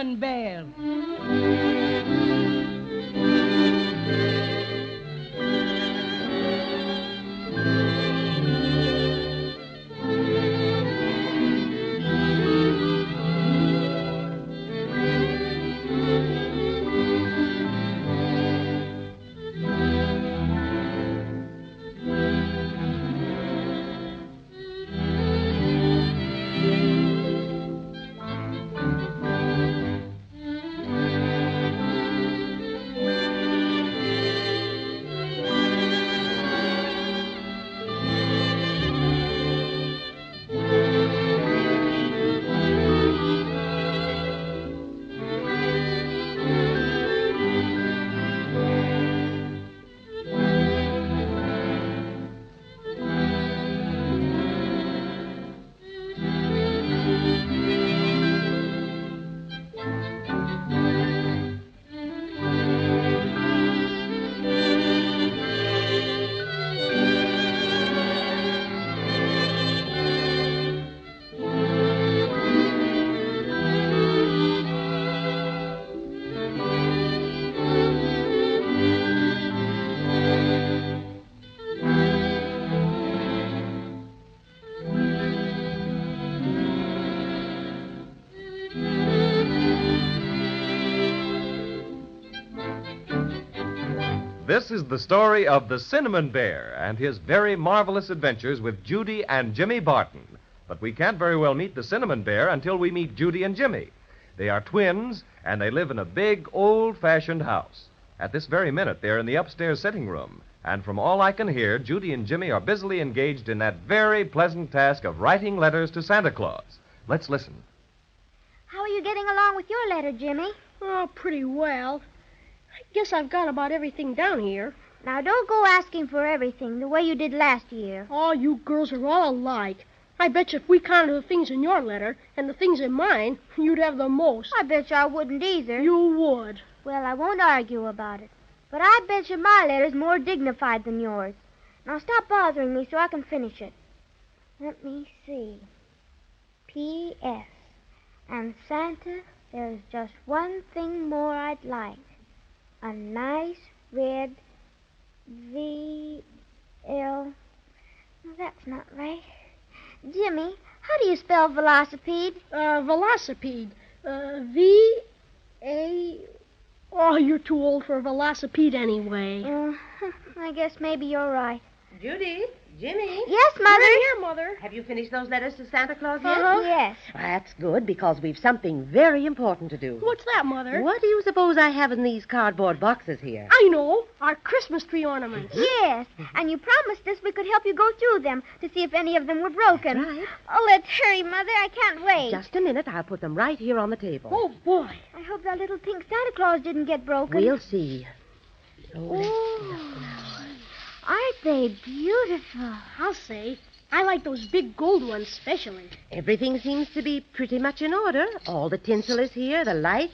Cinnamon Bear. This is the story of the Cinnamon Bear and his very marvelous adventures with Judy and Jimmy Barton. But we can't very well meet the Cinnamon Bear until we meet Judy and Jimmy. They are twins, and they live in a big, old-fashioned house. At this very minute, they're in the upstairs sitting room. And from all I can hear, Judy and Jimmy are busily engaged in that very pleasant task of writing letters to Santa Claus. Let's listen. How are you getting along with your letter, Jimmy? Oh, pretty well. I guess I've got about everything down here. Now, don't go asking for everything the way you did last year. Oh, you girls are all alike. I bet you if we counted the things in your letter and the things in mine, you'd have the most. I bet you I wouldn't either. You would. Well, I won't argue about it. But I bet you my letter's more dignified than yours. Now, stop bothering me so I can finish it. Let me see. P.S. And Santa, there's just one thing more I'd like. A nice red V.L. No, that's not right. Jimmy, how do you spell velocipede? Velocipede. V-A... Oh, you're too old for a velocipede anyway. I guess maybe you're right. Judy, Jimmy. Yes, Mother? We're here, Mother. Have you finished those letters to Santa Claus yet? Yes. That's good, because we've something very important to do. What's that, Mother? What do you suppose I have in these cardboard boxes here? I know. Our Christmas tree ornaments. Yes, and you promised us we could help you go through them to see if any of them were broken. Right. Oh, let's hurry, Mother. I can't wait. Just a minute. I'll put them right here on the table. Oh, boy. I hope that little pink Santa Claus didn't get broken. We'll see. Oh, aren't they beautiful? I'll say. I like those big gold ones especially. Everything seems to be pretty much in order. All the tinsel is here, the lights.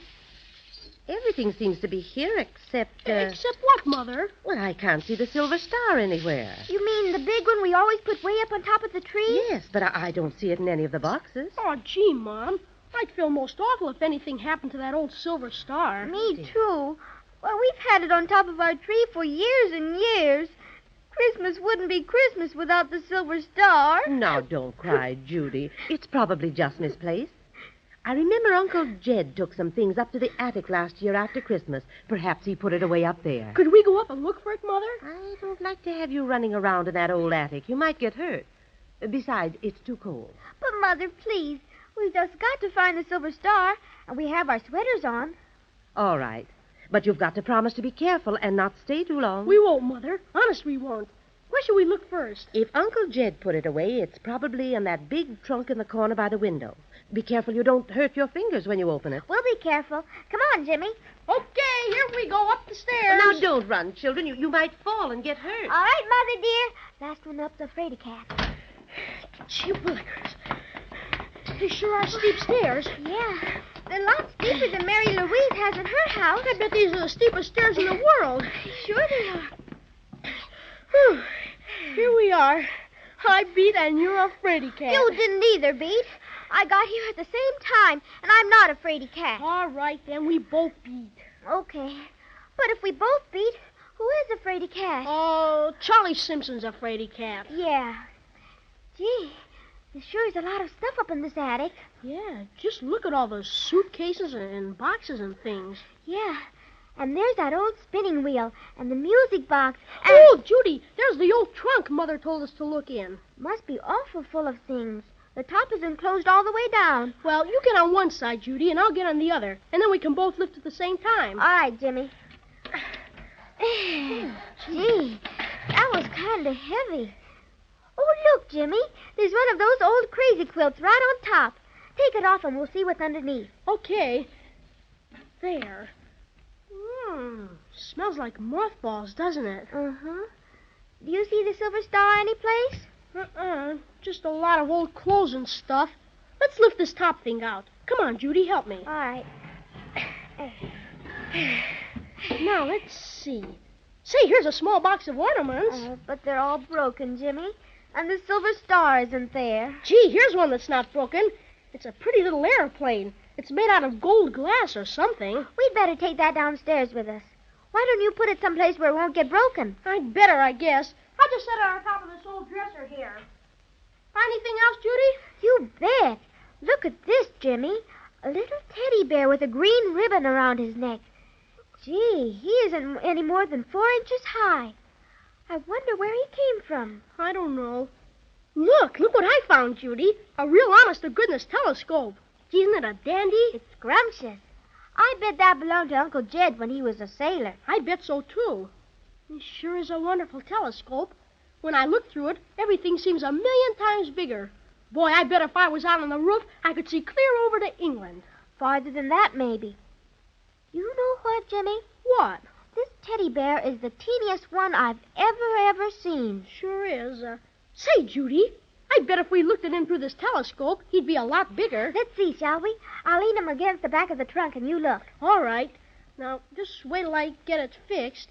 Everything seems to be here except... Except what, Mother? Well, I can't see the silver star anywhere. You mean the big one we always put way up on top of the tree? Yes, but I don't see it in any of the boxes. Oh, gee, Mom. I'd feel most awful if anything happened to that old silver star. Me too. Well, we've had it on top of our tree for years and years. Christmas wouldn't be Christmas without the silver star. Now, don't cry, Judy. It's probably just misplaced. I remember Uncle Jed took some things up to the attic last year after Christmas. Perhaps he put it away up there. Could we go up and look for it, Mother? I don't like to have you running around in that old attic. You might get hurt. Besides, it's too cold. But, Mother, please, we've just got to find the silver star, and we have our sweaters on. All right. But you've got to promise to be careful and not stay too long. We won't, Mother. Honest, we won't. Where should we look first? If Uncle Jed put it away, it's probably in that big trunk in the corner by the window. Be careful you don't hurt your fingers when you open it. We'll be careful. Come on, Jimmy. Okay, here we go up the stairs. Now, don't run, children. You might fall and get hurt. All right, Mother, dear. Last one up's a fraidy cat. Gee willikers. They sure are steep stairs. Yeah. They're a lot steeper than Mary Louise has in her house. I bet these are the steepest stairs in the world. Sure they are. Whew. Here we are. I beat and you're a fraidy cat. You didn't either, Beat. I got here at the same time, and I'm not a fraidy cat. All right, then we both beat. Okay. But if we both beat, who is a fraidy cat? Oh, Charlie Simpson's a fraidy cat. Yeah. Gee, there sure is a lot of stuff up in this attic. Yeah, just look at all those suitcases and boxes and things. Yeah. And there's that old spinning wheel and the music box. And Oh, Judy, there's the old trunk Mother told us to look in. must be awful full of things. The top is enclosed all the way down. Well, you get on one side, Judy, and I'll get on the other. And then we can both lift at the same time. All right, Jimmy. Gee, that was kind of heavy. Oh, look, Jimmy. There's one of those old crazy quilts right on top. Take it off and we'll see what's underneath. Okay. There. Smells like mothballs, doesn't it? Uh-huh. Do you see the silver star anyplace? Just a lot of old clothes and stuff. Let's lift this top thing out. Come on, Judy, help me. All right. Now, let's see. Say, here's a small box of ornaments. But they're all broken, Jimmy. And the silver star isn't there. Gee, here's one that's not broken. It's a pretty little airplane. It's made out of gold glass or something. We'd better take that downstairs with us. Why don't you put it someplace where it won't get broken? I'd better, I guess. I'll just set it on top of this old dresser here. Find anything else, Judy? You bet. Look at this, Jimmy. A little teddy bear with a green ribbon around his neck. Gee, he isn't any more than 4 inches high. I wonder where he came from. I don't know. Look what I found, Judy. A real honest-to-goodness telescope. Gee, isn't it a dandy? It's scrumptious. I bet that belonged to Uncle Jed when he was a sailor. I bet so, too. It sure is a wonderful telescope. When I look through it, everything seems a million times bigger. Boy, I bet if I was out on the roof, I could see clear over to England. Farther than that, maybe. You know what, Jimmy? What? This teddy bear is the teeniest one I've ever seen. Sure is. Say, Judy, I bet if we looked at him through this telescope, he'd be a lot bigger. Let's see, shall we? I'll lean him against the back of the trunk and you look. All right. Now, just wait till I get it fixed.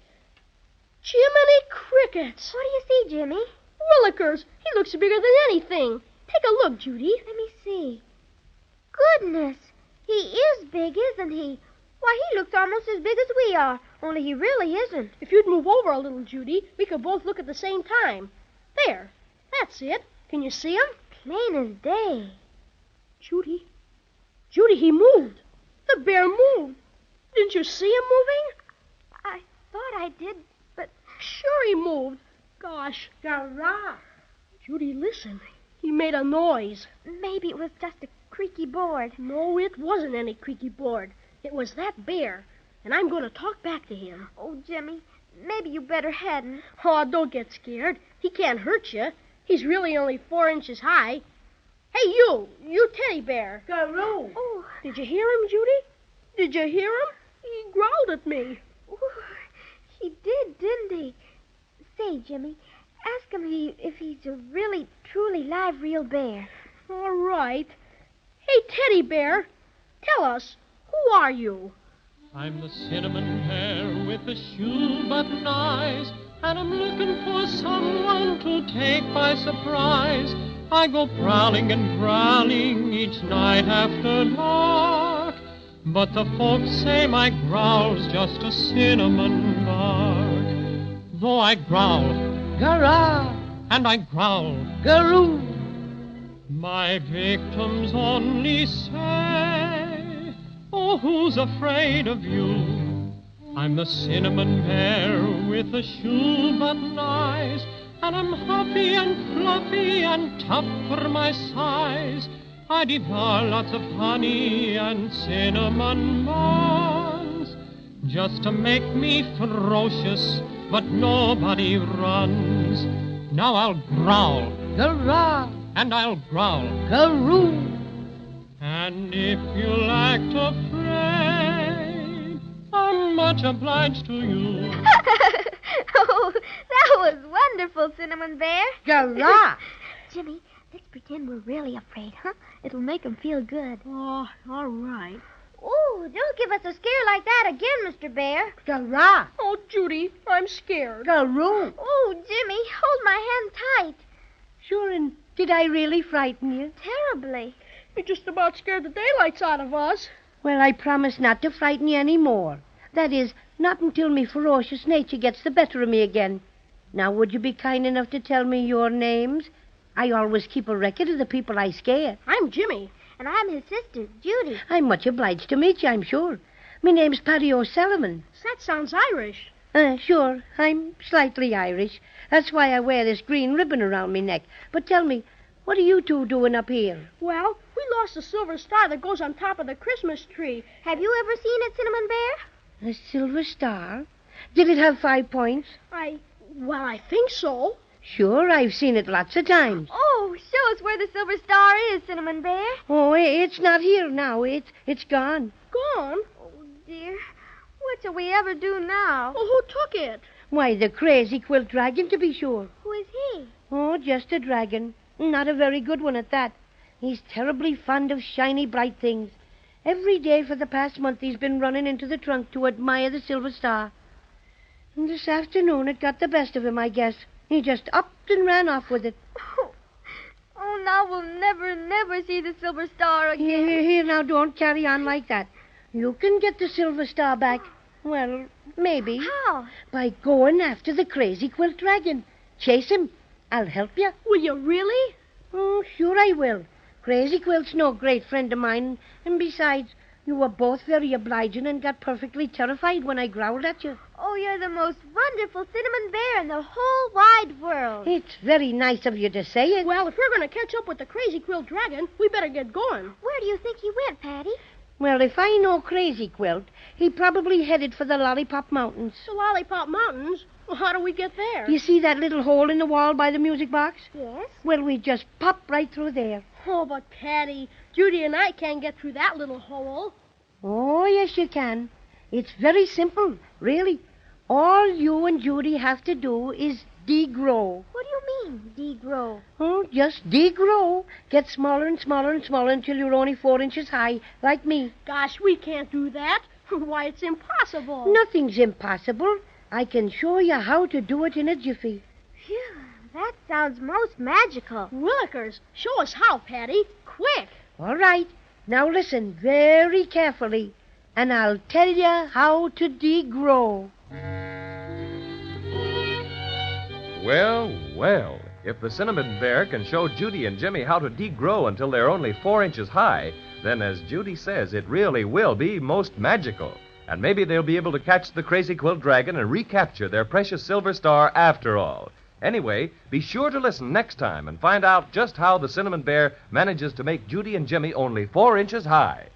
Jiminy crickets! What do you see, Jimmy? Willikers! He looks bigger than anything. Take a look, Judy. Let me see. Goodness! He is big, isn't he? Why, he looks almost as big as we are, only he really isn't. If you'd move over a little, Judy, we could both look at the same time. There. That's it. Can you see him? Plain as day. Judy, he moved. The bear moved. Didn't you see him moving? I thought I did, but... Sure he moved. Gosh. Garage. Judy, listen. He made a noise. Maybe it was just a creaky board. No, it wasn't any creaky board. It was that bear, and I'm going to talk back to him. Oh, Jimmy, maybe you better hadn't. Oh, don't get scared. He can't hurt you. He's really only 4 inches high. Hey, you teddy bear. Garoo. Oh, Did you hear him, Judy? Did you hear him? He growled at me. ooh, he did, didn't he? Say, Jimmy, ask him if he's a really, truly live, real bear. All right. Hey, teddy bear, tell us, who are you? I'm the cinnamon bear with the shoe-button eyes, and I'm looking for someone to take by surprise. I go prowling and growling each night after dark, but the folks say my growl's just a cinnamon bark. Though I growl, Garage. and I growl, Garoo. my victims only say, oh, who's afraid of you? I'm the cinnamon bear with the shoe-button eyes, and I'm huffy and fluffy and tough for my size. I devour lots of honey and cinnamon buns, just to make me ferocious, but nobody runs. Now I'll growl, Garage. and I'll growl, Garoo. and if you'll act afraid, I'm much obliged to you. Oh, that was wonderful, Cinnamon Bear. Garage. Jimmy, let's pretend we're really afraid, huh? It'll make him feel good. Oh, all right. Oh, don't give us a scare like that again, Mr. Bear. Garage. Oh, Judy, I'm scared. Garoo. Oh, Jimmy, hold my hand tight. Sure, and did I really frighten you? Terribly. You just about scared the daylights out of us. Well, I promise not to frighten you any more. That is, not until me ferocious nature gets the better of me again. Now, would you be kind enough to tell me your names? I always keep a record of the people I scare. I'm Jimmy. And I'm his sister, Judy. I'm much obliged to meet you, I'm sure. My name's Paddy O'Cinnamon. That sounds Irish. Sure, I'm slightly Irish. That's why I wear this green ribbon around me neck. But tell me, what are you two doing up here? Well, we lost the silver star that goes on top of the Christmas tree. Have you ever seen it, Cinnamon Bear? A silver star? Did it have 5 points? Well, I think so. Sure, I've seen it lots of times. Oh, show us where the silver star is, Cinnamon Bear. Oh, it's not here now. It's gone. Gone? Oh, dear. What shall we ever do now? Well, who took it? Why, the crazy quilt dragon, to be sure. Who is he? Oh, just a dragon. Not a very good one at that. He's terribly fond of shiny, bright things. Every day for the past month he's been running into the trunk to admire the silver star. And this afternoon it got the best of him, I guess. He just upped and ran off with it. Oh, now we'll never see the silver star again. Here, now, don't carry on like that. You can get the silver star back. Well, maybe. How? By going after the crazy quilt dragon. Chase him. I'll help you. Will you really? Oh, sure I will. Crazy Quilt's no great friend of mine. And besides, you were both very obliging and got perfectly terrified when I growled at you. Oh, you're the most wonderful Cinnamon Bear in the whole wide world. It's very nice of you to say it. Well, if we're going to catch up with the crazy quilt dragon, we better get going. Where do you think he went, Paddy? Well, if I know Crazy Quilt, he probably headed for the Lollipop Mountains. The Lollipop Mountains? Well, how do we get there? You see that little hole in the wall by the music box? Yes. Well, we just pop right through there. Oh, but Paddy, Judy and I can't get through that little hole. Oh, yes, you can. It's very simple, really. All you and Judy have to do is degrow. What do you mean, degrow? Oh, just degrow. Get smaller and smaller and smaller until you're only 4 inches high, like me. Gosh, we can't do that. Why, it's impossible. Nothing's impossible. I can show you how to do it in a jiffy. Phew, that sounds most magical. Willikers, show us how, Paddy. Quick. All right. Now listen very carefully, and I'll tell you how to degrow. Well, if the Cinnamon Bear can show Judy and Jimmy how to degrow until they're only 4 inches high, then as Judy says, it really will be most magical. And maybe they'll be able to catch the crazy quilt dragon and recapture their precious silver star after all. Anyway, be sure to listen next time and find out just how the Cinnamon Bear manages to make Judy and Jimmy only 4 inches high.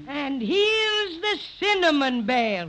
And here's the Cinnamon Bear.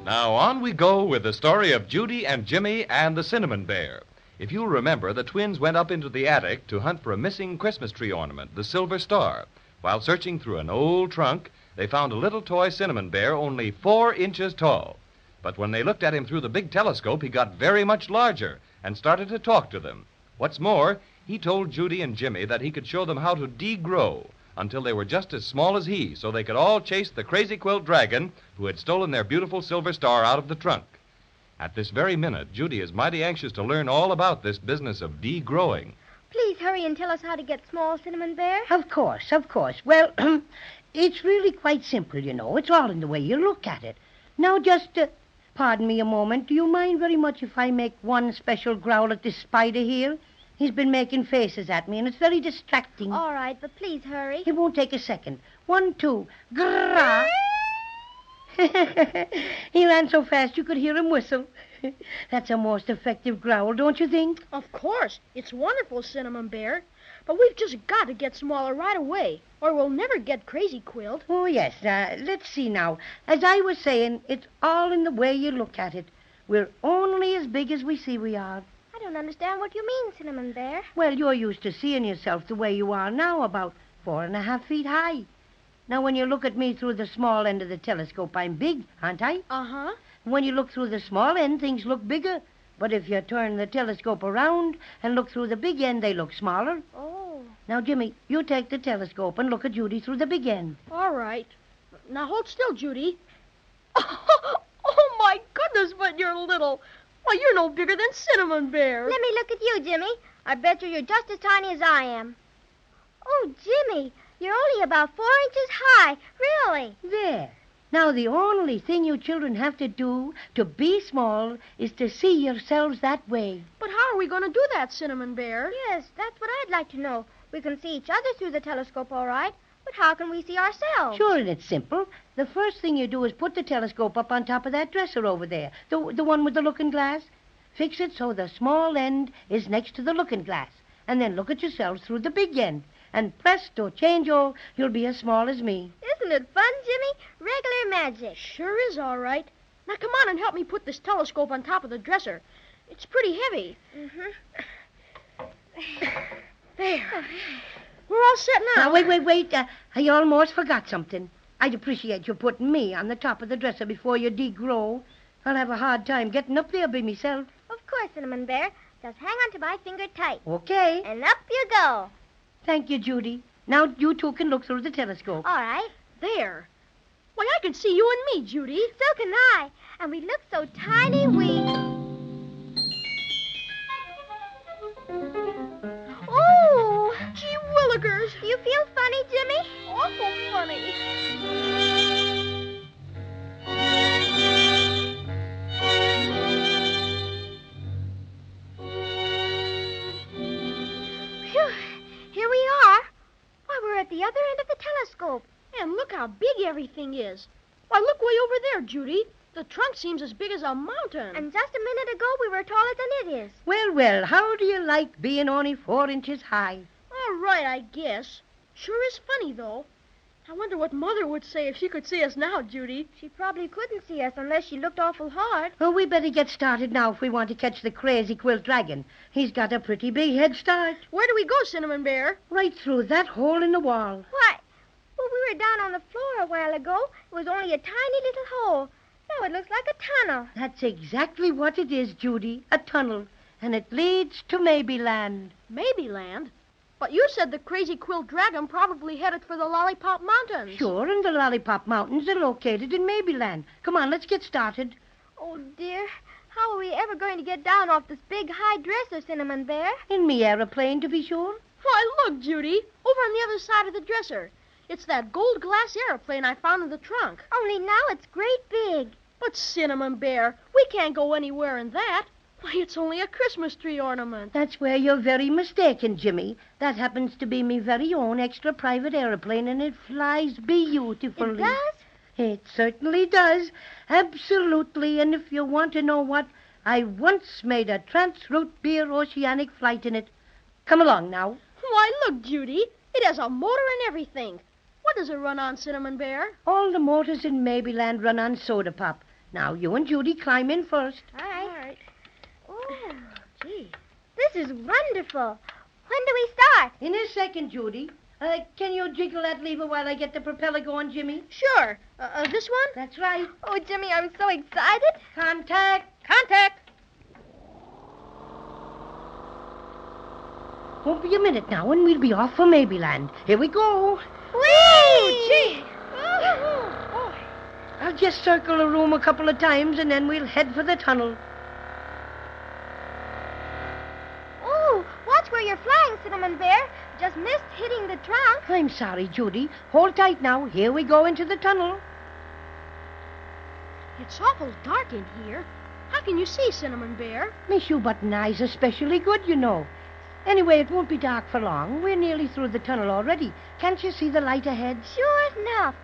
Now on we go with the story of Judy and Jimmy and the Cinnamon Bear. If you'll remember, the twins went up into the attic to hunt for a missing Christmas tree ornament, the silver star. While searching through an old trunk, they found a little toy cinnamon bear only 4 inches tall. But when they looked at him through the big telescope, he got very much larger and started to talk to them. What's more, he told Judy and Jimmy that he could show them how to degrow until they were just as small as he, so they could all chase the crazy quilt dragon who had stolen their beautiful silver star out of the trunk. At this very minute, Judy is mighty anxious to learn all about this business of degrowing. Please hurry and tell us how to get small, Cinnamon Bear. Of course. Well, it's really quite simple, you know. It's all in the way you look at it. Now, just, pardon me a moment. Do you mind very much if I make one special growl at this spider here? He's been making faces at me, and it's very distracting. All right, but please hurry. It won't take a second. 1, 2, grrrr. He ran so fast you could hear him whistle. That's a most effective growl, don't you think? Of course. It's wonderful, Cinnamon Bear. But we've just got to get smaller right away, or we'll never get crazy, Quilt. Oh, yes. Let's see now. As I was saying, it's all in the way you look at it. We're only as big as we see we are. I don't understand what you mean, Cinnamon Bear. Well, you're used to seeing yourself the way you are now, about 4.5 feet high. Now, when you look at me through the small end of the telescope, I'm big, aren't I? Uh-huh. When you look through the small end, things look bigger. But if you turn the telescope around and look through the big end, they look smaller. Oh. Now, Jimmy, you take the telescope and look at Judy through the big end. All right. Now, hold still, Judy. Oh, my goodness, but you're little. Why, you're no bigger than Cinnamon Bear. Let me look at you, Jimmy. I bet you're just as tiny as I am. Oh, Jimmy, you're only about 4 inches high. Really? There. Now, the only thing you children have to do to be small is to see yourselves that way. But how are we going to do that, Cinnamon Bear? Yes, that's what I'd like to know. We can see each other through the telescope, all right. But how can we see ourselves? Sure, and it's simple. The first thing you do is put the telescope up on top of that dresser over there, the one with the looking glass. Fix it so the small end is next to the looking glass, and then look at yourselves through the big end. And presto, change-o, you'll be as small as me. Isn't it fun, Jimmy? Regular magic. Sure is all right. Now, come on and help me put this telescope on top of the dresser. It's pretty heavy. There. We're all set now. Now, wait. I almost forgot something. I'd appreciate you putting me on the top of the dresser before you degrow. I'll have a hard time getting up there by myself. Of course, Cinnamon Bear. Just hang on to my finger tight. Okay. And up you go. Thank you, Judy. Now you two can look through the telescope. All right. There. Why, I can see you and me, Judy. So can I. And we look so tiny, Oh! Gee willikers. Do you feel funny, Jimmy? Awful funny. Phew. Here we are. Why, we're at the other end of the telescope. And look how big everything is. Why, look way over there, Judy. The trunk seems as big as a mountain. And just a minute ago, we were taller than it is. Well, how do you like being only 4 inches high? All right, I guess. Sure is funny, though. I wonder what Mother would say if she could see us now, Judy. She probably couldn't see us unless she looked awful hard. Oh, we better get started now if we want to catch the crazy quilt dragon. He's got a pretty big head start. Where do we go, Cinnamon Bear? Right through that hole in the wall. Why? Well, we were down on the floor a while ago. It was only a tiny little hole. Now it looks like a tunnel. That's exactly what it is, Judy. A tunnel. And it leads to Maybeland. Maybeland? But you said the crazy quilt dragon probably headed for the Lollipop Mountains. Sure, and the Lollipop Mountains are located in Maybeland. Come on, let's get started. Oh, dear. How are we ever going to get down off this big high dresser, Cinnamon Bear? In me aeroplane, to be sure. Why, look, Judy. Over on the other side of the dresser. It's that gold glass airplane I found in the trunk. Only now it's great big. But, Cinnamon Bear, we can't go anywhere in that. Why, it's only a Christmas tree ornament. That's where you're very mistaken, Jimmy. That happens to be me very own extra private airplane, and it flies beautifully. It does? It certainly does. Absolutely. And if you want to know what, I once made a transroute beer oceanic flight in it. Come along now. Why, look, Judy. It has a motor and everything. What does it run on, Cinnamon Bear? All the motors in Maybeland run on soda pop. Now, you and Judy climb in first. All right. Oh, gee. This is wonderful. When do we start? In a second, Judy. Can you jiggle that lever while I get the propeller going, Jimmy? Sure. This one? That's right. Oh, Jimmy, I'm so excited. Contact. Won't be a minute now, and we'll be off for Maybeland. Here we go. Whee! Gee. I'll just circle the room a couple of times, and then we'll head for the tunnel. Oh, watch where you're flying, Cinnamon Bear. Just missed hitting the trunk. I'm sorry, Judy. Hold tight now. Here we go into the tunnel. It's awful dark in here. How can you see, Cinnamon Bear? My shoe-button eyes are especially good, you know. Anyway, it won't be dark for long. We're nearly through the tunnel already. Can't you see the light ahead? Sure enough.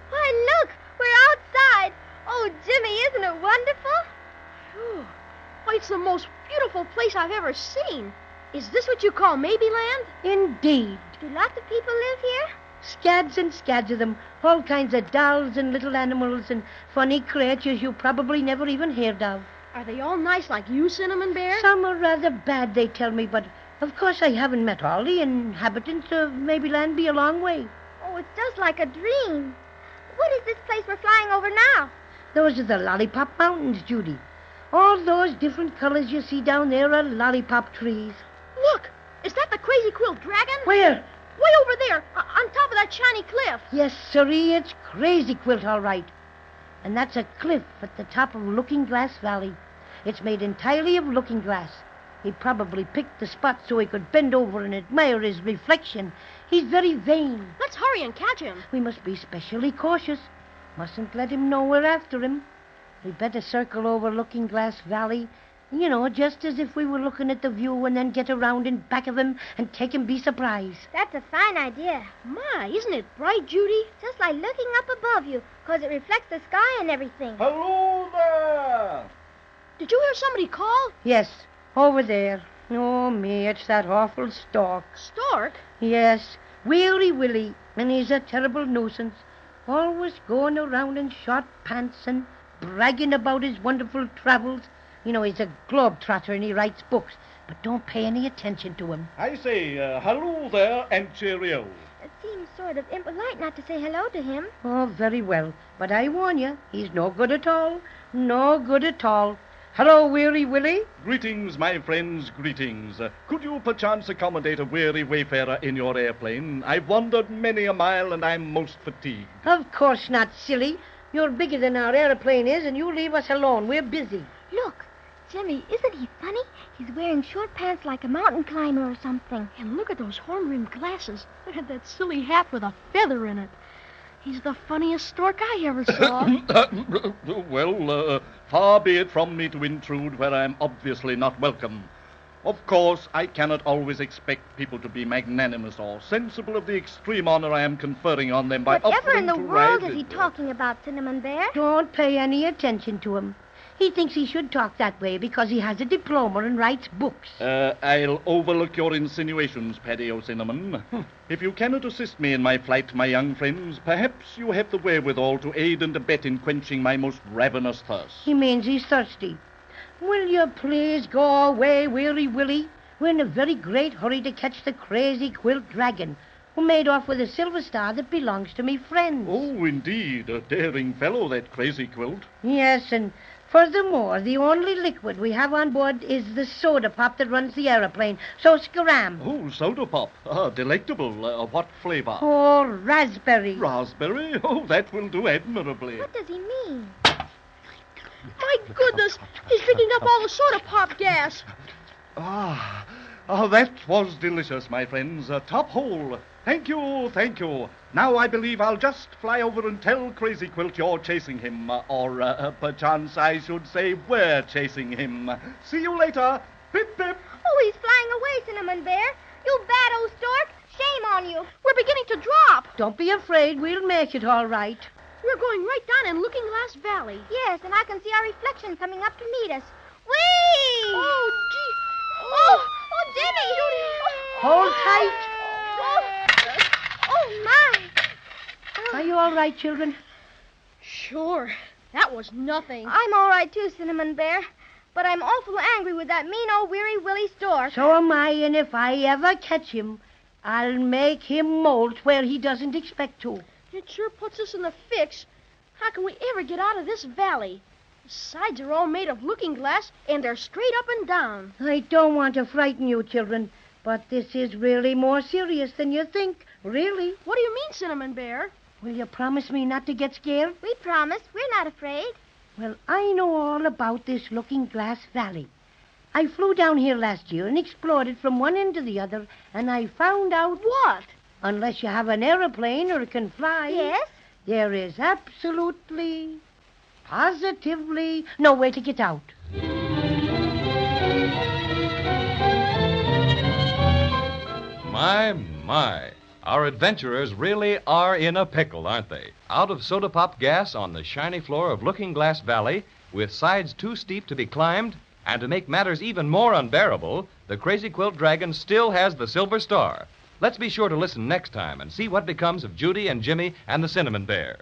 Why, look, we're outside. Oh, Jimmy, isn't it wonderful? Phew. Why, it's the most beautiful place I've ever seen. Is this what you call Maybeland? Indeed. Do lots of people live here? Scads and scads of them. All kinds of dolls and little animals and funny creatures you probably never even heard of. Are they all nice like you, Cinnamon Bear? Some are rather bad, they tell me, but of course I haven't met all the inhabitants of Maybeland. Be a long way. Oh, it's just like a dream. What is this place we're flying over now? Those are the Lollipop Mountains, Judy. All those different colors you see down there are lollipop trees. Look, is that the crazy quilt dragon? Where? Way over there, on top of that shiny cliff. Yes, sirree, it's Crazy Quilt, all right. And that's a cliff at the top of Looking Glass Valley. It's made entirely of looking glass. He probably picked the spot so he could bend over and admire his reflection. He's very vain. Let's hurry and catch him. We must be specially cautious. Mustn't let him know we're after him. We'd better circle over Looking Glass Valley, you know, just as if we were looking at the view, and then get around in back of him and take him by surprise. That's a fine idea. My, isn't it bright, Judy? Just like looking up above you, 'cause it reflects the sky and everything. Hello there! Did you hear somebody call? Yes, over there. Oh, me, it's that awful stork. Stork? Yes, Willie, and he's a terrible nuisance. Always going around in short pants and bragging about his wonderful travels. You know, he's a globetrotter and he writes books, but don't pay any attention to him. I say, hello there and cheerio. It seems sort of impolite not to say hello to him. Oh, very well, but I warn you, he's no good at all. No good at all. Hello, Willie. Greetings, my friends, greetings. Could you perchance accommodate a weary wayfarer in your airplane? I've wandered many a mile and I'm most fatigued. Of course not, silly. You're bigger than our airplane is, and you leave us alone. We're busy. Look, Jimmy, isn't he funny? He's wearing short pants like a mountain climber or something. And look at those horn-rimmed glasses. Look at that silly hat with a feather in it. He's the funniest stork I ever saw. Well, far be it from me to intrude where I'm obviously not welcome. Of course, I cannot always expect people to be magnanimous or sensible of the extreme honor I am conferring on them by Whatever offering in the to world ride is he with- talking about, Cinnamon Bear? Don't pay any attention to him. He thinks he should talk that way because he has a diploma and writes books. I'll overlook your insinuations, Paddy O'Cinnamon. If you cannot assist me in my flight, my young friends, perhaps you have the wherewithal to aid and abet in quenching my most ravenous thirst. He means he's thirsty. Will you please go away, Willie? We're in a very great hurry to catch the crazy quilt dragon who made off with a silver star that belongs to me friends. Oh, indeed, a daring fellow, that crazy quilt. Yes, and furthermore, the only liquid we have on board is the soda pop that runs the aeroplane. So scram. Oh, soda pop. Delectable. What flavor? Oh, raspberry. Raspberry? Oh, that will do admirably. What does he mean? My goodness, he's drinking up all the soda pop gas. That was delicious, my friends. Top hole. Thank you. Now I believe I'll just fly over and tell Crazy Quilt you're chasing him. Or perchance I should say we're chasing him. See you later. Pip, pip. Oh, he's flying away, Cinnamon Bear. You bad old stork. Shame on you. We're beginning to drop. Don't be afraid. We'll make it all right. We're going right down in Looking Glass Valley. Yes, and I can see our reflection coming up to meet us. Whee! Oh, gee. Oh, Jimmy! Hold tight. Oh, my. Are you all right, children? Sure. That was nothing. I'm all right, too, Cinnamon Bear. But I'm awful angry with that mean old weary Willie Stork. So am I, and if I ever catch him, I'll make him molt where he doesn't expect to. It sure puts us in a fix. How can we ever get out of this valley? The sides are all made of looking glass, and they're straight up and down. I don't want to frighten you, children, but this is really more serious than you think. Really. What do you mean, Cinnamon Bear? Will you promise me not to get scared? We promise. We're not afraid. Well, I know all about this Looking Glass Valley. I flew down here last year and explored it from one end to the other, and I found out... What? Unless you have an airplane or can fly... Yes? There is absolutely, positively no way to get out. My. Our adventurers really are in a pickle, aren't they? Out of soda pop gas on the shiny floor of Looking Glass Valley, with sides too steep to be climbed, and to make matters even more unbearable, the Crazy Quilt Dragon still has the Silver Star. Let's be sure to listen next time and see what becomes of Judy and Jimmy and the Cinnamon Bear.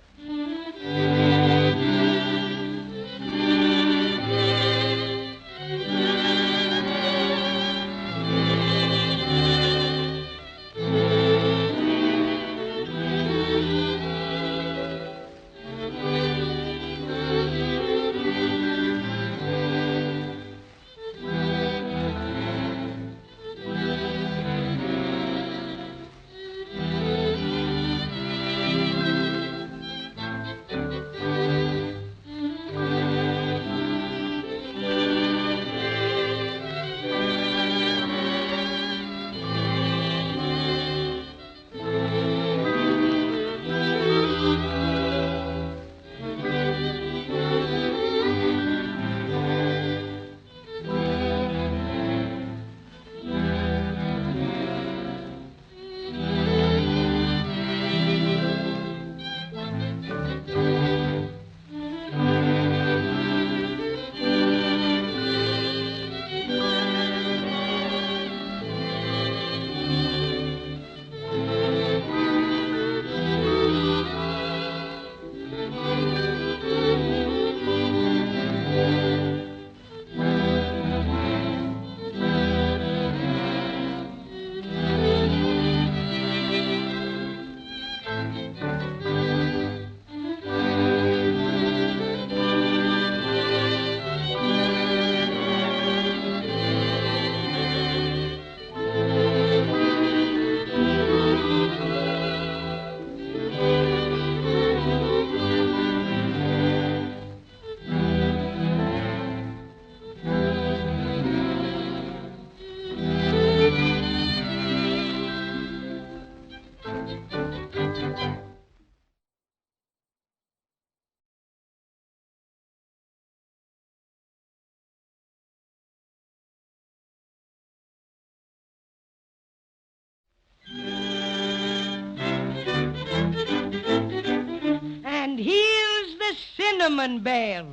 And here's the Cinnamon Bear.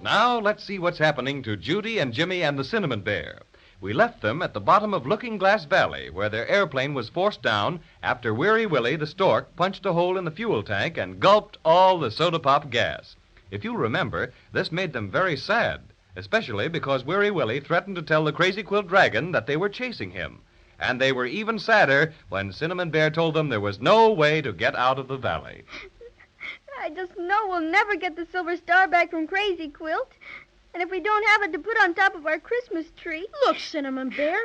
Now, let's see what's happening to Judy and Jimmy and the Cinnamon Bear. We left them at the bottom of Looking Glass Valley, where their airplane was forced down after Weary Willie, the stork, punched a hole in the fuel tank and gulped all the soda pop gas. If you remember, this made them very sad, especially because Weary Willie threatened to tell the Crazy Quilt Dragon that they were chasing him. And they were even sadder when Cinnamon Bear told them there was no way to get out of the valley. I just know we'll never get the silver star back from Crazy Quilt. And if we don't have it to put on top of our Christmas tree... Look, Cinnamon Bear,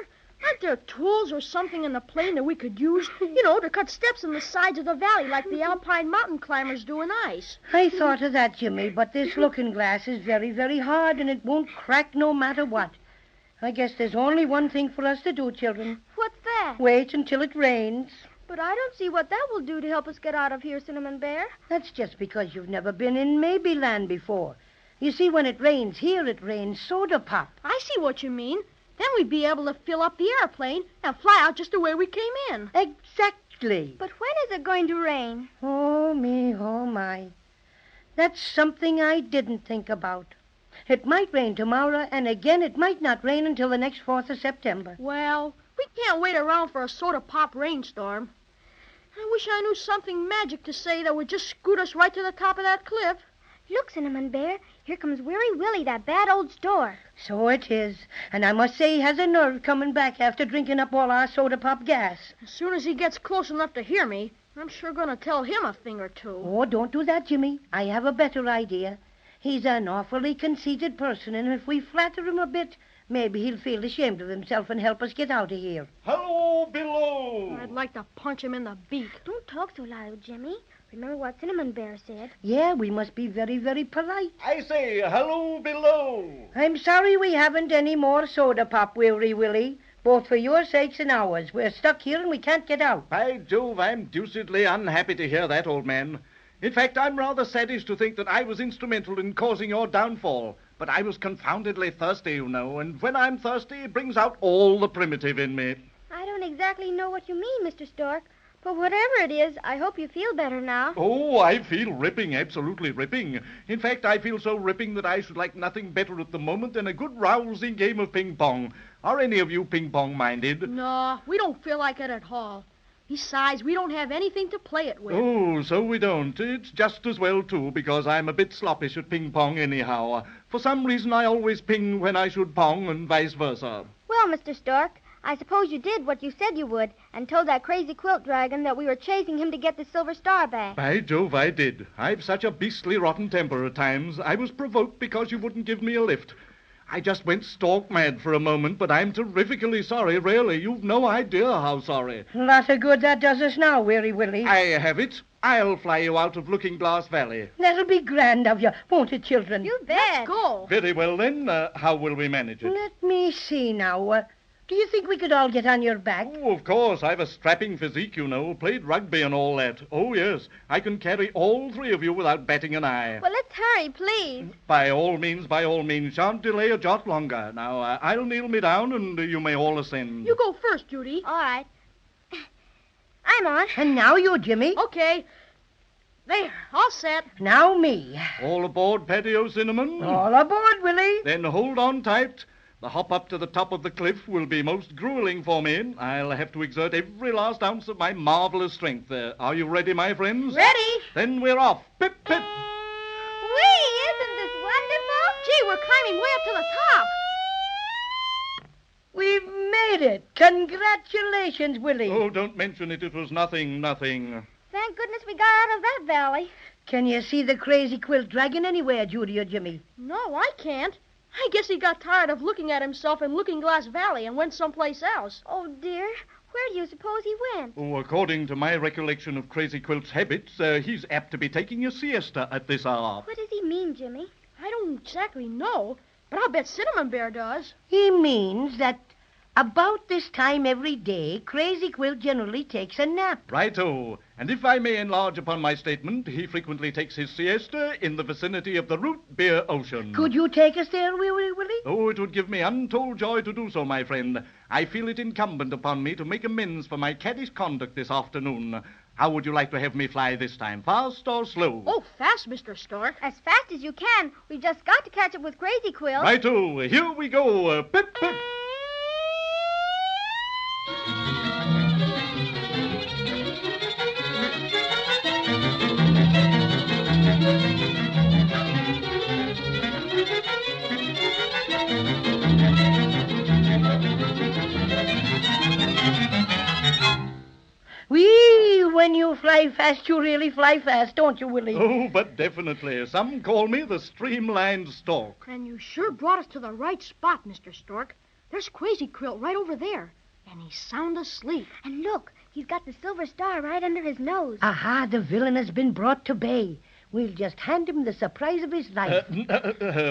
aren't there tools or something in the plane that we could use, to cut steps in the sides of the valley like the alpine mountain climbers do in ice? I thought of that, Jimmy, but this looking glass is very, very hard, and it won't crack no matter what. I guess there's only one thing for us to do, children. What's that? Wait until it rains. But I don't see what that will do to help us get out of here, Cinnamon Bear. That's just because you've never been in Maybeland before. You see, when it rains here, it rains soda pop. I see what you mean. Then we'd be able to fill up the airplane and fly out just the way we came in. Exactly. But when is it going to rain? Oh, me, oh, my. That's something I didn't think about. It might rain tomorrow, and again it might not rain until the next 4th of September. Well, we can't wait around for a soda pop rainstorm. I wish I knew something magic to say that would just scoot us right to the top of that cliff. Look, Cinnamon Bear, here comes Weary Willie, that bad old stork. So it is. And I must say he has a nerve coming back after drinking up all our soda pop gas. As soon as he gets close enough to hear me, I'm sure going to tell him a thing or two. Oh, don't do that, Jimmy. I have a better idea. He's an awfully conceited person, and if we flatter him a bit, maybe he'll feel ashamed of himself and help us get out of here. Hello, below! I'd like to punch him in the beak. Don't talk so loud, Jimmy. Remember what Cinnamon Bear said. Yeah, we must be very, very polite. I say, hello, below! I'm sorry we haven't any more soda pop, Weary Willie. Both for your sakes and ours. We're stuck here and we can't get out. By Jove, I'm deucedly unhappy to hear that, old man. In fact, I'm rather saddish to think that I was instrumental in causing your downfall. But I was confoundedly thirsty, and when I'm thirsty, it brings out all the primitive in me. I don't exactly know what you mean, Mr. Stork. But whatever it is, I hope you feel better now. Oh, I feel ripping, absolutely ripping. In fact, I feel so ripping that I should like nothing better at the moment than a good rousing game of ping-pong. Are any of you ping-pong-minded? No, we don't feel like it at all. Besides, we don't have anything to play it with. Oh, so we don't. It's just as well, too, because I'm a bit sloppish at ping-pong anyhow. For some reason, I always ping when I should pong and vice versa. Well, Mr. Stork, I suppose you did what you said you would and told that crazy quilt dragon that we were chasing him to get the silver star back. By Jove, I did. I've such a beastly rotten temper at times. I was provoked because you wouldn't give me a lift. I just went stork mad for a moment, but I'm terrifically sorry, really. You've no idea how sorry. Lot of good that does us now, Weary Willie. I have it. I'll fly you out of Looking Glass Valley. That'll be grand of you, won't it, children? You bet. Let's go. Very well, then. How will we manage it? Let me see now. Do you think we could all get on your back? Oh, of course. I've a strapping physique, Played rugby and all that. Oh, yes. I can carry all three of you without batting an eye. Well, let's hurry, please. By all means. Shan't delay a jot longer. Now, I'll kneel me down and you may all ascend. You go first, Judy. All right. I'm on. And now you, Jimmy. Okay. There, all set. Now me. All aboard, Paddy O'Cinnamon? All aboard, Willie. Then hold on tight. The hop up to the top of the cliff will be most grueling for me. I'll have to exert every last ounce of my marvelous strength. Are you ready, my friends? Ready. Then we're off. Pip, pip. Whee! Isn't this wonderful? Gee, we're climbing way up to the top. We've made it. Congratulations, Willie. Oh, don't mention it. It was nothing. Thank goodness we got out of that valley. Can you see the crazy quilt dragon anywhere, Judy or Jimmy? No, I can't. I guess he got tired of looking at himself in Looking Glass Valley and went someplace else. Oh, dear. Where do you suppose he went? Oh, according to my recollection of Crazy Quilt's habits, he's apt to be taking a siesta at this hour. What does he mean, Jimmy? I don't exactly know, but I'll bet Cinnamon Bear does. He means that about this time every day, Crazy Quilt generally takes a nap. Righto. And if I may enlarge upon my statement, he frequently takes his siesta in the vicinity of the Root Beer Ocean. Could you take us there, Willie? Oh, it would give me untold joy to do so, my friend. I feel it incumbent upon me to make amends for my caddish conduct this afternoon. How would you like to have me fly this time, fast or slow? Oh, fast, Mr. Stork. As fast as you can. We've just got to catch up with Crazy Quilt. Righto, here we go. Pip, pip. Whee! When you fly fast, you really fly fast, don't you, Willie? Oh, but definitely. Some call me the streamlined stork. And you sure brought us to the right spot, Mr. Stork. There's Crazy Quilt right over there. And he's sound asleep. And look, he's got the silver star right under his nose. Aha, the villain has been brought to bay. We'll just hand him the surprise of his life.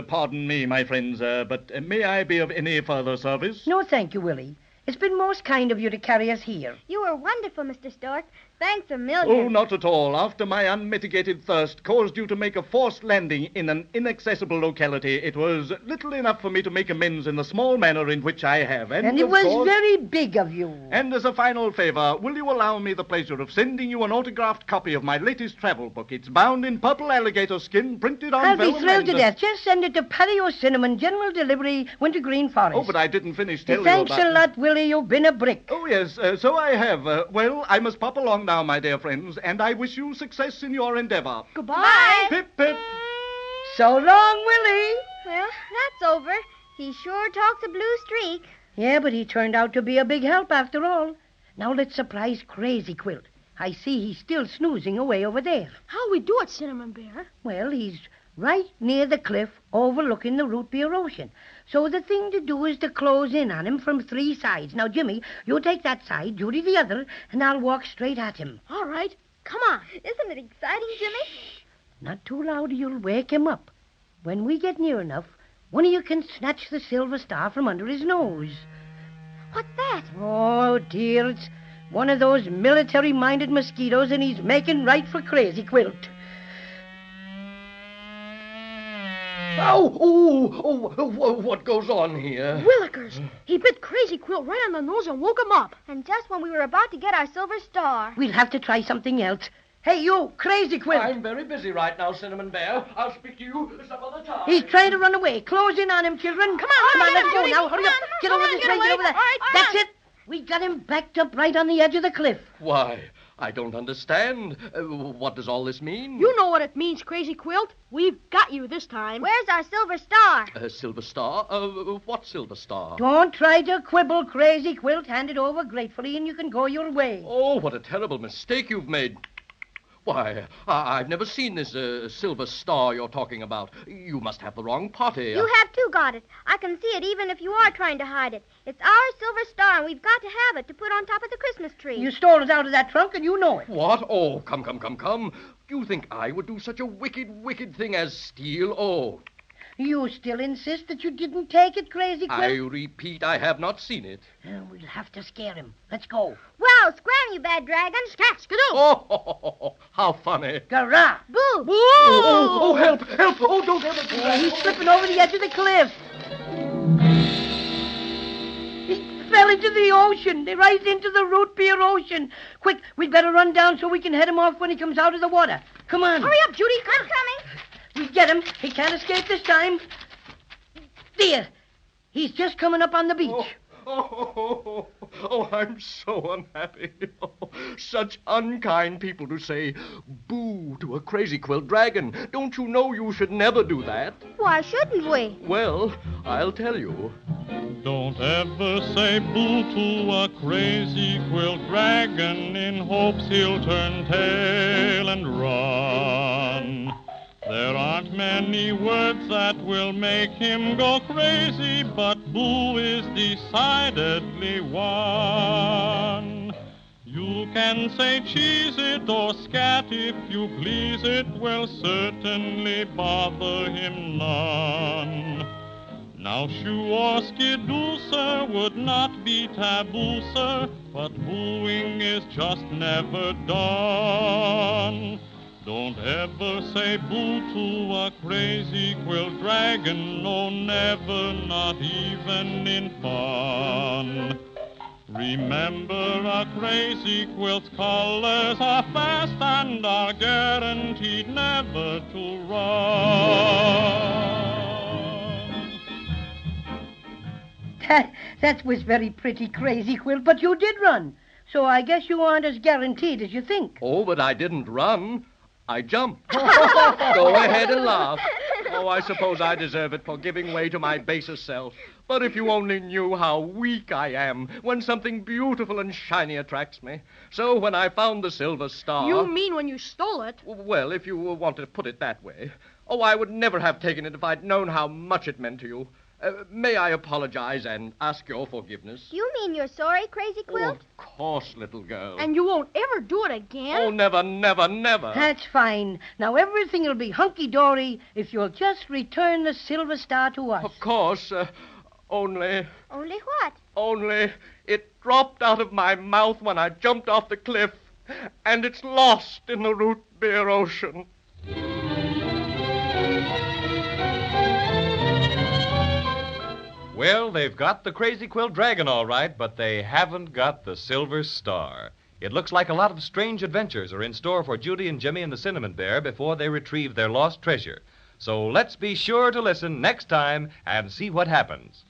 Pardon me, my friends, but may I be of any further service? No, thank you, Willie. It's been most kind of you to carry us here. You were wonderful, Mr. Stork. Thanks a million. Oh, not at all. After my unmitigated thirst caused you to make a forced landing in an inaccessible locality, it was little enough for me to make amends in the small manner in which I have. And it was very big of you. And as a final favor, will you allow me the pleasure of sending you an autographed copy of my latest travel book? It's bound in purple alligator skin, printed on I'll vellum. be thrilled to death. Just send it to Paddy O'Cinnamon, General Delivery, Wintergreen Forest. Oh, but I didn't finish telling you Thanks about... a lot, Willie. You've been a brick. Oh, yes, so I have. Well, I must pop along now, my dear friends, and I wish you success in your endeavor. Goodbye. Pip, pip. So long, Willie. Well, that's over. He sure talks a blue streak. Yeah, but he turned out to be a big help after all. Now let's surprise Crazy Quilt. I see he's still snoozing away over there. How'll we do it, Cinnamon Bear? Well, he's right near the cliff overlooking the root beer ocean. So the thing to do is to close in on him from three sides. Now, Jimmy, you take that side, Judy the other, and I'll walk straight at him. All right. Come on. Isn't it exciting, Jimmy? Not too loud or you'll wake him up. When we get near enough, one of you can snatch the silver star from under his nose. What's that? Oh, dear, it's one of those military-minded mosquitoes, and he's making right for Crazy Quilt. What goes on here? Willikers. He bit Crazy Quilt right on the nose and woke him up. And just when we were about to get our silver star. We'll have to try something else. Hey, you, Crazy Quilt. I'm very busy right now, Cinnamon Bear. I'll speak to you some other time. He's trying to run away. Close in on him, children. Come on, let's go now. Hurry up. Get over this way, get over there. That's it. We got him backed up right on the edge of the cliff. Why, I don't understand. What does all this mean? You know what it means, Crazy Quilt. We've got you this time. Where's our silver star? Silver Star? What Silver Star? Don't try to quibble, Crazy Quilt. Hand it over gratefully and you can go your way. Oh, what a terrible mistake you've made. Why, I've never seen this Silver Star you're talking about. You must have the wrong party. You have too got it. I can see it even if you are trying to hide it. It's our silver star, and we've got to have it to put on top of the Christmas tree. You stole it out of that trunk, and you know it. What? Oh, come. You think I would do such a wicked thing as steal? Oh. You still insist that you didn't take it, Crazy Quilt? I repeat, I have not seen it. We'll have to scare him. Let's go. Well, scram, you bad dragon. Scat, skidoo. Oh, how funny. Garah. Boo. Boo. Oh, help. Oh, don't ever do that. He's slipping over the edge of the cliff. He fell into the ocean. Right into the root beer ocean. Quick, we'd better run down so we can head him off when he comes out of the water. Come on. Hurry up, Judy. I'm coming. We get him. He can't escape this time. There. He's just coming up on the beach. Oh, I'm so unhappy. Oh, such unkind people to say boo to a Crazy Quilt dragon. Don't you know you should never do that? Why shouldn't we? Well, I'll tell you. Don't ever say boo to a Crazy Quilt dragon in hopes he'll turn tail and run. There aren't many words that will make him go crazy, but boo is decidedly one. You can say cheese it or scat if you please, it will certainly bother him none. Now shoo or skidoo, sir, would not be taboo, sir, but booing is just never done. Don't ever say boo to a Crazy Quilt dragon, no, never, not even in fun. Remember, our crazy quilt's colors are fast and are guaranteed never to run. That was very pretty, Crazy Quilt, but you did run. So I guess you aren't as guaranteed as you think. Oh, but I didn't run. I jumped. Go ahead and laugh. Oh, I suppose I deserve it for giving way to my basest self. But if you only knew how weak I am when something beautiful and shiny attracts me. So when I found the silver star... You mean when you stole it? Well, if you want to put it that way. Oh, I would never have taken it if I'd known how much it meant to you. May I apologize and ask your forgiveness? You mean you're sorry, Crazy Oh, Quilt? of course, little girl. And you won't ever do it again? Oh, never, never, never. That's fine. Now everything will be hunky-dory if you'll just return the silver star to us. Of course, only Only what? it dropped out of my mouth when I jumped off the cliff, and it's lost in the root beer ocean. Well, they've got the Crazy Quilt Dragon all right, but they haven't got the Silver Star. It looks like a lot of strange adventures are in store for Judy and Jimmy and the Cinnamon Bear before they retrieve their lost treasure. So let's be sure to listen next time and see what happens.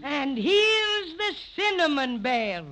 And here's the Cinnamon Bear.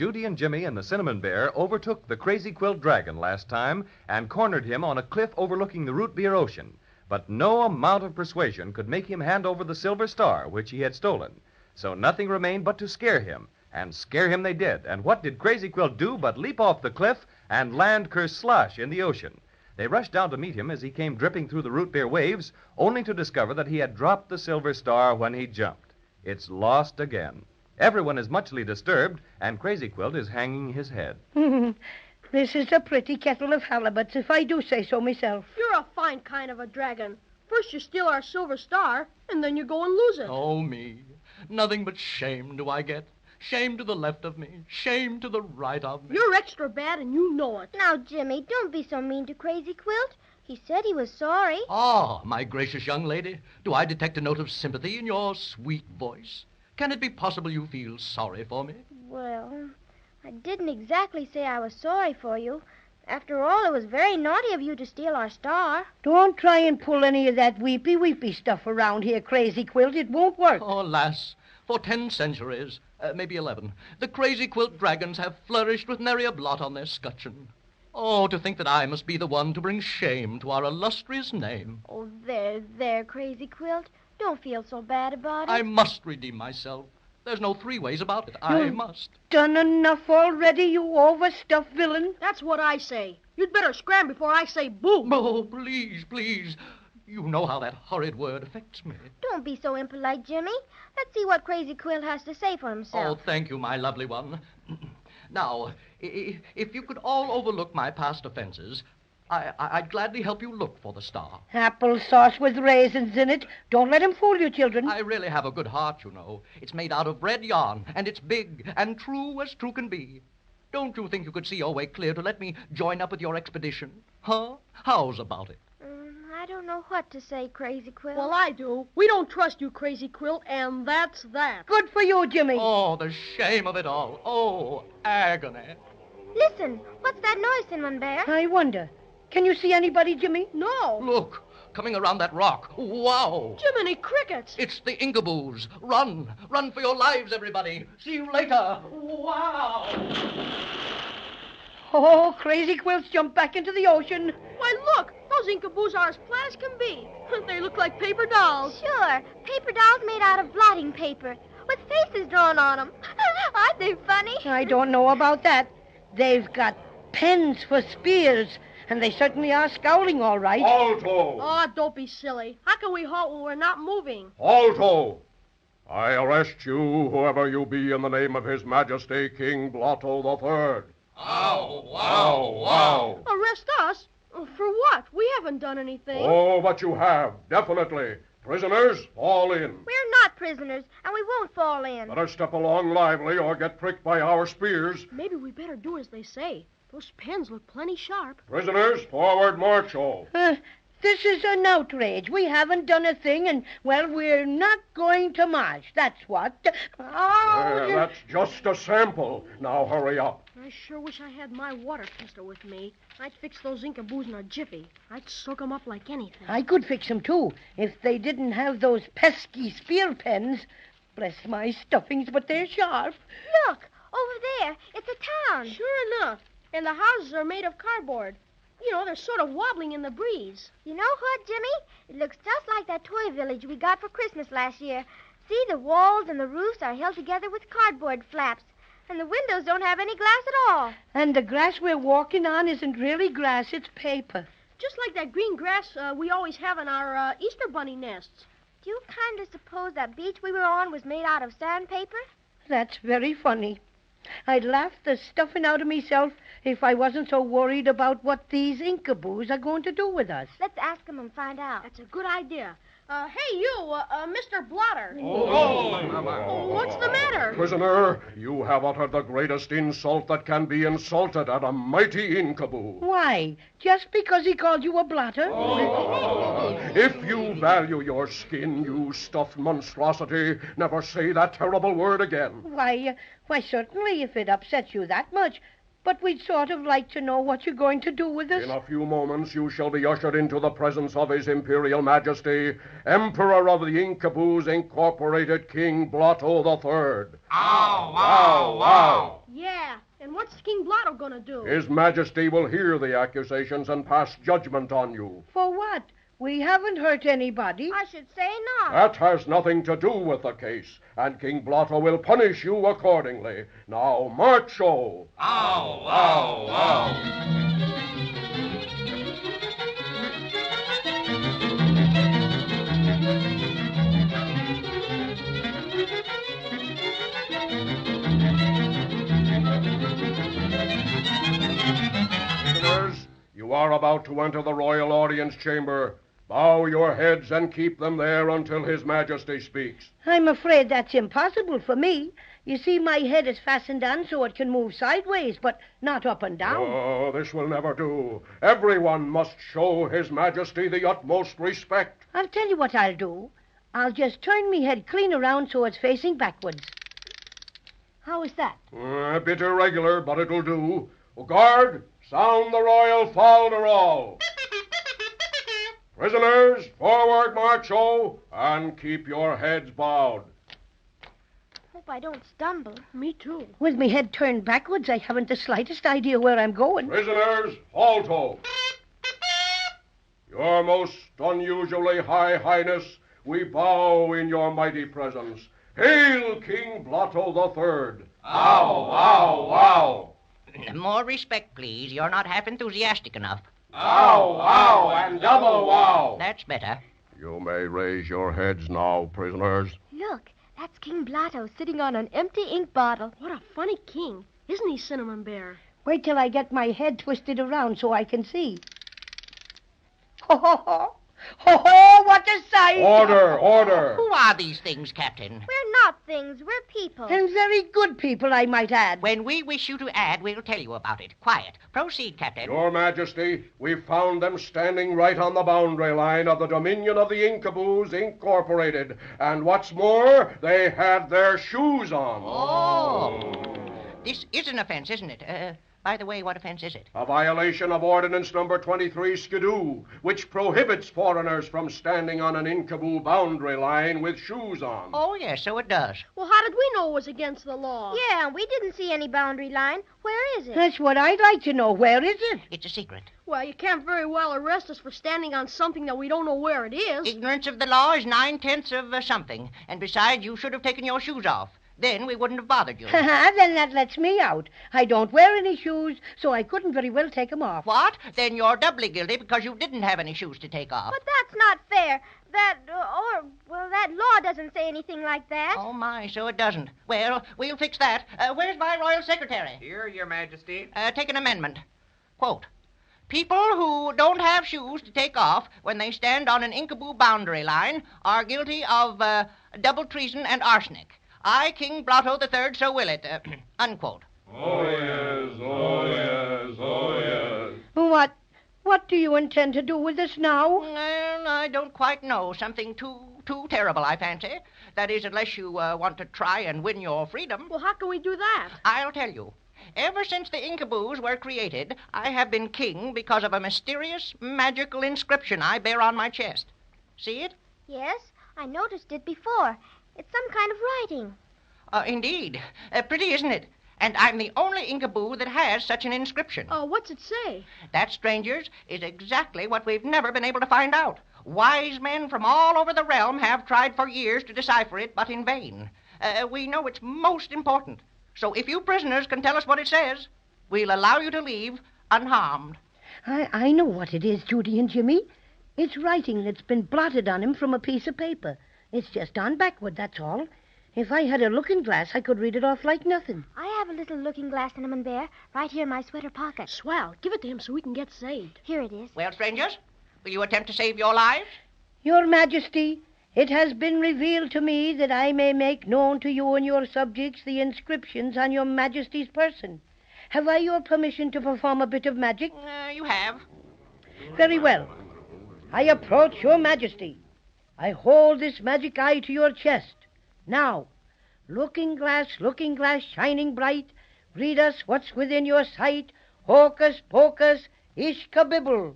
Judy and Jimmy and the Cinnamon Bear overtook the Crazy Quilt Dragon last time and cornered him on a cliff overlooking the Root Beer Ocean. But no amount of persuasion could make him hand over the silver star, which he had stolen. So nothing remained but to scare him. And scare him they did. And what did Crazy Quilt do but leap off the cliff and land kerslosh in the ocean? They rushed down to meet him as he came dripping through the root beer waves, only to discover that he had dropped the silver star when he jumped. It's lost again. Everyone is muchly disturbed, and Crazy Quilt is hanging his head. This is a pretty kettle of halibuts, if I do say so myself. You're a fine kind of a dragon. First you steal our silver star, and then you go and lose it. Oh, me. Nothing but shame do I get. Shame to the left of me. Shame to the right of me. You're extra bad, and you know it. Now, Jimmy, don't be so mean to Crazy Quilt. He said he was sorry. Ah, my gracious young lady. Do I detect a note of sympathy in your sweet voice? Can it be possible you feel sorry for me? Well, I didn't exactly say I was sorry for you. After all, it was very naughty of you to steal our star. Don't try and pull any of that weepy stuff around here, Crazy Quilt. It won't work. Oh, alas, for 10 centuries, maybe 11, the Crazy Quilt Dragons have flourished with nary a blot on their scutcheon. Oh, to think that I must be the one to bring shame to our illustrious name. Oh, there, Crazy Quilt. Don't feel so bad about it. I must redeem myself. There's no 3 ways about it. I must. Done enough already, you overstuffed villain. That's what I say. You'd better scram before I say boo. Oh, please, please. You know how that horrid word affects me. Don't be so impolite, Jimmy. Let's see what Crazy Quilt has to say for himself. Oh, thank you, my lovely one. Now, if you could all overlook my past offenses, I'd gladly help you look for the star. Applesauce with raisins in it. Don't let him fool you, children. I really have a good heart, you know. It's made out of red yarn, and it's big and true as true can be. Don't you think you could see your way clear to let me join up with your expedition? Huh? How's about it? I don't know what to say, Crazy Quilt. Well, I do. We don't trust you, Crazy Quilt, and that's that. Good for you, Jimmy. Oh, the shame of it all. Oh, agony. Listen, what's that noise, Cinnamon Bear? I wonder. Can you see anybody, Jimmy? No. Look, coming around that rock. Wow. Jiminy crickets. It's the Inkaboos. Run. Run for your lives, everybody. See you later. Wow. Oh, Crazy Quilt's jumped back into the ocean. Why, look. Those Inkaboos are as flat as can be. They look like paper dolls. Sure. Paper dolls made out of blotting paper with faces drawn on them. Aren't they funny? I don't know about that. They've got pens for spears. And they certainly are scowling, all right. Alto! Oh, don't be silly. How can we halt when we're not moving? Alto! I arrest you, whoever you be, in the name of His Majesty King Blotto III. Ow, wow, wow. Arrest us? For what? We haven't done anything. Oh, but you have, definitely. Prisoners, fall in. We're not prisoners, and we won't fall in. Better step along lively or get pricked by our spears. Maybe we better do as they say. Those pens look plenty sharp. Prisoners, forward march all. This is an outrage. We haven't done a thing, and, well, we're not going to march. That's what. That's just a sample. Now hurry up. I sure wish I had my water pistol with me. I'd fix those Inkaboos in a jiffy. I'd soak 'em up like anything. I could fix 'em, too, if they didn't have those pesky spear pens. Bless my stuffings, but they're sharp. Look, over there. It's a town. Sure enough. And the houses are made of cardboard. You know, they're sort of wobbling in the breeze. You know what, Jimmy? It looks just like that toy village we got for Christmas last year. See, the walls and the roofs are held together with cardboard flaps. And the windows don't have any glass at all. And the grass we're walking on isn't really grass, it's paper. Just like that green grass we always have in our Easter bunny nests. Do you kind of suppose that beach we were on was made out of sandpaper? That's very funny. I'd laugh the stuffing out of myself if I wasn't so worried about what these Inkaboos are going to do with us. Let's ask them and find out. That's a good idea. Hey, you, Mr. Blotter. What's the matter? Prisoner, you have uttered the greatest insult that can be insulted at a mighty Inkaboo. Why? Just because he called you a blotter? If you value your skin, you stuffed monstrosity, never say that terrible word again. Why, certainly, if it upsets you that much. But we'd sort of like to know what you're going to do with us. In a few moments, you shall be ushered into the presence of His Imperial Majesty, Emperor of the Inkaboos Incorporated, King Blotto III. Ow, wow, wow. Yeah, Yeah, and what's King Blotto gonna do? His Majesty will hear the accusations and pass judgment on you. For what? We haven't hurt anybody. I should say not. That has nothing to do with the case, and King Blotto will punish you accordingly. Now, marcho! Ow, ow, ow. You are about to enter the royal audience chamber. Bow your heads and keep them there until His Majesty speaks. I'm afraid that's impossible for me. You see, my head is fastened on so it can move sideways, but not up and down. Oh, this will never do. Everyone must show His Majesty the utmost respect. I'll tell you what I'll do. I'll just turn me head clean around so it's facing backwards. How is that? A bit irregular, but it'll do. Guard, sound the royal fol-de-rol. Prisoners, forward marcho, and keep your heads bowed. Hope I don't stumble. Me too. With me head turned backwards, I haven't the slightest idea where I'm going. Prisoners, alto. Your most unusually high highness, we bow in your mighty presence. Hail King Blotto III. Ow, ow, ow. More respect, please. You're not half enthusiastic enough. Ow, ow, and double wow. That's better. You may raise your heads now, prisoners. Look, that's King Blotto sitting on an empty ink bottle. What a funny king. Isn't he, Cinnamon Bear? Wait till I get my head twisted around so I can see. Ho, ho, ho. Ho, ho, what a sight! Order, order. Who are these things, Captain? We're not things, we're people. And very good people, I might add. When we wish you to add, we'll tell you about it. Quiet. Proceed, Captain. Your Majesty, we found them standing right on the boundary line of the dominion of the Inkaboos, Incorporated. And what's more, they had their shoes on. Oh. This is an offense, isn't it? By the way, what offense is it? A violation of Ordinance Number 23 Skidoo, which prohibits foreigners from standing on an Inkaboo boundary line with shoes on. Oh, yes, so it does. Well, how did we know it was against the law? Yeah, we didn't see any boundary line. Where is it? That's what I'd like to know. Where is it? It's a secret. Well, you can't very well arrest us for standing on something that we don't know where it is. Ignorance of the law is 9/10 of something. And besides, you should have taken your shoes off. Then we wouldn't have bothered you. Then that lets me out. I don't wear any shoes, so I couldn't very well take them off. What? Then you're doubly guilty because you didn't have any shoes to take off. But that's not fair. That law doesn't say anything like that. Oh, my, so it doesn't. Well, we'll fix that. Where's my royal secretary? Here, Your Majesty. Take an amendment. Quote, people who don't have shoes to take off when they stand on an Inkaboo boundary line are guilty of double treason and arsenic. I, King Blotto III, so will it. Unquote. Oh, yes, oh, yes, oh, yes. What do you intend to do with us now? Well, I don't quite know. Something too terrible, I fancy. That is, unless you want to try and win your freedom. Well, how can we do that? I'll tell you. Ever since the Inkaboos were created, I have been king because of a mysterious, magical inscription I bear on my chest. See it? Yes, I noticed it before. It's some kind of writing. Indeed. Pretty, isn't it? And I'm the only Inkaboo that has such an inscription. Oh, what's it say? That, strangers, is exactly what we've never been able to find out. Wise men from all over the realm have tried for years to decipher it, but in vain. We know it's most important. So if you prisoners can tell us what it says, we'll allow you to leave unharmed. I know what it is, Judy and Jimmy. It's writing that's been blotted on him from a piece of paper. It's just on backward, that's all. If I had a looking glass, I could read it off like nothing. I have a little looking glass, Cinnamon Bear, right here in my sweater pocket. Swell. Give it to him so we can get saved. Here it is. Well, strangers, will you attempt to save your lives? Your Majesty, it has been revealed to me that I may make known to you and your subjects the inscriptions on your Majesty's person. Have I your permission to perform a bit of magic? You have. Very well. I approach your Majesty. I hold this magic eye to your chest. Now, looking glass, shining bright, read us what's within your sight. Hocus pocus, ishkabibble.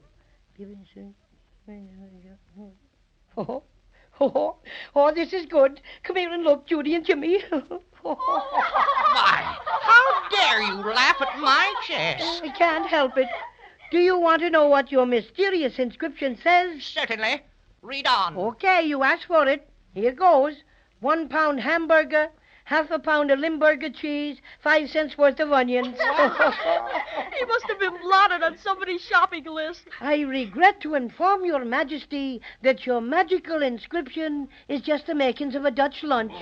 Oh, this is good. Come here and look, Judy and Jimmy. Why, how dare you laugh at my chest? I can't help it. Do you want to know what your mysterious inscription says? Certainly. Read on. Okay, you asked for it. Here goes. 1 pound hamburger, half a pound of Limburger cheese, 5 cents worth of onions. He must have been blotted on somebody's shopping list. I regret to inform your majesty that your magical inscription is just the makings of a Dutch lunch.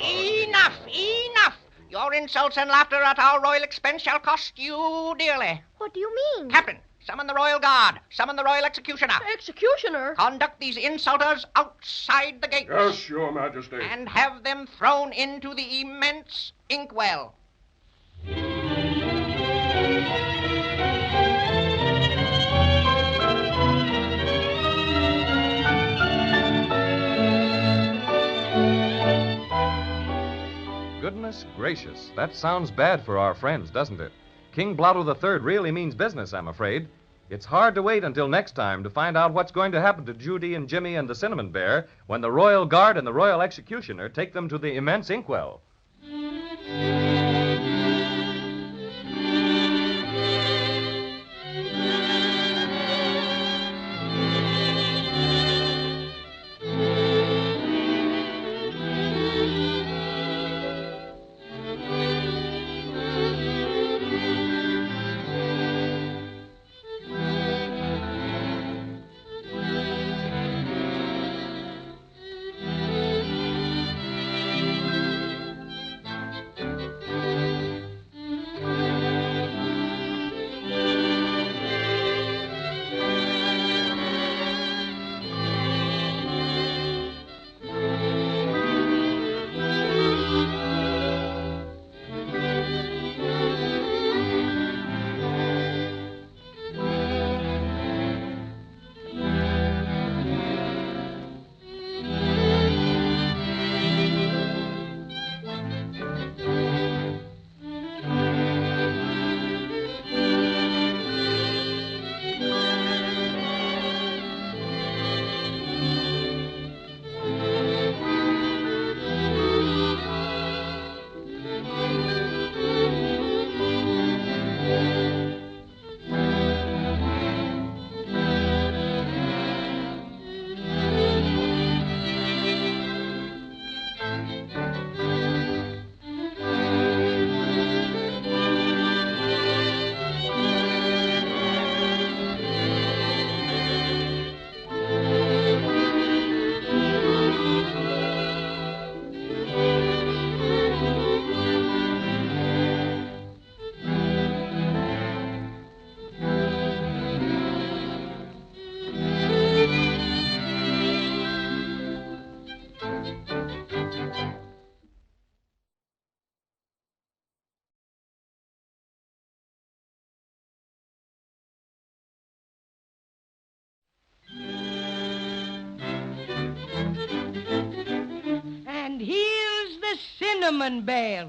Enough, enough. Your insults and laughter at our royal expense shall cost you dearly. What do you mean? Captain, summon the royal guard. Summon the royal executioner. Executioner? Conduct these insulters outside the gates. Yes, Your Majesty. And have them thrown into the immense inkwell. Goodness gracious, that sounds bad for our friends, doesn't it? King Blotto III really means business, I'm afraid. It's hard to wait until next time to find out what's going to happen to Judy and Jimmy and the Cinnamon Bear when the Royal Guard and the Royal Executioner take them to the immense inkwell. And here's the Cinnamon Bear.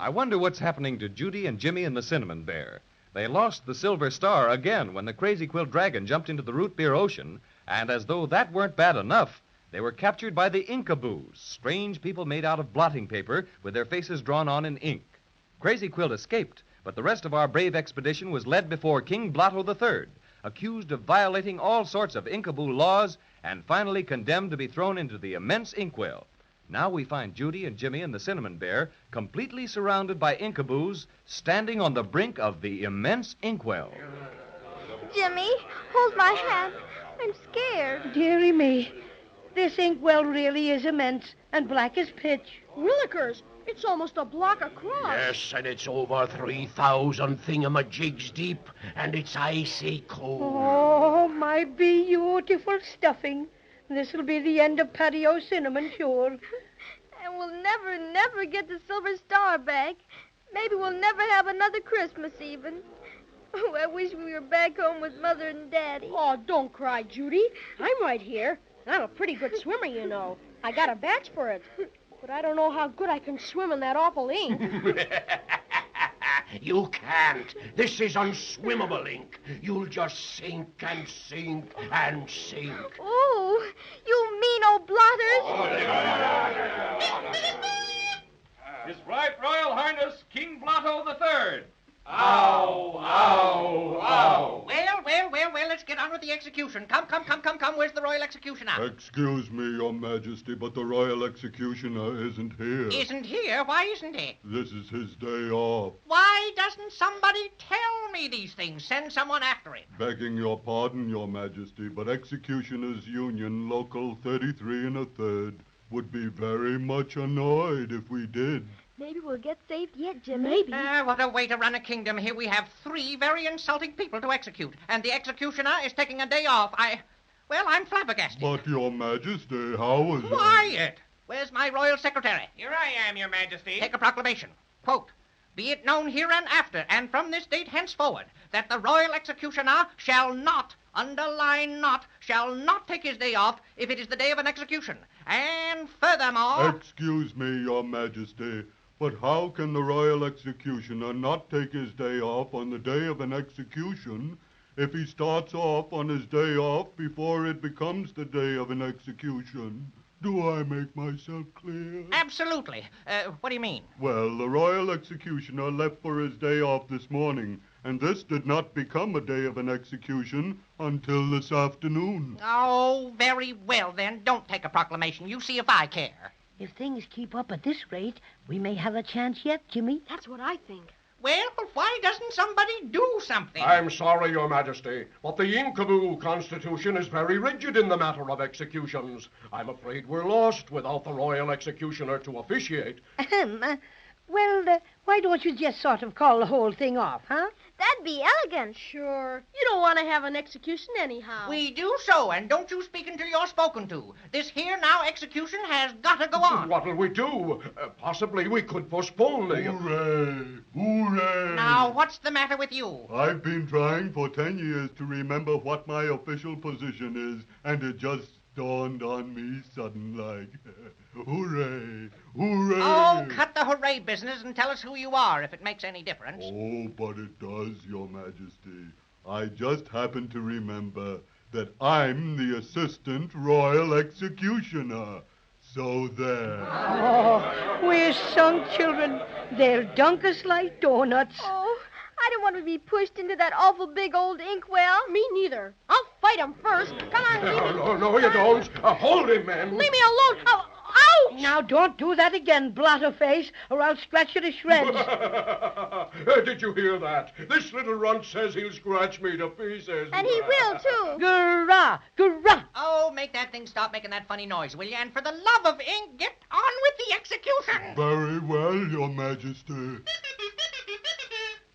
I wonder what's happening to Judy and Jimmy and the Cinnamon Bear. They lost the Silver Star again when the Crazy Quilt Dragon jumped into the root beer ocean, and as though that weren't bad enough, they were captured by the Inkaboos, strange people made out of blotting paper with their faces drawn on in ink. Crazy Quilt escaped, but the rest of our brave expedition was led before King Blotto III, accused of violating all sorts of Inkaboo laws, and finally condemned to be thrown into the immense inkwell. Now we find Judy and Jimmy and the Cinnamon Bear completely surrounded by Inkaboos, standing on the brink of the immense inkwell. Jimmy, hold my hand. I'm scared. Dearie me. This inkwell really is immense and black as pitch. Willikers, it's almost a block across. Yes, and it's over 3,000 thingamajigs deep, and it's icy cold. Oh, my beautiful stuffing. This'll be the end of Paddy O'Cinnamon, sure. And we'll never get the Silver Star back. Maybe we'll never have another Christmas even. Oh, I wish we were back home with Mother and Daddy. Oh, don't cry, Judy. I'm right here. I'm a pretty good swimmer, you know. I got a badge for it. But I don't know how good I can swim in that awful ink. You can't. This is unswimmable ink. You'll just sink and sink and sink. Oh, you mean old blotters. His Right Royal Highness, King Blotto III. Ow, ow, ow. Well, let's get on with the execution. Come. Where's the royal executioner? Excuse me, Your Majesty, but the royal executioner isn't here. Isn't here? Why isn't he? This is his day off. Why doesn't somebody tell me these things? Send someone after him. Begging your pardon, Your Majesty, but Executioners Union Local 33 1/3 would be very much annoyed if we did. Maybe we'll get saved yet, Jimmy. Maybe. What a way to run a kingdom. Here we have 3 very insulting people to execute, and the executioner is taking a day off. I'm flabbergasted. But, Your Majesty, how is it? Quiet! Where's my royal secretary? Here I am, Your Majesty. Take a proclamation. Quote, be it known hereinafter, and from this date henceforward, that the royal executioner shall not, underline not, shall not take his day off if it is the day of an execution. And furthermore... Excuse me, Your Majesty, but how can the royal executioner not take his day off on the day of an execution if he starts off on his day off before it becomes the day of an execution? Do I make myself clear? Absolutely. What do you mean? Well, the royal executioner left for his day off this morning, and this did not become a day of an execution until this afternoon. Oh, very well, then. Don't take a proclamation. You see if I care. If things keep up at this rate, we may have a chance yet, Jimmy. That's what I think. Well, why doesn't somebody do something? I'm sorry, Your Majesty, but the Inkaboo Constitution is very rigid in the matter of executions. I'm afraid we're lost without the royal executioner to officiate. Why don't you just sort of call the whole thing off, huh? That'd be elegant. Sure. You don't want to have an execution anyhow. We do so, and don't you speak until you're spoken to. This here now execution has got to go on. What'll we do? Possibly we could postpone the... Hooray! Hooray! Now, what's the matter with you? I've been trying for 10 years to remember what my official position is, and it just dawned on me sudden-like. Hooray! Hooray! Oh, cut the hooray business and tell us who you are, if it makes any difference. Oh, but it does, Your Majesty. I just happen to remember that I'm the Assistant Royal Executioner. So there. Oh, we're sunk children. They'll dunk us like donuts. Oh, I don't want to be pushed into that awful big old inkwell. Me neither. I'll fight him first. Come on, leave me. No, you don't. Hold him, men. Leave me alone. Ouch! Now, don't do that again, blotterface, or I'll scratch you to shreds. Did you hear that? This little runt says he'll scratch me to pieces. And he will, too. Gurrah! Gurrah! Oh, make that thing stop making that funny noise, will you? And for the love of ink, get on with the execution. Very well, Your Majesty.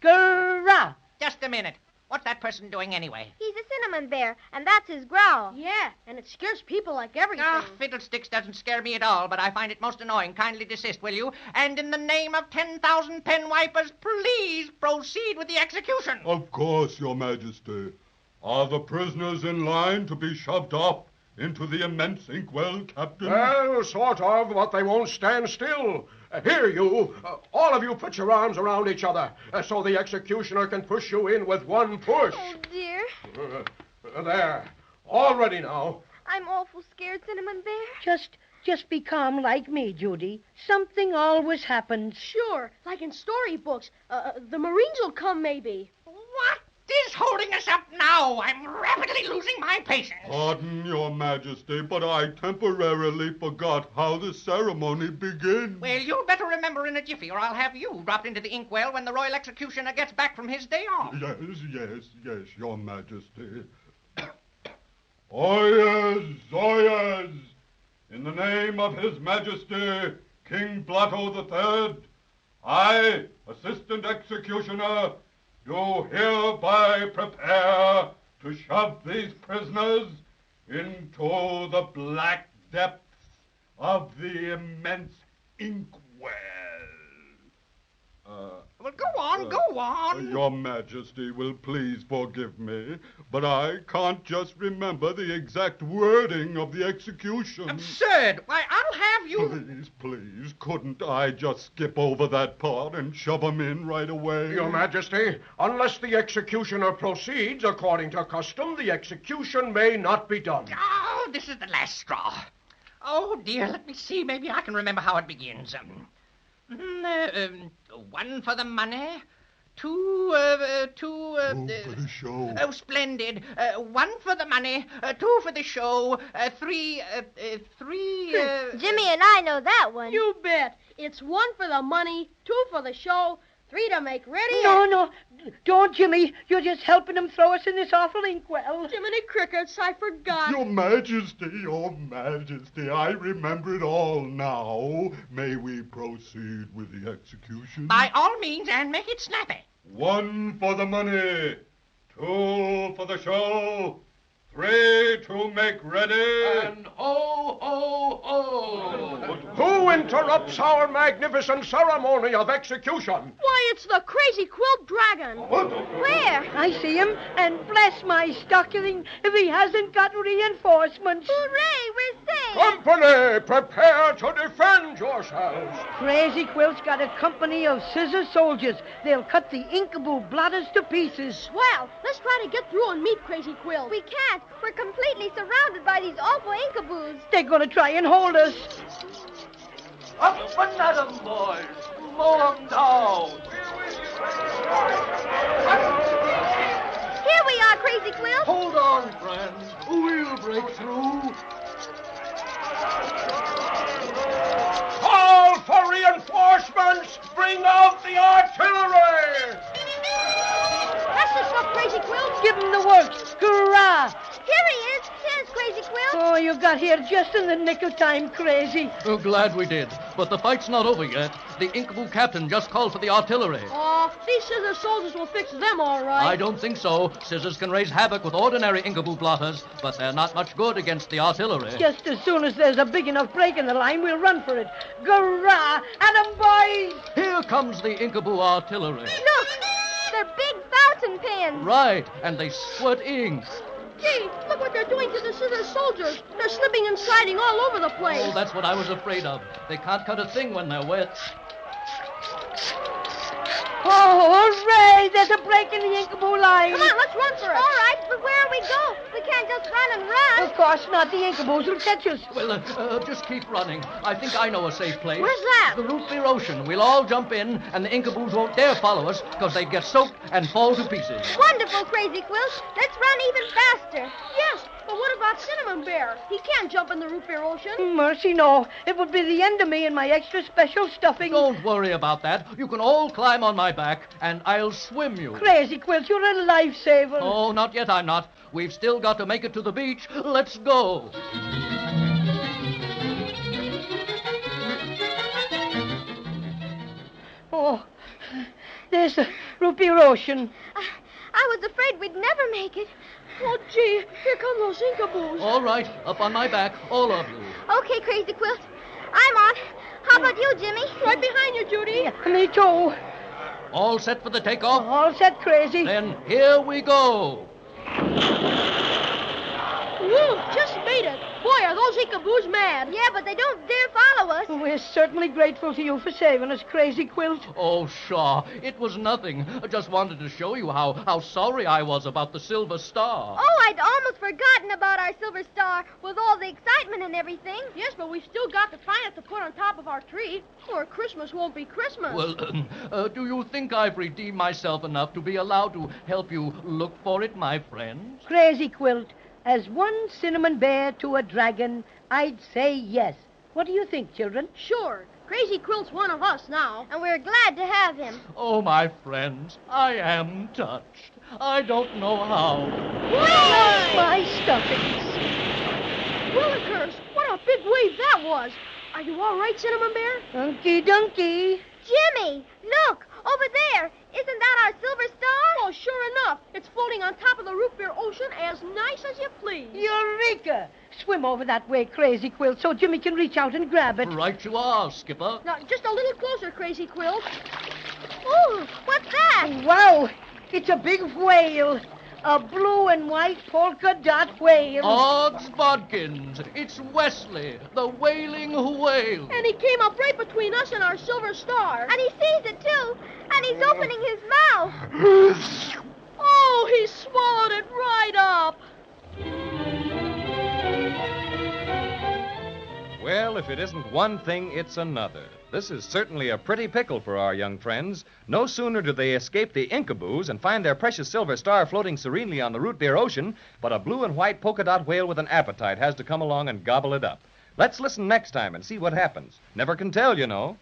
Gurrah! Just a minute. What's that person doing anyway? He's a cinnamon bear, and that's his growl. Yeah, and it scares people like everything. Fiddlesticks doesn't scare me at all, but I find it most annoying. Kindly desist, will you? And in the name of 10,000 pen wipers, please proceed with the execution. Of course, Your Majesty. Are the prisoners in line to be shoved off into the immense inkwell, Captain? Well, sort of, but they won't stand still. Here, you. All of you put your arms around each other so the executioner can push you in with one push. Oh, dear. There. All ready now. I'm awful scared, Cinnamon Bear. Just be calm like me, Judy. Something always happens. Sure, like in storybooks. The Marines will come, maybe. What is holding us up now? I'm rapidly losing my patience. Pardon, Your Majesty, but I temporarily forgot how the ceremony begins. Well, you'd better remember in a jiffy, or I'll have you dropped into the inkwell when the royal executioner gets back from his day off. Yes, Your Majesty. Oyez, oyez! In the name of His Majesty, King Blotto III, I, Assistant Executioner, do hereby prepare to shove these prisoners into the black depths of the immense inkwell. Well, go on. Your Majesty will please forgive me, but I can't just remember the exact wording of the execution. Absurd! Why, I'll have you... Please, couldn't I just skip over that part and shove 'em in right away? Your Majesty, unless the executioner proceeds according to custom, the execution may not be done. Oh, this is the last straw. Oh, dear, let me see. Maybe I can remember how it begins. One for the money. Two for the show. Oh, splendid. One for the money, two for the show, three... Jimmy and I know that one. You bet. It's one for the money, two for the show, three to make ready. No, don't, Jimmy. You're just helping him throw us in this awful inkwell. Jiminy Crickets, I forgot. Your Majesty, I remember it all now. May we proceed with the execution? By all means, and make it snappy. One for the money, two for the show, three to make ready. And ho, ho, ho! Who interrupts our magnificent ceremony of execution? Why, it's the Crazy Quilt Dragon. Where? I see him, and bless my stocking if he hasn't got reinforcements. Hooray, we're safe. Company, prepare to defend yourselves. Crazy Quilt's got a company of scissor soldiers. They'll cut the Inkaboo blotters to pieces. Swell. Let's try to get through and meet Crazy Quilt. We can't. We're completely surrounded by these awful Inkaboos. They're going to try and hold us. Up and at 'em, boys. Mow 'em down. Here we are, Crazy Quilt. Hold on, friends. We'll break through. Call for reinforcements. Bring out the artillery. That's the stuff, Crazy Quilt. Give him the works. Hurrah! Here he is. Here's Crazy Quilt. Oh, you got here just in the nick of time, Crazy. Oh, glad we did. But the fight's not over yet. The Inkaboo captain just called for the artillery. Oh, these scissor soldiers will fix them all right. I don't think so. Scissors can raise havoc with ordinary Inkaboo blotters, but they're not much good against the artillery. Just as soon as there's a big enough break in the line, we'll run for it. Gurrah! At 'em, boys! Here comes the Inkaboo artillery. Look, they're big fountain pens. Right, and they squirt ink. Gee, look what they're doing to the scissor soldiers. They're slipping and sliding all over the place. Oh, that's what I was afraid of. They can't cut a thing when they're wet. Oh, hooray! There's a break in the Inkaboo line. Come on, let's run for it. All right, but where we go? We can't just run and run. Of course not. The Inkaboos will catch us. Well, just keep running. I think I know a safe place. Where's that? The root beer ocean. We'll all jump in, and the Inkaboos won't dare follow us because they get soaked and fall to pieces. Wonderful, Crazy Quilt. Let's run even faster. Yes, but what about Cinnamon Bear? He can't jump in the root beer ocean. Mercy, no. It would be the end of me and my extra special stuffing. Don't worry about that. You can all climb on my back, and I'll swim you. Crazy Quilt, you're a lifesaver. Oh, not yet, I'm not. We've still got to make it to the beach. Let's go. Oh, there's the root beer ocean. I was afraid we'd never make it. Oh, gee, here come those Inkaboos. All right, up on my back, all of you. Okay, Crazy Quilt. I'm on. How about you, Jimmy? Right behind you, Judy. Me too. All set for the takeoff? All set, Crazy. Then here we go. Woo, just made it. Boy, are those Inkaboos mad. Yeah, but they don't dare follow us. We're certainly grateful to you for saving us, Crazy Quilt. Oh, Shaw, it was nothing. I just wanted to show you how sorry I was about the Silver Star. Oh, I'd almost forgotten about our silver star with all the excitement and everything. Yes, but we've still got to find it to put on top of our tree, or Christmas won't be Christmas. Well, do you think I've redeemed myself enough to be allowed to help you look for it, my friends? Crazy Quilt, as one cinnamon bear to a dragon, I'd say yes. What do you think, children? Sure. Crazy Quilt's one of us now. And we're glad to have him. Oh, my friends, I am touched. I don't know how. My stuffings. Willikers, what a big wave that was. Are you all right, Cinnamon Bear? Dunky Dunky. Jimmy, look, over there. Isn't that our silver star? Oh, sure enough. It's floating on top of the root beer ocean as nice as you please. Eureka! Swim over that way, Crazy Quilt, so Jimmy can reach out and grab it. Right you are, Skipper. Now, just a little closer, Crazy Quilt. Ooh, what's that? Wow! It's a big whale. A blue and white polka dot whale. Odds bodkins, it's Wesley, the Wailing Whale. And he came up right between us and our silver star. And he sees it, too. And he's opening his mouth. Oh, he swallowed it right up. Well, if it isn't one thing, it's another. This is certainly a pretty pickle for our young friends. No sooner do they escape the Inkaboos and find their precious silver star floating serenely on the root beer ocean, but a blue and white polka dot whale with an appetite has to come along and gobble it up. Let's listen next time and see what happens. Never can tell, you know.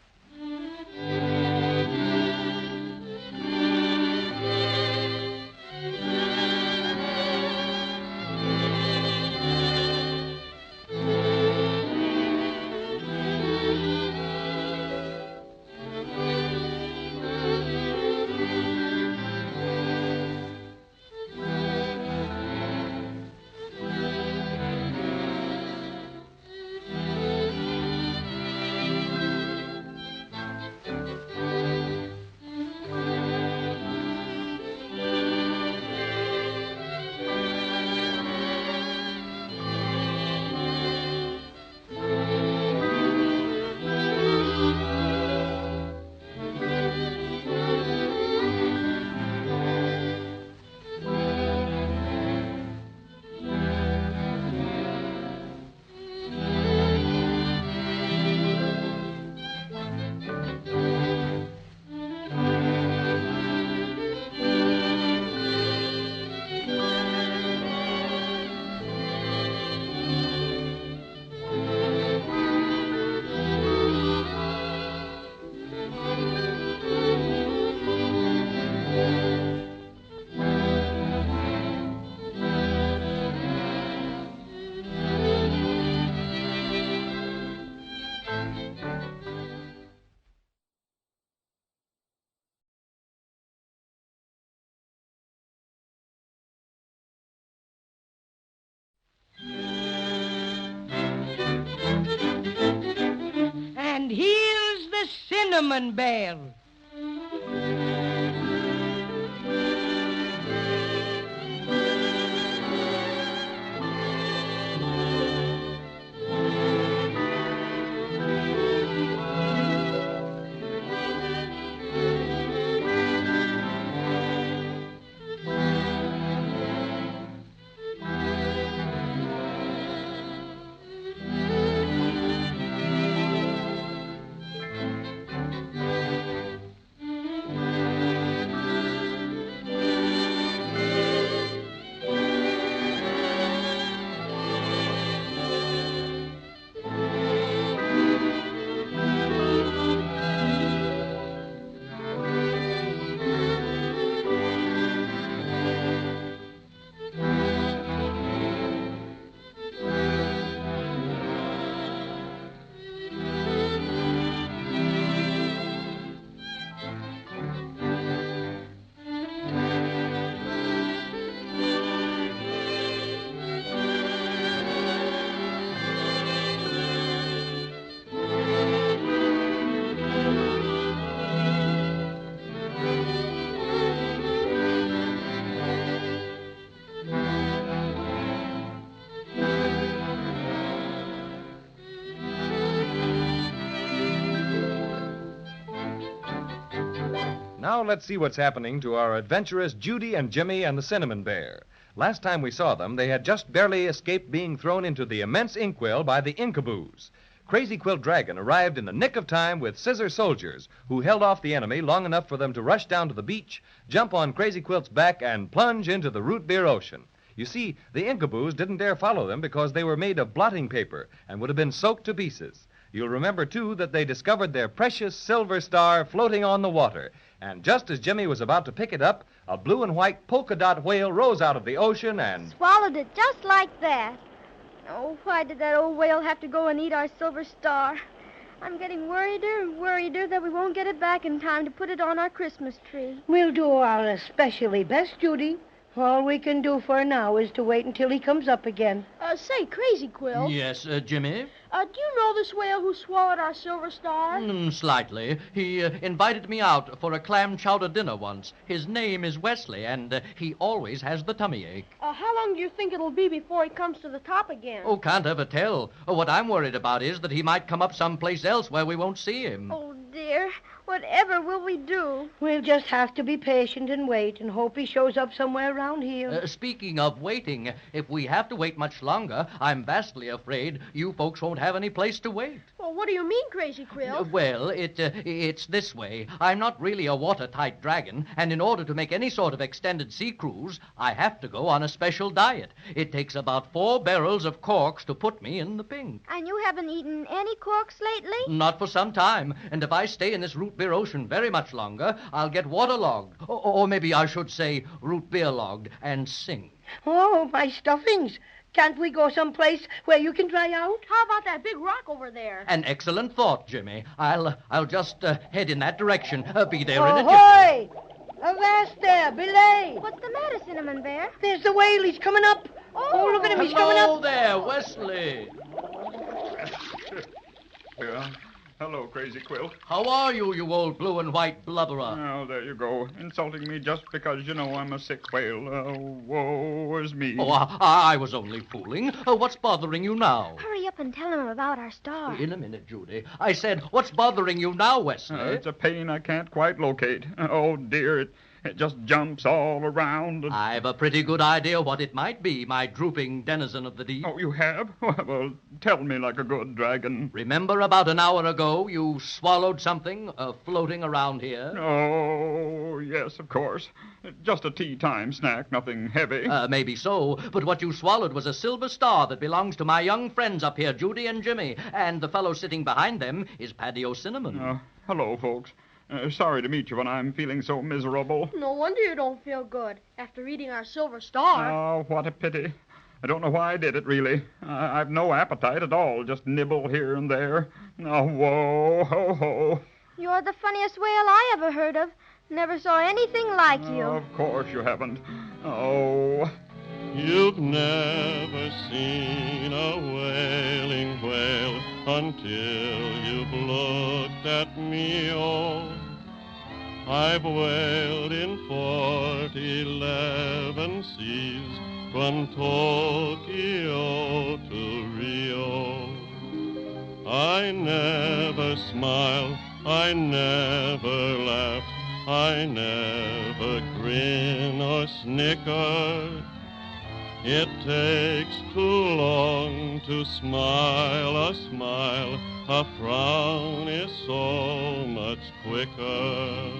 And here's the Cinnamon Bear. Now let's see what's happening to our adventurous Judy and Jimmy and the Cinnamon Bear. Last time we saw them, they had just barely escaped being thrown into the immense inkwell by the Inkaboos. Crazy Quilt Dragon arrived in the nick of time with scissor soldiers, who held off the enemy long enough for them to rush down to the beach, jump on Crazy Quilt's back, and plunge into the root beer ocean. You see, the Inkaboos didn't dare follow them because they were made of blotting paper and would have been soaked to pieces. You'll remember, too, that they discovered their precious silver star floating on the water. And just as Jimmy was about to pick it up, a blue and white polka dot whale rose out of the ocean and swallowed it just like that. Oh, why did that old whale have to go and eat our silver star? I'm getting worrieder and worrieder that we won't get it back in time to put it on our Christmas tree. We'll do our especially best, Judy. All we can do for now is to wait until he comes up again. Say, Crazy Quilt. Yes, Jimmy? Do you know this whale who swallowed our silver star? Slightly. He invited me out for a clam chowder dinner once. His name is Wesley, and he always has the tummy ache. How long do you think it'll be before he comes to the top again? Oh, can't ever tell. What I'm worried about is that he might come up someplace else where we won't see him. Oh, dear. Whatever will we do? We'll just have to be patient and wait and hope he shows up somewhere around here. Speaking of waiting, if we have to wait much longer, I'm vastly afraid you folks won't have any place to wait. Well, what do you mean, Crazy Quilt? Well, it's this way. I'm not really a watertight dragon, and in order to make any sort of extended sea cruise, I have to go on a special diet. It takes about 4 barrels of corks to put me in the pink. And you haven't eaten any corks lately? Not for some time, and if I stay in this root beer ocean very much longer, I'll get waterlogged, or maybe I should say root beer logged, and sink. Oh, my stuffings. Can't we go someplace where you can dry out? How about that big rock over there? An excellent thought, Jimmy. I'll just head in that direction. Be there in a Ahoy! Avast there, belay! What's the matter, Cinnamon Bear? There's the whale. He's coming up. Oh, look at him. He's coming Hello up. there, Wesley. Hello, Crazy Quilt. How are you, you old blue and white blubberer? Oh, there you go. Insulting me just because you know I'm a sick whale. Woe is me. Oh, I was only fooling. What's bothering you now? Hurry up and tell him about our star. In a minute, Judy. I said, what's bothering you now, Wesley? It's a pain I can't quite locate. Oh, dear, it just jumps all around. I've a pretty good idea what it might be, my drooping denizen of the deep. Oh, you have? Well, tell me like a good dragon. Remember about an hour ago you swallowed something floating around here? Oh, yes, of course. Just a tea-time snack, nothing heavy. Maybe so, but what you swallowed was a silver star that belongs to my young friends up here, Judy and Jimmy, and the fellow sitting behind them is Paddy O'Cinnamon. Hello, folks. Sorry to meet you when I'm feeling so miserable. No wonder you don't feel good after eating our silver star. Oh, what a pity. I don't know why I did it, really. I've no appetite at all, just nibble here and there. Oh, whoa, ho, ho. You're the funniest whale I ever heard of. Never saw anything like you. Of course you haven't. Oh. You've never seen a wailing whale until you've looked at me, oh. I've wailed in 11 seas, from Tokyo to Rio. I never smiled, I never laughed, I never grin or snickered. It takes too long to smile a smile, a frown is so much quicker.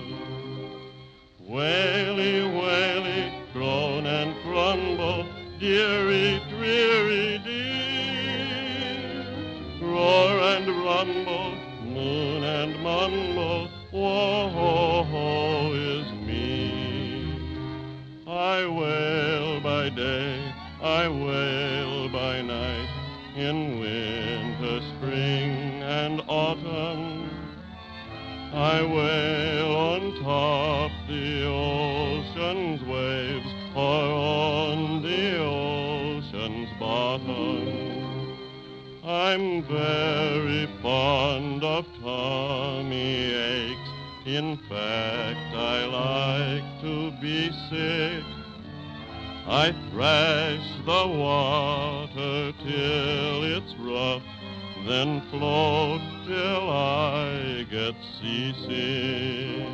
Waily, waily, groan and grumble, dearie, dreary, dear. Roar and rumble, moon and mumble, woe is me. I wail by day, I wail by night, in winter, spring, and autumn. I wail on top the ocean's waves, or on the ocean's bottom. I'm very fond of tummy aches. In fact, I like to be sick. I thrash the water till it's rough, then float till I get seasick.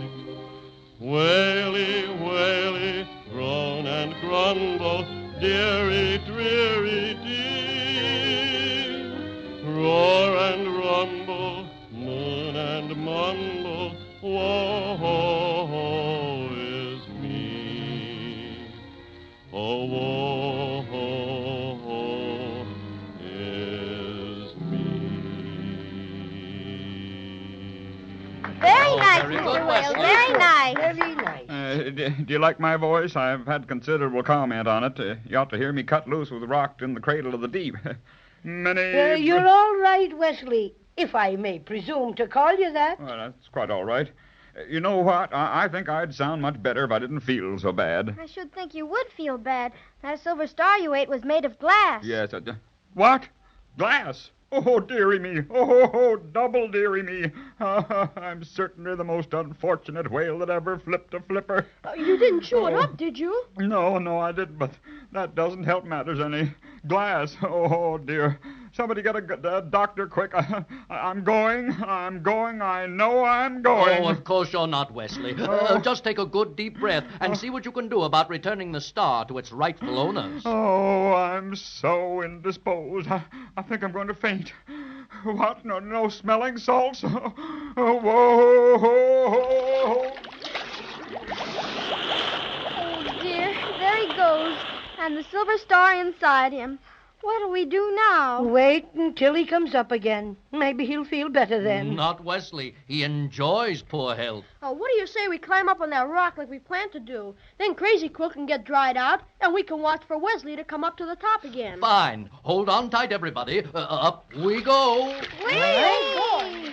Waily, waily, groan and grumble, dearie, dreary, dear. Roar and rumble, moon and mumble, woe is me. Oh, woe is me. Very nice, very Mr. good, Whale. Wesley. Very nice. Very nice. Do you like my voice? I've had considerable comment on it. You ought to hear me cut loose with rocked in the cradle of the deep. Many... You're all right, Wesley, if I may presume to call you that. Well, that's quite all right. You know what? I think I'd sound much better if I didn't feel so bad. I should think you would feel bad. That silver star you ate was made of glass. Yes. What? Glass? Oh, dearie me. Oh, double dearie me. I'm certainly the most unfortunate whale that ever flipped a flipper. You didn't chew it up, did you? No, I didn't, but that doesn't help matters any. Glass. Oh, dear. Somebody get a doctor quick. I'm going. I know I'm going. Oh, of course you're not, Wesley. Just take a good deep breath and see what you can do about returning the star to its rightful owners. Oh, I'm so indisposed. I think I'm going to faint. What? No smelling salts? Oh, whoa. Oh, dear. There he goes. And the silver star inside him. What'll we do now? Wait until he comes up again. Maybe he'll feel better then. Not Wesley. He enjoys poor health. Oh, what do you say we climb up on that rock like we planned to do? Then Crazy Quilt can get dried out, and we can watch for Wesley to come up to the top again. Fine. Hold on tight, everybody. Up we go. Whee!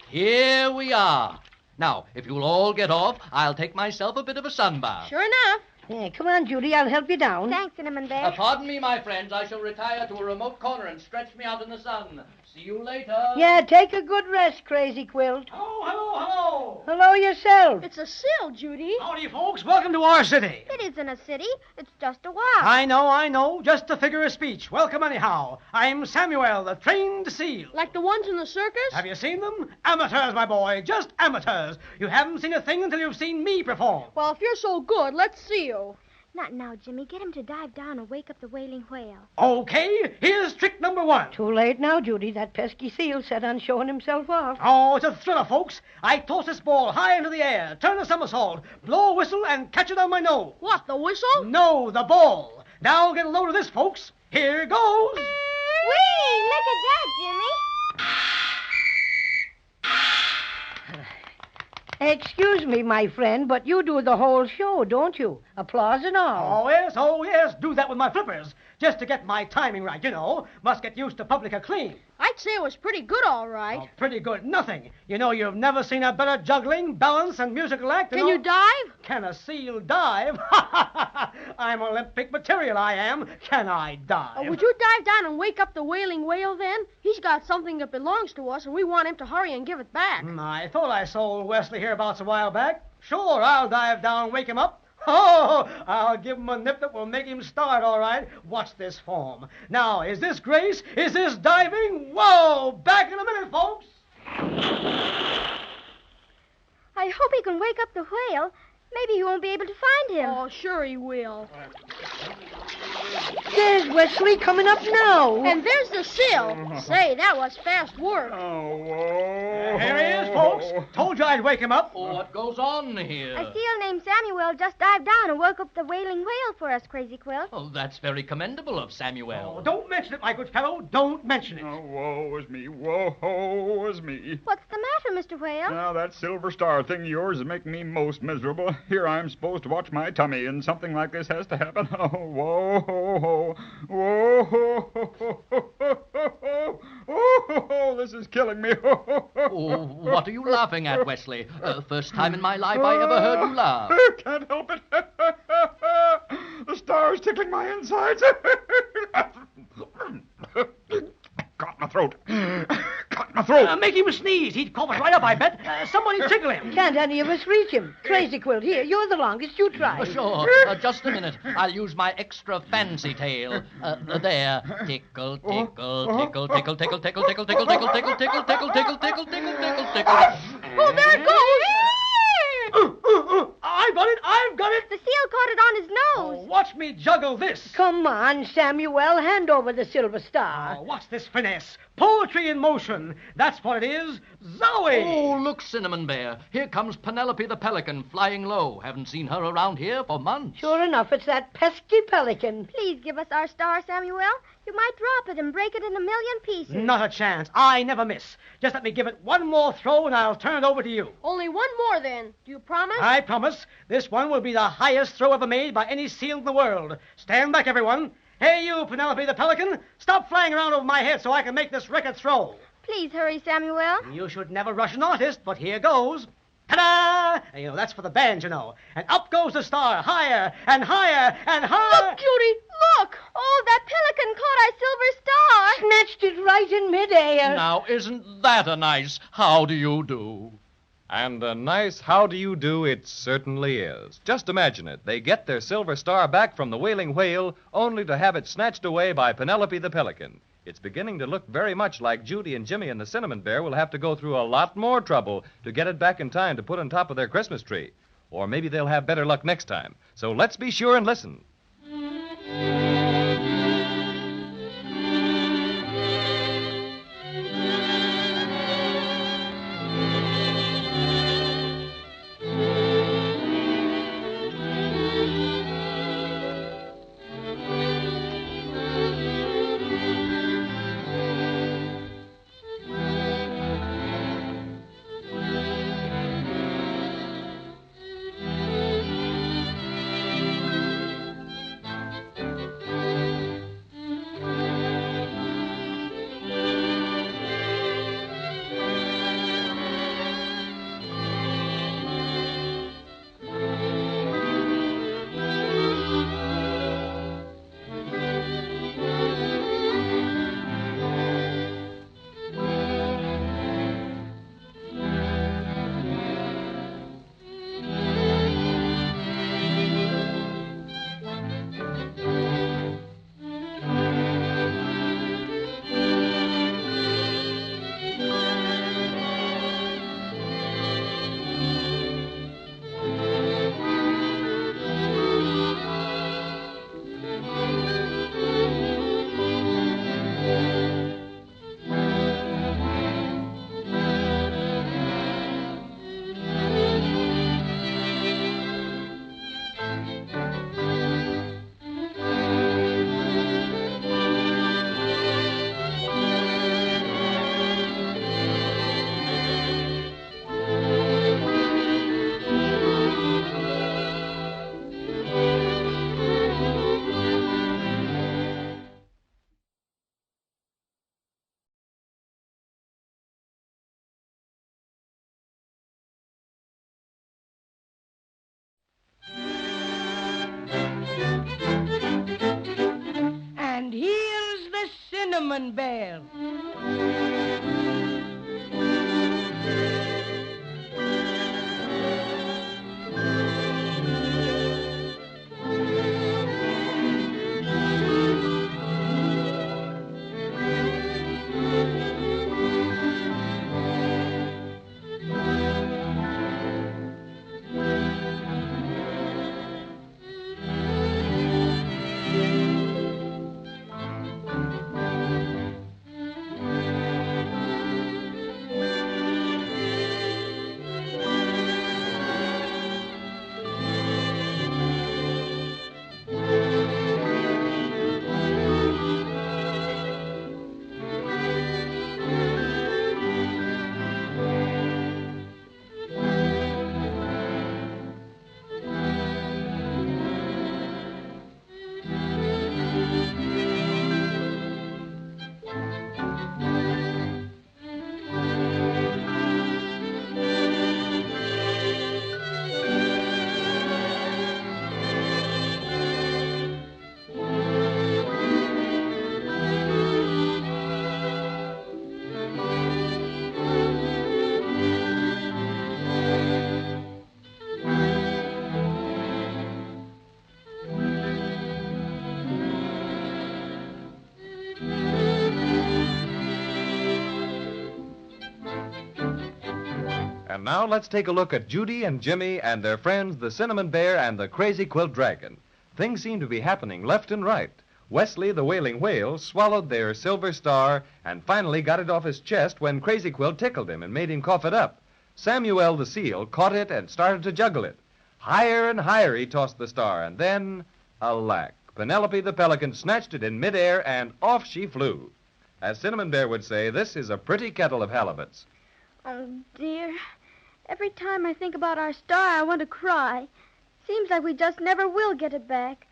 Here we are. Now, if you'll all get off, I'll take myself a bit of a sunbath. Sure enough. Yeah, come on, Judy. I'll help you down. Thanks, Cinnamon Bear. Pardon me, my friends. I shall retire to a remote corner and stretch me out in the sun. See you later. Yeah, take a good rest, Crazy Quilt. Hello. Hello yourself. It's a sill, Judy. Howdy, folks. Welcome to our city. It isn't a city. It's just a wow. I know. Just a figure of speech. Welcome anyhow. I'm Samuel, the trained seal. Like the ones in the circus? Have you seen them? Amateurs, my boy. Just amateurs. You haven't seen a thing until you've seen me perform. Well, if you're so good, let's see you. Not now, Jimmy. Get him to dive down and wake up the wailing whale. Okay, here's trick number 1. Too late now, Judy. That pesky seal set on showing himself off. Oh, it's a thriller, folks. I toss this ball high into the air, turn a somersault, blow a whistle, and catch it on my nose. What, the whistle? No, the ball. Now get a load of this, folks. Here goes. Whee! Look at that, Jimmy. Excuse me, my friend, but you do the whole show, don't you? Applause and all. Oh, yes. Do that with my flippers. Just to get my timing right, you know. Must get used to public acclaim. I'd say it was pretty good, all right. Oh, pretty good. Nothing. You know, you've never seen a better juggling, balance, and musical act. Can you dive? Can a seal dive? I'm Olympic material, I am. Can I dive? Would you dive down and wake up the wailing whale then? He's got something that belongs to us, and we want him to hurry and give it back. I thought I sold Wesley hereabouts a while back. Sure, I'll dive down and wake him up. Oh, I'll give him a nip that will make him start, all right. Watch this form. Now, is this grace? Is this diving? Whoa! Back in a minute, folks. I hope he can wake up the whale. Maybe he won't be able to find him. Oh, sure he will. There's Wesley coming up now. And there's the seal. Say, that was fast work. Oh, Here he is, folks. Told you I'd wake him up. Oh, what goes on here? A seal named Samuel just dived down and woke up the wailing whale for us, Crazy Quilt. Oh, that's very commendable of Samuel. Oh, don't mention it, my good fellow. Don't mention it. Oh, woe is me. Woe is me. What's the matter, Mr. Whale? Now, that silver star thing of yours is making me most miserable. Here I'm supposed to watch my tummy, and something like this has to happen. Oh, whoa, whoa, this is killing me. Oh, what are you laughing at, Wesley? First time in my life I ever heard you laugh. Can't help it. The star's tickling my insides. Caught my throat. Caught my throat. Make him sneeze. He'd cough us right up, I bet. Somebody tickle him. Can't any of us reach him. Crazy Quilt, here, you're the longest. You try. Sure. Just a minute. I'll use my extra fancy tail. There. Tickle, tickle, tickle, tickle, tickle, tickle, tickle, tickle, tickle, tickle, tickle, tickle, tickle, tickle, tickle, tickle, tickle. Oh, there it goes. I've got it! The seal caught it on his nose. Oh, watch me juggle this. Come on, Samuel, hand over the silver star. Oh, what's this finesse? Poetry in motion. That's what it is. Zowie! Oh, look, Cinnamon Bear. Here comes Penelope the Pelican flying low. Haven't seen her around here for months. Sure enough, it's that pesky pelican. Please give us our star, Samuel. You might drop it and break it in a million pieces. Not a chance. I never miss. Just let me give it one more throw and I'll turn it over to you. Only one more, then. Do you promise? I promise. This one will be the highest throw ever made by any seal in the world. Stand back, everyone. Hey, you, Penelope the Pelican. Stop flying around over my head so I can make this record throw. Please hurry, Samuel. You should never rush an artist, but here goes. Ta-da! And, that's for the band, And up goes the star, higher and higher and higher. Look, Judy, look! Oh, that pelican caught our silver star. Snatched it right in midair. Now, isn't that a nice how do you do? And a nice how do you do it certainly is. Just imagine it. They get their silver star back from the Wailing Whale, only to have it snatched away by Penelope the Pelican. It's beginning to look very much like Judy and Jimmy and the Cinnamon Bear will have to go through a lot more trouble to get it back in time to put on top of their Christmas tree. Or maybe they'll have better luck next time. So let's be sure and listen. And here's the Cinnamon Bear. And now let's take a look at Judy and Jimmy and their friends, the Cinnamon Bear and the Crazy Quilt Dragon. Things seem to be happening left and right. Wesley, the Wailing Whale, swallowed their silver star and finally got it off his chest when Crazy Quilt tickled him and made him cough it up. Samuel the Seal caught it and started to juggle it. Higher and higher he tossed the star, and then, alack, Penelope the Pelican snatched it in midair and off she flew. As Cinnamon Bear would say, this is a pretty kettle of halibuts. Oh, dear. Every time I think about our star, I want to cry. Seems like we just never will get it back.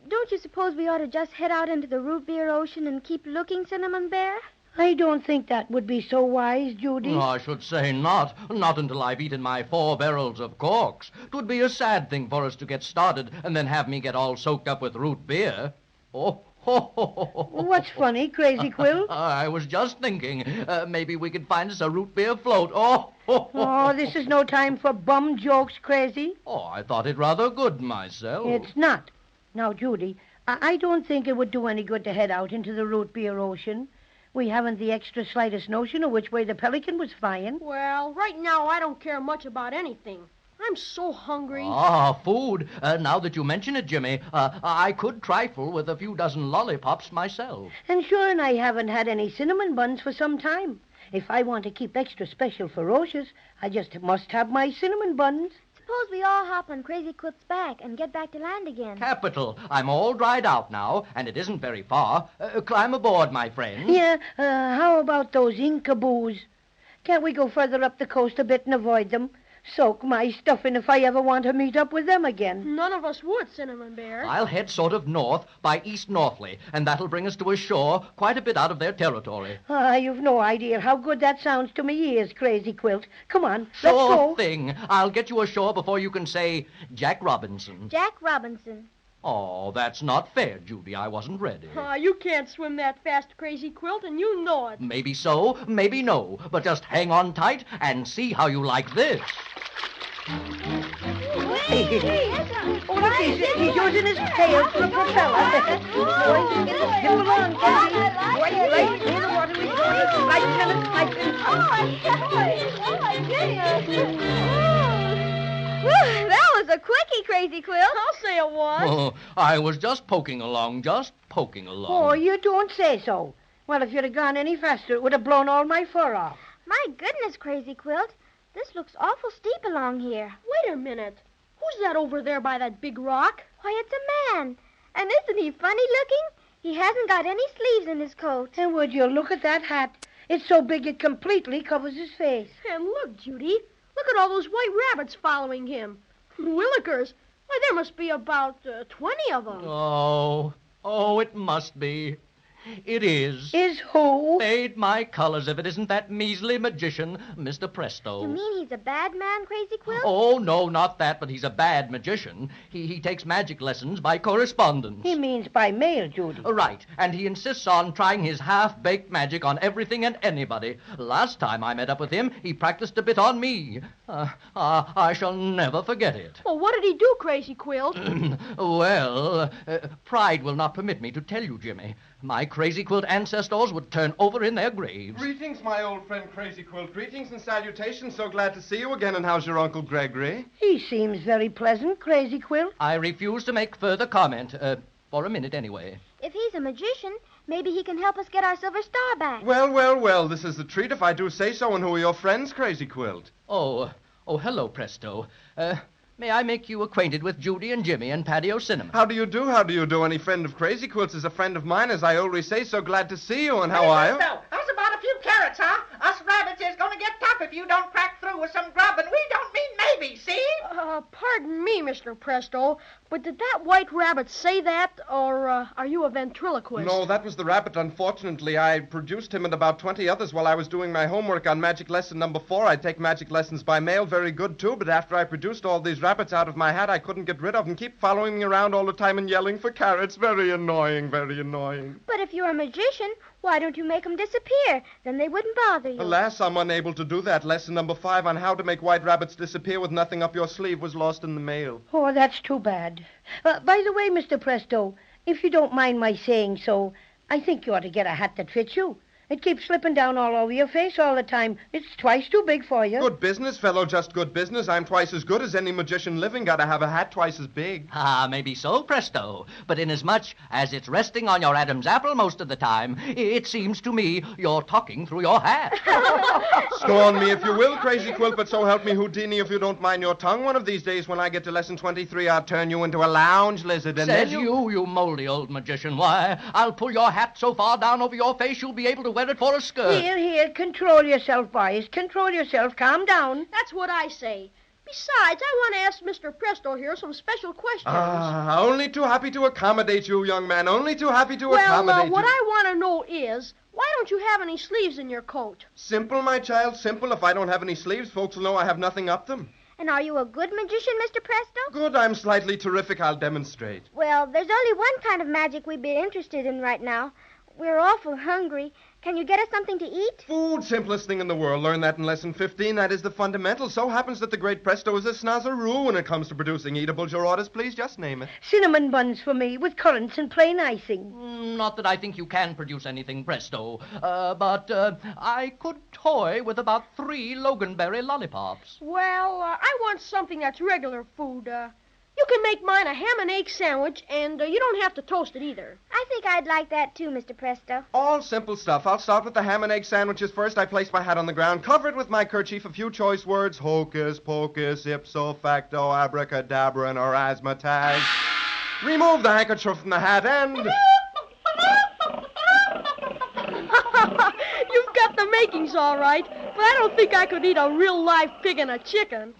Don't you suppose we ought to just head out into the root beer ocean and keep looking, Cinnamon Bear? I don't think that would be so wise, Judy. Oh, I should say not. Not until I've eaten my 4 barrels of corks. 'Twould be a sad thing for us to get started and then have me get all soaked up with root beer. Oh, ho, ho, ho, ho. What's funny, Crazy Quilt? I was just thinking, maybe we could find us a root beer float. Oh, ho, ho. Oh, this is no time for bum jokes, Crazy. Oh, I thought it rather good myself. It's not. Now, Judy, I don't think it would do any good to head out into the root beer ocean. We haven't the extra slightest notion of which way the pelican was flying. Well, right now I don't care much about anything. I'm so hungry. Ah, food. Now that you mention it, Jimmy, I could trifle with a few dozen lollipops myself. And sure, and I haven't had any cinnamon buns for some time. If I want to keep extra special ferocious, I just must have my cinnamon buns. Suppose we all hop on Crazy Quilt's back and get back to land again. Capital. I'm all dried out now, and it isn't very far. Climb aboard, my friend. Yeah, how about those Inkaboos? Can't we go further up the coast a bit and avoid them? Soak my stuffing if I ever want to meet up with them again. None of us would, Cinnamon Bear. I'll head sort of north by east-northerly, and that'll bring us to a shore quite a bit out of their territory. You've no idea how good that sounds to me ears, Crazy Quilt. Come on, let's Sure go. thing. I'll get you ashore before you can say Jack Robinson. Jack Robinson. Oh, that's not fair, Judy. I wasn't ready. You can't swim that fast, Crazy Quilt, and you know it. Maybe so, maybe no. But just hang on tight and see how you like this. Oh, look, he's using his tail for a propeller. Boy, get along, Crazy. Boy, you like to hear the water is going to like That was a quickie, Crazy Quilt. I'll say it was. Oh, I was just poking along. Oh, you don't say so. Well, if you'd have gone any faster, it would have blown all my fur off. My goodness, Crazy Quilt. This looks awful steep along here. Wait a minute. Who's that over there by that big rock? Why, it's a man. And isn't he funny looking? He hasn't got any sleeves in his coat. And would you look at that hat? It's so big it completely covers his face. And look, Judy. Look at all those white rabbits following him. Willikers. Why, there must be about 20 of them. Oh, it must be. It is. Is who? Fade my colors if it isn't that measly magician, Mr. Presto. You mean he's a bad man, Crazy Quilt? Oh, no, not that, but he's a bad magician. He takes magic lessons by correspondence. He means by mail, Judy. Right, and he insists on trying his half-baked magic on everything and anybody. Last time I met up with him, he practiced a bit on me. I shall never forget it. Well, what did he do, Crazy Quilt? Well, pride will not permit me to tell you, Jimmy. My Crazy Quilt ancestors would turn over in their graves. Greetings, my old friend Crazy Quilt. Greetings and salutations. So glad to see you again. And how's your Uncle Gregory? He seems very pleasant, Crazy Quilt. I refuse to make further comment, for a minute anyway. If he's a magician, maybe he can help us get our silver star back. Well, this is a treat if I do say so. And who are your friends, Crazy Quilt? Oh, hello, Presto. May I make you acquainted with Judy and Jimmy and Paddy O'Cinnamon? How do you do? Any friend of Crazy Quilt's is a friend of mine, as I always say. So glad to see you, and how are you? How's about a few carrots, huh? Us rabbits is gonna get tough if you don't crack through with some grub, and we don't mean maybe, see? Pardon me, Mr. Presto, but did that white rabbit say that, or are you a ventriloquist? No, that was the rabbit, unfortunately. I produced him and about 20 others while I was doing my homework on magic lesson number 4. I take magic lessons by mail, very good, too, but after I produced all these rabbits out of my hat, I couldn't get rid of them. Keep following me around all the time and yelling for carrots. Very annoying, very annoying. But if you're a magician, why don't you make them disappear? Then they wouldn't bother you. Alas, I'm unable to do that. Lesson number 5 on how to make white rabbits disappear with nothing up your sleeve was lost in the mail. Oh, that's too bad. By the way, Mr. Presto, if you don't mind my saying so, I think you ought to get a hat that fits you. It keeps slipping down all over your face all the time. It's twice too big for you. Good business, fellow, just good business. I'm twice as good as any magician living. Gotta have a hat twice as big. Ah, maybe so, Presto. But inasmuch as it's resting on your Adam's apple most of the time, it seems to me you're talking through your hat. Scorn me if you will, Crazy Quilt, but so help me Houdini if you don't mind your tongue. One of these days when I get to lesson 23, I'll turn you into a lounge lizard and Says then you moldy old magician. Why, I'll pull your hat so far down over your face you'll be able to wear it for a skirt. Here, control yourself, boys. Control yourself. Calm down. That's what I say. Besides, I want to ask Mr. Presto here some special questions. Only too happy to accommodate you, young man. Only too happy to accommodate you. What I want to know is, why don't you have any sleeves in your coat? Simple, my child, simple. If I don't have any sleeves, folks will know I have nothing up them. And are you a good magician, Mr. Presto? Good, I'm slightly terrific. I'll demonstrate. Well, there's only one kind of magic we'd be interested in right now. We're awful hungry. Can you get us something to eat? Food, simplest thing in the world. Learn that in lesson 15. That is the fundamental. So happens that the great Presto is a snozzaroo when it comes to producing eatables. Your orders, please, just name it. Cinnamon buns for me with currants and plain icing. Not that I think you can produce anything, Presto, but I could toy with about 3 Loganberry lollipops. Well, I want something that's regular food. You can make mine a ham and egg sandwich, and you don't have to toast it either. I think I'd like that too, Mr. Presto. All simple stuff. I'll start with the ham and egg sandwiches first. I place my hat on the ground, cover it with my kerchief, a few choice words, hocus pocus, ipso facto, abracadabra, and erasmatag. Remove the handkerchief from the hat and... You've got the makings all right, but I don't think I could eat a real live pig and a chicken.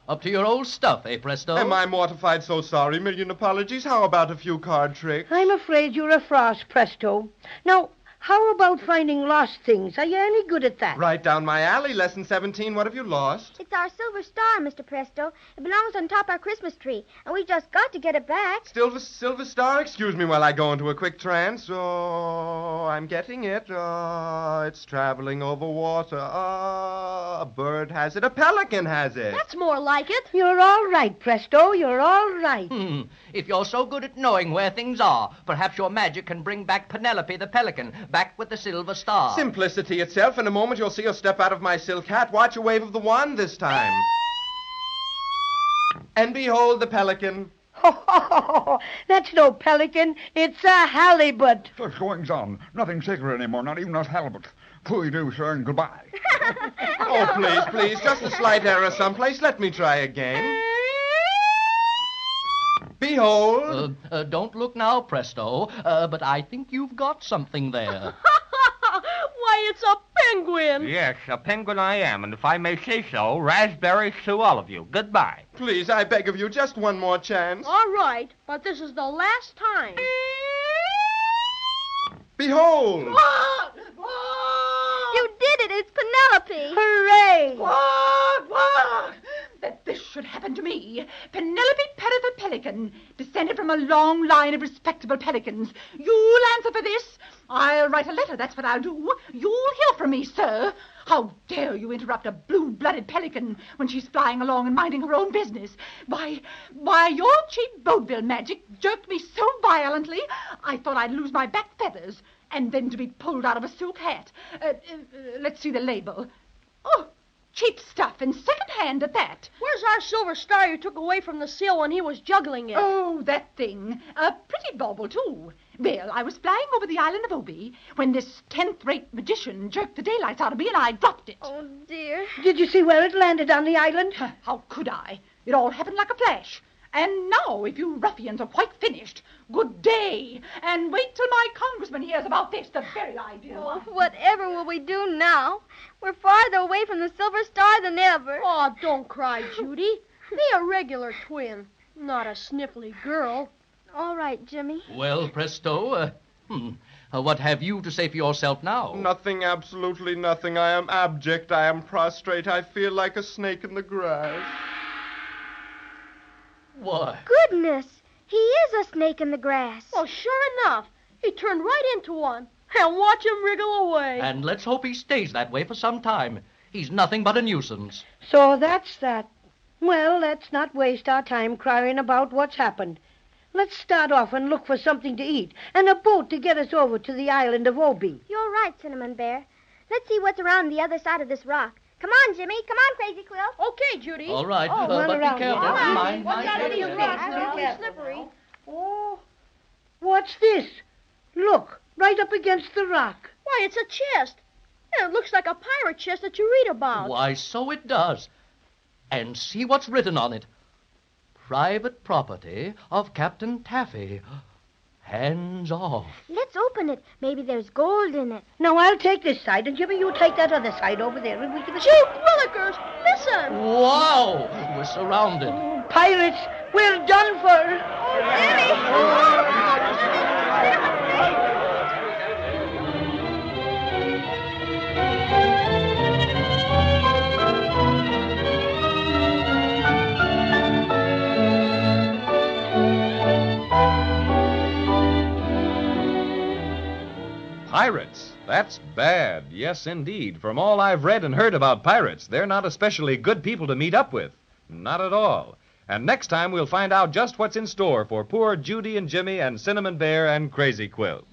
Up to your old stuff, eh, Presto? Am I mortified? So sorry. Million apologies. How about a few card tricks? I'm afraid you're a frost, Presto. Now, how about finding lost things? Are you any good at that? Right down my alley. Lesson 17. What have you lost? It's our silver star, Mr. Presto. It belongs on top our Christmas tree, and we just got to get it back. Silver star? Excuse me while I go into a quick trance. Oh, I'm getting it. Oh, it's traveling over water. Oh, a bird has it. A pelican has it. That's more like it. You're all right, Presto. You're all right. If you're so good at knowing where things are, perhaps your magic can bring back Penelope the pelican, back with the silver star. Simplicity itself. In a moment, you'll see her step out of my silk hat. Watch a wave of the wand this time. And behold the pelican. That's no pelican. It's a halibut. Such goings on. Nothing sacred anymore, not even us halibut. Pooey do, sir, and goodbye. Oh, please. Just a slight error someplace. Let me try again. Behold. Don't look now, Presto, but I think you've got something there. Why, it's a penguin. Yes, a penguin I am, and if I may say so, raspberries to all of you. Goodbye. Please, I beg of you, just one more chance. All right, but this is the last time. Behold! You did it! It's Penelope! Hooray! That this should happen to me. Penelope Pettit the Pelican, descended from a long line of respectable pelicans. You'll answer for this. I'll write a letter, that's what I'll do. You'll hear from me, sir. How dare you interrupt a blue-blooded pelican when she's flying along and minding her own business? Why, your cheap vaudeville magic jerked me so violently, I thought I'd lose my back feathers, and then to be pulled out of a silk hat. Let's see the label. Oh, cheap stuff, and second-hand at that. Where's our silver star you took away from the seal when he was juggling it? Oh, that thing. A pretty bauble, too. Well, I was flying over the island of Obi when this 10th-rate magician jerked the daylights out of me and I dropped it. Oh, dear. Did you see where it landed on the island? How could I? It all happened like a flash. And now, if you ruffians are quite finished, good day. And wait till my congressman hears about this, the very idea. Oh, whatever will we do now? We're farther away from the silver star than ever. Oh, don't cry, Judy. Be a regular twin, not a sniffly girl. All right, Jimmy. Well, Presto, what have you to say for yourself now? Nothing, absolutely nothing. I am abject. I am prostrate. I feel like a snake in the grass. What? Goodness, he is a snake in the grass. Well, sure enough. He turned right into one. And watch him wriggle away. And let's hope he stays that way for some time. He's nothing but a nuisance. So that's that. Well, let's not waste our time crying about what's happened. Let's start off and look for something to eat and a boat to get us over to the island of Obi. You're right, Cinnamon Bear. Let's see what's around the other side of this rock. Come on, Jimmy. Come on, Crazy Quilt. Okay, Judy. All right, Oh, but be careful. All right. Mind, Watch out of these rocks. They're Be awfully careful. slippery. Oh, what's this? Look, right up against the rock. Why, it's a chest. Yeah, it looks like a pirate chest that you read about. Why, so it does. And see what's written on it. Private property of Captain Taffy. Hands off. Let's open it. Maybe there's gold in it. Now, I'll take this side, and Jimmy, you take that other side over there, and we can... Gee willikers, listen! Wow! We're surrounded. Pirates, we're done for. Pirates? That's bad. Yes, indeed. From all I've read and heard about pirates, they're not especially good people to meet up with. Not at all. And next time we'll find out just what's in store for poor Judy and Jimmy and Cinnamon Bear and Crazy Quilt.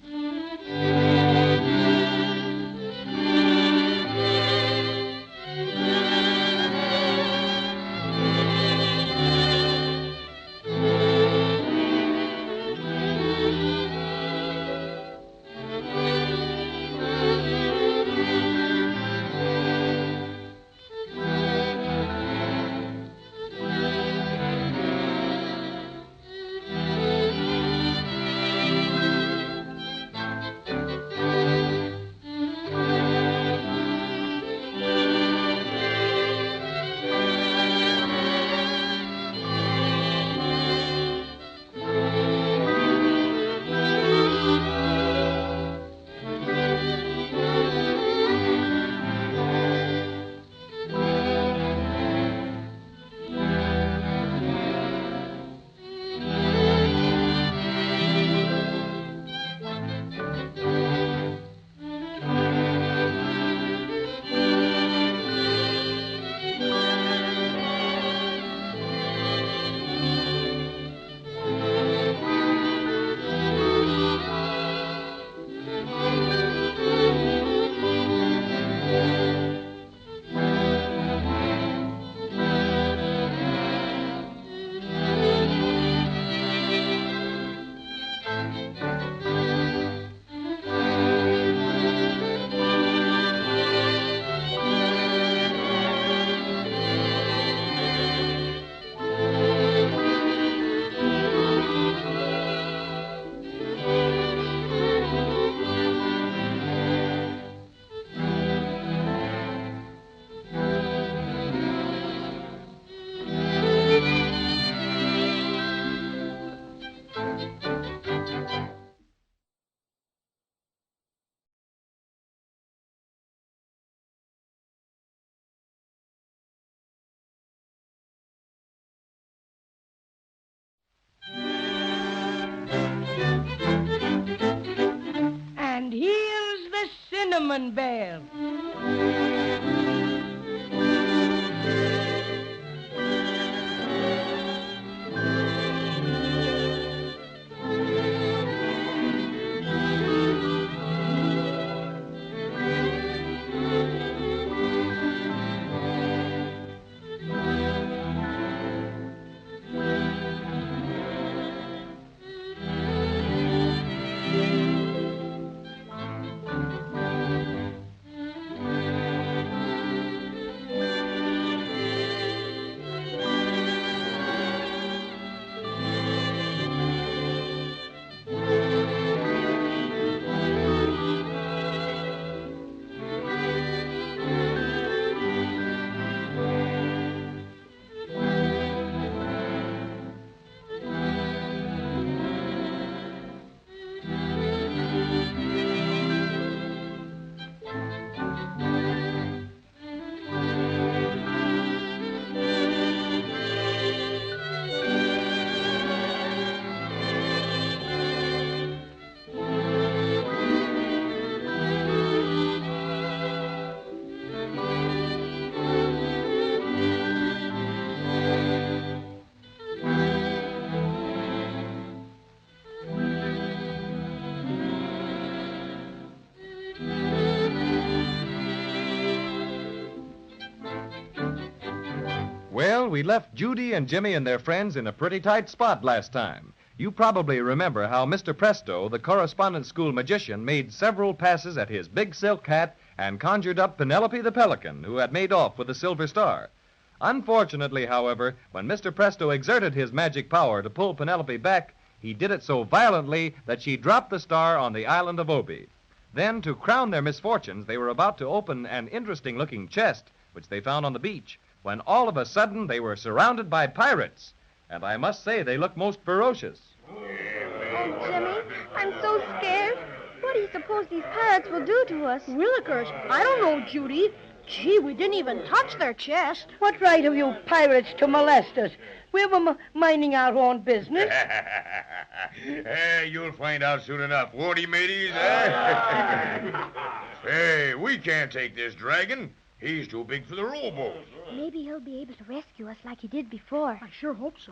And here's the Cinnamon Bear. Well, we left Judy and Jimmy and their friends in a pretty tight spot last time. You probably remember how Mr. Presto, the correspondence school magician, made several passes at his big silk hat and conjured up Penelope the Pelican, who had made off with the silver star. Unfortunately, however, when Mr. Presto exerted his magic power to pull Penelope back, he did it so violently that she dropped the star on the island of Obi. Then, to crown their misfortunes, they were about to open an interesting-looking chest, which they found on the beach, when all of a sudden they were surrounded by pirates. And I must say they looked most ferocious. Oh, Jimmy, I'm so scared. What do you suppose these pirates will do to us? Willikers, I don't know, Judy. Gee, we didn't even touch their chest. What right have you pirates to molest us? We were minding our own business. Hey, you'll find out soon enough, won't he, mateys? Hey, we can't take this dragon. He's too big for the rowboat. Maybe he'll be able to rescue us like he did before. I sure hope so.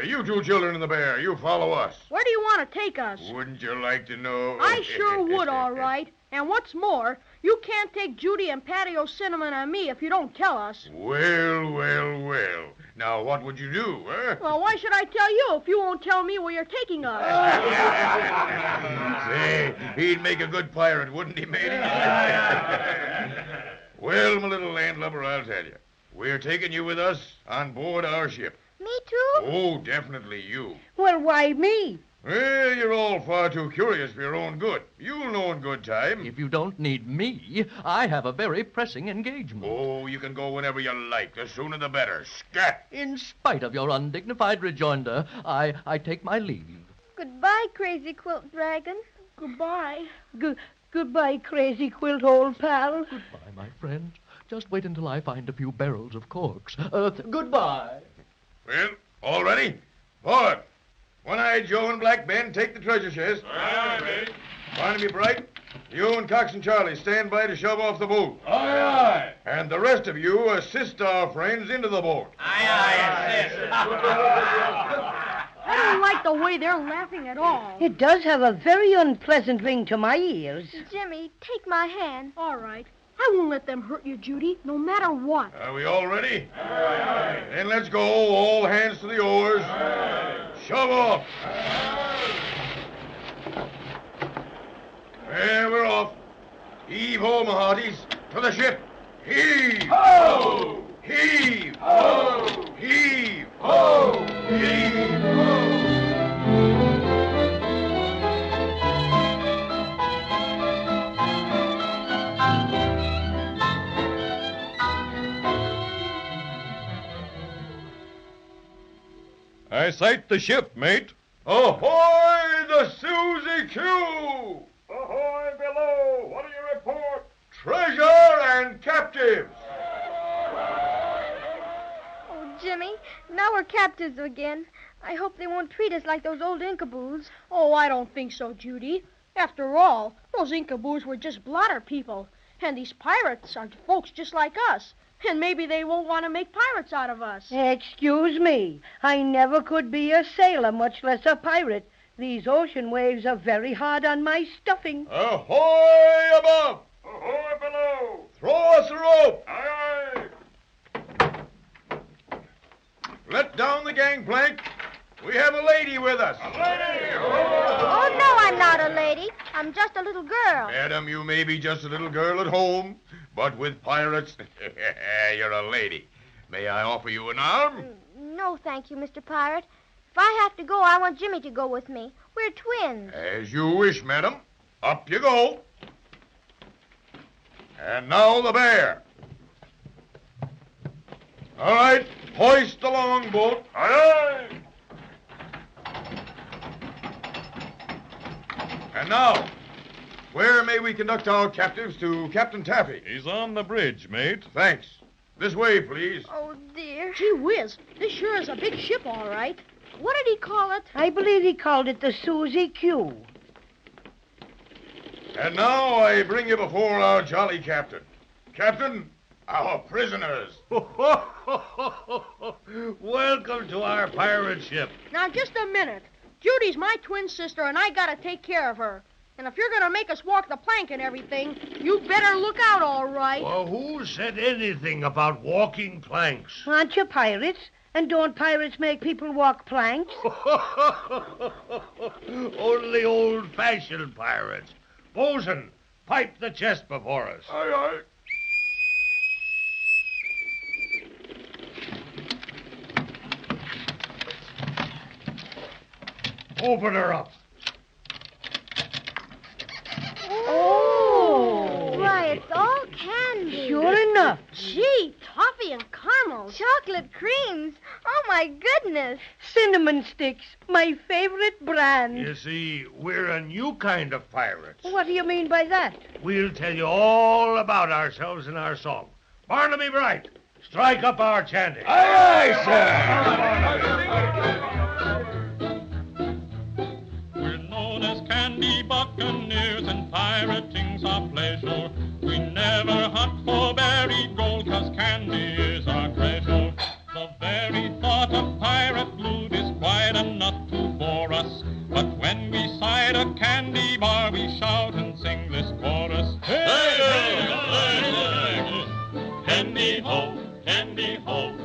You two children in the bear, you follow us. Where do you want to take us? Wouldn't you like to know? I sure would, all right. And what's more, you can't take Judy and Paddy O'Cinnamon and me if you don't tell us. Well, well, well. Now, what would you do, huh? Well, why should I tell you if you won't tell me where you're taking us? Say, he'd make a good pirate, wouldn't he, matey? Well, my little landlubber, I'll tell you. We're taking you with us on board our ship. Me too? Oh, definitely you. Well, why me? Well, you're all far too curious for your own good. You'll know in good time. If you don't need me, I have a very pressing engagement. Oh, you can go whenever you like. The sooner the better. Scat! In spite of your undignified rejoinder, I take my leave. Goodbye, crazy quilt dragon. Goodbye. Goodbye, crazy quilt, old pal. Goodbye, my friend. Just wait until I find a few barrels of corks. Goodbye. Well, all ready? Forward. One-Eyed Joe and Black Ben, take the treasure chest. Aye, mate. Barnaby Bright, you and Cox and Charlie stand by to shove off the boat. Aye, aye. And the rest of you assist our friends into the boat. Aye, assist. I don't like the way they're laughing at all. It does have a very unpleasant ring to my ears. Jimmy, take my hand. All right. I won't let them hurt you, Judy, no matter what. Are we all ready? Aye. Then let's go. All hands to the oars. Aye. Shove off. There, we're off. Heave ho, my hearties. To the ship. Heave. Ho! Heave. Ho! Heave. Ho! Heave. Ho! I sight the ship, mate. Ahoy, the Susie Q! Ahoy below! What do you report? Treasure and captives! Oh, Jimmy, now we're captives again. I hope they won't treat us like those old Inkaboos. Oh, I don't think so, Judy. After all, those Inkaboos were just blotter people. And these pirates are folks just like us. And maybe they won't want to make pirates out of us. Excuse me. I never could be a sailor, much less a pirate. These ocean waves are very hard on my stuffing. Ahoy above! Ahoy below! Throw us a rope! Aye, aye! Let down the gangplank. We have a lady with us. A lady! Oh, no, I'm not a lady. I'm just a little girl. Madam, you may be just a little girl at home, but with pirates, you're a lady. May I offer you an arm? No, thank you, Mr. Pirate. If I have to go, I want Jimmy to go with me. We're twins. As you wish, madam. Up you go. And now the bear. All right, hoist the longboat. Aye, aye! And now, where may we conduct our captives to Captain Taffy? He's on the bridge, mate. Thanks. This way, please. Oh, dear. Gee whiz, this sure is a big ship, all right. What did he call it? I believe he called it the Susie Q. And now I bring you before our jolly captain. Captain, our prisoners. Welcome to our pirate ship. Now, just a minute. Judy's my twin sister, and I gotta take care of her. And if you're going to make us walk the plank and everything, you better look out, all right. Well, who said anything about walking planks? Aren't you pirates? And don't pirates make people walk planks? Only old-fashioned pirates. Bosun, pipe the chest before us. Aye, aye. Open her up. Oh! Why, it's all candy. Sure enough. Gee, toffee and caramel. Chocolate creams. Oh, my goodness. Cinnamon sticks, my favorite brand. You see, we're a new kind of pirates. What do you mean by that? We'll tell you all about ourselves in our song. Barnaby Bright, strike up our chanting. Aye, aye, sir. We're known as candy buccaneers and pirating's our pleasure. We never hunt for buried gold, 'cause candy is our treasure. The very thought of pirate loot is quite enough to bore us. But when we sight a candy bar, we shout and sing this chorus. Hey, hey, hey, hey. Candy ho,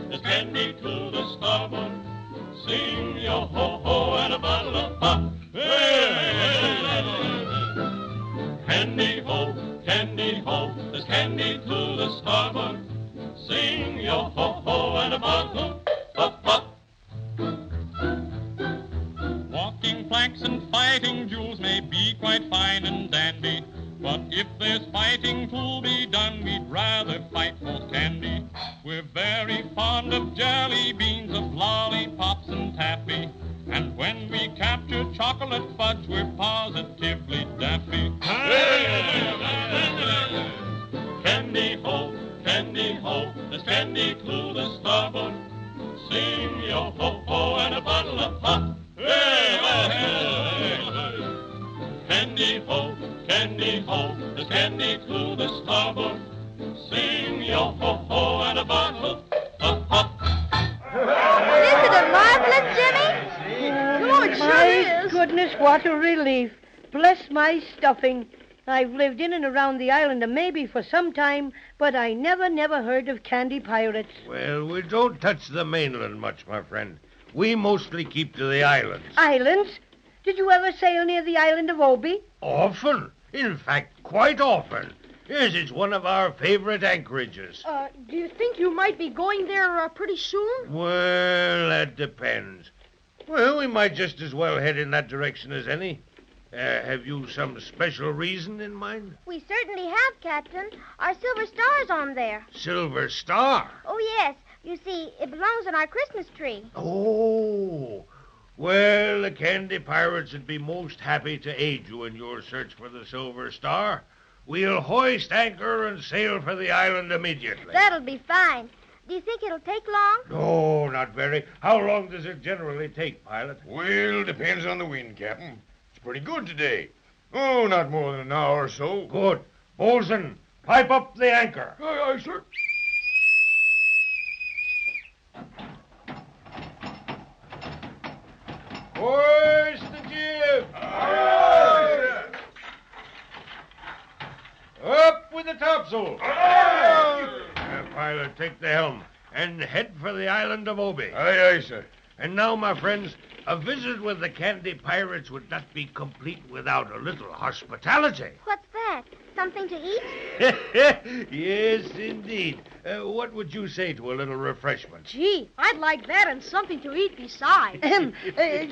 there's candy to the starboard. Sing yo ho ho and a bottle of pop. Hey, hey, hey. Candy ho, there's candy to the starboard. Sing yo ho ho and a bottle of pop. Walking planks and fighting duels may be quite fine and dandy, but if there's fighting to be done, we'd rather fight for candy. We're very fond of jelly beans, of lollipops and taffy, and when we capture chocolate fudge, we're positively daffy. Candy ho, there's candy to the starboard. Sing yo ho ho and a bottle of pop. Hey, hey, hey, hey. Candy ho, there's candy to the starboard. Sing yo ho ho and a bottle of pop. Isn't it marvelous, Jimmy? Oh, it sure My is. goodness, what a relief. Bless my stuffing. I've lived in and around the island of Maybe for some time, but I never heard of candy pirates. Well, we don't touch the mainland much, my friend. We mostly keep to the islands. Islands? Did you ever sail near the island of Obi? Often. In fact, quite often. Yes, it's one of our favorite anchorages. Do you think you might be going there pretty soon? Well, that depends. Well, we might just as well head in that direction as any. Have you some special reason in mind? We certainly have, Captain. Our silver star's on there. Silver Star? Oh, yes. You see, it belongs on our Christmas tree. Oh. Well, the Candy Pirates would be most happy to aid you in your search for the Silver Star. We'll hoist anchor and sail for the island immediately. That'll be fine. Do you think it'll take long? No, not very. How long does it generally take, pilot? Well, depends on the wind, Captain. It's pretty good today. Oh, not more than an hour or so. Good. Bosun, pipe up the anchor. Aye, aye, sir. Hoist the jib. Up with the topsail. Pilot, take the helm and head for the island of Obi. Aye, aye, sir. And now, my friends, a visit with the Candy Pirates would not be complete without a little hospitality. What's that? Something to eat? Yes, indeed. What would you say to a little refreshment? Gee, I'd like that and something to eat besides. Do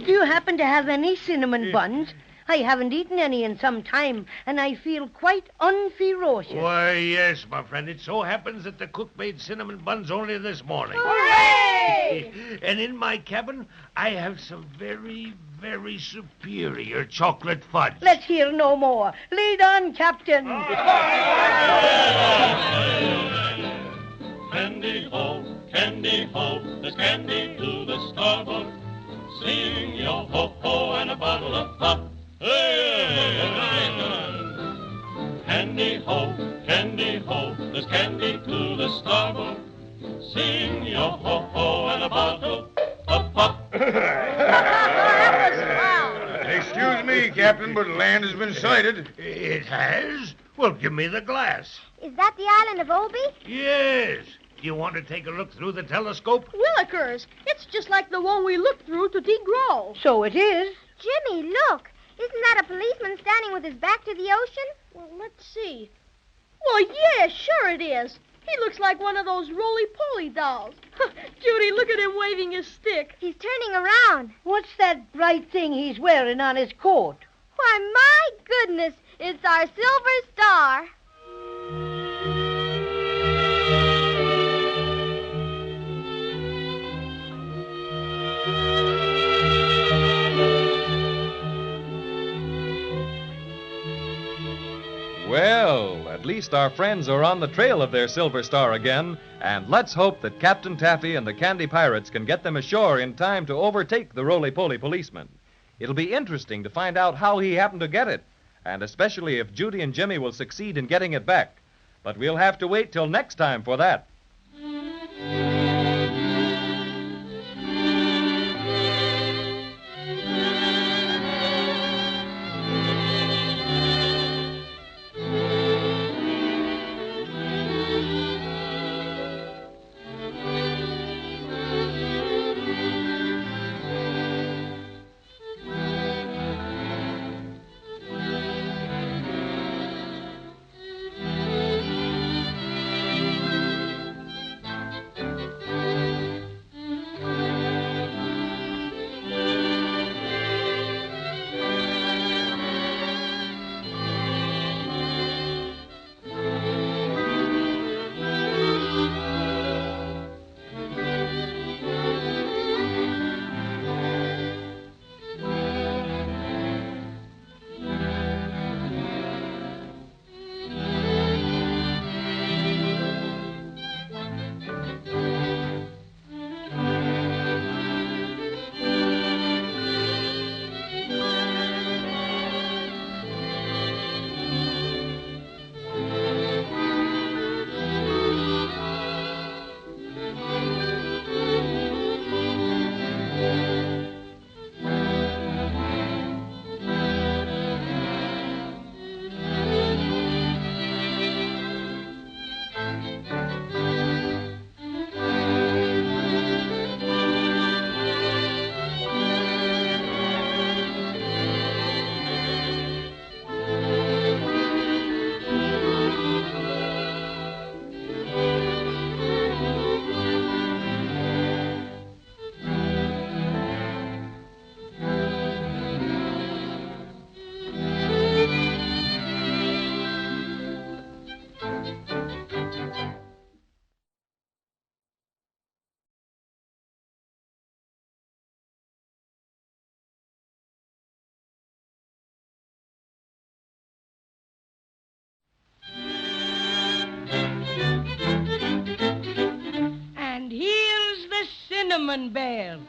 you happen to have any cinnamon buns? I haven't eaten any in some time, and I feel quite unferocious. Why, yes, my friend. It so happens that the cook made cinnamon buns only this morning. Hooray! And in my cabin, I have some very, very superior chocolate fudge. Let's hear no more. Lead on, Captain. Candy ho, there's candy to the starboard. Sing yo ho ho and a bottle of pop. Candy ho, there's candy to the starboard. Sing yo ho ho and a bottle of pop. They Excuse me, Captain, but land has been sighted. It has? Well, give me the glass. Is that the island of Obi? Yes. Do you want to take a look through the telescope? Willikers, it's just like the one we looked through to DeGraw. So it is. Jimmy, look. Isn't that a policeman standing with his back to the ocean? Well, let's see. Well, yeah, sure it is. He looks like one of those roly-poly dolls. Judy, look at him waving his stick. He's turning around. What's that bright thing he's wearing on his coat? Why, my goodness, it's our silver star. Well, at least our friends are on the trail of their silver star again, and let's hope that Captain Taffy and the Candy Pirates can get them ashore in time to overtake the roly-poly policeman. It'll be interesting to find out how he happened to get it, and especially if Judy and Jimmy will succeed in getting it back. But we'll have to wait till next time for that. Cinnamon Bear.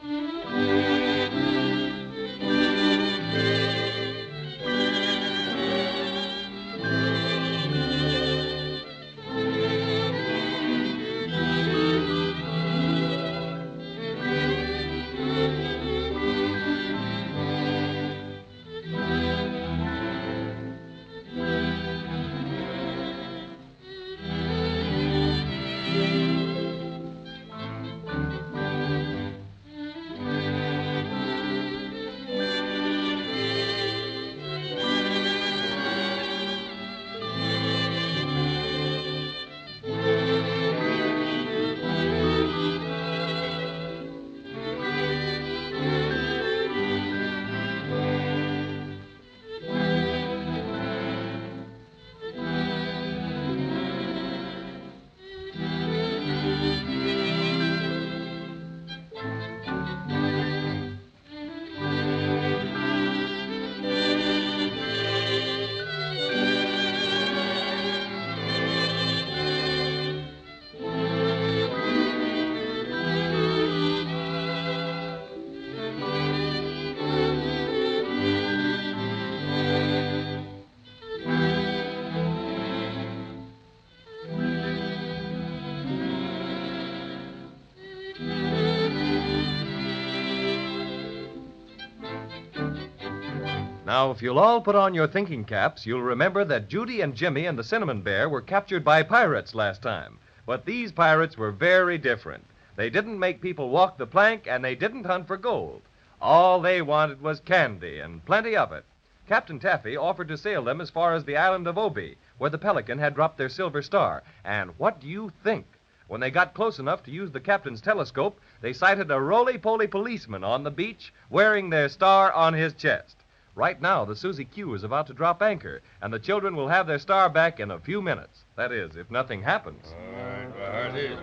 Now, if you'll all put on your thinking caps, you'll remember that Judy and Jimmy and the Cinnamon Bear were captured by pirates last time. But these pirates were very different. They didn't make people walk the plank, and they didn't hunt for gold. All they wanted was candy, and plenty of it. Captain Taffy offered to sail them as far as the island of Obi, where the Pelican had dropped their silver star. And what do you think? When they got close enough to use the captain's telescope, they sighted a roly-poly policeman on the beach wearing their star on his chest. Right now, the Susie Q is about to drop anchor, and the children will have their star back in a few minutes. That is, if nothing happens. All right, Barty.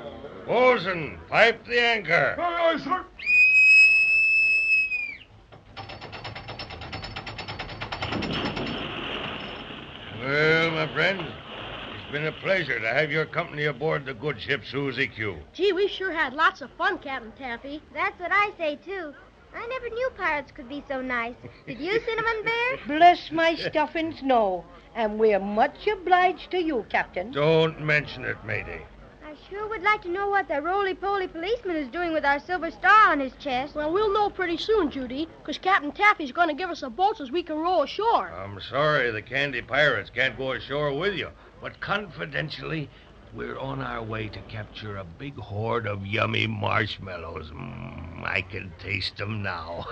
Bosun, pipe the anchor. Aye, sir. Well, my friend, it's been a pleasure to have your company aboard the good ship Susie Q. Gee, we sure had lots of fun, Captain Taffy. That's what I say, too. I never knew pirates could be so nice. Did you, Cinnamon Bear? Bless my stuffings, no. And we're much obliged to you, Captain. Don't mention it, matey. I sure would like to know what that roly-poly policeman is doing with our silver star on his chest. Well, we'll know pretty soon, Judy, because Captain Taffy's going to give us a boat so we can row ashore. I'm sorry the candy pirates can't go ashore with you, but confidentially, we're on our way to capture a big hoard of yummy marshmallows. I can taste them now.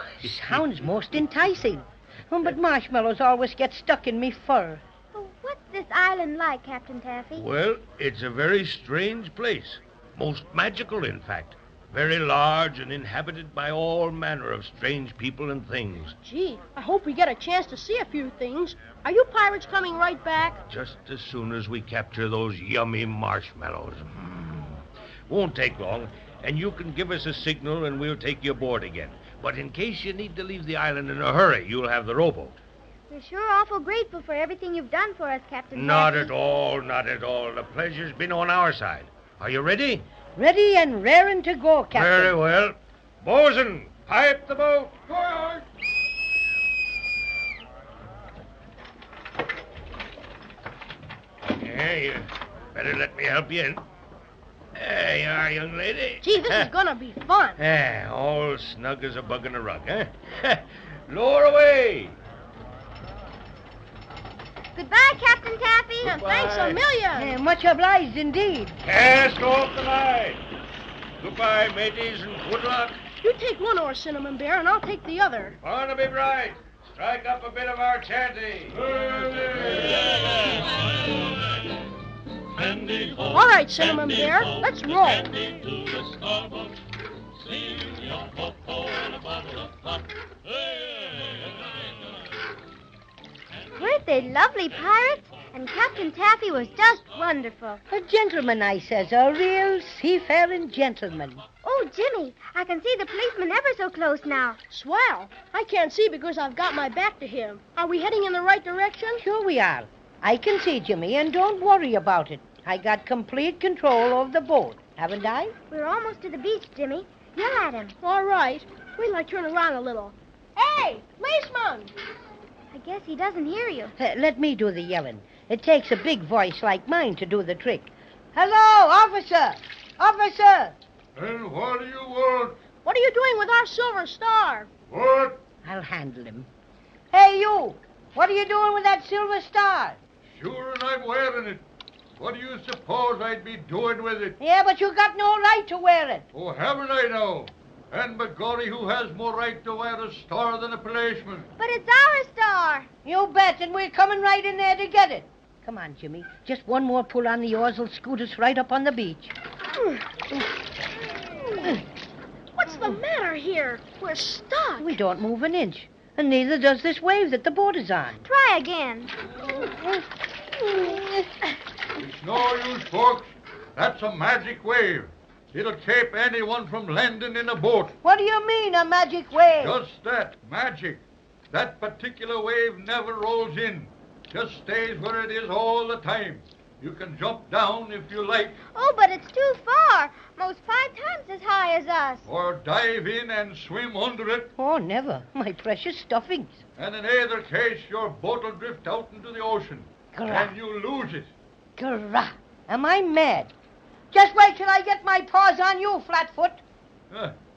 Sounds most enticing. But marshmallows always get stuck in me fur. Oh, what's this island like, Captain Taffy? Well, it's a very strange place. Most magical, in fact. Very large and inhabited by all manner of strange people and things. Gee, I hope we get a chance to see a few things. Are you pirates coming right back? Just as soon as we capture those yummy marshmallows. Won't take long, and you can give us a signal and we'll take you aboard again. But in case you need to leave the island in a hurry, you'll have the rowboat. We're sure awful grateful for everything you've done for us, Captain Not Taffy. at all, not at all. The pleasure's been on our side. Are you ready? Ready and raring to go, Captain. Very well. Bosun, pipe the boat. Aye, Yeah, you better let me help you in. There you are, young lady. Gee, this is going to be fun. All snug as a bug in a rug, huh? Lower away. Goodbye, Captain Taffy. And thanks a million. Much obliged indeed. Cast off the line. Goodbye, mateys, and good luck. You take one oar, Cinnamon Bear, and I'll take the other. Barnaby Bright, strike up a bit of our chanty. All right, Cinnamon Bear, let's roll. Weren't they lovely pirates? And Captain Taffy was just wonderful. A gentleman, I says, a real seafaring gentleman. Oh, Jimmy, I can see the policeman ever so close now. Swell. I can't see because I've got my back to him. Are we heading in the right direction? Sure we are. I can see, Jimmy, and don't worry about it. I got complete control of the boat, haven't I? We're almost to the beach, Jimmy. Yell at him. All right. Wait till I turn around a little. Hey, policeman! I guess he doesn't hear you. Let me do the yelling. It takes a big voice like mine to do the trick. Hello, officer! Officer! And what do you want? What are you doing with our silver star? What? I'll handle him. Hey, you! What are you doing with that silver star? Sure, and I'm wearing it. What do you suppose I'd be doing with it? Yeah, but you got no right to wear it. Oh, haven't I now? And begorry, who has more right to wear a star than a policeman? But it's our star. You bet, and we're coming right in there to get it. Come on, Jimmy. Just one more pull on the oars will scoot us right up on the beach. What's the matter here? We're stuck. We don't move an inch, and neither does this wave that the boat is on. Try again. It's no use, folks. That's a magic wave. It'll keep anyone from landing in a boat. What do you mean, a magic wave? Just that, magic. That particular wave never rolls in. Just stays where it is all the time. You can jump down if you like. Oh, but it's too far. Most 5 times as high as us. Or dive in and swim under it. Oh, never. My precious stuffings. And in either case, your boat will drift out into the ocean. Grah. And you lose it. Grah. Am I mad? Just wait till I get my paws on you, Flatfoot.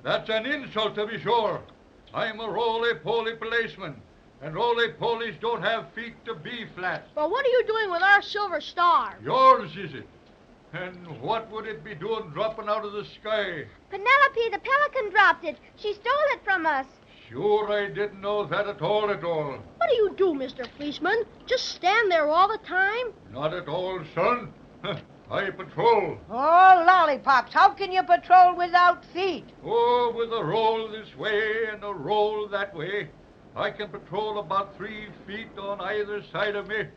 That's an insult, to be sure. I'm a roly-poly policeman, And roly-polies don't have feet to be flat. But what are you doing with our silver star? Yours, is it? And what would it be doing dropping out of the sky? Penelope, the pelican dropped it. She stole it from us. Sure, I didn't know that at all. What do you do, Mr. Policeman? Just stand there all the time? Not at all, son. I patrol. Oh, lollipops, how can you patrol without feet? Oh, with a roll this way and a roll that way. I can patrol about 3 feet on either side of me.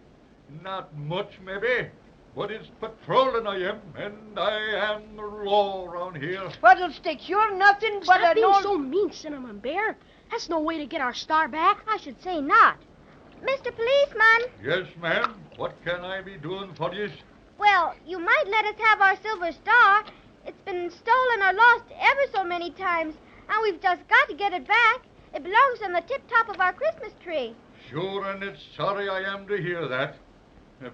Not much, maybe. But it's patrolling I am, and I am the law around here. Fiddlesticks, you're nothing but Stop an being old... so mean, Cinnamon Bear. That's no way to get our star back. I should say not. Mr. Policeman. Yes, ma'am. What can I be doing for you? Well, you might let us have our silver star. It's been stolen or lost ever so many times, and we've just got to get it back. It belongs on the tip-top of our Christmas tree. Sure, and it's sorry I am to hear that.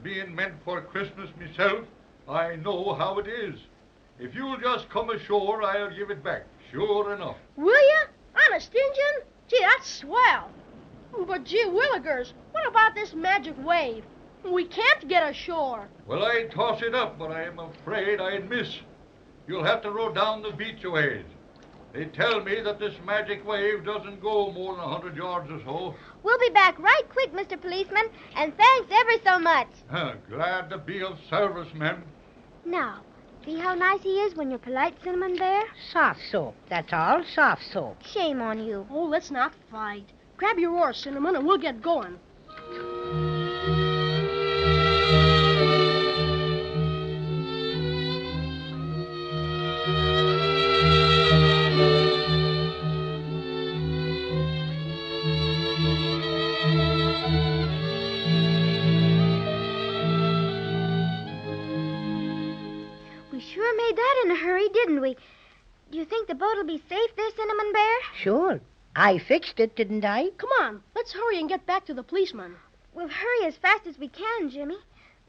Being meant for Christmas myself, I know how it is. If you'll just come ashore, I'll give it back. Sure enough. Will you? Honest, Injun? Gee, that's swell. But gee willikers, what about this magic wave? We can't get ashore. Well, I'd toss it up, but I'm afraid I'd miss. You'll have to row down the beach a ways. They tell me that this magic wave doesn't go more than 100 yards or so. We'll be back right quick, Mr. Policeman, and thanks ever so much. Glad to be of service, ma'am. Now, see how nice he is when you're polite, Cinnamon Bear? Soft soap, that's all, soft soap. Shame on you. Oh, let's not fight. Grab your oar, Cinnamon, and we'll get going. Sure made that in a hurry, didn't we? Do you think the boat will be safe there, Cinnamon Bear? Sure. I fixed it, didn't I? Come on, let's hurry and get back to the policeman. We'll hurry as fast as we can, Jimmy.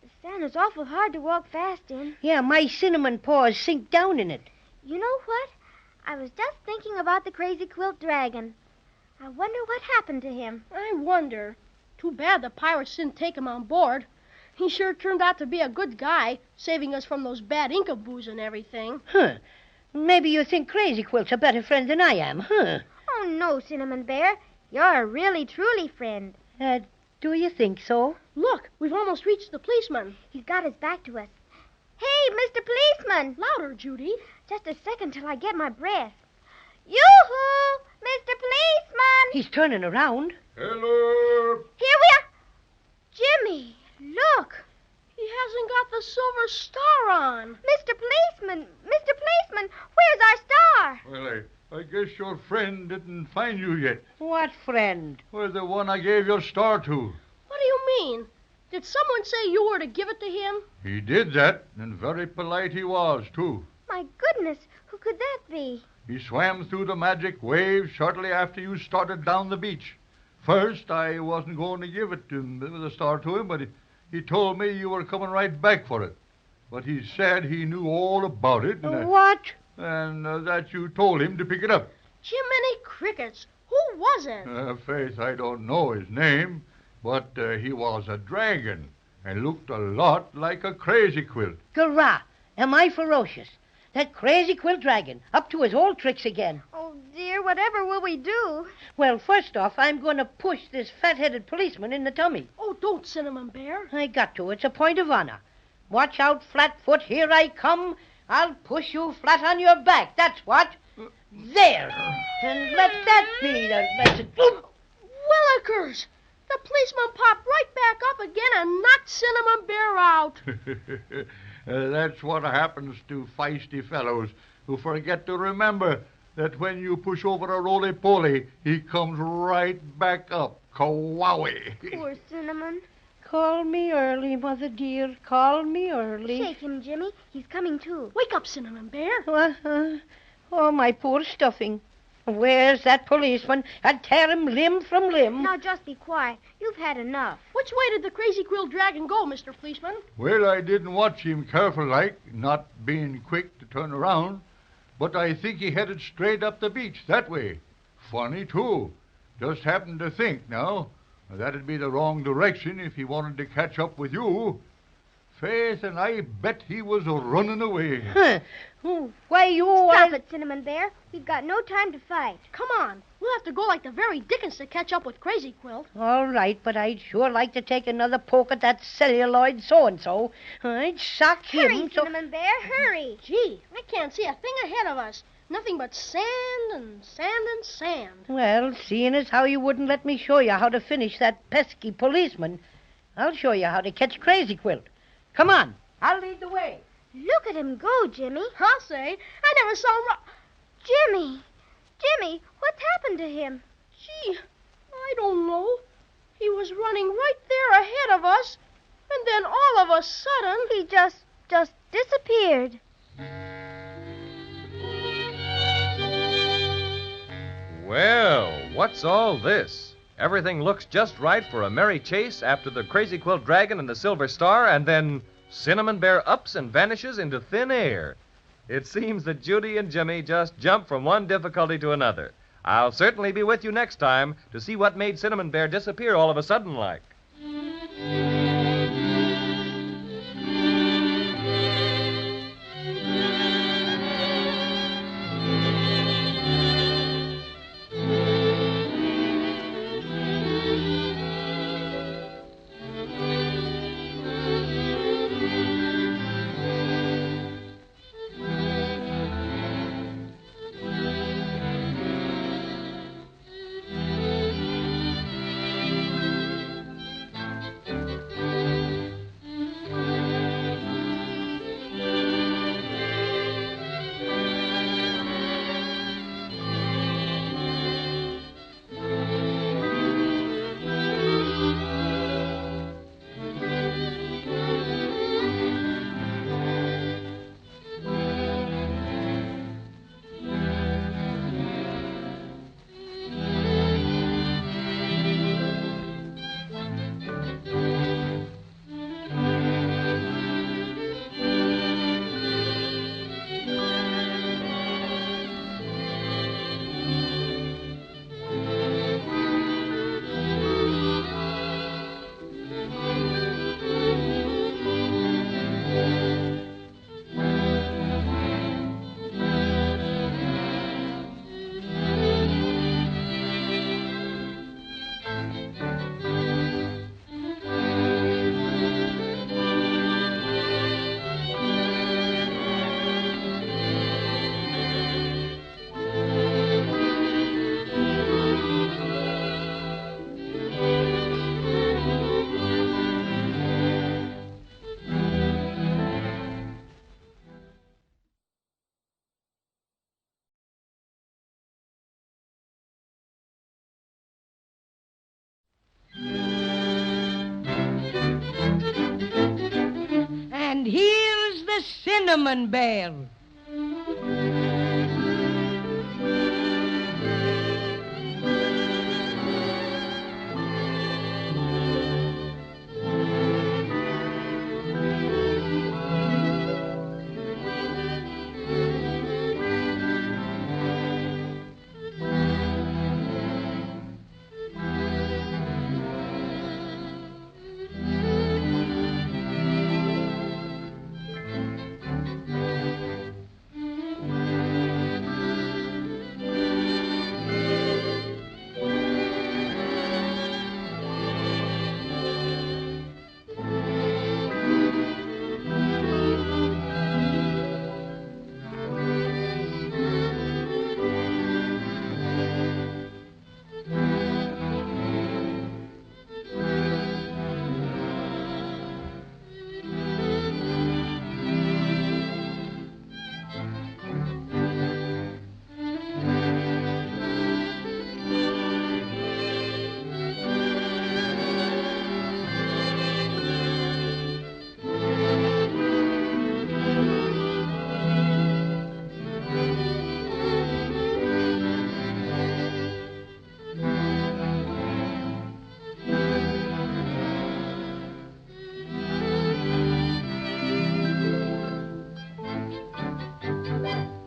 The sand is awful hard to walk fast in. Yeah, my cinnamon paws sink down in it. You know what? I was just thinking about the crazy quilt dragon. I wonder what happened to him. I wonder. Too bad the pirates didn't take him on board. He sure turned out to be a good guy, saving us from those bad Inkaboos and everything. Huh. Maybe you think Crazy Quilt's a better friend than I am, huh? Oh, no, Cinnamon Bear. You're a really, truly friend. Do you think so? Look, we've almost reached the policeman. He's got his back to us. Hey, Mr. Policeman! Louder, Judy. Just a second till I get my breath. Yoo-hoo! Mr. Policeman! He's turning around. Hello! Here we are! Jimmy! Look! He hasn't got the silver star on. Mr. Policeman! Mr. Policeman! Where's our star? Well, I guess your friend didn't find you yet. What friend? Well, the one I gave your star to. What do you mean? Did someone say you were to give it to him? He did that, and very polite he was, too. My goodness, who could that be? He swam through the magic wave shortly after you started down the beach. First, I wasn't going to give it to him, the star to him, but he told me you were coming right back for it. But he said he knew all about it. And what? And that you told him to pick it up. Jiminy Crickets. Who was it? Faith, I don't know his name, but he was a dragon and looked a lot like a crazy quilt. Gurrah! Am I ferocious? That crazy quilt dragon, up to his old tricks again. Oh, dear, whatever will we do? Well, first off, I'm going to push this fat-headed policeman in the tummy. Oh, don't, Cinnamon Bear. I got to. It's a point of honor. Watch out, Flatfoot. Here I come. I'll push you flat on your back. That's what. There. And let that be the message. Willikers! The policeman popped right back up again and knocked Cinnamon Bear out. That's what happens to feisty fellows who forget to remember that when you push over a roly-poly, he comes right back up. Kawowie. Poor Cinnamon. Call me early, Mother dear. Call me early. Shake him, Jimmy. He's coming too. Wake up, Cinnamon Bear. Oh, my poor stuffing. Where's that policeman? I'd tear him limb from limb. Now, just be quiet. You've had enough. Which way did the crazy quilt dragon go, Mr. Policeman? Well, I didn't watch him careful like, not being quick to turn around. But I think he headed straight up the beach, that way. Funny, too. Just happened to think now. That'd be the wrong direction if he wanted to catch up with you. Faith, and I bet he was running away. Huh. Why, you... Stop it, Cinnamon Bear. We've got no time to fight. Come on. We'll have to go like the very dickens to catch up with Crazy Quilt. All right, but I'd sure like to take another poke at that celluloid so-and-so. I'd sock him... Hurry, Cinnamon Bear, hurry. Gee, I can't see a thing ahead of us. Nothing but sand and sand and sand. Well, seeing as how you wouldn't let me show you how to finish that pesky policeman, I'll show you how to catch Crazy Quilt. Come on, I'll lead the way. Look at him go, Jimmy. I'll say. I never saw him... Jimmy! Jimmy, what's happened to him? Gee, I don't know. He was running right there ahead of us, and then all of a sudden... He just disappeared. Well, what's all this? Everything looks just right for a merry chase after the Crazy Quilt Dragon and the Silver Star, and then Cinnamon Bear ups and vanishes into thin air. It seems that Judy and Jimmy just jumped from one difficulty to another. I'll certainly be with you next time to see what made Cinnamon Bear disappear all of a sudden like. And here's the Cinnamon Bear.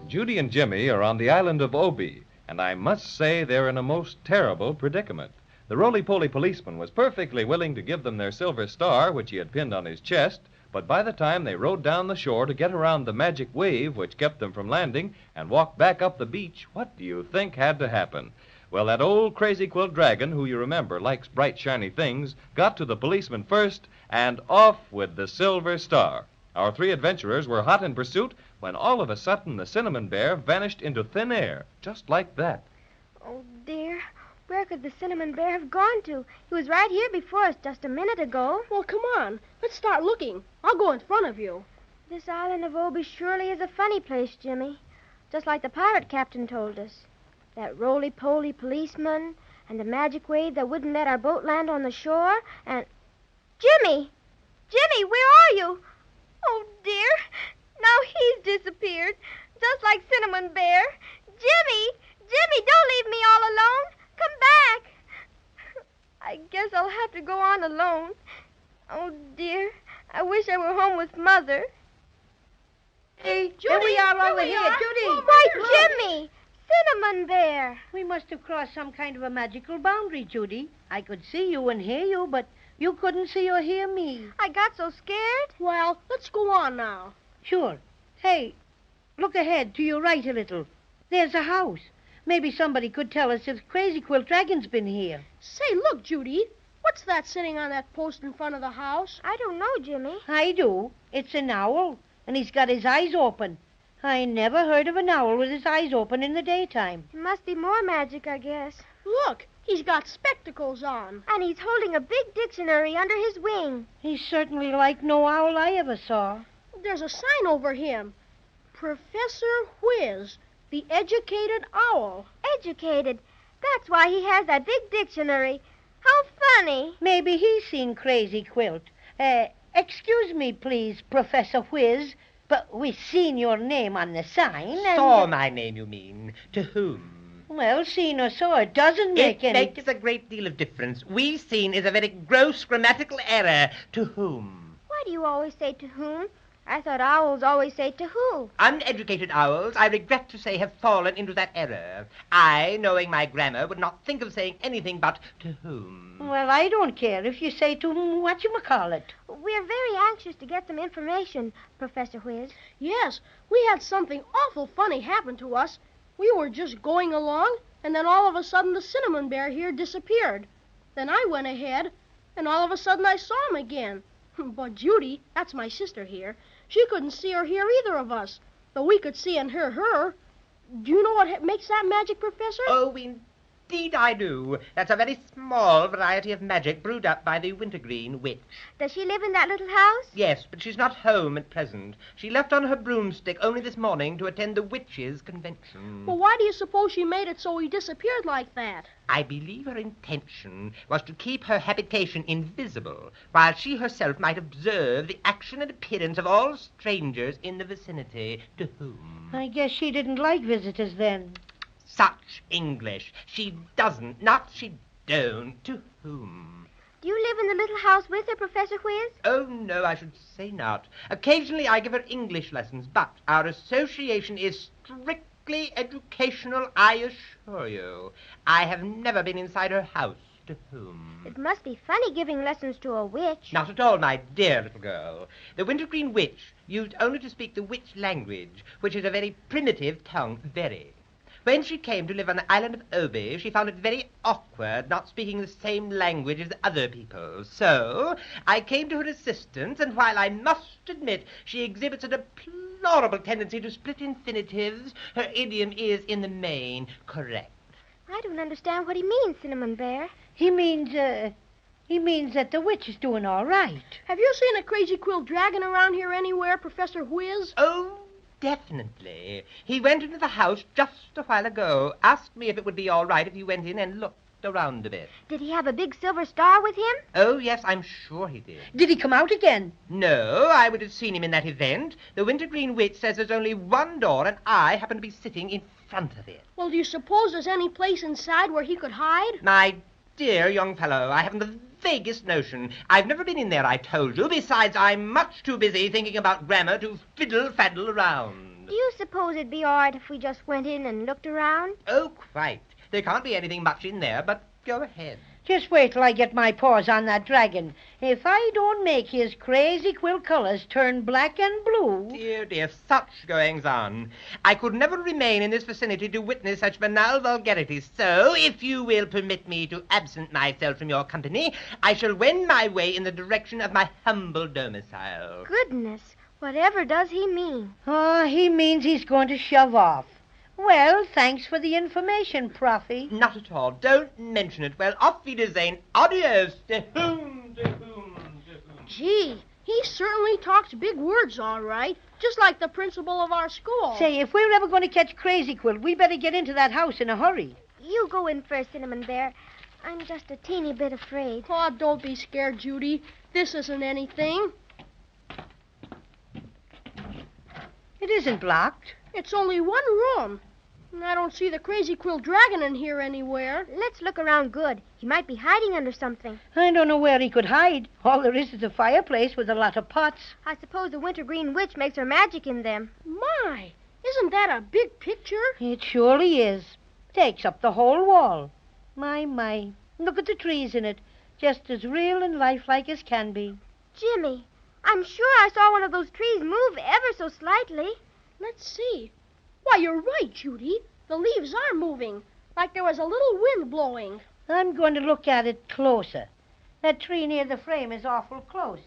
Judy and Jimmy are on the island of Obi, and I must say they're in a most terrible predicament. The roly-poly policeman was perfectly willing to give them their silver star, which he had pinned on his chest, but by the time they rowed down the shore to get around the magic wave which kept them from landing and walk back up the beach, what do you think had to happen? Well, that old crazy quilt dragon, who you remember likes bright, shiny things, got to the policeman first, and off with the silver star. Our three adventurers were hot in pursuit when all of a sudden the cinnamon bear vanished into thin air, just like that. Oh, dear. Where could the cinnamon bear have gone to? He was right here before us just a minute ago. Well, come on. Let's start looking. I'll go in front of you. This island of Obi surely is a funny place, Jimmy. Just like the pirate captain told us. That roly-poly policeman and the magic wave that wouldn't let our boat land on the shore and... Jimmy! Jimmy, where are you? Oh, dear. Now he's disappeared. Just like Cinnamon Bear. Jimmy! Jimmy, don't leave me all alone. Come back. I guess I'll have to go on alone. Oh, dear. I wish I were home with Mother. Hey, Judy, here we are over we here. are. Judy! Why, Jimmy! Cinnamon Bear! We must have crossed some kind of a magical boundary, Judy. I could see you and hear you, but you couldn't see or hear me. I got so scared. Well, let's go on now. Sure. Hey, look ahead to your right a little. There's a house. Maybe somebody could tell us if Crazy Quilt Dragon's been here. Say, look, Judy. What's that sitting on that post in front of the house? I don't know, Jimmy. I do. It's an owl, and he's got his eyes open. I never heard of an owl with his eyes open in the daytime. It must be more magic, I guess. Look, he's got spectacles on. And he's holding a big dictionary under his wing. He's certainly like no owl I ever saw. There's a sign over him. Professor Whiz, the educated owl. Educated? That's why he has that big dictionary. How funny. Maybe he's seen Crazy Quilt. Excuse me, please, Professor Whiz, but we've seen your name on the sign and... Saw my name, you mean? To whom? Well, seen or saw, it doesn't make any... It makes a great deal of difference. We've seen is a very gross grammatical error. To whom? Why do you always say to whom? I thought owls always say to who. Uneducated owls, I regret to say, have fallen into that error. I, knowing my grammar, would not think of saying anything but to whom. Well, I don't care if you say to whom whatchamacallit. We're very anxious to get some information, Professor Whiz. Yes, we had something awful funny happen to us. We were just going along, and then all of a sudden the cinnamon bear here disappeared. Then I went ahead, and all of a sudden I saw him again. But Judy, that's my sister here, she couldn't see or hear either of us, though we could see and hear her. Do you know what makes that magic, Professor? Oh, indeed I do. That's a very small variety of magic brewed up by the Wintergreen Witch. Does she live in that little house? Yes, but she's not home at present. She left on her broomstick only this morning to attend the witches' convention. Well, why do you suppose she made it so he disappeared like that? I believe her intention was to keep her habitation invisible, while she herself might observe the action and appearance of all strangers in the vicinity. To whom? I guess she didn't like visitors then. Such English. She doesn't, not she don't. To whom? Do you live in the little house with her, Professor Whiz? Oh, no, I should say not. Occasionally I give her English lessons, but our association is strictly educational, I assure you. I have never been inside her house. To whom? It must be funny giving lessons to a witch. Not at all, my dear little girl. The Wintergreen Witch used only to speak the witch language, which is a very primitive tongue, very. When she came to live on the island of Obi, she found it very awkward not speaking the same language as other people. So I came to her assistance, and while I must admit she exhibits a deplorable tendency to split infinitives, her idiom is, in the main, correct. I don't understand what he means, Cinnamon Bear. He means that the witch is doing all right. Have you seen a Crazy Quilt Dragon around here anywhere, Professor Whiz? Oh, definitely. He went into the house just a while ago, asked me if it would be all right if he went in and looked around a bit. Did he have a big silver star with him? Oh, yes, I'm sure he did. Did he come out again? No, I would have seen him in that event. The Wintergreen Witch says there's only one door, and I happen to be sitting in front of it. Well, do you suppose there's any place inside where he could hide? My dear young fellow, I haven't the vaguest notion. I've never been in there, I told you. Besides, I'm much too busy thinking about grammar to fiddle-faddle around. Do you suppose it'd be all right if we just went in and looked around? Oh, quite. There can't be anything much in there, but go ahead. Just wait till I get my paws on that dragon. If I don't make his crazy quilt colors turn black and blue... Dear, dear, such goings-on. I could never remain in this vicinity to witness such banal vulgarities. So, if you will permit me to absent myself from your company, I shall wend my way in the direction of my humble domicile. Goodness, whatever does he mean? Oh, he means he's going to shove off. Well, thanks for the information, Proffy. Not at all. Don't mention it. Well, auf Wiedersehen. Adios. Gee, he certainly talks big words, all right. Just like the principal of our school. Say, if we're ever going to catch Crazy Quilt, we better get into that house in a hurry. You go in first, Cinnamon Bear. I'm just a teeny bit afraid. Oh, don't be scared, Judy. This isn't anything. It isn't locked. It's only one room. And I don't see the Crazy Quilt Dragon in here anywhere. Let's look around good. He might be hiding under something. I don't know where he could hide. All there is a fireplace with a lot of pots. I suppose the Wintergreen Witch makes her magic in them. My, isn't that a big picture? It surely is. Takes up the whole wall. My. Look at the trees in it. Just as real and lifelike as can be. Jimmy, I'm sure I saw one of those trees move ever so slightly. Let's see. Why, you're right, Judy. The leaves are moving, like there was a little wind blowing. I'm going to look at it closer. That tree near the frame is awful close.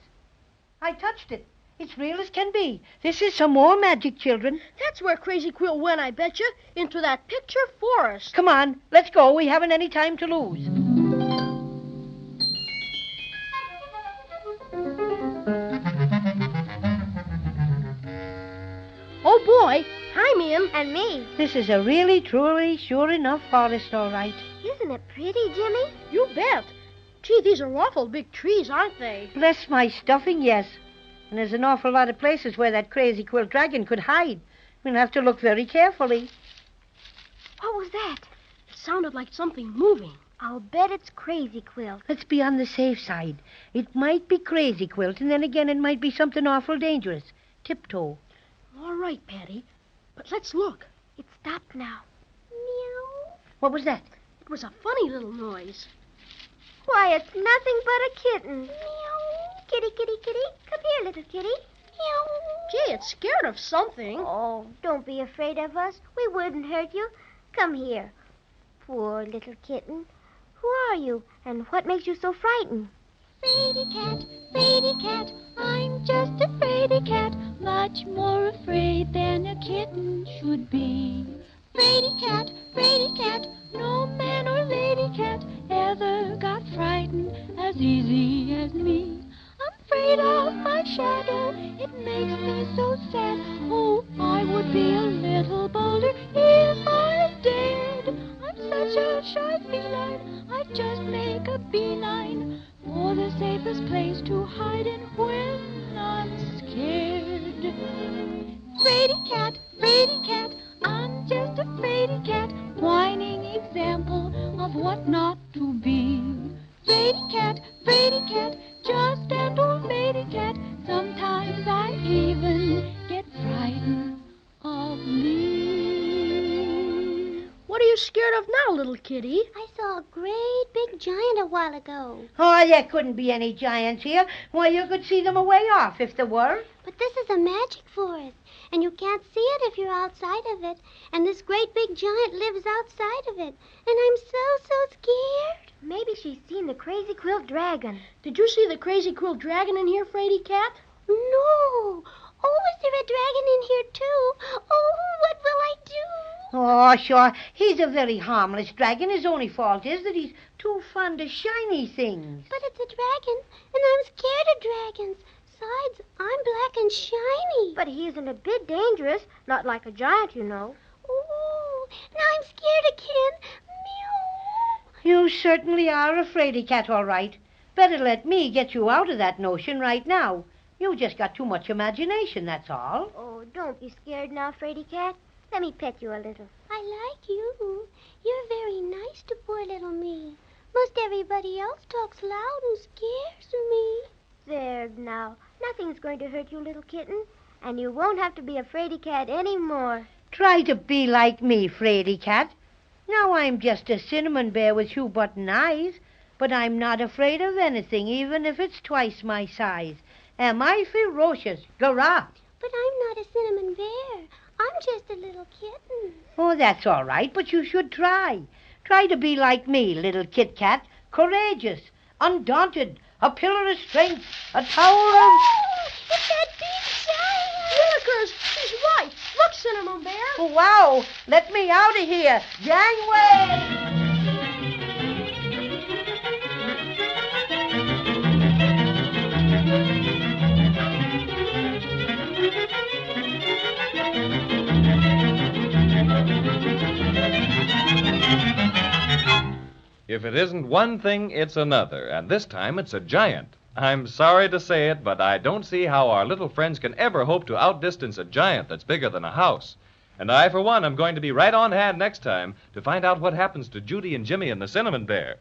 I touched it. It's real as can be. This is some more magic, children. That's where Crazy Quilt went, I bet you, into that picture forest. Come on, let's go. We haven't any time to lose. Oh, boy, I'm in. And me. This is a really, truly, sure enough forest, all right. Isn't it pretty, Jimmy? You bet. Gee, these are awful big trees, aren't they? Bless my stuffing, yes. And there's an awful lot of places where that Crazy Quilt Dragon could hide. We'll have to look very carefully. What was that? It sounded like something moving. I'll bet it's Crazy Quilt. Let's be on the safe side. It might be Crazy Quilt, and then again it might be something awful dangerous. Tiptoe. All right, Paddy. But let's look. It stopped now. Meow. What was that? It was a funny little noise. Why, it's nothing but a kitten. Meow. Kitty, kitty, kitty. Come here, little kitty. Meow. Gee, it's scared of something. Oh, don't be afraid of us. We wouldn't hurt you. Come here. Poor little kitten. Who are you, and what makes you so frightened? Fraidy cat, I'm just a fraidy cat, much more afraid than a kitten should be. Fraidy cat, no man or lady cat ever got frightened as easy as me. I'm afraid of my shadow, it makes me so sad. Oh, I would be a little bolder if I dared. I'm such a shy feline, I'd just make a beeline for the safest place to hide in when I'm scared. Fraidy cat, I'm just a fraidy cat, whining example of what not to be. Fraidy cat, just an old lady cat, sometimes I even get frightened of me. What are you scared of now, little kitty? I saw a great big giant a while ago. Oh, there couldn't be any giants here. Why, you could see them a way off if there were. But this is a magic forest, and you can't see it if you're outside of it. And this great big giant lives outside of it. And I'm so scared. Maybe she's seen the Crazy Quilt Dragon. Did you see the Crazy Quilt Dragon in here, Fraidy cat? No. Oh, is there a dragon in here, too? Oh, what will I do? Oh, sure. He's a very harmless dragon. His only fault is that he's too fond of shiny things. But it's a dragon, and I'm scared of dragons. Besides, I'm black and shiny. But he isn't a bit dangerous. Not like a giant, you know. Oh, now I'm scared again. Meow. You certainly are a fraidy cat, all right. Better let me get you out of that notion right now. You just got too much imagination, that's all. Oh, don't be scared now, Fraidy cat. Let me pet you a little. I like you. You're very nice to poor little me. Most everybody else talks loud and scares me. There now. Nothing's going to hurt you, little kitten. And you won't have to be a fraidy cat anymore. Try to be like me, fraidy cat. Now I'm just a cinnamon bear with shoe-button eyes. but I'm not afraid of anything, even if it's twice my size. Am I ferocious? Garrot. But I'm not a cinnamon bear. I'm just a little kitten. Oh, that's all right, but you should try. Try to be like me, little Kit Kat. Courageous, undaunted, a pillar of strength, a tower of... It's that big giant! Willikers, he's right. Look, Cinnamon Bear. Oh, wow, let me out of here. Gangway! If it isn't one thing, it's another, and this time it's a giant. I'm sorry to say it, but I don't see how our little friends can ever hope to outdistance a giant that's bigger than a house. And I, for one, am going to be right on hand next time to find out what happens to Judy and Jimmy and the Cinnamon Bear.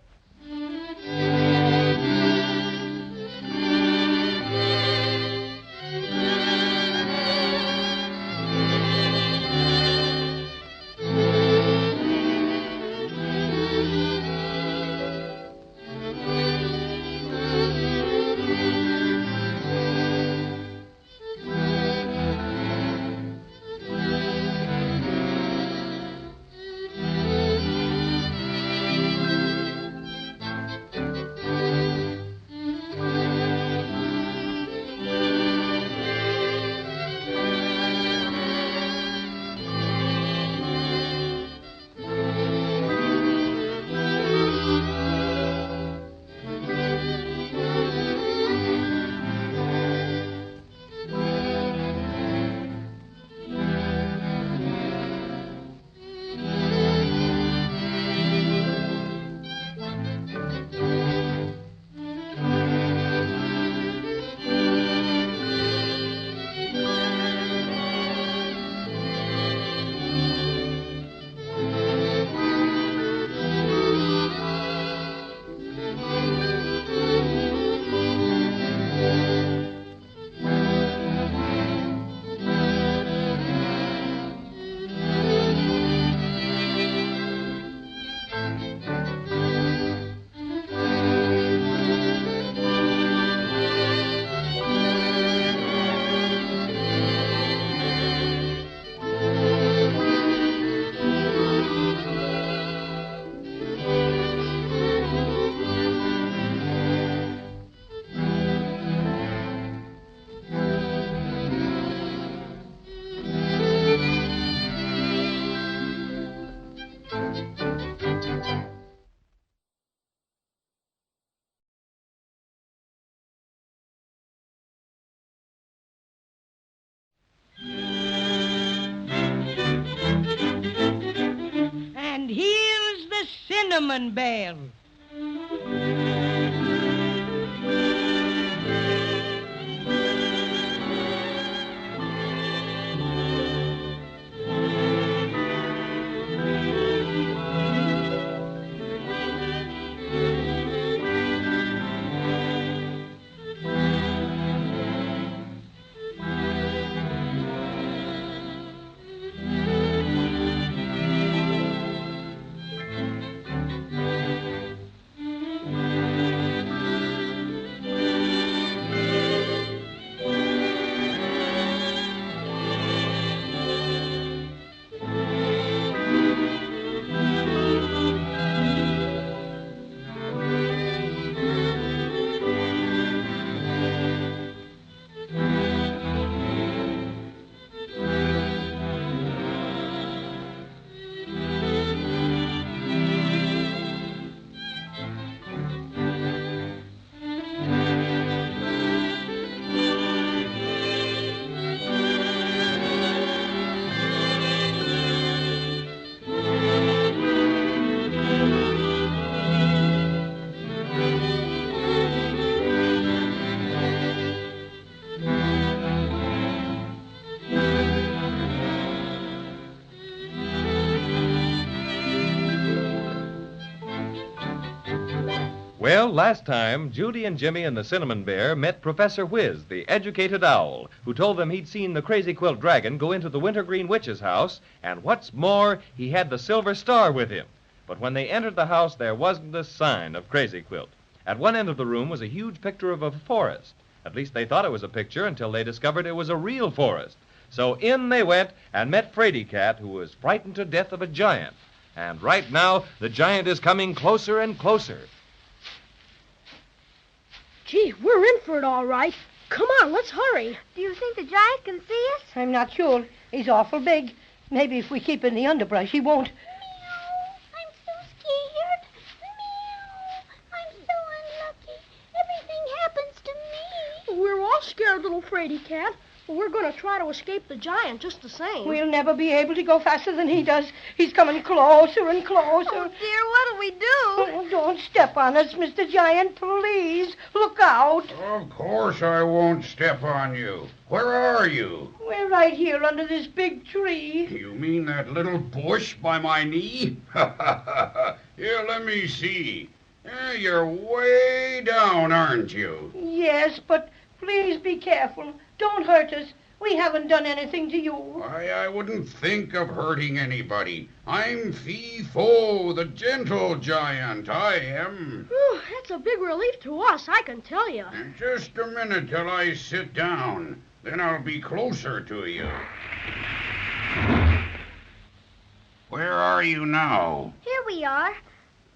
And here's the Cinnamon Bear. Well, last time, Judy and Jimmy and the Cinnamon Bear met Professor Whiz, the educated owl, who told them he'd seen the crazy quilt dragon go into the Wintergreen Witch's house, and what's more, he had the silver star with him. But when they entered the house, there wasn't a sign of Crazy Quilt. At one end of the room was a huge picture of a forest. At least they thought it was a picture until they discovered it was a real forest. So in they went and met Fraidy Cat, who was frightened to death of a giant. And right now, the giant is coming closer and closer. Gee, we're in for it all right. Come on, let's hurry. Do you think the giant can see us? I'm not sure. He's awful big. Maybe if we keep in the underbrush, he won't. I'm so scared. I'm so unlucky. Everything happens to me. We're all scared, little Fraidy Cat. But we're going to try to escape the giant just the same. We'll never be able to go faster than he does. He's coming closer and closer. Oh, dear, what'll we do? Oh, don't step on us, Mr. Giant, please. Look out. Of course I won't step on you. Where are you? We're right here under this big tree. You mean that little bush by my knee? Here, let me see. You're way down, aren't you? Yes, but please be careful. Don't hurt us. We haven't done anything to you. I wouldn't think of hurting anybody. I'm Fee-Fo, the gentle giant. I am. Whew, that's a big relief to us, I can tell you. Just a minute till I sit down. Then I'll be closer to you. Where are you now? Here we are.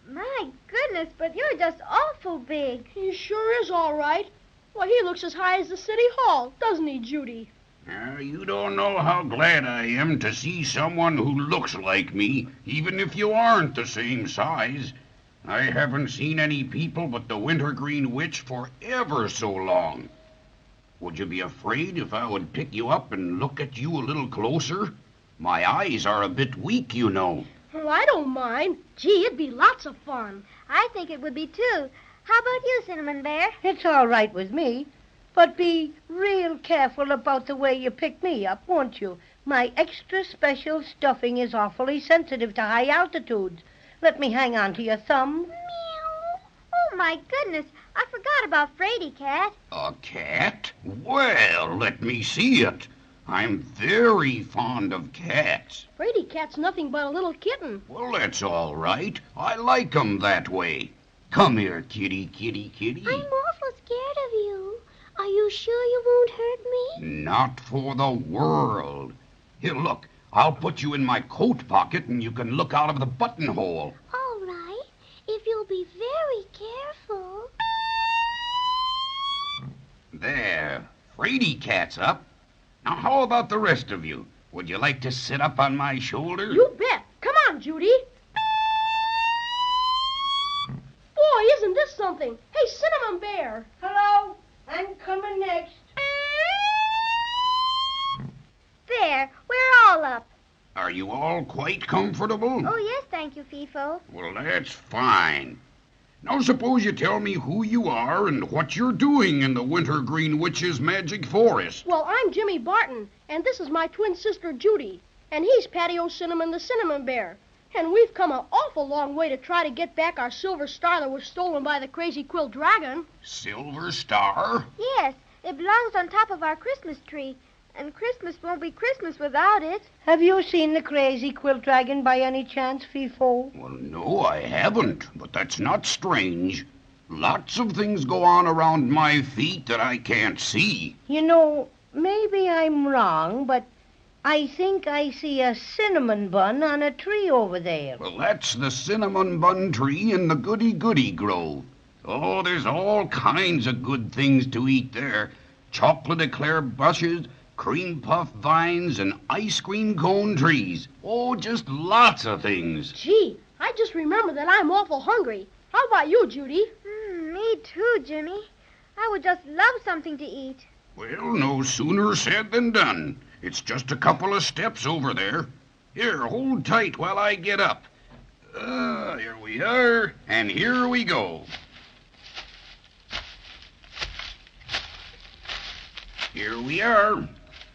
My goodness, but you're just awful big. He sure is all right. Well, he looks as high as the city hall, doesn't he, Judy? You don't know how glad I am to see someone who looks like me, even if you aren't the same size. I haven't seen any people but the Wintergreen Witch for ever so long. Would you be afraid if I would pick you up and look at you a little closer? My eyes are a bit weak, you know. Well, I don't mind. Gee, it'd be lots of fun. I think it would be, too. How about you, Cinnamon Bear? It's all right with me. But be real careful about the way you pick me up, won't you? My extra special stuffing is awfully sensitive to high altitudes. Let me hang on to your thumb. Meow. Oh, my goodness. I forgot about Fraidy Cat. A cat? Well, let me see it. I'm very fond of cats. Fraidy Cat's nothing but a little kitten. Well, that's all right. I like 'em that way. Come here, kitty, kitty, kitty. I'm awful scared of you. Are you sure you won't hurt me? Not for the world. Here, look. I'll put you in my coat pocket and you can look out of the buttonhole. All right, if you'll be very careful. There. Fraidy Cat's up. Now, how about the rest of you? Would you like to sit up on my shoulder? You bet. Come on, Judy. Boy, isn't this something? Hey, Cinnamon Bear. Hello. I'm coming next. There, we're all up. Are you all quite comfortable? Oh, yes, thank you, Fee-Fo. Well, that's fine. Now suppose you tell me who you are and what you're doing in the Wintergreen Witch's magic forest. Well, I'm Jimmy Barton, and this is my twin sister, Judy. And he's Paddy O'Cinnamon, the Cinnamon Bear. And we've come an awful long way to try to get back our silver star that was stolen by the Crazy Quilt Dragon. Silver star? Yes, it belongs on top of our Christmas tree. And Christmas won't be Christmas without it. Have you seen the Crazy Quilt Dragon by any chance, Fee-Fo? Well, no, I haven't, but that's not strange. Lots of things go on around my feet that I can't see. You know, maybe I'm wrong, but I think I see a cinnamon bun on a tree over there. Well, that's the cinnamon bun tree in the goody-goody grove. Oh, there's all kinds of good things to eat there. Chocolate eclair bushes, cream puff vines, and ice cream cone trees. Oh, just lots of things. Gee, I just remembered that I'm awful hungry. How about you, Judy? Me too, Jimmy. I would just love something to eat. Well, no sooner said than done. It's just a couple of steps over there. Here, hold tight while I get up. Here we are, and here we go. Here we are.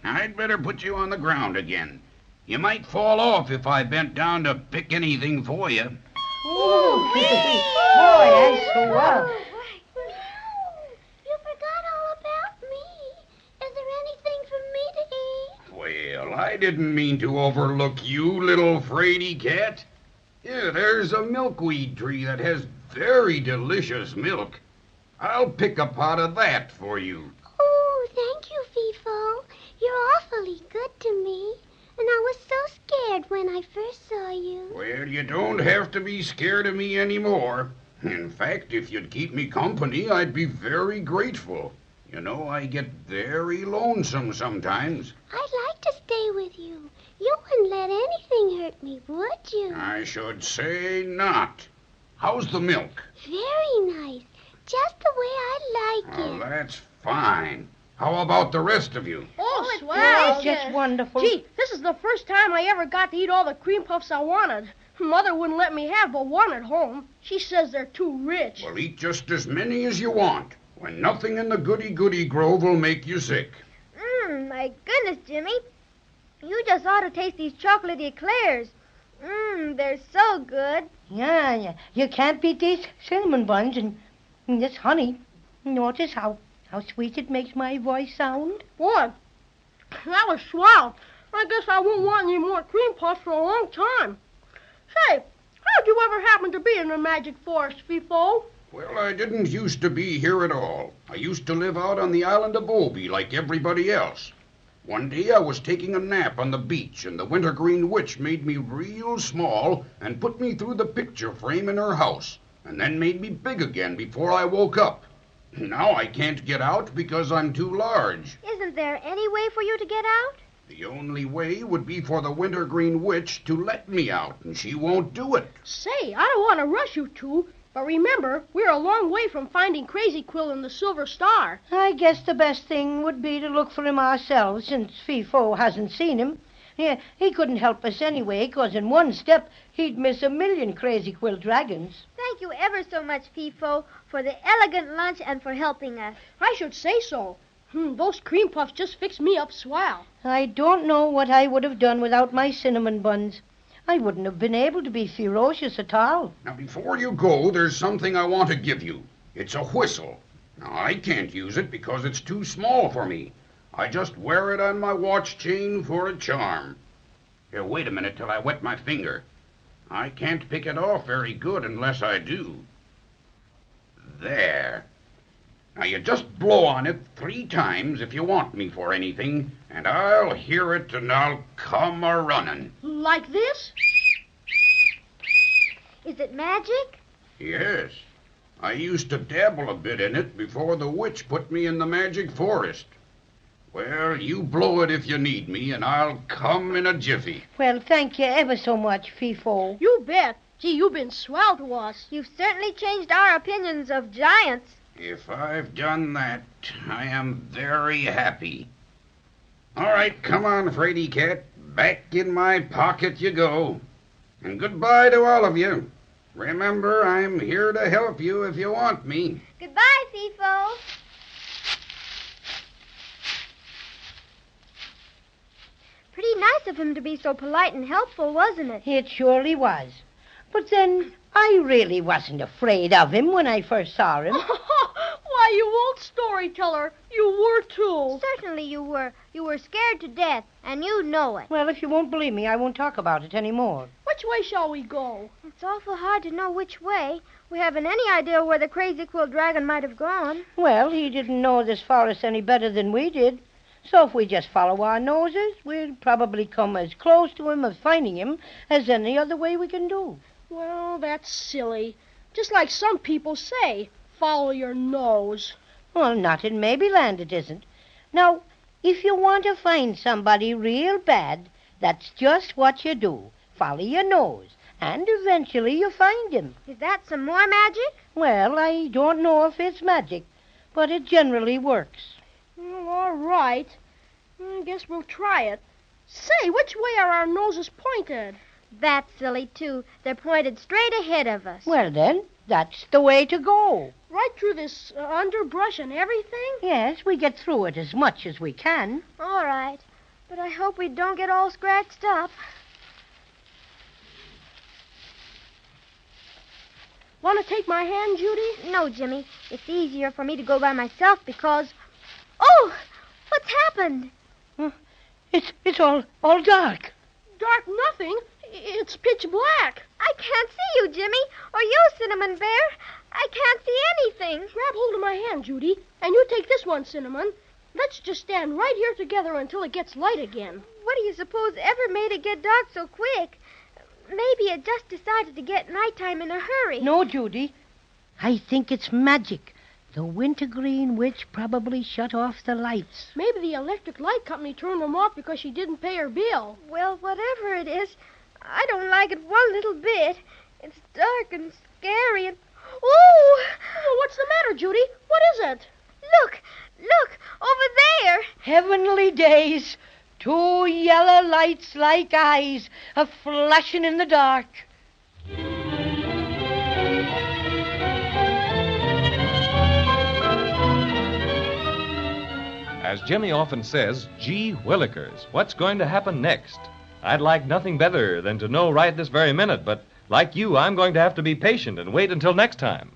I'd better put you on the ground again. You might fall off if I bent down to pick anything for you. Oh, boy, that's so well. You forgot all about me. Is there anything for me to eat? Well, I didn't mean to overlook you, little Fraidy Cat. Yeah, there's a milkweed tree that has very delicious milk. I'll pick a pot of that for you. Oh, thank you, Fifo. You're awfully good to me. And I was so scared when I first saw you. Well, you don't have to be scared of me anymore. In fact, if you'd keep me company, I'd be very grateful. You know, I get very lonesome sometimes. I'd like to stay with you. You wouldn't let anything hurt me, would you? I should say not. How's the milk? Very nice. Just the way I like Oh, it. that's fine. How about the rest of you? Oh, It's swell. just wonderful. Gee, this is the first time I ever got to eat all the cream puffs I wanted. Mother wouldn't let me have but one at home. She says they're too rich. Well, eat just as many as you want, when nothing in the goody-goody grove will make you sick. My goodness, Jimmy. You just ought to taste these chocolatey eclairs. They're so good. Yeah. You can't beat these cinnamon buns and this honey. Notice how sweet it makes my voice sound? Boy, that was swell. I guess I won't want any more cream puffs for a long time. Say, how'd you ever happen to be in the magic forest, Fifo? Well, I didn't used to be here at all. I used to live out on the island of Obi like everybody else. One day I was taking a nap on the beach, and the Wintergreen Witch made me real small and put me through the picture frame in her house, and then made me big again before I woke up. Now I can't get out because I'm too large. Isn't there any way for you to get out? The only way would be for the Wintergreen Witch to let me out, and she won't do it. Say, I don't want to rush you two, but remember, we're a long way from finding Crazy Quill and the Silver Star. I guess the best thing would be to look for him ourselves, since Fifo hasn't seen him. Yeah, he couldn't help us anyway, 'cause in one step he'd miss 1,000,000 Crazy Quill dragons. Thank you ever so much, Fifo, for the elegant lunch and for helping us. I should say so. Those cream puffs just fixed me up swell. I don't know what I would have done without my cinnamon buns. I wouldn't have been able to be ferocious at all. Now, before you go, there's something I want to give you. It's a whistle. Now, I can't use it because it's too small for me. I just wear it on my watch chain for a charm. Here, wait a minute till I wet my finger. I can't pick it off very good unless I do. There. Now, you just blow on it 3 times if you want me for anything, and I'll hear it and I'll come a-running. Like this? Is it magic? Yes. I used to dabble a bit in it before the witch put me in the magic forest. Well, you blow it if you need me, and I'll come in a jiffy. Well, thank you ever so much, Fifo. You bet. Gee, you've been swell to us. You've certainly changed our opinions of giants. If I've done that, I am very happy. All right, come on, Fraidy Cat. Back in my pocket you go. And goodbye to all of you. Remember, I'm here to help you if you want me. Goodbye, Fifo. Pretty nice of him to be so polite and helpful, wasn't it? It surely was. But then, I really wasn't afraid of him when I first saw him. Why, you old storyteller, you were too. Certainly you were. You were scared to death, and you know it. Well, if you won't believe me, I won't talk about it anymore. Which way shall we go? It's awful hard to know which way. We haven't any idea where the Crazy Quill Dragon might have gone. Well, he didn't know this forest any better than we did. So if we just follow our noses, we'll probably come as close to him of finding him as any other way we can do. Well, that's silly. Just like some people say, follow your nose. Well, not in Maybeland it isn't. Now, if you want to find somebody real bad, that's just what you do. Follow your nose, and eventually you find him. Is that some more magic? Well, I don't know if it's magic, but it generally works. Well, all right. I guess we'll try it. Say, which way are our noses pointed? That's silly, too. They're pointed straight ahead of us. Well, then, that's the way to go. Right through this underbrush and everything? Yes, we get through it as much as we can. All right. But I hope we don't get all scratched up. Want to take my hand, Judy? No, Jimmy. It's easier for me to go by myself because... Oh! What's happened? It's all dark. Dark nothing. It's pitch black. I I can't see you, Jimmy, or you, Cinnamon Bear. I can't see anything. Grab hold of my hand, Judy, and you take this one, Cinnamon. Let's just stand right here together until it gets light again. What do you suppose ever made it get dark so quick? Maybe it just decided to get nighttime in a hurry. No, Judy. I think it's magic. The Wintergreen Witch probably shut off the lights. Maybe the electric light company turned them off because she didn't pay her bill. Well, whatever it is, I don't like it one little bit. It's dark and scary and... Oh! What's the matter, Judy? What is it? Look, over there. Heavenly days. 2 yellow lights like eyes, a-flashing in the dark. As Jimmy often says, gee willikers, what's going to happen next? I'd like nothing better than to know right this very minute, but like you, I'm going to have to be patient and wait until next time.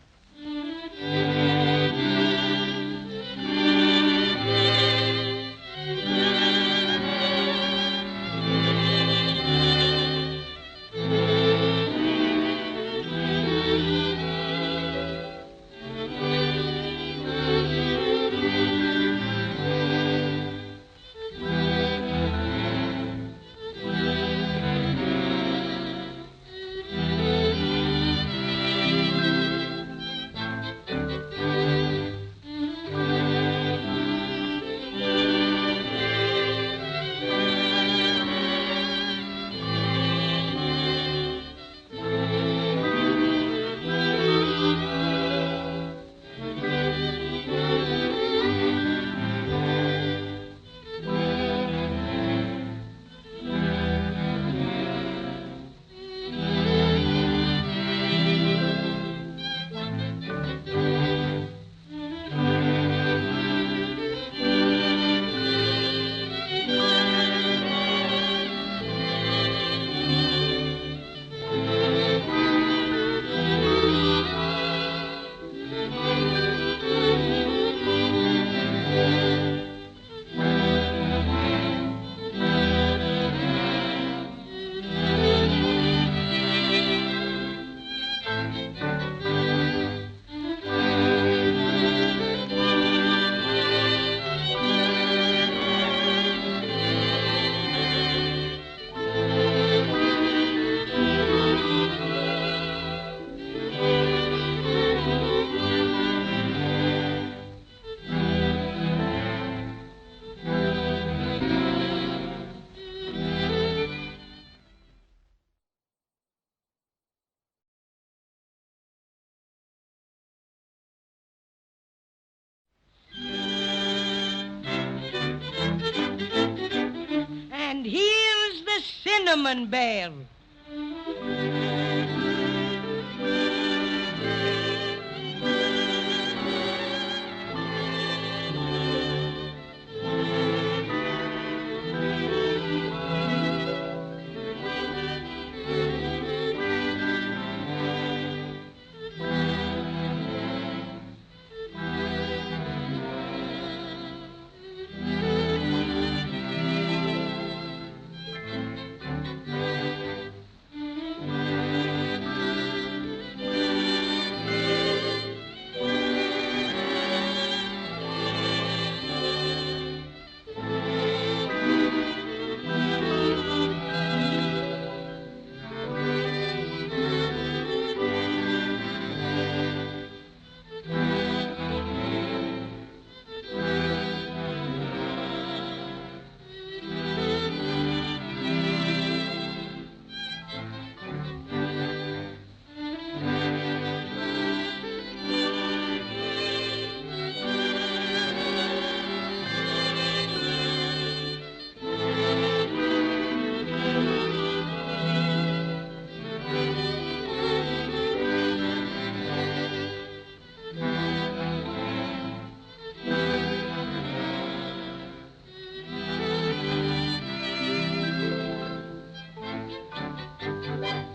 And here's the Cinnamon Bear.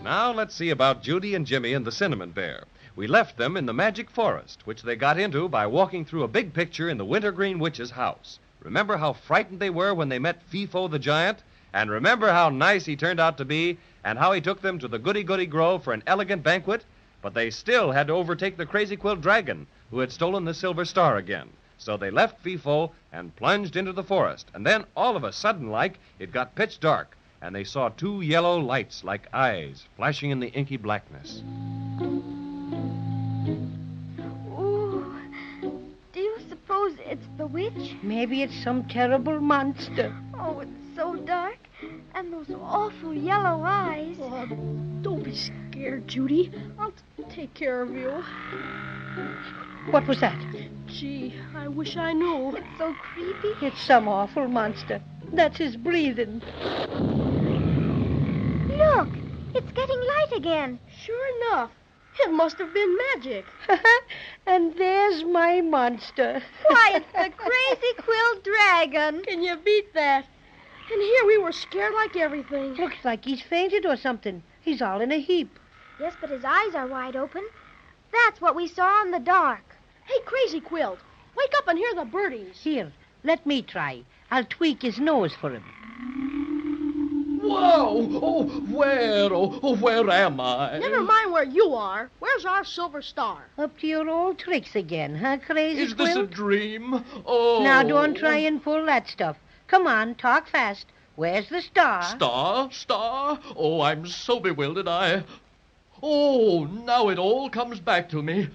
Now let's see about Judy and Jimmy and the Cinnamon Bear. We left them in the magic forest, which they got into by walking through a big picture in the Wintergreen Witch's house. Remember how frightened they were when they met Fifo the Giant? And remember how nice he turned out to be and how he took them to the Goody-Goody Grove for an elegant banquet? But they still had to overtake the Crazy Quilt Dragon, who had stolen the Silver Star again. So they left Fifo and plunged into the forest. And then, all of a sudden, it got pitch dark, and they saw two yellow lights like eyes flashing in the inky blackness. Ooh, do you suppose it's the witch? Maybe it's some terrible monster. Oh, it's so dark, and those awful yellow eyes. Oh, don't be scared, Judy. I'll take care of you. What was that? Gee, I wish I knew. It's so creepy. It's some awful monster. That's his breathing. Look, it's getting light again. Sure enough. It must have been magic. And there's my monster. Why, it's the Crazy Quilt Dragon. Can you beat that? And here we were scared like everything. Looks like he's fainted or something. He's all in a heap. Yes, but his eyes are wide open. That's what we saw in the dark. Hey, Crazy Quilt, wake up and hear the birdies. Here, let me try. I'll tweak his nose for him. Whoa! Where am I? Never mind where you are. Where's our Silver Star? Up to your old tricks again, huh, Crazy Is Quilt? this a dream? Oh. Now, don't try and pull that stuff. Come on, talk fast. Where's the star? Star? Oh, I'm so bewildered, Oh, now it all comes back to me.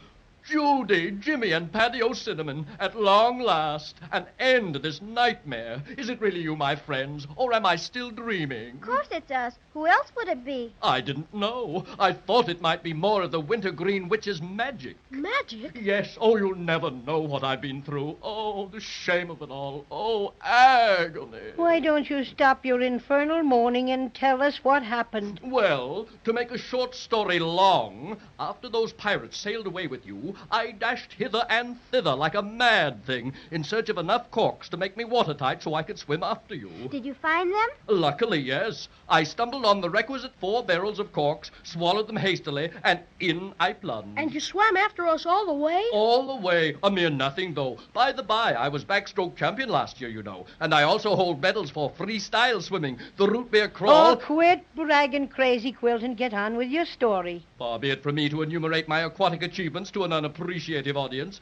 Judy, Jimmy, and Paddy O'Cinnamon, at long last, an end to this nightmare. Is it really you, my friends, or am I still dreaming? Of course it's us. Who else would it be? I didn't know. I thought it might be more of the Wintergreen Witch's magic. Magic? Yes. Oh, you'll never know what I've been through. Oh, the shame of it all. Oh, agony. Why don't you stop your infernal moaning and tell us what happened? Well, to make a short story long, after those pirates sailed away with you, I dashed hither and thither like a mad thing in search of enough corks to make me watertight so I could swim after you. Did you find them? Luckily, yes. I stumbled on the requisite 4 barrels of corks, swallowed them hastily, and in I plunged. And you swam after us all the way? All the way. A mere nothing, though. By the by, I was backstroke champion last year, you know, and I also hold medals for freestyle swimming, the root beer crawl... Oh, quit bragging, Crazy Quilt, and get on with your story. Far be it from me to enumerate my aquatic achievements to an unappreciative audience.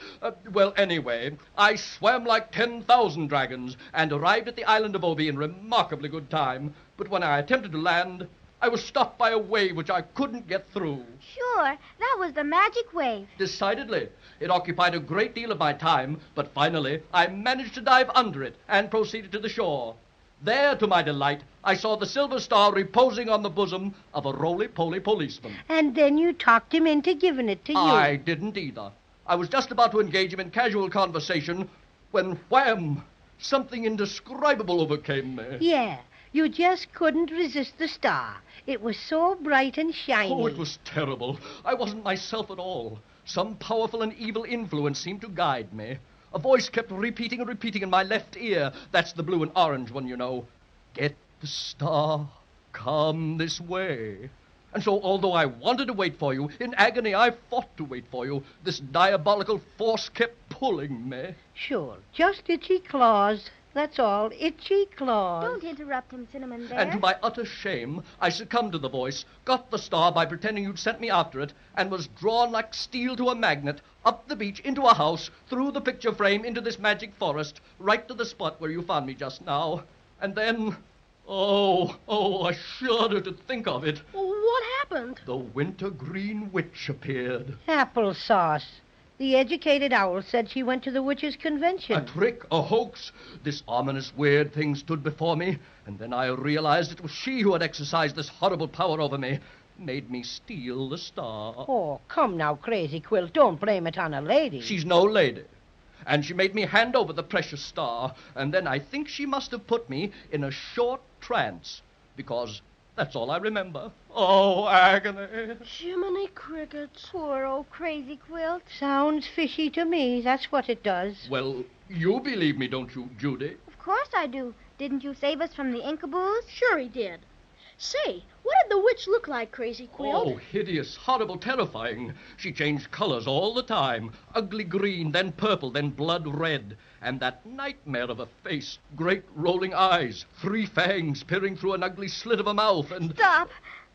Well, anyway, I swam like 10,000 dragons and arrived at the island of Obi in remarkably good time. But when I attempted to land, I was stopped by a wave which I couldn't get through. Sure, that was the magic wave. Decidedly. It occupied a great deal of my time, but finally I managed to dive under it and proceeded to the shore. There, to my delight, I saw the Silver Star reposing on the bosom of a roly-poly policeman. And then you talked him into giving it to you. I didn't either. I was just about to engage him in casual conversation when, wham, something indescribable overcame me. Yeah, you just couldn't resist the star. It was so bright and shiny. Oh, it was terrible. I wasn't myself at all. Some powerful and evil influence seemed to guide me. A voice kept repeating and repeating in my left ear. That's the blue and orange one, you know. Get the star. Come this way. And so, although I wanted to wait for you, in agony I fought to wait for you. This diabolical force kept pulling me. Sure, just itchy claws. That's all, itchy claws. Don't interrupt him, Cinnamon Bear. And to my utter shame, I succumbed to the voice, got the star by pretending you'd sent me after it, and was drawn like steel to a magnet, up the beach, into a house, through the picture frame, into this magic forest, right to the spot where you found me just now. And then... Oh, I shudder to think of it. Well, what happened? The Wintergreen Witch appeared. Applesauce. The educated owl said she went to the witches' convention. A trick, a hoax. This ominous, weird thing stood before me, and then I realized it was she who had exercised this horrible power over me, made me steal the star. Oh, come now, Crazy Quilt, don't blame it on a lady. She's no lady. And she made me hand over the precious star, and then I think she must have put me in a short trance, because that's all I remember. Oh, agony. Jiminy crickets. Poor old Crazy Quilt. Sounds fishy to me, that's what it does. Well, you believe me, don't you, Judy? Of course I do. Didn't you save us from the Inkaboos? Sure he did. Say, what did the witch look like, Crazy Quilt? Oh, hideous, horrible, terrifying. She changed colors all the time. Ugly green, then purple, then blood red. And that nightmare of a face. Great rolling eyes, 3 fangs peering through an ugly slit of a mouth, and... Stop.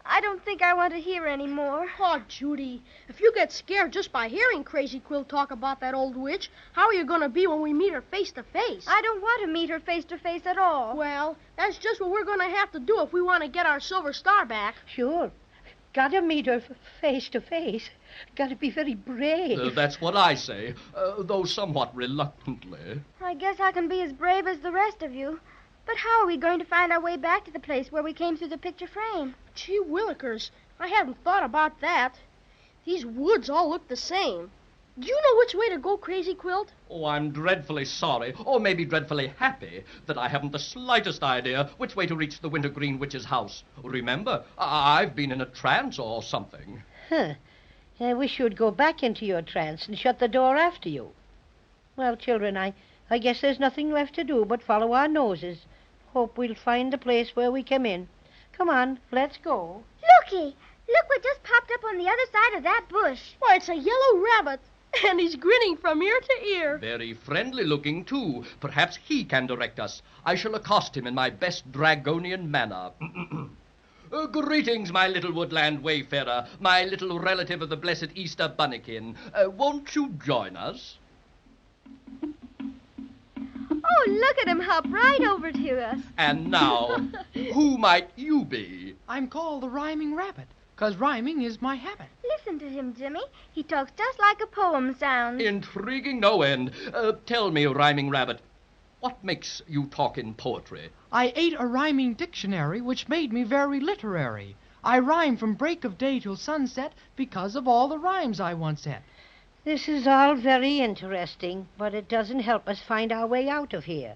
I don't think I want to hear any more. Oh, Judy, if you get scared just by hearing Crazy Quilt talk about that old witch, how are you going to be when we meet her face to face? I don't want to meet her face to face at all. Well, that's just what we're going to have to do if we want to get our silver star back. Sure. Gotta meet her face to face. Gotta be very brave. That's what I say, though somewhat reluctantly. I guess I can be as brave as the rest of you. But how are we going to find our way back to the place where we came through the picture frame? Gee willikers, I hadn't thought about that. These woods all look the same. Do you know which way to go, Crazy Quilt? Oh, I'm dreadfully sorry, or maybe dreadfully happy, that I haven't the slightest idea which way to reach the Wintergreen Witch's house. Remember, I've been in a trance or something. Huh. I wish you'd go back into your trance and shut the door after you. Well, children, I guess there's nothing left to do but follow our noses. Hope we'll find the place where we came in. Come on, let's go. Looky! Look what just popped up on the other side of that bush. Why, it's a yellow rabbit, and he's grinning from ear to ear. Very friendly looking, too. Perhaps he can direct us. I shall accost him in my best Dragonian manner. Greetings, my little woodland wayfarer, my little relative of the blessed Easter bunnikin. Won't you join us? Oh, look at him hop right over to us. And now, who might you be? I'm called the Rhyming Rabbit, 'cause rhyming is my habit. Listen to him, Jimmy. He talks just like a poem sounds. Intriguing no end. Tell me, Rhyming Rabbit, what makes you talk in poetry? I ate a rhyming dictionary, which made me very literary. I rhyme from break of day till sunset because of all the rhymes I once had. This is all very interesting, but it doesn't help us find our way out of here.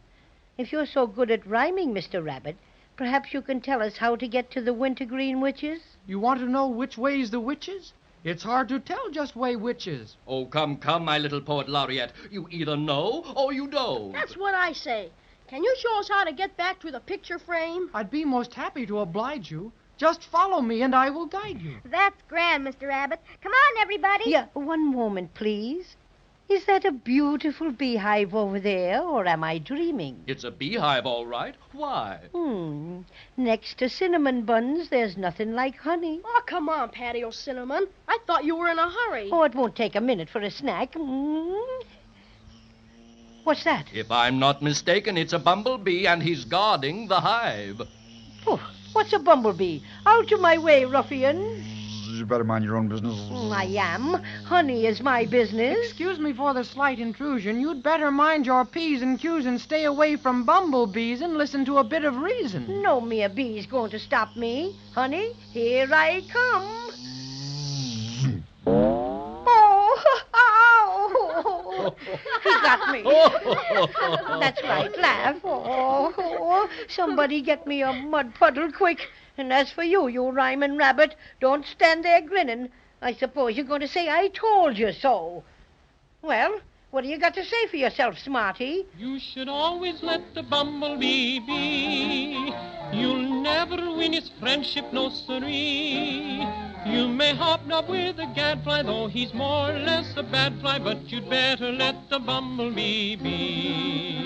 If you're so good at rhyming, Mr. Rabbit, perhaps you can tell us how to get to the Wintergreen Witches? You want to know which way's the witches? It's hard to tell just way which is. Oh, come, my little poet laureate. You either know or you don't. That's what I say. Can you show us how to get back to the picture frame? I'd be most happy to oblige you. Just follow me and I will guide you. That's grand, Mr. Rabbit. Come on, everybody. Yeah, one moment, please. Is that a beautiful beehive over there, or am I dreaming? It's a beehive, all right. Why? Next to cinnamon buns, there's nothing like honey. Oh, come on, Paddy O'Cinnamon. I thought you were in a hurry. Oh, it won't take a minute for a snack. What's that? If I'm not mistaken, it's a bumblebee, and he's guarding the hive. Oh, what's a bumblebee? Out of my way, ruffian. You better mind your own business. I am. Honey is my business. Excuse me for the slight intrusion. You'd better mind your P's and Q's and stay away from bumblebees and listen to a bit of reason. No mere bee's going to stop me. Honey, here I come. He got me. That's right, laugh. Oh, somebody get me a mud puddle quick. And as for you, you rhyming rabbit, don't stand there grinning. I suppose you're going to say I told you so. Well, what do you got to say for yourself, Smarty? You should always let the bumblebee be. You'll never win his friendship, no siree. You may hobnob with a gadfly, though he's more or less a bad fly, but you'd better let the bumblebee be.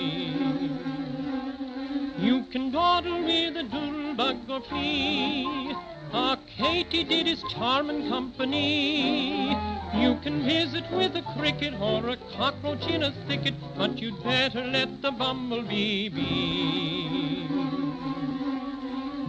You can dawdle with a doodlebug or flea. Ah, Katy-did is charming company. You can visit with a cricket or a cockroach in a thicket, but you'd better let the bumblebee be.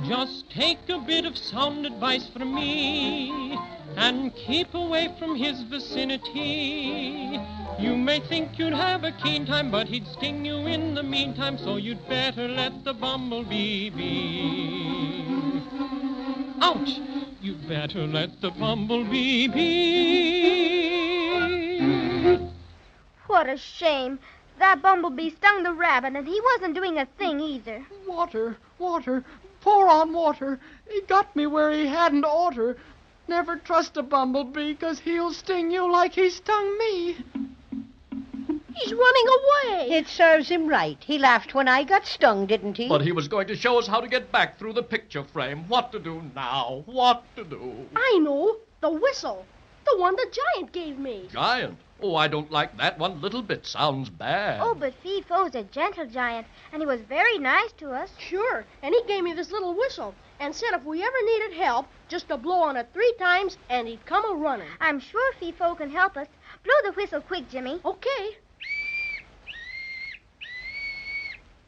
Just take a bit of sound advice from me and keep away from his vicinity. You may think you'd have a keen time, but he'd sting you in the meantime, so you'd better let the bumblebee be. Ouch! You'd better let the bumblebee be. What a shame. That bumblebee stung the rabbit, and he wasn't doing a thing either. Water, water, pour on water. He got me where he hadn't oughter. Never trust a bumblebee, 'cause he'll sting you like he stung me. He's running away. It serves him right. He laughed when I got stung, didn't he? But he was going to show us how to get back through the picture frame. What to do now? What to do? I know. The whistle. The one the giant gave me. Giant? Oh, I don't like that one little bit. Sounds bad. Oh, but Fee-Fo's a gentle giant, and he was very nice to us. Sure, and he gave me this little whistle and said if we ever needed help, just to blow on it 3 times and he'd come a-running. I'm sure Fee-Fo can help us. Blow the whistle quick, Jimmy. Okay.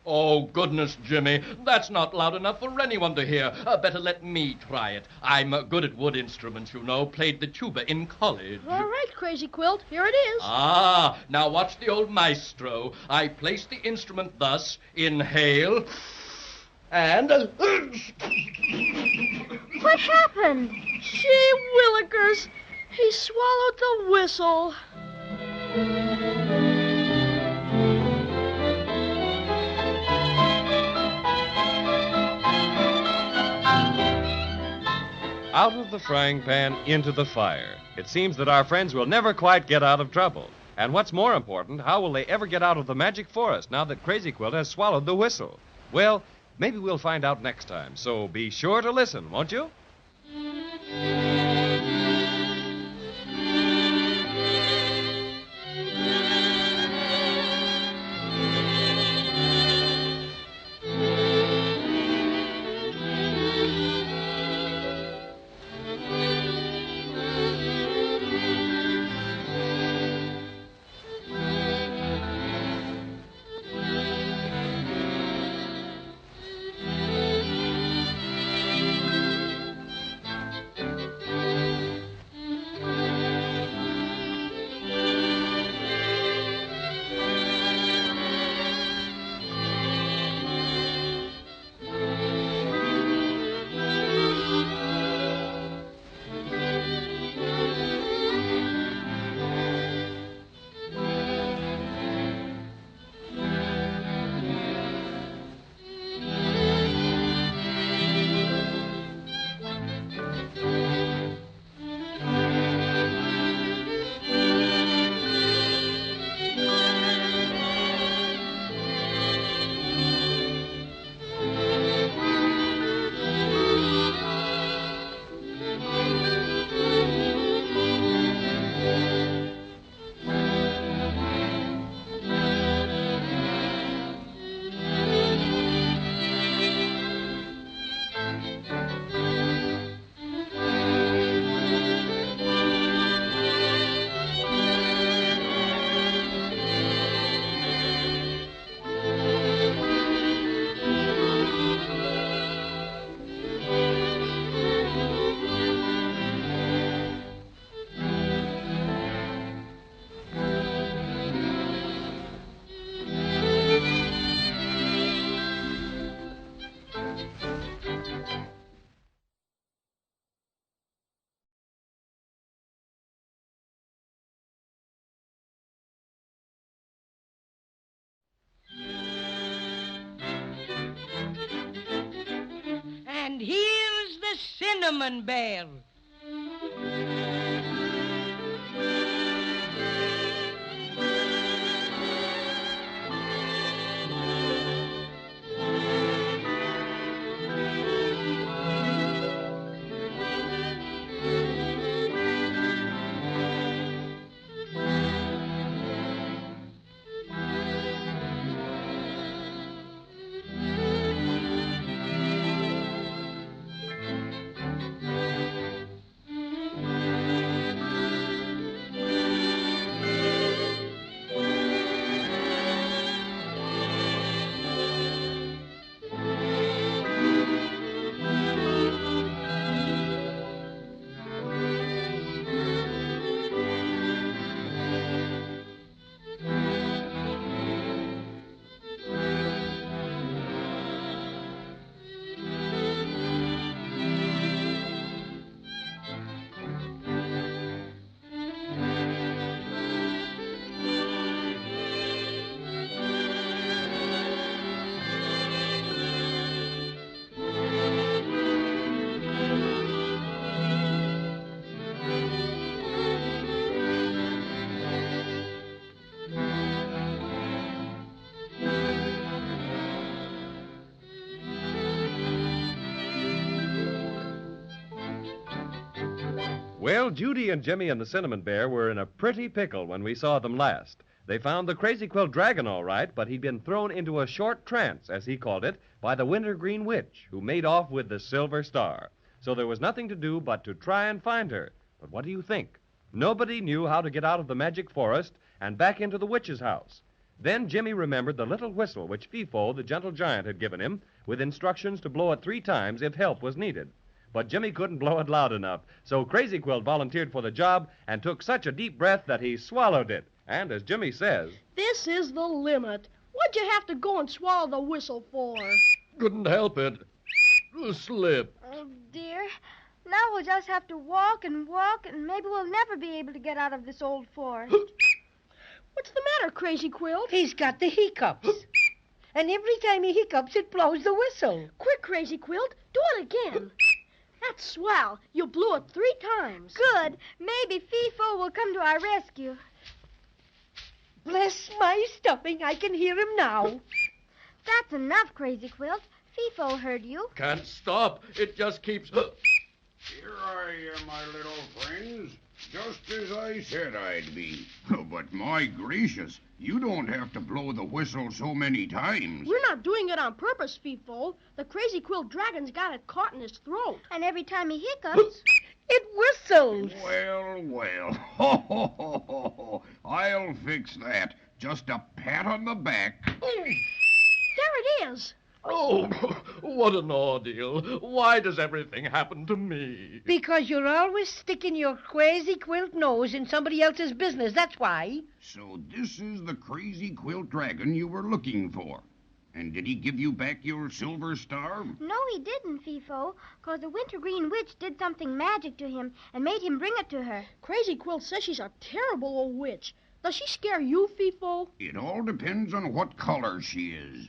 Oh, goodness, Jimmy. That's not loud enough for anyone to hear. Better let me try it. I'm good at wood instruments, you know. Played the tuba in college. All right, Crazy Quilt. Here it is. Ah, now watch the old maestro. I place the instrument thus. Inhale. And... What happened? Gee willikers. He swallowed the whistle. Out of the frying pan, into the fire. It seems that our friends will never quite get out of trouble. And what's more important, how will they ever get out of the magic forest now that Crazy Quilt has swallowed the whistle? Well, maybe we'll find out next time, so be sure to listen, won't you? And here's the Cinnamon Bear. Well, Judy and Jimmy and the Cinnamon Bear were in a pretty pickle when we saw them last. They found the Crazy Quilt Dragon all right, but he'd been thrown into a short trance, as he called it, by the Wintergreen Witch, who made off with the Silver Star. So there was nothing to do but to try and find her. But what do you think? Nobody knew how to get out of the magic forest and back into the witch's house. Then Jimmy remembered the little whistle which Fifo, the gentle giant, had given him, with instructions to blow it 3 times if help was needed. But Jimmy couldn't blow it loud enough, so Crazy Quilt volunteered for the job and took such a deep breath that he swallowed it. And as Jimmy says, "This is the limit. What'd you have to go and swallow the whistle for?" Couldn't help it. Slip. Oh, dear. Now we'll just have to walk, and maybe we'll never be able to get out of this old forest. What's the matter, Crazy Quilt? He's got the hiccups. And every time he hiccups, it blows the whistle. Quick, Crazy Quilt, do it again. That's swell. You blew it 3 times. Good. Maybe Fifo will come to our rescue. Bless my stuffing, I can hear him now. That's enough, Crazy Quilt. Fifo heard you. Can't stop. It just keeps... Here I am, my little friends. Just as I said I'd be. But my gracious, you don't have to blow the whistle so many times. We're not doing it on purpose, Fifo. The Crazy Quilt Dragon's got it caught in his throat. And every time he hiccups... It whistles. Well. Ho, ho, ho, ho, ho. I'll fix that. Just a pat on the back. There it is. Oh, what an ordeal. Why does everything happen to me? Because you're always sticking your Crazy Quilt nose in somebody else's business, that's why. So this is the Crazy Quilt Dragon you were looking for. And did he give you back your silver star? No, he didn't, Fifo, because the Wintergreen Witch did something magic to him and made him bring it to her. Crazy Quilt says she's a terrible old witch. Does she scare you, Fifo? It all depends on what color she is.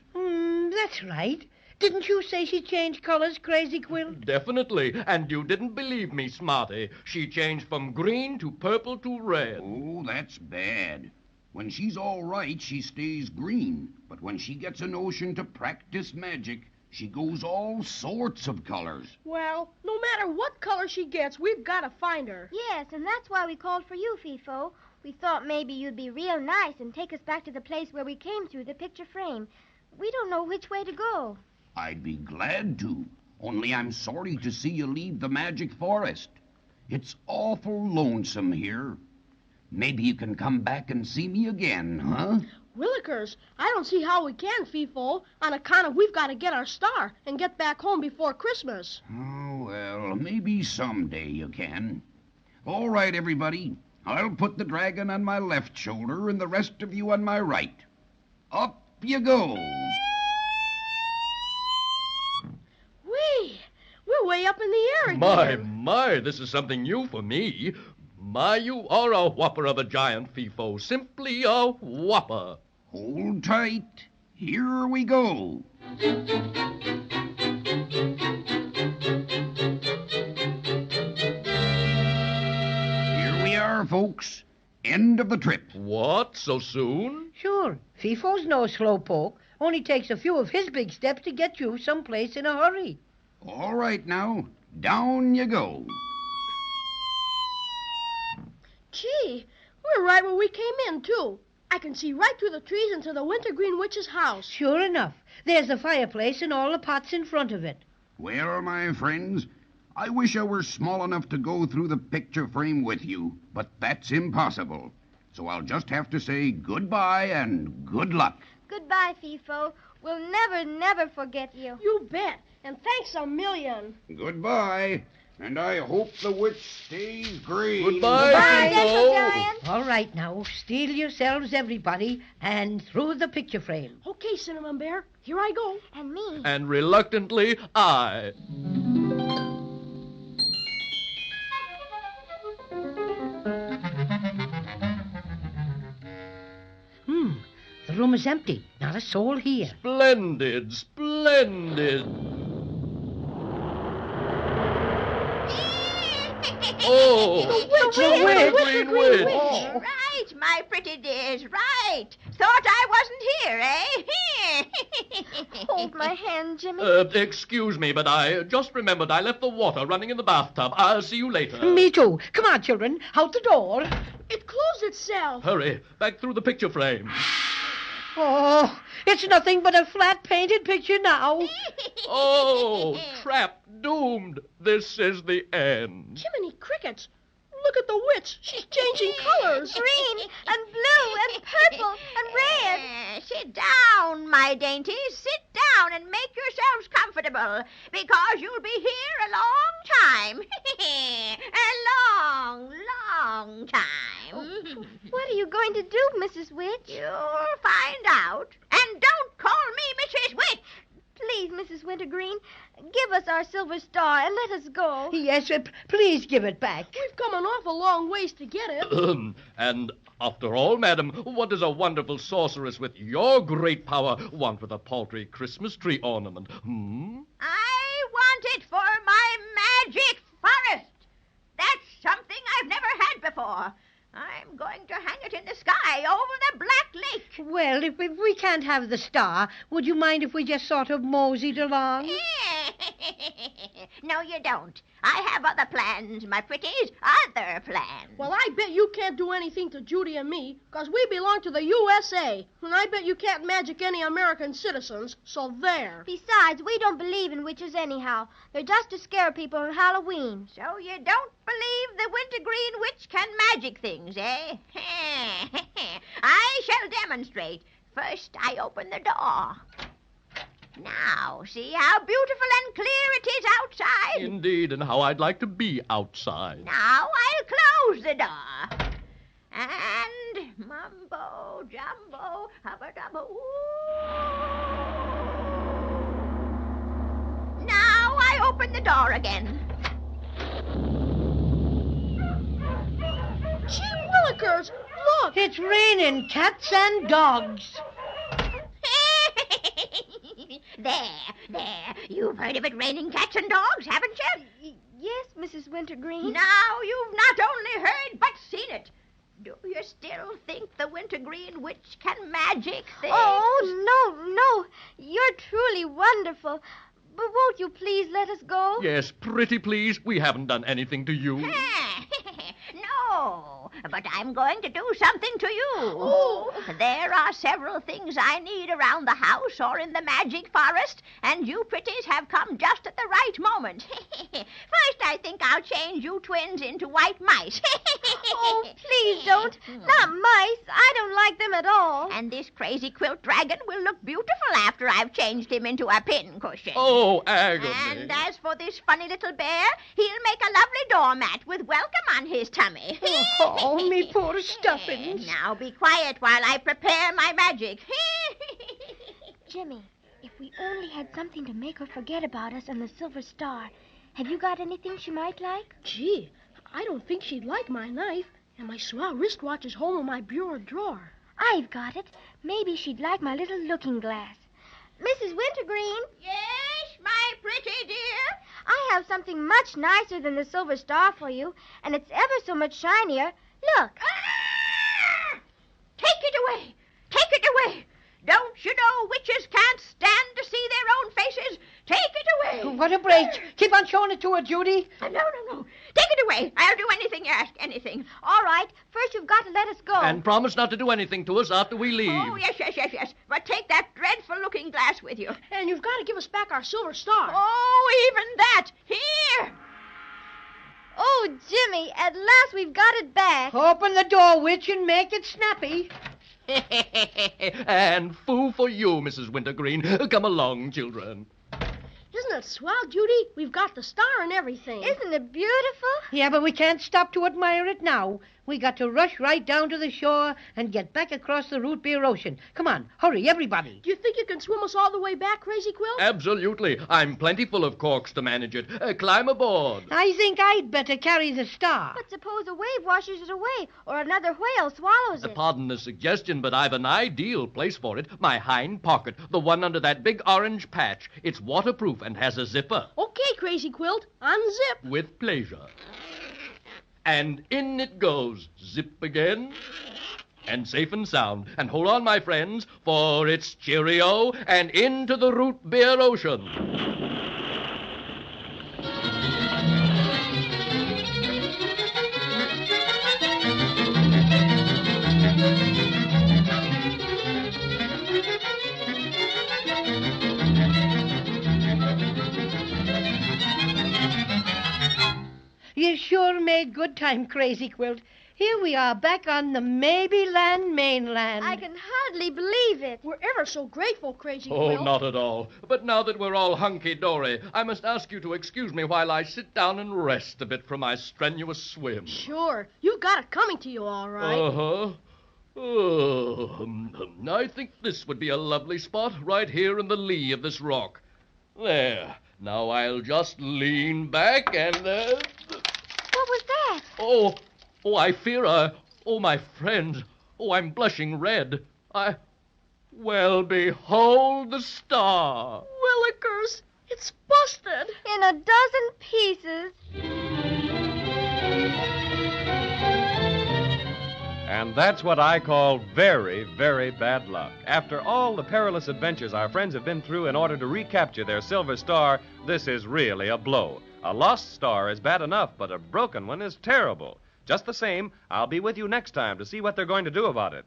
That's right. Didn't you say she changed colors, Crazy Quilt? Definitely. And you didn't believe me, Smarty. She changed from green to purple to red. Oh, that's bad. When she's all right, she stays green. But when she gets a notion to practice magic, she goes all sorts of colors. Well, no matter what color she gets, we've got to find her. Yes, and that's why we called for you, Fifo. We thought maybe you'd be real nice and take us back to the place where we came through the picture frame. We don't know which way to go. I'd be glad to, only I'm sorry to see you leave the magic forest. It's awful lonesome here. Maybe you can come back and see me again, huh? Willikers, I don't see how we can, Fifo, on account of we've got to get our star and get back home before Christmas. Oh, well, maybe someday you can. All right, everybody. I'll put the dragon on my left shoulder and the rest of you on my right. Up you go. We're way up in the air again. My, this is something new for me. My, you are a whopper of a giant, Fifo. Simply a whopper. Hold tight. Here we go. Here we are, folks. End of the trip. What? So soon? Sure. Fifo's no slowpoke. Only takes a few of his big steps to get you someplace in a hurry. All right, now. Down you go. Gee, we're right where we came in, too. I can see right through the trees into the Wintergreen Witch's house. Sure enough. There's the fireplace and all the pots in front of it. Well, my friends, I wish I were small enough to go through the picture frame with you, but that's impossible. So I'll just have to say goodbye and good luck. Goodbye, Fifo. We'll never forget you. You bet. And thanks a million. Goodbye. And I hope the witch stays green. Goodbye, Fifo. All right, now, steel yourselves, everybody, and through the picture frame. Okay, Cinnamon Bear. Here I go. And me. And reluctantly, I. The room is empty. Not a soul here. Splendid, splendid. Oh, the witch! Wintergreen Witch! Right Right, my pretty dears, right. Thought I wasn't here, eh? Hold my hand, Jimmy. Excuse me, but I just remembered I left the water running in the bathtub. I'll see you later. Me too. Come on, children. Out the door. It closed itself. Hurry, back through the picture frame. Oh, it's nothing but a flat painted picture now. Oh, trapped, doomed. This is the end. Jiminy crickets. Look at the witch. She's changing colors. Green and blue and purple and red. Sit down, my dainties. Sit down and make yourselves comfortable, because you'll be here a long time. A long, long time. What are you going to do, Mrs. Witch? You'll find out. And don't call me Mrs. Witch. Please, Mrs. Wintergreen, give us our silver star and let us go. Yes, please give it back. We've come an awful long ways to get it. And after all, madam, what does a wonderful sorceress with your great power want with a paltry Christmas tree ornament? I want it for my magic forest. That's something I've never had before. I'm going to hang it in the sky over the Black Lake. Well, if we can't have the star, would you mind if we just sort of moseyed along? No, you don't. I have other plans, my pretties, other plans. Well, I bet you can't do anything to Judy and me, because we belong to the USA. And I bet you can't magic any American citizens, so there. Besides, we don't believe in witches anyhow. They're just to scare people on Halloween. So you don't believe the Wintergreen Witch can magic things, eh? I shall demonstrate. First, I open the door. Now, see how beautiful and clear it is outside? Indeed, and how I'd like to be outside. Now I'll close the door. And mumbo, jumbo, hubba dubba, ooh. Now I open the door again. Gee willikers, look! It's raining cats and dogs. There. You've heard of it raining cats and dogs, haven't you? Yes, Mrs. Wintergreen. Now you've not only heard, but seen it. Do you still think the Wintergreen Witch can magic things? Oh, no. You're truly wonderful. But won't you please let us go? Yes, pretty please. We haven't done anything to you. No, but I'm going to do something to you. Oh. There are several things I need around the house or in the magic forest, and you pretties have come just at the right moment. First, I think I'll change you twins into white mice. Oh, please don't. Not mice. I don't like them at all. And this crazy quilt dragon will look beautiful after I've changed him into a pincushion. Oh, agony. And as for this funny little bear, he'll make a lovely doormat with welcome on his tummy. Oh, me poor stuffings. Now be quiet while I prepare my magic. Jimmy, if we only had something to make her forget about us and the silver star. Have you got anything she might like? Gee, I don't think she'd like my knife, and my swell wristwatch is home in my bureau drawer. I've got it. Maybe she'd like my little looking glass. Mrs. Wintergreen? Yes, my pretty dear? I have something much nicer than the silver star for you, and it's ever so much shinier. Look. Ah! Take it away. Take it away. Don't you know witches can't stand to see their own faces? Take it away. What a break. Keep on showing it to her, Judy. No. Take it away. I'll do anything you ask, anything. All right. First, you've got to let us go. And promise not to do anything to us after we leave. Oh, yes. But take that dreadful-looking glass with you. And you've got to give us back our silver star. Oh, even that. Here. Oh, Jimmy, at last we've got it back. Open the door, witch, and make it snappy. And foo for you, Mrs. Wintergreen. Come along, children. Isn't it swell, Judy? We've got the star and everything. Isn't it beautiful? Yeah, but we can't stop to admire it now. We got to rush right down to the shore and get back across the root beer ocean. Come on, hurry, everybody. Do you think you can swim us all the way back, Crazy Quilt? Absolutely. I'm plenty full of corks to manage it. Climb aboard. I think I'd better carry the star. But suppose a wave washes it away or another whale swallows it. Pardon the suggestion, but I've an ideal place for it. My hind pocket, the one under that big orange patch. It's waterproof and has a zipper. Okay, Crazy Quilt, unzip. With pleasure. And in it goes. Zip again. and safe and sound. And hold on, my friends, for it's cheerio and into the root beer ocean. You sure made good time, Crazy Quilt. Here we are back on the Maybeland mainland. I can hardly believe it. We're ever so grateful, Crazy Oh, Quilt. not at all. But now that we're all hunky-dory, I must ask you to excuse me while I sit down and rest a bit from my strenuous swim. Sure. You've got it coming to you, all right. Uh-huh. I think this would be a lovely spot right here in the lee of this rock. There. Now I'll just lean back and... What was that? Oh, I fear my friends. Oh, I'm blushing red. Well, behold the star. Willikers, it's busted. In a dozen pieces. And that's what I call very, very bad luck. After all the perilous adventures our friends have been through in order to recapture their silver star, this is really a blow. A lost star is bad enough, but a broken one is terrible. Just the same, I'll be with you next time to see what they're going to do about it.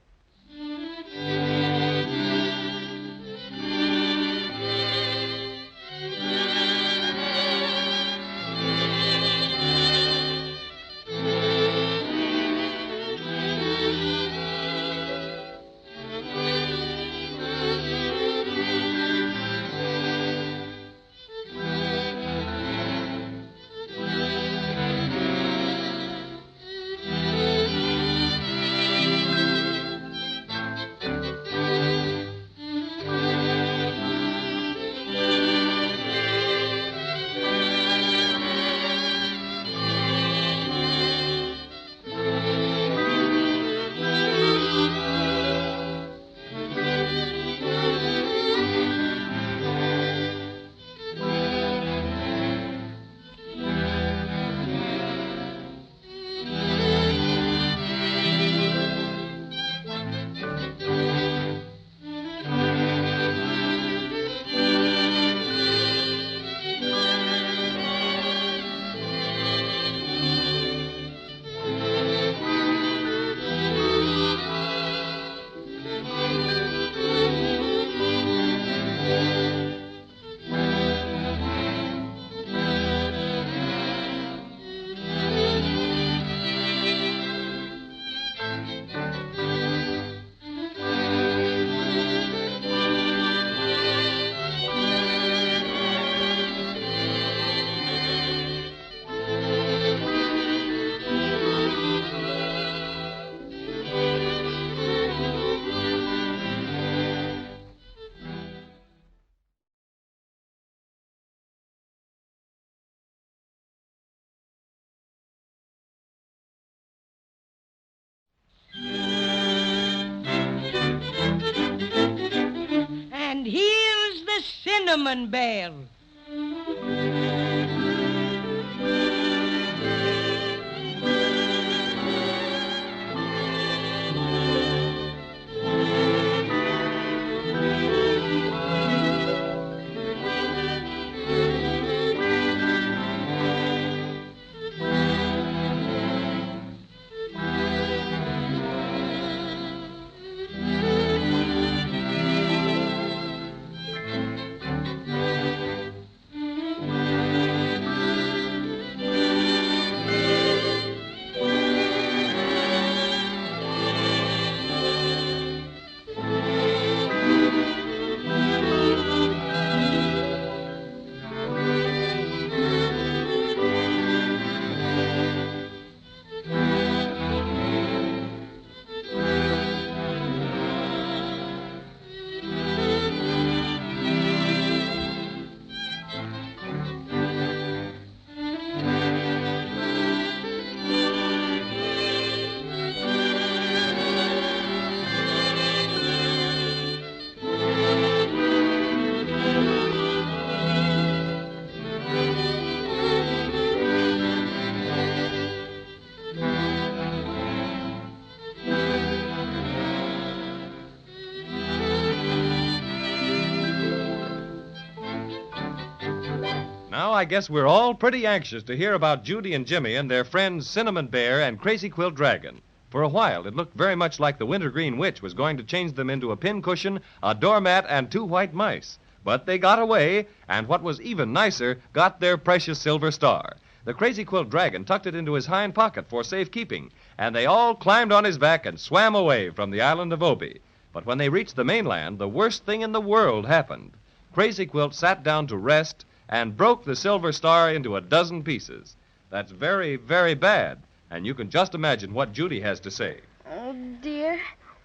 And here's the Cinnamon Bear. I guess we're all pretty anxious to hear about Judy and Jimmy and their friends Cinnamon Bear and Crazy Quilt Dragon. For a while, it looked very much like the Wintergreen Witch was going to change them into a pincushion, a doormat, and 2 white mice. But they got away, and what was even nicer, got their precious silver star. The Crazy Quilt Dragon tucked it into his hind pocket for safekeeping, and they all climbed on his back and swam away from the island of Obi. But when they reached the mainland, the worst thing in the world happened. Crazy Quilt sat down to rest and broke the silver star into a dozen pieces. That's very, very bad, and you can just imagine what Judy has to say. Oh, dear.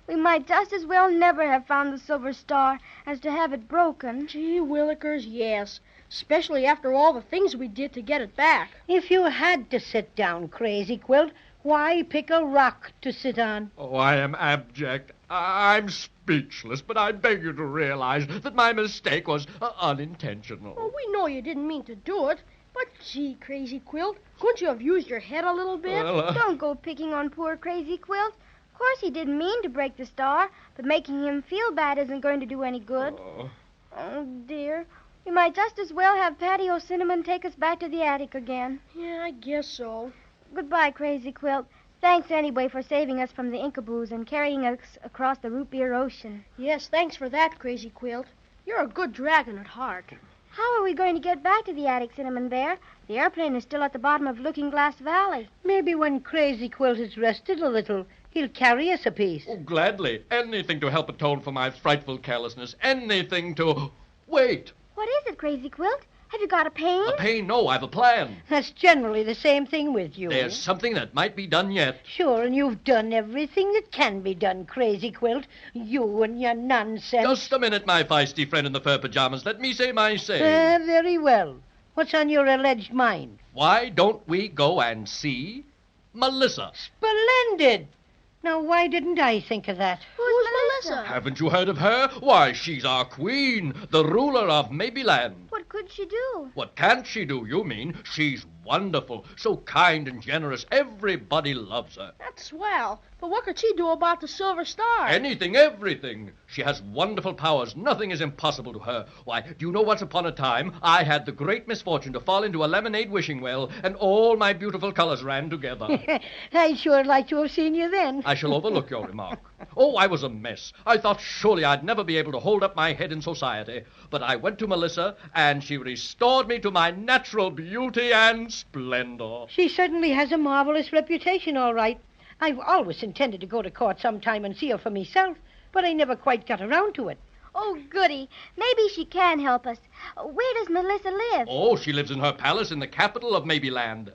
We might just as well never have found the silver star as to have it broken. Gee willikers, yes. Especially after all the things we did to get it back. If you had to sit down, Crazy Quilt, why pick a rock to sit on? Oh, I am abject. I'm speechless, but I beg you to realize that my mistake was unintentional. Oh, we know you didn't mean to do it. But, gee, Crazy Quilt, couldn't you have used your head a little bit? Well, Don't go picking on poor Crazy Quilt. Of course he didn't mean to break the star, but making him feel bad isn't going to do any good. Oh, dear. We might just as well have Paddy O'Cinnamon take us back to the attic again. Yeah, I guess so. Goodbye, Crazy Quilt. Thanks anyway for saving us from the Inkaboos and carrying us across the root beer ocean. Yes, thanks for that, Crazy Quilt. You're a good dragon at heart. How are we going to get back to the attic, Cinnamon Bear? The airplane is still at the bottom of Looking Glass Valley. Maybe when Crazy Quilt has rested a little, he'll carry us a piece. Oh, gladly. Anything to help atone for my frightful carelessness. Anything to... Wait! What is it, Crazy Quilt? Have you got a pain? A pain? No, I've a plan. That's generally the same thing with you. There's something that might be done yet. Sure, and you've done everything that can be done, Crazy Quilt. You and your nonsense. Just a minute, my feisty friend in the fur pajamas. Let me say my say. Very well. What's on your alleged mind? Why don't we go and see Melissa? Splendid! Now, why didn't I think of that? Who's Melissa? Haven't you heard of her? Why, she's our queen, the ruler of Maybeland. What could she do? What can't she do, you mean? She's wonderful, so kind and generous. Everybody loves her. That's swell. But what could she do about the silver star? Anything, everything. She has wonderful powers. Nothing is impossible to her. Why, do you know once upon a time I had the great misfortune to fall into a lemonade wishing well, and all my beautiful colors ran together. I'd sure like to have seen you then. I shall overlook your remark. Oh, I was a mess. I thought surely I'd never be able to hold up my head in society. But I went to Melissa, and she restored me to my natural beauty and splendor. She certainly has a marvelous reputation, all right. I've always intended to go to court sometime and see her for myself, but I never quite got around to it. Oh, goody. Maybe she can help us. Where does Melissa live? Oh, she lives in her palace in the capital of Maybeland.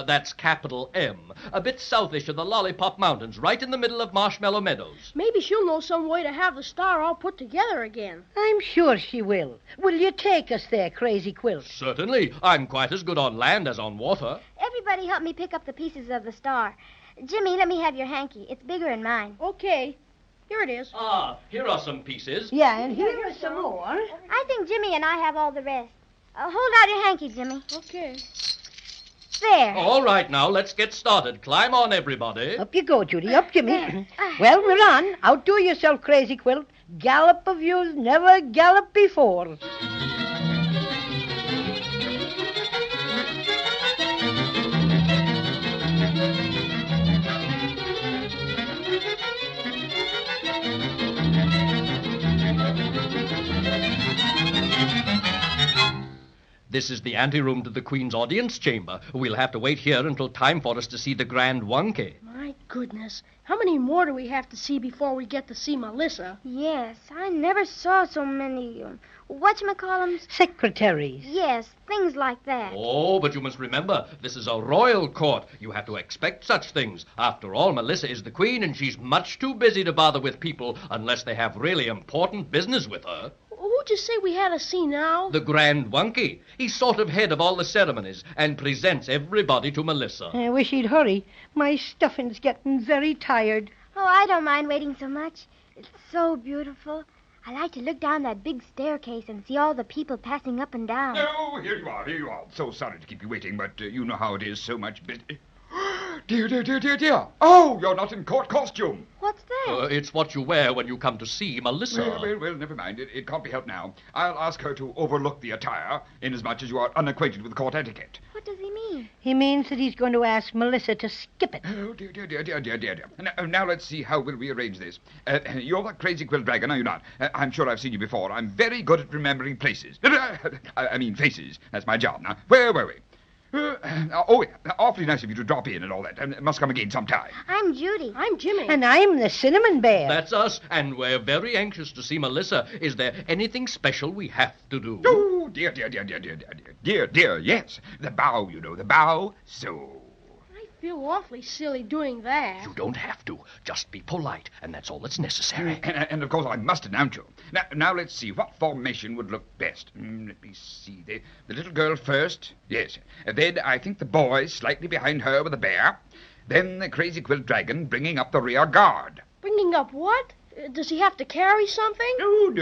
That's capital M. A bit southish of the Lollipop Mountains, right in the middle of Marshmallow Meadows. Maybe she'll know some way to have the star all put together again. I'm sure she will. Will you take us there, Crazy Quilt? Certainly. I'm quite as good on land as on water. Everybody help me pick up the pieces of the star. Jimmy, let me have your hanky. It's bigger than mine. Okay. Here it is. Ah, here are some pieces. Yeah, and here are some more. I think Jimmy and I have all the rest. Hold out your hanky, Jimmy. Okay. There. All right, now, let's get started. Climb on, everybody. Up you go, Judy. Up, Jimmy. Well, we're on. Outdo yourself, Crazy Quilt. Gallop of you's never galloped before. This is the anteroom to the Queen's audience chamber. We'll have to wait here until time for us to see the Grand Wunke. My goodness. How many more do we have to see before we get to see Melissa? Yes, I never saw so many, whatchamacallums? Secretaries. Yes, things like that. Oh, but you must remember, this is a royal court. You have to expect such things. After all, Melissa is the Queen, and she's much too busy to bother with people unless they have really important business with her. Who'd you say we had to see now? The Grand Wunke. He's sort of head of all the ceremonies and presents everybody to Melissa. I wish he'd hurry. My stuffing's getting very tired. Oh, I don't mind waiting so much. It's so beautiful. I like to look down that big staircase and see all the people passing up and down. Oh, here you are, here you are. So sorry to keep you waiting, but you know how it is, so much business. Dear, dear, dear, dear, dear. Oh, you're not in court costume. What's that? It's what you wear when you come to see Melissa. Well, never mind. It can't be helped now. I'll ask her to overlook the attire, inasmuch as you are unacquainted with court etiquette. What does he mean? He means that he's going to ask Melissa to skip it. Oh, dear, dear, dear, dear, dear, dear, dear. Now let's see how we'll rearrange this. You're the crazy quilt dragon, are you not? I'm sure I've seen you before. I'm very good at remembering places. I mean faces. That's my job. Now, where were we? Awfully nice of you to drop in and all that. Must come again sometime. I'm Judy. I'm Jimmy. And I'm the Cinnamon Bear. That's us, and we're very anxious to see Melissa. Is there anything special we have to do? Oh, dear, dear, dear, dear, dear, dear, dear, dear, yes. The bow, you know, the bow. So. I feel awfully silly doing that. You don't have to. Just be polite, and that's all that's necessary. And of course, I must announce you. Now let's see. What formation would look best? Let me see. The little girl first. Yes. Then I think the boy slightly behind her with the bear. Then the crazy quilt dragon bringing up the rear guard. Bringing up what? Does he have to carry something? No.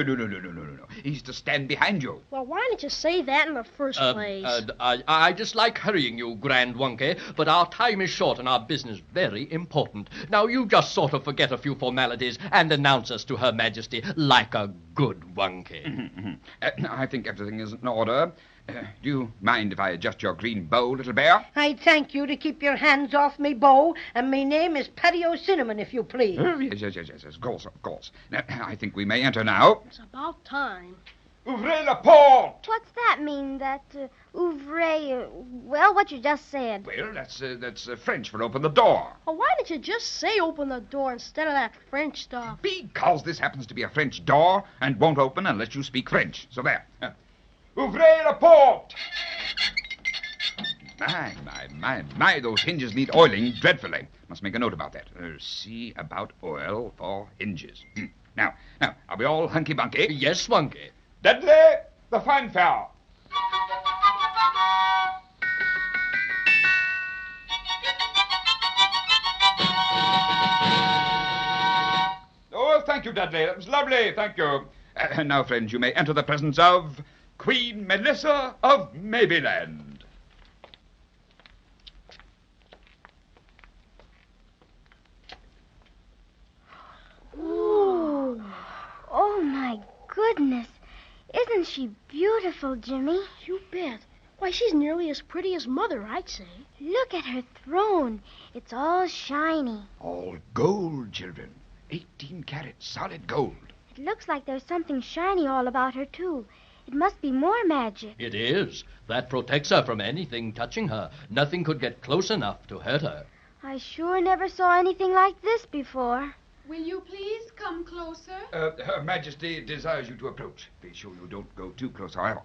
He's to stand behind you. Well, why didn't you say that in the first place? I dislike hurrying you, Grand Wonky, but our time is short and our business very important. Now, you just sort of forget a few formalities and announce us to Her Majesty like a good Wonky. I think everything is in order. Do you mind if I adjust your green bow, little bear? I thank you to keep your hands off me bow, and my name is Paddy O'Cinnamon, if you please. Yes, of course. Now, I think we may enter now. It's about time. Ouvrez la porte! What's that mean, that ouvre, well, what you just said? Well, that's French for open the door. Well, why didn't you just say open the door instead of that French stuff? Because this happens to be a French door and won't open unless you speak French. So there. Ouvrez la porte! My, those hinges need oiling dreadfully. Must make a note about that. See about oil for hinges. Now, are we all hunky-bunky? Yes, Wonky. Dudley, the fanfare. Oh, thank you, Dudley. That was lovely. Thank you. Now, friends, you may enter the presence of Queen Melissa of Maybeland. Ooh. Oh, my goodness. Isn't she beautiful, Jimmy? You bet. Why, she's nearly as pretty as Mother, I'd say. Look at her throne. It's all shiny. All gold, children. 18 carats, solid gold. It looks like there's something shiny all about her, too. It must be more magic. It is. That protects her from anything touching her. Nothing could get close enough to hurt her. I sure never saw anything like this before. Will you please come closer? Her Majesty desires you to approach. Be sure you don't go too close, however.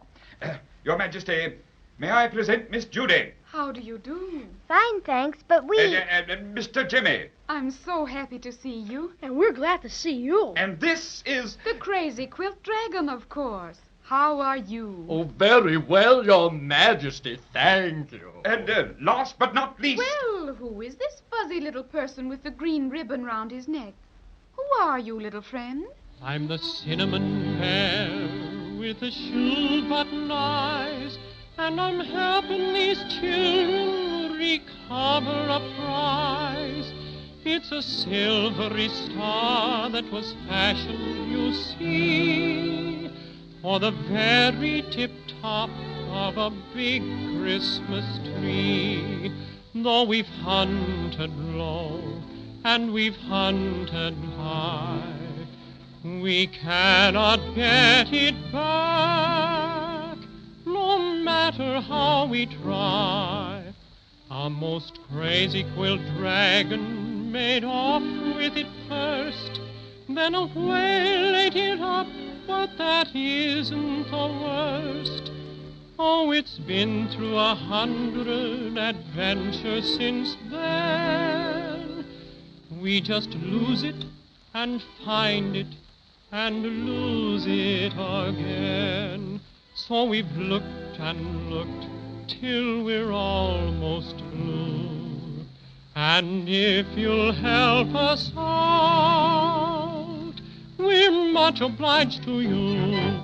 Your Majesty, may I present Miss Judy? How do you do? Fine, thanks, but we... Mr. Jimmy. I'm so happy to see you. And we're glad to see you. And this is... The crazy quilt dragon, of course. How are you? Oh, very well, Your Majesty. Thank you. And last but not least... Well, who is this fuzzy little person with the green ribbon round his neck? Who are you, little friend? I'm the cinnamon bear with the shoe-button eyes, and I'm helping these children recover a prize. It's a silvery star that was fashioned, you see, for the very tip-top of a big Christmas tree. Though we've hunted low and we've hunted high, we cannot get it back, no matter how we try. Our most crazy quilt dragon made off with it first, then a whale ate it up, but that isn't the worst. Oh, it's been through 100 adventures since then. We just lose it and find it and lose it again. So we've looked and looked till we're almost blue. And if you'll help us out, we're much obliged to you.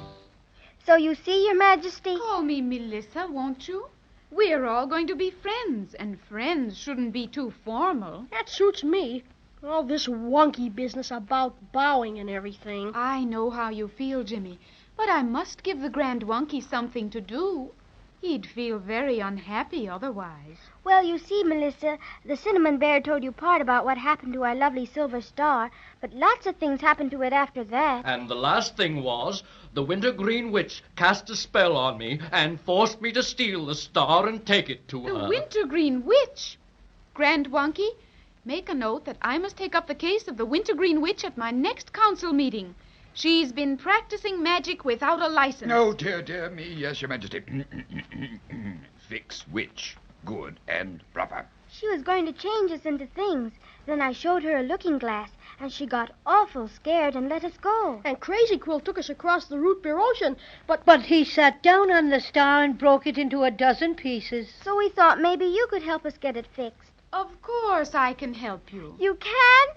So you see, Your Majesty? Call me Melissa, won't you? We're all going to be friends, and friends shouldn't be too formal. That suits me. All this wonky business about bowing and everything. I know how you feel, Jimmy, but I must give the Grand Wonky something to do. He'd feel very unhappy otherwise. Well, you see, Melissa, the Cinnamon Bear told you part about what happened to our lovely Silver Star, but lots of things happened to it after that. And the last thing was, the Wintergreen Witch cast a spell on me and forced me to steal the star and take it to her. The Wintergreen Witch? Grand Wonky, make a note that I must take up the case of the Wintergreen Witch at my next council meeting. She's been practicing magic without a license. No, dear me, yes, Your Majesty. Fix witch. Good and proper. She was going to change us into things. Then I showed her a looking glass, and she got awful scared and let us go. And Crazy Quilt took us across the root beer ocean, But he sat down on the star and broke it into a dozen pieces. So we thought maybe you could help us get it fixed. Of course I can help you. You can?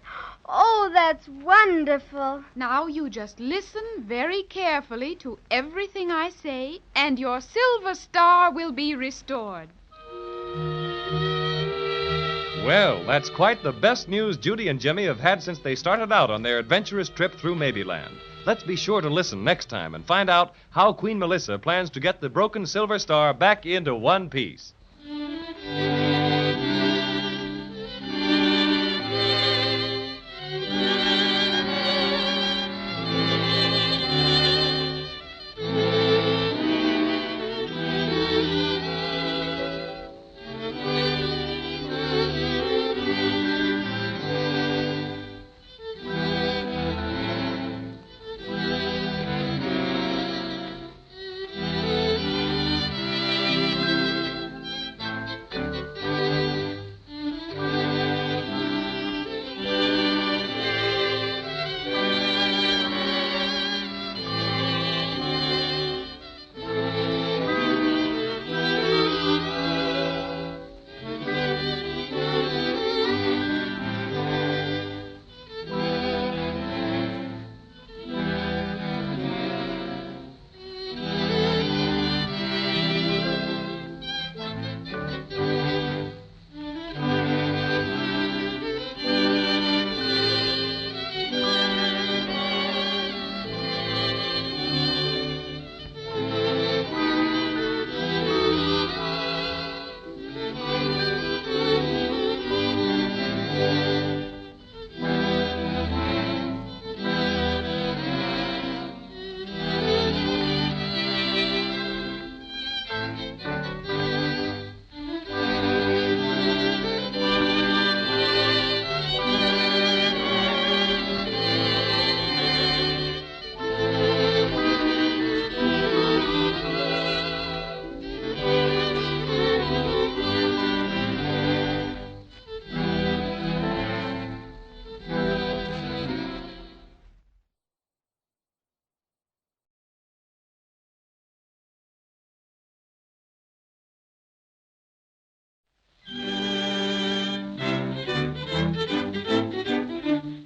Oh, that's wonderful. Now you just listen very carefully to everything I say, and your Silver Star will be restored. Well, that's quite the best news Judy and Jimmy have had since they started out on their adventurous trip through Maybeland. Let's be sure to listen next time and find out how Queen Melissa plans to get the broken Silver Star back into one piece.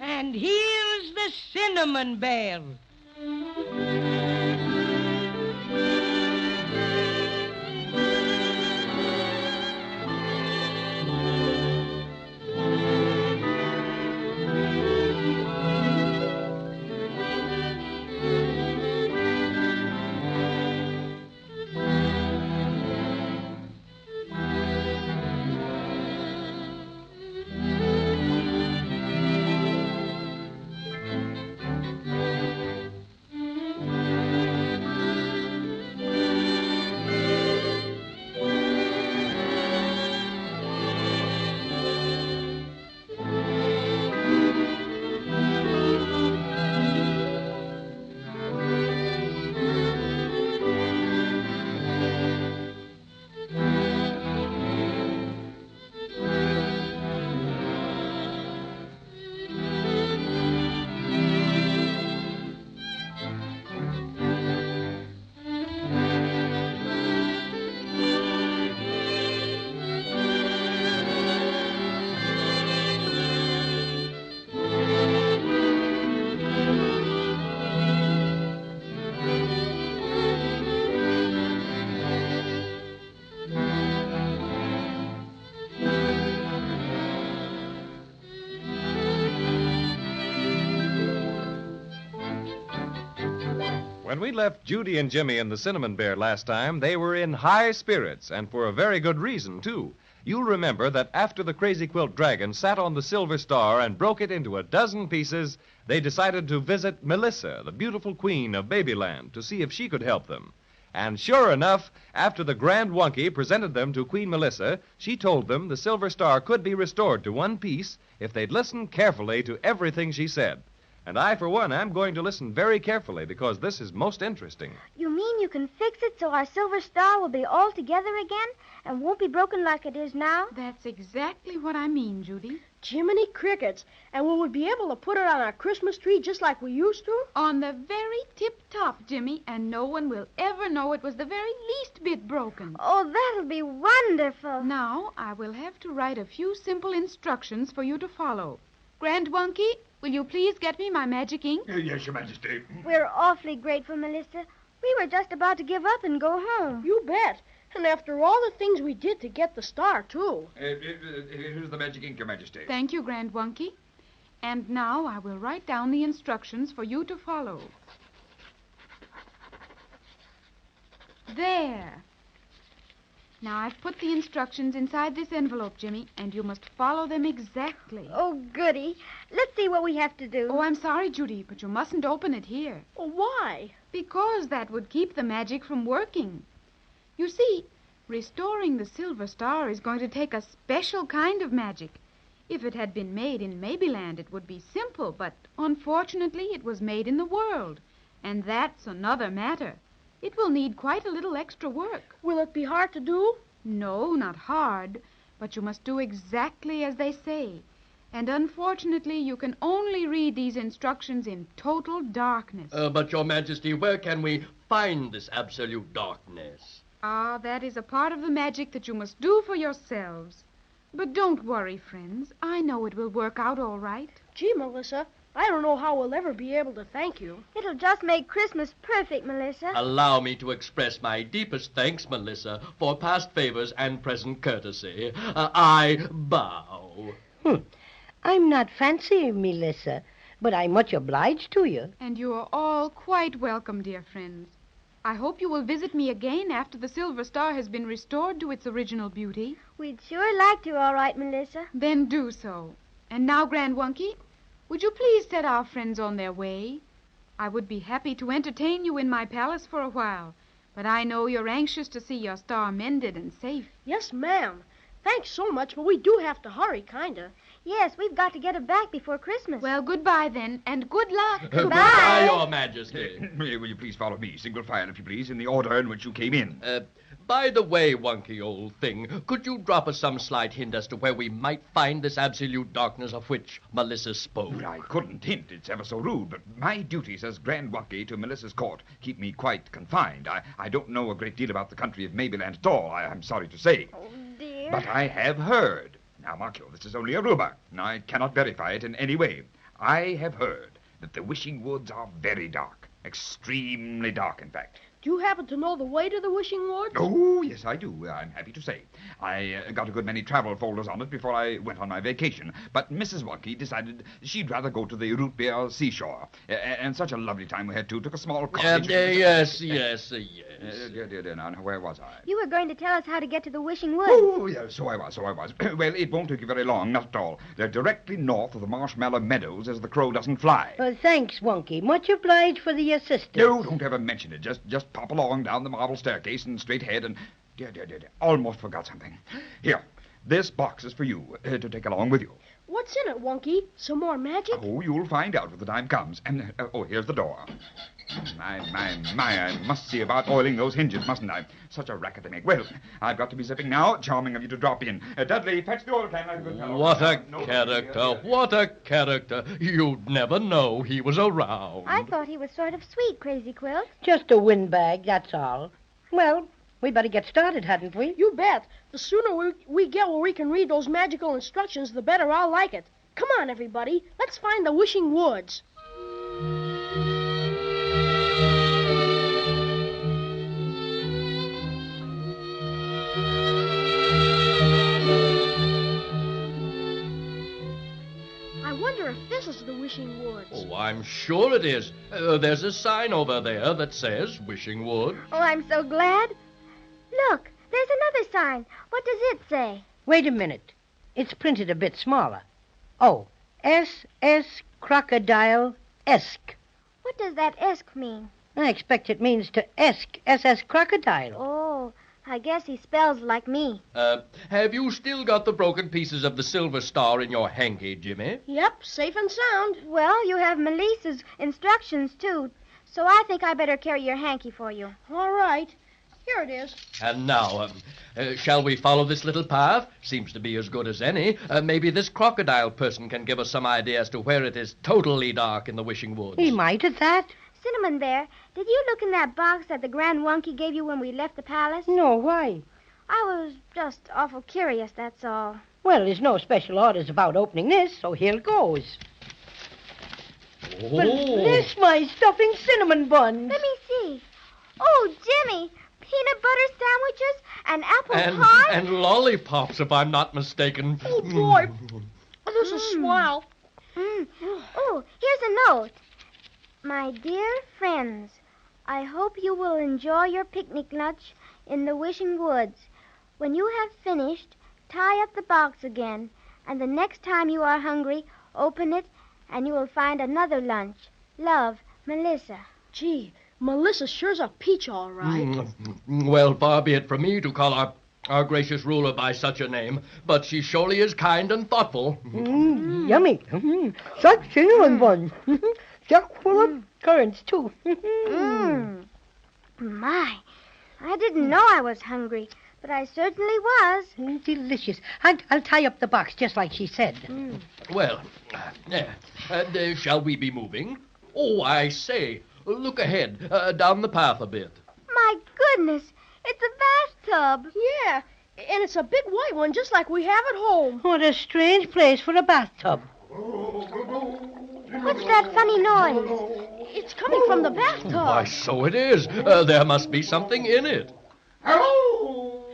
And here's the Cinnamon Bear. When we left Judy and Jimmy and the Cinnamon Bear last time, they were in high spirits, and for a very good reason, too. You'll remember that after the Crazy Quilt Dragon sat on the Silver Star and broke it into a dozen pieces, they decided to visit Melissa, the beautiful queen of Maybeland, to see if she could help them. And sure enough, after the Grand Wunky presented them to Queen Melissa, she told them the Silver Star could be restored to one piece if they'd listen carefully to everything she said. And I, for one, am going to listen very carefully because this is most interesting. You mean you can fix it so our Silver Star will be all together again and won't be broken like it is now? That's exactly what I mean, Judy. Jiminy crickets. And we would be able to put it on our Christmas tree just like we used to? On the very tip-top, Jimmy, and no one will ever know it was the very least bit broken. Oh, that'll be wonderful. Now, I will have to write a few simple instructions for you to follow. Grand Wunky, will you please get me my magic ink? Yes, Your Majesty. We're awfully grateful, Melissa. We were just about to give up and go home. You bet. And after all the things we did to get the star, too. Here's the magic ink, Your Majesty. Thank you, Grand Wunky. And now I will write down the instructions for you to follow. There. Now, I've put the instructions inside this envelope, Jimmy, and you must follow them exactly. Oh, goody. Let's see what we have to do. Oh, I'm sorry, Judy, but you mustn't open it here. Oh, why? Because that would keep the magic from working. You see, restoring the Silver Star is going to take a special kind of magic. If it had been made in Maybeland, it would be simple, but unfortunately it was made in the world. And that's another matter. It will need quite a little extra work. Will it be hard to do? No, not hard, but you must do exactly as they say. And unfortunately, you can only read these instructions in total darkness. But, Your Majesty, where can we find this absolute darkness? Ah, that is a part of the magic that you must do for yourselves. But don't worry, friends. I know it will work out all right. Gee, Melissa, I don't know how we'll ever be able to thank you. It'll just make Christmas perfect, Melissa. Allow me to express my deepest thanks, Melissa, for past favors and present courtesy. I bow. I'm not fancy, Melissa, but I'm much obliged to you. And you are all quite welcome, dear friends. I hope you will visit me again after the Silver Star has been restored to its original beauty. We'd sure like to, all right, Melissa. Then do so. And now, Grand Wunky, would you please set our friends on their way? I would be happy to entertain you in my palace for a while, but I know you're anxious to see your star mended and safe. Yes, ma'am. Thanks so much, but we do have to hurry, kinda. Yes, we've got to get it back before Christmas. Well, goodbye then, and good luck. Goodbye, Your Majesty. Will you please follow me, single file, if you please, in the order in which you came in? By the way, Wunky, old thing, could you drop us some slight hint as to where we might find this absolute darkness of which Melissa spoke? I couldn't hint. It's ever so rude, but my duties as Grand Wunky to Melissa's court keep me quite confined. I don't know a great deal about the country of Maybeland at all, I'm sorry to say. Oh, dear. But I have heard. Now, mark you, this is only a rumor. I cannot verify it in any way. I have heard that the Wishing Woods are very dark. Extremely dark, in fact. Do you happen to know the way to the Wishing Woods? Oh, yes, I do. I'm happy to say. I got a good many travel folders on it before I went on my vacation. But Mrs. Wunky decided she'd rather go to the root beer seashore. And such a lovely time we had, too. Took a small cottage. Yes. Dear, now, where was I? You were going to tell us how to get to the Wishing Woods. Oh, yes, so I was. Well, it won't take you very long, not at all. They're directly north of the Marshmallow Meadows as the crow doesn't fly. Thanks, Wunky. Much obliged for the assistance. No, don't ever mention it. Just pop along down the marble staircase and straight ahead and... Dear. Almost forgot something. Here, this box is for you to take along with you. What's in it, Wunky? Some more magic? Oh, you'll find out when the time comes. And, here's the door. My, I must see about oiling those hinges, mustn't I? Such a racket to make. Well, I've got to be zipping now. Charming of you to drop in. Dudley, fetch the oil can, like a good fellow. What a character. You'd never know he was around. I thought he was sort of sweet, Crazy Quilt. Just a windbag, that's all. Well, we better get started, hadn't we? You bet. The sooner we get where we can read those magical instructions, the better I'll like it. Come on, everybody. Let's find the Wishing Woods. I wonder if this is the Wishing Wishing Woods. Oh, I'm sure it is. There's a sign over there that says Wishing Woods. Oh, I'm so glad. Look, there's another sign. What does it say? Wait a minute. It's printed a bit smaller. Oh, S.S. Crocodile-esque. What does that esque mean? I expect it means to esque, S.S. Crocodile. Oh, I guess he spells like me. Have you still got the broken pieces of the silver star in your hanky, Jimmy? Yep, safe and sound. Well, you have Melissa's instructions, too, so I think I better carry your hanky for you. All right. Here it is. And now, shall we follow this little path? Seems to be as good as any. Maybe this crocodile person can give us some idea as to where it is totally dark in the Wishing Woods. He might at that. Cinnamon Bear, did you look in that box that the Grand Wonky gave you when we left the palace? No, why? I was just awful curious, that's all. Well, there's no special orders about opening this, so here goes. Oh. But this my stuffing cinnamon buns. Let me see. Oh, Jimmy, peanut butter sandwiches and apple pie? And lollipops, if I'm not mistaken. Oh, boy. This is swell. Oh, here's a note. My dear friends, I hope you will enjoy your picnic lunch in the Wishing Woods. When you have finished, tie up the box again, and the next time you are hungry, open it, and you will find another lunch. Love, Melissa. Gee, Melissa sure's a peach, all right. Well, far be it from me to call our gracious ruler by such a name, but she surely is kind and thoughtful. Yummy. Such cinnamon buns. Chock full of currants, too. My, I didn't know I was hungry, but I certainly was. Delicious. I'll tie up the box just like she said. Well, shall we be moving? Oh, I say, look ahead, down the path a bit. My goodness, it's a bathtub. Yeah, and it's a big white one just like we have at home. What a strange place for a bathtub. What's that funny noise? It's coming from the bathtub. Why, so it is. There must be something in it. Hello!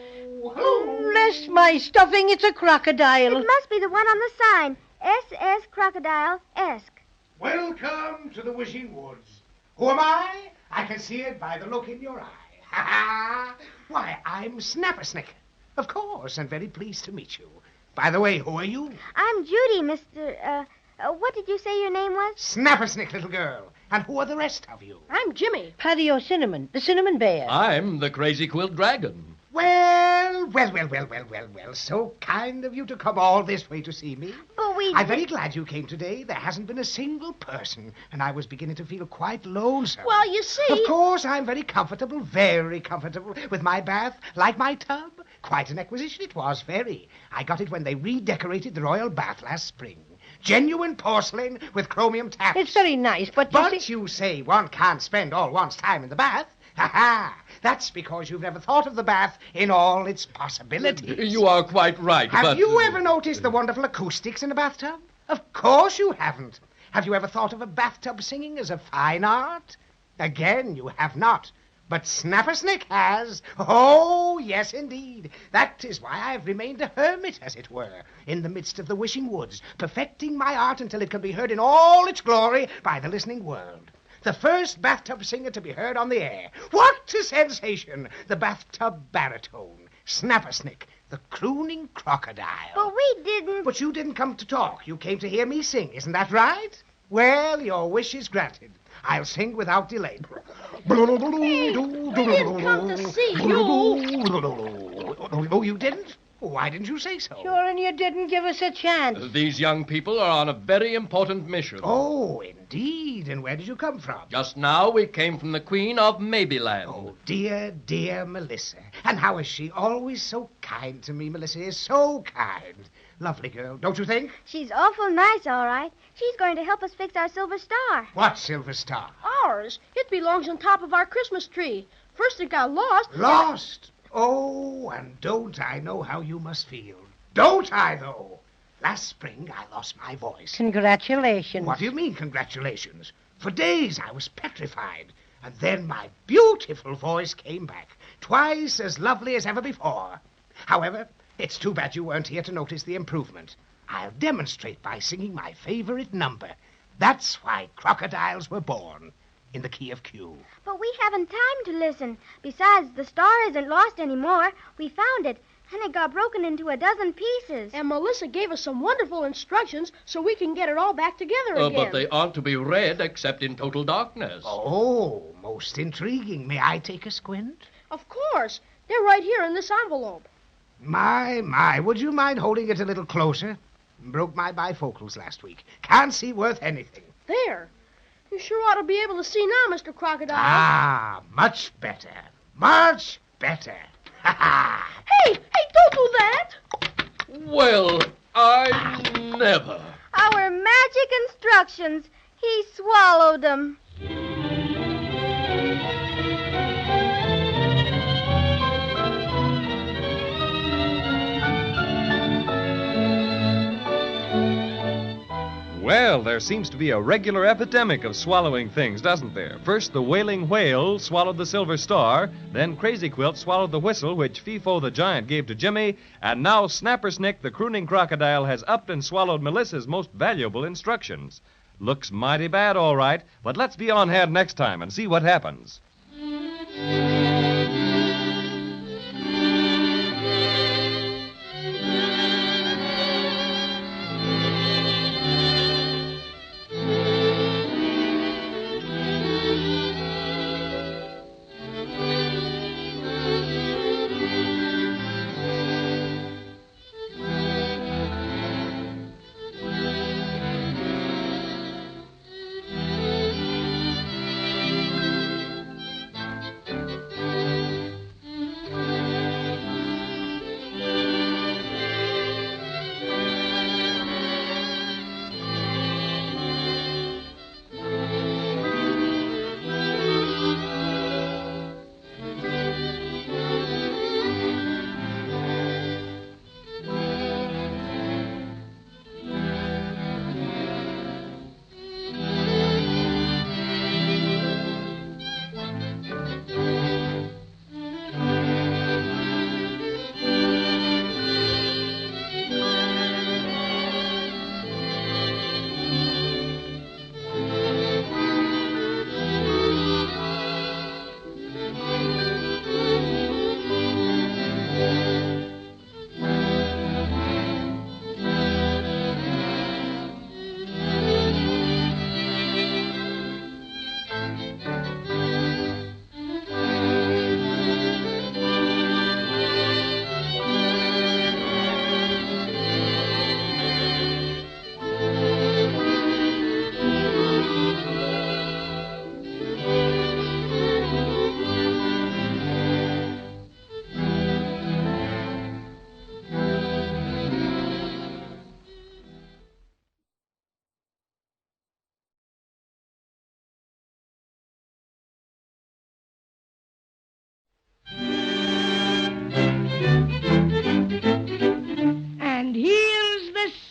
Bless my stuffing, it's a crocodile. It must be the one on the sign. S.S. Crocodile-esque. Welcome to the Wishing Woods. Who am I? I can see it by the look in your eye. Ha ha! Why, I'm Snappersnick. Of course, and very pleased to meet you. By the way, who are you? I'm Judy, Mr. What did you say your name was? Snappersnick, little girl. And who are the rest of you? I'm Jimmy. Paddy O'Cinnamon, the cinnamon bear. I'm the crazy quilt dragon. Well. So kind of you to come all this way to see me. But I'm very glad you came today. There hasn't been a single person, and I was beginning to feel quite lonesome. Well, you see... Of course, I'm very comfortable with my bath, like my tub. Quite an acquisition it was, very. I got it when they redecorated the royal bath last spring. Genuine porcelain with chromium taps. It's very nice, but you say one can't spend all one's time in the bath. Ha-ha! That's because you've never thought of the bath in all its possibilities. You are quite right, Have you ever noticed the wonderful acoustics in a bathtub? Of course you haven't. Have you ever thought of a bathtub singing as a fine art? Again, you have not. But Snappersnick has. Oh, yes, indeed. That is why I've remained a hermit, as it were, in the midst of the Wishing Woods, perfecting my art until it can be heard in all its glory by the listening world. The first bathtub singer to be heard on the air. What a sensation! The bathtub baritone, Snappersnick, the crooning crocodile. But we didn't... But you didn't come to talk. You came to hear me sing, isn't that right? Well, your wish is granted. I'll sing without delay. Hey, I didn't come to see you. Oh, you didn't? Why didn't you say so? Sure, and you didn't give us a chance. These young people are on a very important mission. Oh, indeed. And where did you come from? Just now we came from the Queen of Maybeland. Oh, dear, dear Melissa. And how is she? Always so kind to me, Melissa is so kind. Lovely girl, don't you think? She's awful nice, all right. She's going to help us fix our silver star. What silver star? Ours. It belongs on top of our Christmas tree. First it got lost. Lost? Oh, and don't I know how you must feel. Don't I, though? Last spring, I lost my voice. Congratulations. What do you mean, congratulations? For days I was petrified. And then my beautiful voice came back, twice as lovely as ever before. However, it's too bad you weren't here to notice the improvement. I'll demonstrate by singing my favorite number. That's why crocodiles were born, in the key of Q. But we haven't time to listen. Besides, the star isn't lost anymore. We found it, and it got broken into a dozen pieces. And Melissa gave us some wonderful instructions so we can get it all back together again. But they aren't to be read except in total darkness. Oh, most intriguing. May I take a squint? Of course. They're right here in this envelope. My, would you mind holding it a little closer? Broke my bifocals last week. Can't see worth anything. There. You sure ought to be able to see now, Mr. Crocodile. Ah, much better. Much better. Hey, don't do that. Well, I never. Our magic instructions. He swallowed them. Well, there seems to be a regular epidemic of swallowing things, doesn't there? First, the Wailing Whale swallowed the Silver Star, then Crazy Quilt swallowed the whistle which Fee-Fo the Giant gave to Jimmy, and now Snapper Snick, the crooning crocodile, has upped and swallowed Melissa's most valuable instructions. Looks mighty bad, all right, but let's be on hand next time and see what happens.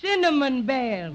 Cinnamon Bear.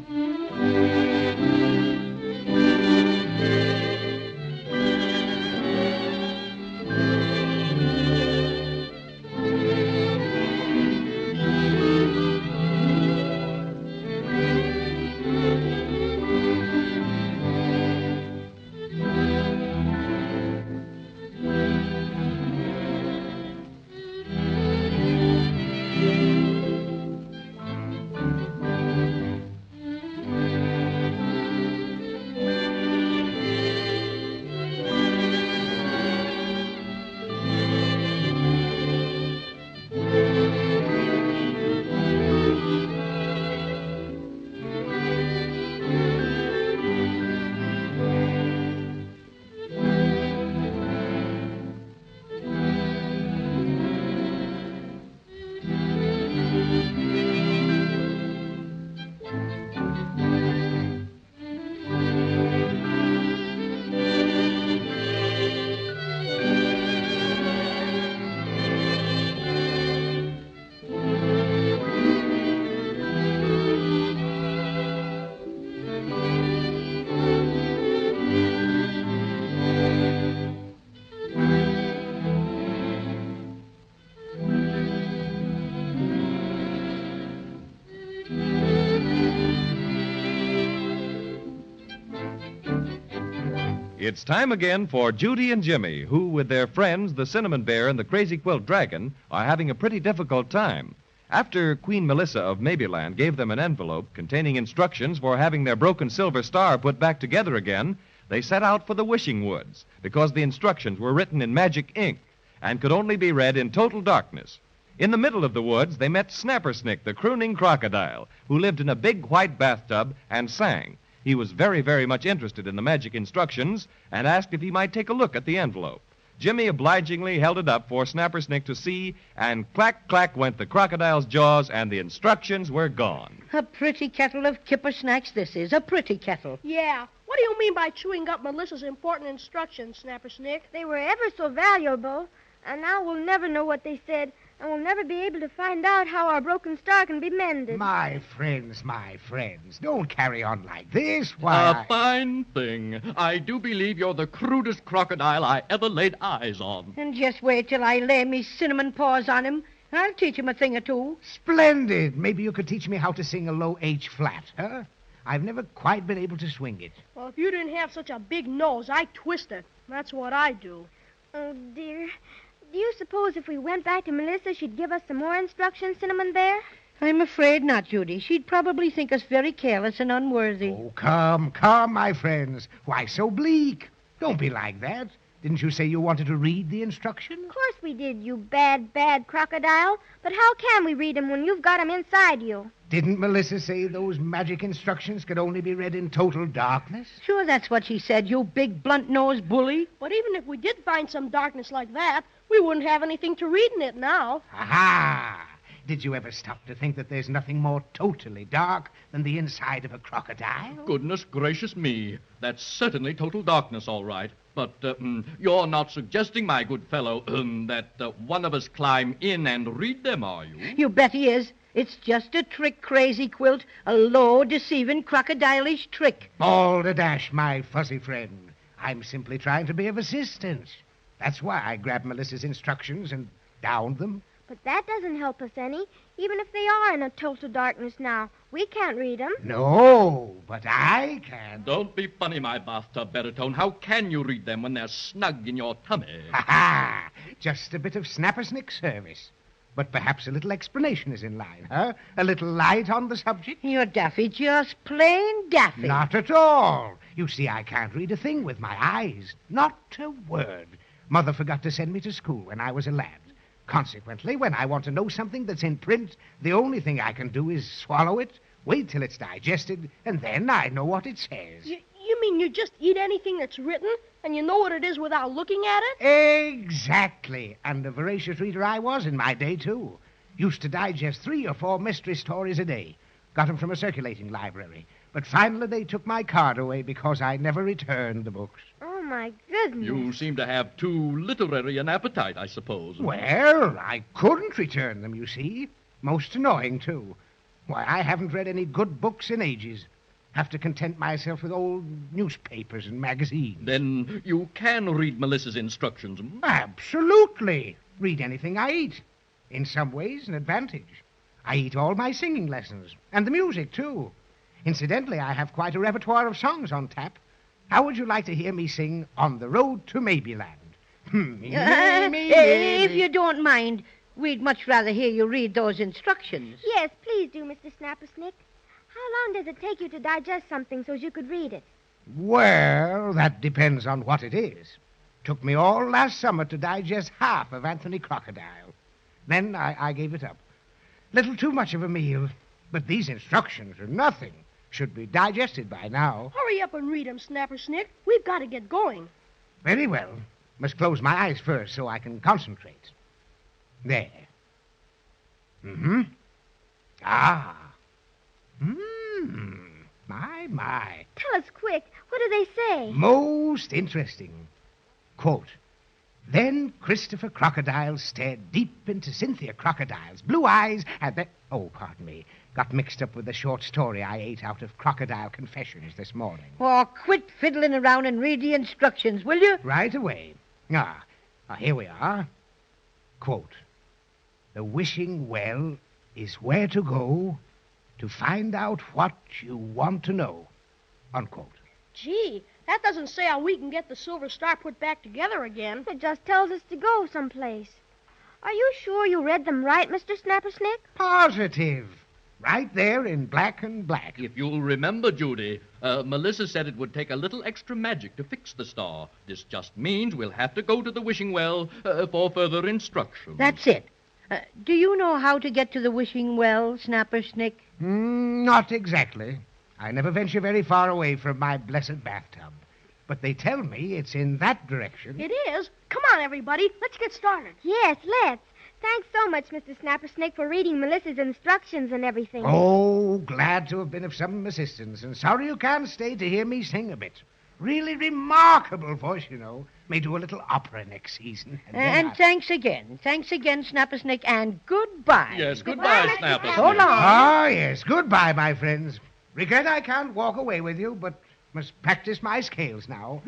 It's time again for Judy and Jimmy, who, with their friends, the Cinnamon Bear and the Crazy Quilt Dragon, are having a pretty difficult time. After Queen Melissa of Maybeland gave them an envelope containing instructions for having their broken silver star put back together again, they set out for the wishing woods because the instructions were written in magic ink and could only be read in total darkness. In the middle of the woods, they met Snick, the crooning crocodile, who lived in a big white bathtub and sang. He was very, very much interested in the magic instructions and asked if he might take a look at the envelope. Jimmy obligingly held it up for Snick to see, and clack, clack went the crocodile's jaws, and the instructions were gone. A pretty kettle of kipper snacks this is, a pretty kettle. Yeah. What do you mean by chewing up Melissa's important instructions, Snick? They were ever so valuable, and now we'll never know what they said, and we'll never be able to find out how our broken star can be mended. My friends, don't carry on like this. A fine thing. I do believe you're the crudest crocodile I ever laid eyes on. And just wait till I lay me cinnamon paws on him. I'll teach him a thing or two. Splendid. Maybe you could teach me how to sing a low H flat, huh? I've never quite been able to swing it. Well, if you didn't have such a big nose, I'd twist it. That's what I do. Oh, dear. Do you suppose if we went back to Melissa, she'd give us some more instructions, Cinnamon Bear? I'm afraid not, Judy. She'd probably think us very careless and unworthy. Oh, come, my friends. Why so bleak? Don't be like that. Didn't you say you wanted to read the instructions? Of course we did, you bad, bad crocodile. But how can we read them when you've got them inside you? Didn't Melissa say those magic instructions could only be read in total darkness? Sure, that's what she said, you big blunt-nosed bully. But even if we did find some darkness like that, we wouldn't have anything to read in it now. Aha! Did you ever stop to think that there's nothing more totally dark than the inside of a crocodile? Goodness gracious me. That's certainly total darkness, all right. But you're not suggesting, my good fellow, that one of us climb in and read them, are you? You bet he is. It's just a trick, Crazy Quilt. A low, deceiving, crocodilish trick. All the dash, my fuzzy friend. I'm simply trying to be of assistance. That's why I grabbed Melissa's instructions and downed them. But that doesn't help us any. Even if they are in a total darkness now, we can't read them. No, but I can. Don't be funny, my bathtub baritone. How can you read them when they're snug in your tummy? Ha-ha! Just a bit of Snick service. But perhaps a little explanation is in line, huh? A little light on the subject? You're daffy, just plain daffy. Not at all. You see, I can't read a thing with my eyes. Not a word. Mother forgot to send me to school when I was a lad. Consequently, when I want to know something that's in print, the only thing I can do is swallow it, wait till it's digested, and then I know what it says. You mean you just eat anything that's written, and you know what it is without looking at it? Exactly. And a voracious reader I was in my day, too. Used to digest 3 or 4 mystery stories a day. Got them from a circulating library. But finally they took my card away because I never returned the books. Oh, my goodness. You seem to have too literary an appetite, I suppose. Well, I couldn't return them, you see. Most annoying, too. Why, I haven't read any good books in ages. Have to content myself with old newspapers and magazines. Then you can read Melissa's instructions. Absolutely. Read anything I eat. In some ways, an advantage. I eat all my singing lessons, and the music, too. Incidentally, I have quite a repertoire of songs on tap. How would you like to hear me sing On the Road to Maybeland? If you don't mind, we'd much rather hear you read those instructions. Yes, please do, Mr. Snick. How long does it take you to digest something so you could read it? Well, that depends on what it is. Took me all last summer to digest half of Anthony Crocodile. Then I gave it up. Little too much of a meal. But these instructions are nothing. Should be digested by now. Hurry up and read them, Snick. We've got to get going. Very well. Must close my eyes first so I can concentrate. There. Mm-hmm. Ah. My. Tell us quick. What do they say? Most interesting. Quote, Then Christopher Crocodile stared deep into Cynthia Crocodile's blue eyes and then... Oh, pardon me. Got mixed up with the short story I ate out of Crocodile Confessions this morning. Oh, quit fiddling around and read the instructions, will you? Right away. Here we are. Quote, The wishing well is where to go to find out what you want to know. Unquote. Gee, That doesn't say how we can get the Silver Star put back together again. It just tells us to go someplace. Are you sure you read them right, Mr. Snappersnick? Positive. Right there in black and black. If you'll remember, Judy, Melissa said it would take a little extra magic to fix the star. This just means we'll have to go to the wishing well for further instructions. That's it. Do you know how to get to the wishing well, Snappersnick? Not exactly. I never venture very far away from my blessed bathtub. But they tell me it's in that direction. It is? Come on, everybody. Let's get started. Yes, let's. Thanks so much, Mr. Snappersnick, for reading Melissa's instructions and everything. Oh, glad to have been of some assistance, and sorry you can't stay to hear me sing a bit. Really remarkable voice, you know. May do a little opera next season. And thanks again. Thanks again, Snappersnick, and goodbye. Yes, goodbye, Snappersnick. So long. Ah, yes, goodbye, my friends. Regret I can't walk away with you, but must practice my scales now.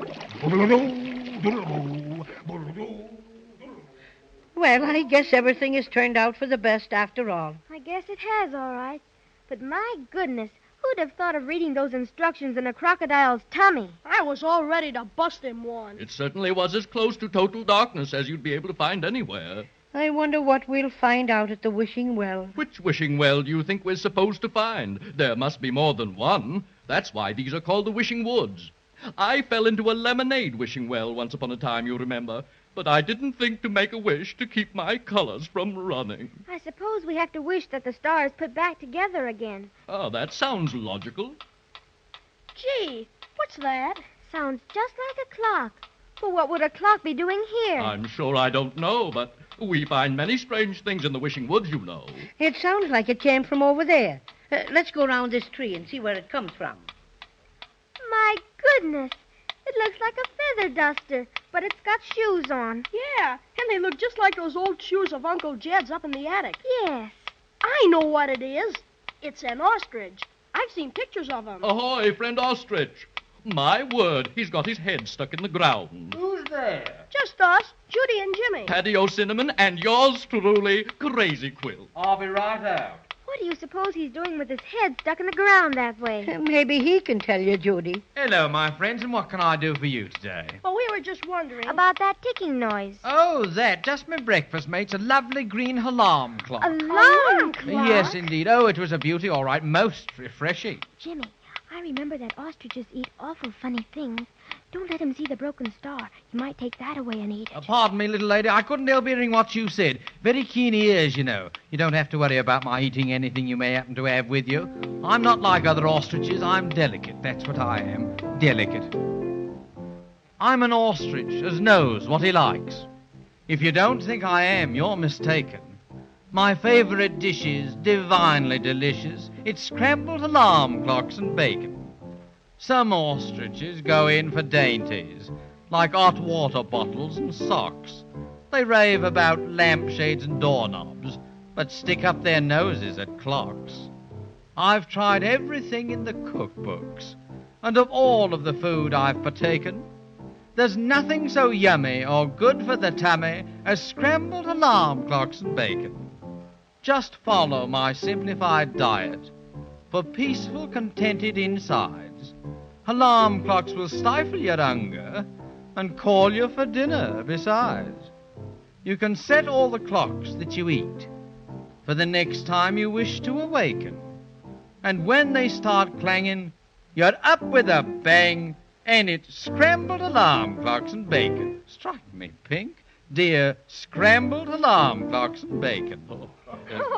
Well, I guess everything has turned out for the best after all. I guess it has, all right. But my goodness, who'd have thought of reading those instructions in a crocodile's tummy? I was all ready to bust him one. It certainly was as close to total darkness as you'd be able to find anywhere. I wonder what we'll find out at the wishing well. Which wishing well do you think we're supposed to find? There must be more than one. That's why these are called the wishing woods. I fell into a lemonade wishing well once upon a time, you remember. But I didn't think to make a wish to keep my colors from running. I suppose we have to wish that the star is put back together again. Oh, that sounds logical. Gee, what's that? Sounds just like a clock. Well, what would a clock be doing here? I'm sure I don't know, but we find many strange things in the wishing woods, you know. It sounds like it came from over there. Let's go round this tree and see where it comes from. My goodness. It looks like a feather duster, but it's got shoes on. Yeah, and they look just like those old shoes of Uncle Jed's up in the attic. Yes. I know what it is. It's an ostrich. I've seen pictures of him. Ahoy, friend Ostrich. My word, he's got his head stuck in the ground. Who's there? Just us, Judy and Jimmy. Paddy O'Cinnamon and yours truly, Crazy Quilt. I'll be right out. What do you suppose he's doing with his head stuck in the ground that way? Maybe he can tell you, Judy. Hello, my friends, and what can I do for you today? Well, we were just wondering. About that ticking noise. Oh, that. Just my breakfast, mate. It's a lovely green alarm clock. Alarm clock? Yes, indeed. Oh, it was a beauty, all right. Most refreshing. Jimmy, I remember that ostriches eat awful funny things. Don't let him see the broken star. He might take that away and eat it. Pardon me, little lady. I couldn't help hearing what you said. Very keen ears, you know. You don't have to worry about my eating anything you may happen to have with you. I'm not like other ostriches. I'm delicate. That's what I am. Delicate. I'm an ostrich as knows what he likes. If you don't think I am, you're mistaken. My favorite dish is divinely delicious. It's scrambled alarm clocks and bacon. Some ostriches go in for dainties, like hot water bottles and socks. They rave about lampshades and doorknobs, but stick up their noses at clocks. I've tried everything in the cookbooks, and of all of the food I've partaken, there's nothing so yummy or good for the tummy as scrambled alarm clocks and bacon. Just follow my simplified diet for peaceful, contented insides. Alarm clocks will stifle your hunger and call you for dinner besides. You can set all the clocks that you eat for the next time you wish to awaken. And when they start clanging, you're up with a bang, and it's scrambled alarm clocks and bacon. Strike me pink. Dear scrambled alarm clocks and bacon.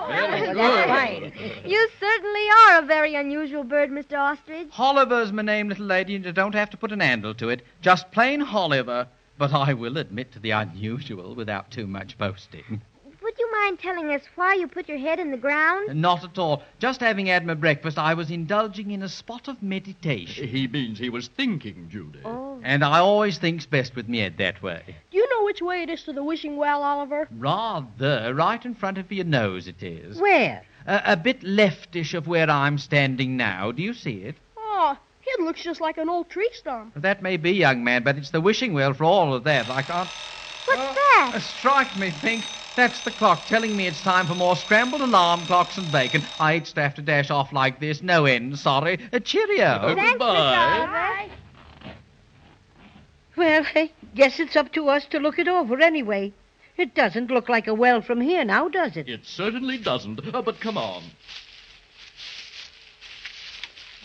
Very good. Right. You certainly are a very unusual bird, Mr. Ostrich. Holliver's my name, little lady, and you don't have to put an handle to it. Just plain Holliver. But I will admit to the unusual without too much boasting. Would you mind telling us why you put your head in the ground? Not at all. Just having had my breakfast, I was indulging in a spot of meditation. He means he was thinking, Judy. Oh. And I always thinks best with me head that way. Do you know which way it is to the wishing well, Oliver? Rather. Right in front of your nose it is. Where? A bit leftish of where I'm standing now. Do you see it? Oh, it looks just like an old tree stump. That may be, young man, but it's the wishing well for all of that. I can't... What's that? Strike me, Pink. That's the clock telling me it's time for more scrambled alarm clocks and bacon. I hate to have to dash off like this. No end, sorry. Cheerio. Thanks, Mr. Oliver. Well, I guess it's up to us to look it over anyway. It doesn't look like a well from here now, does it? It certainly doesn't. But come on.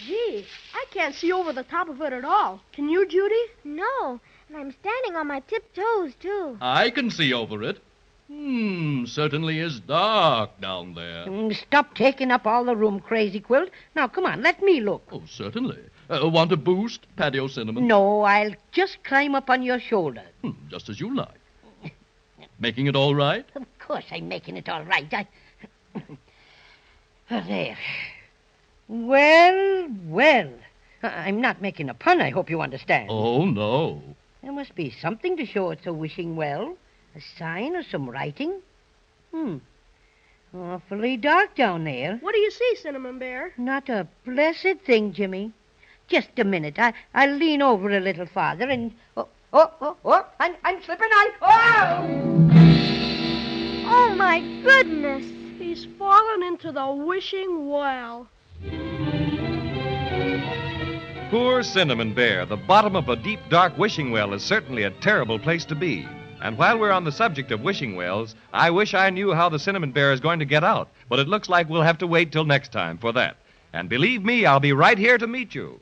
Gee, I can't see over the top of it at all. Can you, Judy? No, and I'm standing on my tiptoes, too. I can see over it. Certainly is dark down there. Stop taking up all the room, Crazy Quilt. Now, come on, let me look. Oh, certainly. Want a boost, Paddy O'Cinnamon? No, I'll just climb up on your shoulder. Just as you like. Making it all right? Of course I'm making it all right. There. Well. I'm not making a pun, I hope you understand. Oh, no. There must be something to show it's a wishing well. A sign or some writing? Awfully dark down there. What do you see, Cinnamon Bear? Not a blessed thing, Jimmy. Just a minute. I'll lean over a little farther and... I'm slipping out. Oh, my goodness. He's fallen into the wishing well. Poor Cinnamon Bear. The bottom of a deep, dark wishing well is certainly a terrible place to be. And while we're on the subject of wishing wells, I wish I knew how the Cinnamon Bear is going to get out. But it looks like we'll have to wait till next time for that. And believe me, I'll be right here to meet you.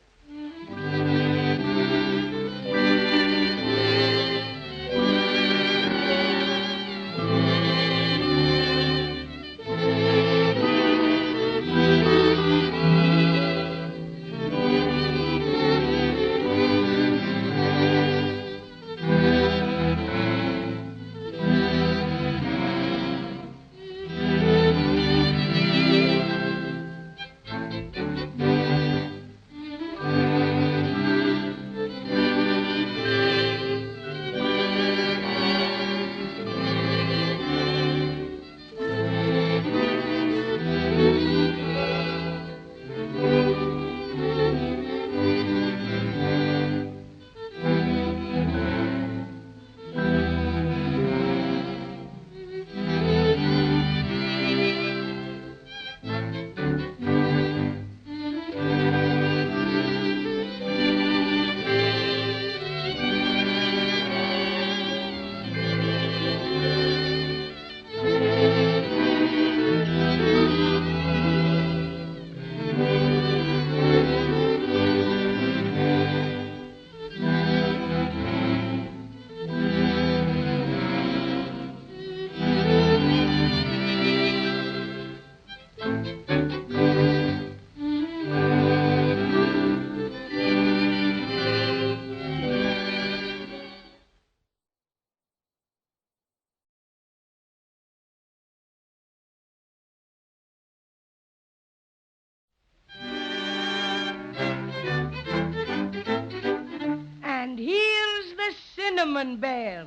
And here's the Cinnamon Bear.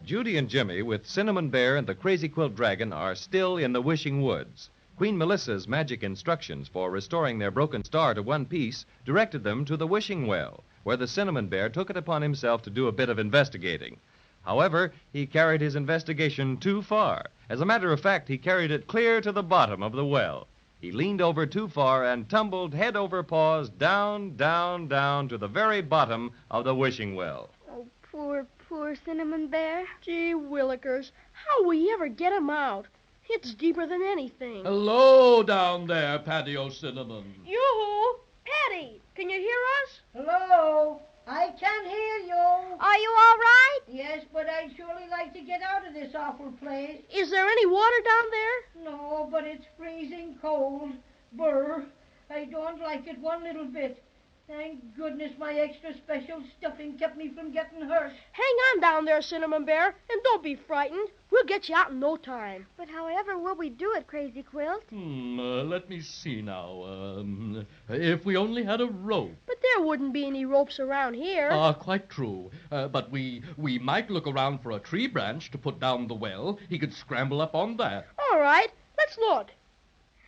Judy and Jimmy, with Cinnamon Bear and the Crazy Quilt Dragon, are still in the Wishing Woods. Queen Melissa's magic instructions for restoring their broken star to one piece directed them to the wishing well, where the Cinnamon Bear took it upon himself to do a bit of investigating. However, he carried his investigation too far. As a matter of fact, he carried it clear to the bottom of the well. He leaned over too far and tumbled head over paws down, down, down to the very bottom of the wishing well. Oh, poor Cinnamon Bear. Gee willikers, how will we ever get him out? It's deeper than anything. Hello down there, Paddy O'Cinnamon. Yoo-hoo! Paddy, can you hear us? Hello? I can't hear you. Are you all right? Yes, but I'd surely like to get out of this awful place. Is there any water down there? No, but it's freezing cold. Brr. I don't like it one little bit. Thank goodness my extra special stuffing kept me from getting hurt. Hang on down there, Cinnamon Bear, and don't be frightened. We'll get you out in no time. But however will we do it, Crazy Quilt? Let me see now. If we only had a rope. But there wouldn't be any ropes around here. Quite true. But we might look around for a tree branch to put down the well. He could scramble up on that. All right, let's look.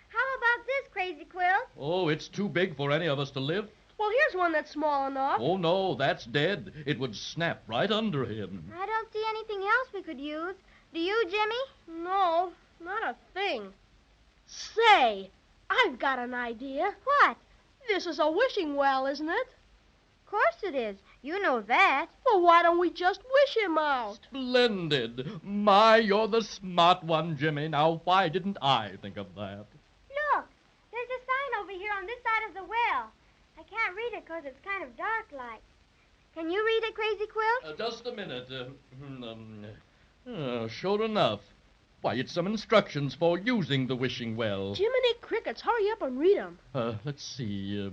How about this, Crazy Quilt? Oh, it's too big for any of us to lift. Well, here's one that's small enough. Oh, no, that's dead. It would snap right under him. I don't see anything else we could use. Do you, Jimmy? No, not a thing. Say, I've got an idea. What? This is a wishing well, isn't it? Of course it is. You know that. Well, why don't we just wish him out? Splendid. My, you're the smart one, Jimmy. Now, why didn't I think of that? Look, there's a sign over here on this side of the well. I can't read it because it's kind of dark like. Can you read it, Crazy Quilt? Just a minute. Sure enough. Why, it's some instructions for using the wishing well. Jiminy Crickets, hurry up and read them. Let's see.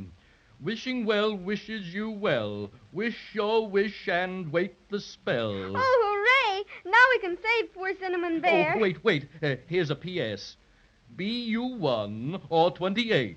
Wishing well wishes you well. Wish your wish and wait the spell. Oh, hooray! Now we can save poor Cinnamon Bear. Oh, wait. Here's a P.S. Be you 1 or 28.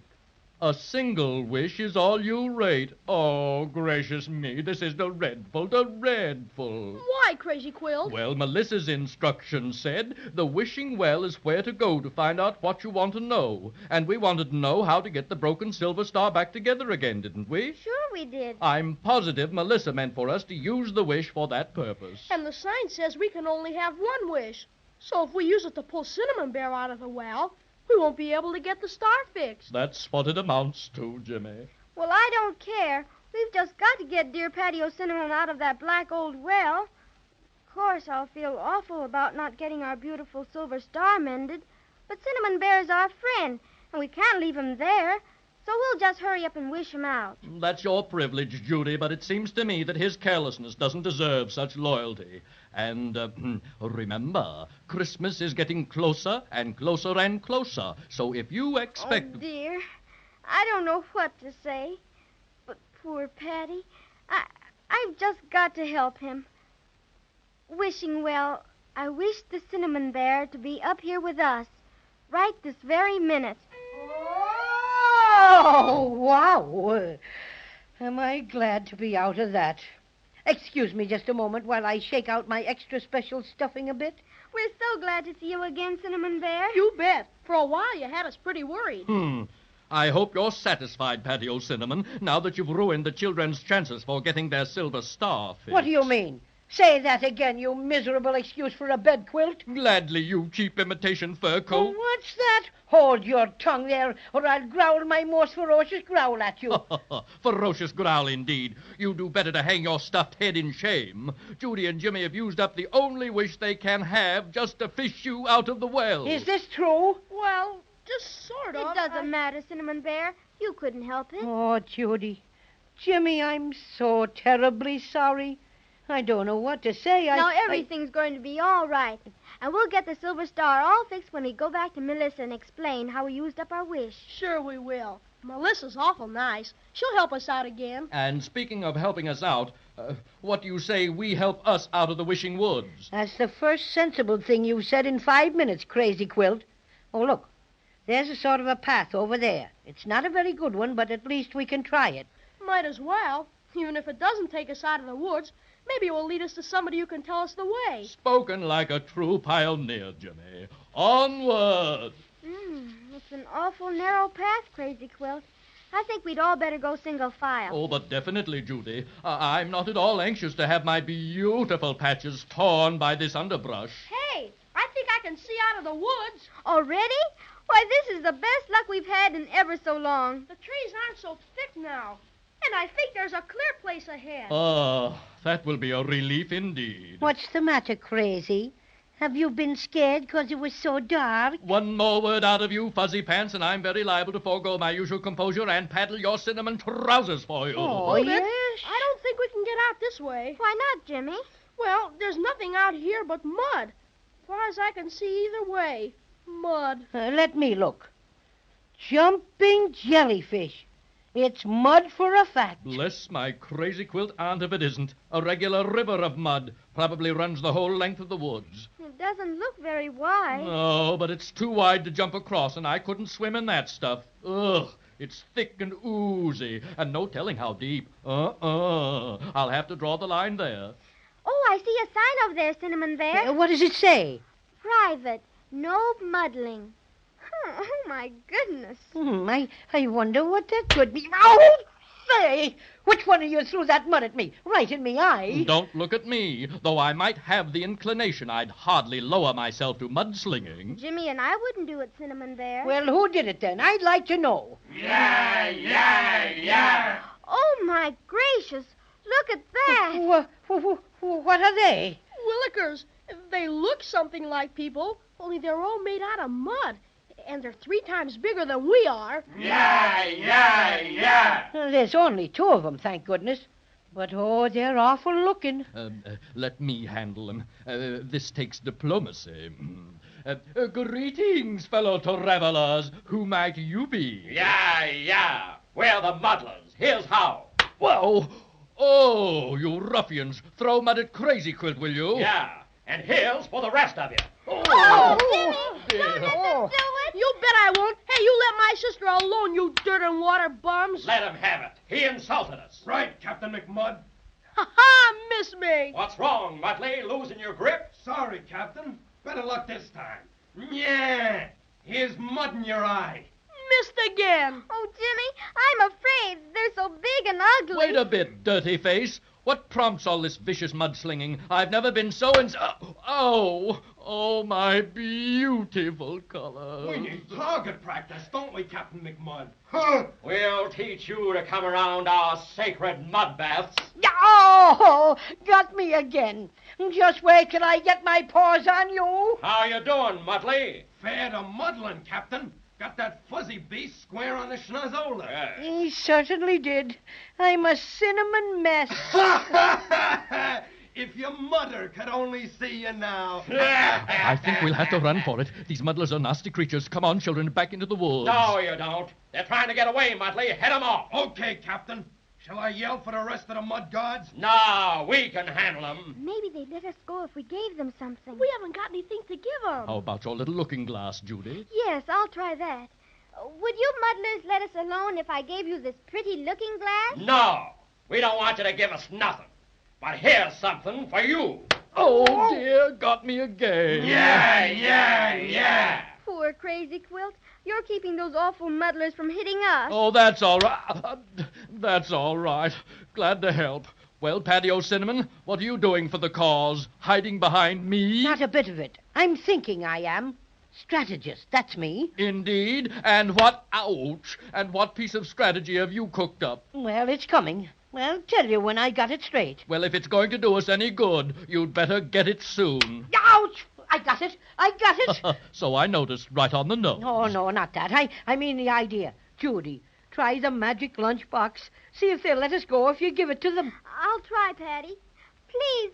A single wish is all you rate. Oh, gracious me, this is dreadful. Why, Crazy Quilt? Well, Melissa's instructions said the wishing well is where to go to find out what you want to know. And we wanted to know how to get the broken silver star back together again, didn't we? Sure we did. I'm positive Melissa meant for us to use the wish for that purpose. And the sign says we can only have one wish. So if we use it to pull Cinnamon Bear out of the well, we won't be able to get the star fixed. That's what it amounts to, Jimmy. Well, I don't care. We've just got to get dear Paddy O'Cinnamon out of that black old well. Of course, I'll feel awful about not getting our beautiful silver star mended. But Cinnamon Bear's our friend, and we can't leave him there. So we'll just hurry up and wish him out. That's your privilege, Judy, but it seems to me that his carelessness doesn't deserve such loyalty. And remember, Christmas is getting closer and closer and closer. So if you expect... Oh, dear. I don't know what to say. But poor Paddy, I've just got to help him. Wishing well, I wish the Cinnamon Bear to be up here with us, right this very minute. Oh, wow. Am I glad to be out of that. Excuse me just a moment while I shake out my extra special stuffing a bit. We're so glad to see you again, Cinnamon Bear. You bet. For a while, you had us pretty worried. I hope you're satisfied, Paddy O'Cinnamon, now that you've ruined the children's chances for getting their silver star fixed. What do you mean? Say that again, you miserable excuse for a bed quilt. Gladly, you cheap imitation fur coat. Oh, what's that? Hold your tongue there, or I'll growl my most ferocious growl at you. Ferocious growl, indeed. You do better to hang your stuffed head in shame. Judy and Jimmy have used up the only wish they can have just to fish you out of the well. Is this true? Well, just sort of. It doesn't matter, Cinnamon Bear. You couldn't help it. Oh, Judy. Jimmy, I'm so terribly sorry. I don't know what to say. Now everything's going to be all right. And we'll get the silver star all fixed when we go back to Melissa and explain how we used up our wish. Sure we will. Melissa's awful nice. She'll help us out again. And speaking of helping us out, what do you say we help us out of the wishing woods? That's the first sensible thing you've said in 5 minutes, Crazy Quilt. Oh, look. There's a sort of a path over there. It's not a very good one, but at least we can try it. Might as well. Even if it doesn't take us out of the woods, maybe it will lead us to somebody who can tell us the way. Spoken like a true pioneer, Jimmy. Onward! It It's an awful narrow path, Crazy Quilt. I think we'd all better go single file. Oh, but definitely, Judy. I'm not at all anxious to have my beautiful patches torn by this underbrush. Hey, I think I can see out of the woods. Already? Why, this is the best luck we've had in ever so long. The trees aren't so thick now. And I think there's a clear place ahead. Oh, that will be a relief indeed. What's the matter, Crazy? Have you been scared because it was so dark? One more word out of you, Fuzzy Pants, and I'm very liable to forego my usual composure and paddle your cinnamon trousers for you. Oh, yes? I don't think we can get out this way. Why not, Jimmy? Well, there's nothing out here but mud. As far as I can see either way, mud. Let me look. Jumping jellyfish. It's mud for a fact. Bless my crazy quilt aunt if it isn't. A regular river of mud. Probably runs the whole length of the woods. It doesn't look very wide. No, but it's too wide to jump across, and I couldn't swim in that stuff. Ugh, it's thick and oozy, and no telling how deep. I'll have to draw the line there. Oh, I see a sign over there, Cinnamon Bear. What does it say? Private. No muddling. Oh, my goodness. I wonder what that could be. Oh, say! Which one of you threw that mud at me? Right in me eye. Don't look at me. Though I might have the inclination, I'd hardly lower myself to mudslinging. Jimmy and I wouldn't do it, Cinnamon Bear. Well, who did it then? I'd like to know. Yeah. Oh, my gracious. Look at that. What are they? Willikers. They look something like people, only they're all made out of mud. And they're 3 times bigger than we are. Yeah. There's only 2 of them, thank goodness. But, oh, they're awful looking. Let me handle them. This takes diplomacy. Greetings, fellow travelers. Who might you be? Yeah. We're the Muddlers. Here's how. Whoa! Oh, you ruffians. Throw mud at Crazy Quilt, will you? Yeah. And here's for the rest of you. Oh, Jimmy! Dear. Don't let them do it. You bet I won't. Hey, you let my sister alone, you dirt and water bums. Let him have it. He insulted us. Right, Captain McMud. Ha-ha, miss me. What's wrong, Mudley? Losing your grip? Sorry, Captain. Better luck this time. Yeah. Here's mud in your eye. Missed again. Oh, Jimmy, I'm afraid. They're so big and ugly. Wait a bit, dirty face. What prompts all this vicious mudslinging? I've never been so Oh, my beautiful color. We need target practice, don't we, Captain McMud? We'll teach you to come around our sacred mud baths. Oh, got me again. Just wait till I get my paws on you. How you doing, Mudley? Fair to muddling, Captain. Got that fuzzy beast square on the schnozola. He certainly did. I'm a cinnamon mess. If your mother could only see you now. I think we'll have to run for it. These muddlers are nasty creatures. Come on, children, back into the woods. No, you don't. They're trying to get away, Mudley. Head them off. Okay, Captain. Shall I yell for the rest of the mud guards? No, we can handle them. Maybe they'd let us go if we gave them something. We haven't got anything to give them. How about your little looking glass, Judy? Yes, I'll try that. Would you muddlers let us alone if I gave you this pretty looking glass? No, we don't want you to give us nothing. But here's something for you. Oh, dear, got me again. Yeah. Poor Crazy Quilt. You're keeping those awful muddlers from hitting us. Oh, that's all right. That's all right. Glad to help. Well, Paddy O'Cinnamon, what are you doing for the cause? Hiding behind me? Not a bit of it. I'm thinking I am. Strategist, that's me. Indeed. And what piece of strategy have you cooked up? Well, it's coming. I'll tell you when I got it straight. Well, if it's going to do us any good, you'd better get it soon. Ouch! I got it. So I noticed, right on the nose. Oh, no, not that. I mean the idea. Judy, try the magic lunchbox. See if they'll let us go if you give it to them. I'll try, Paddy. Please,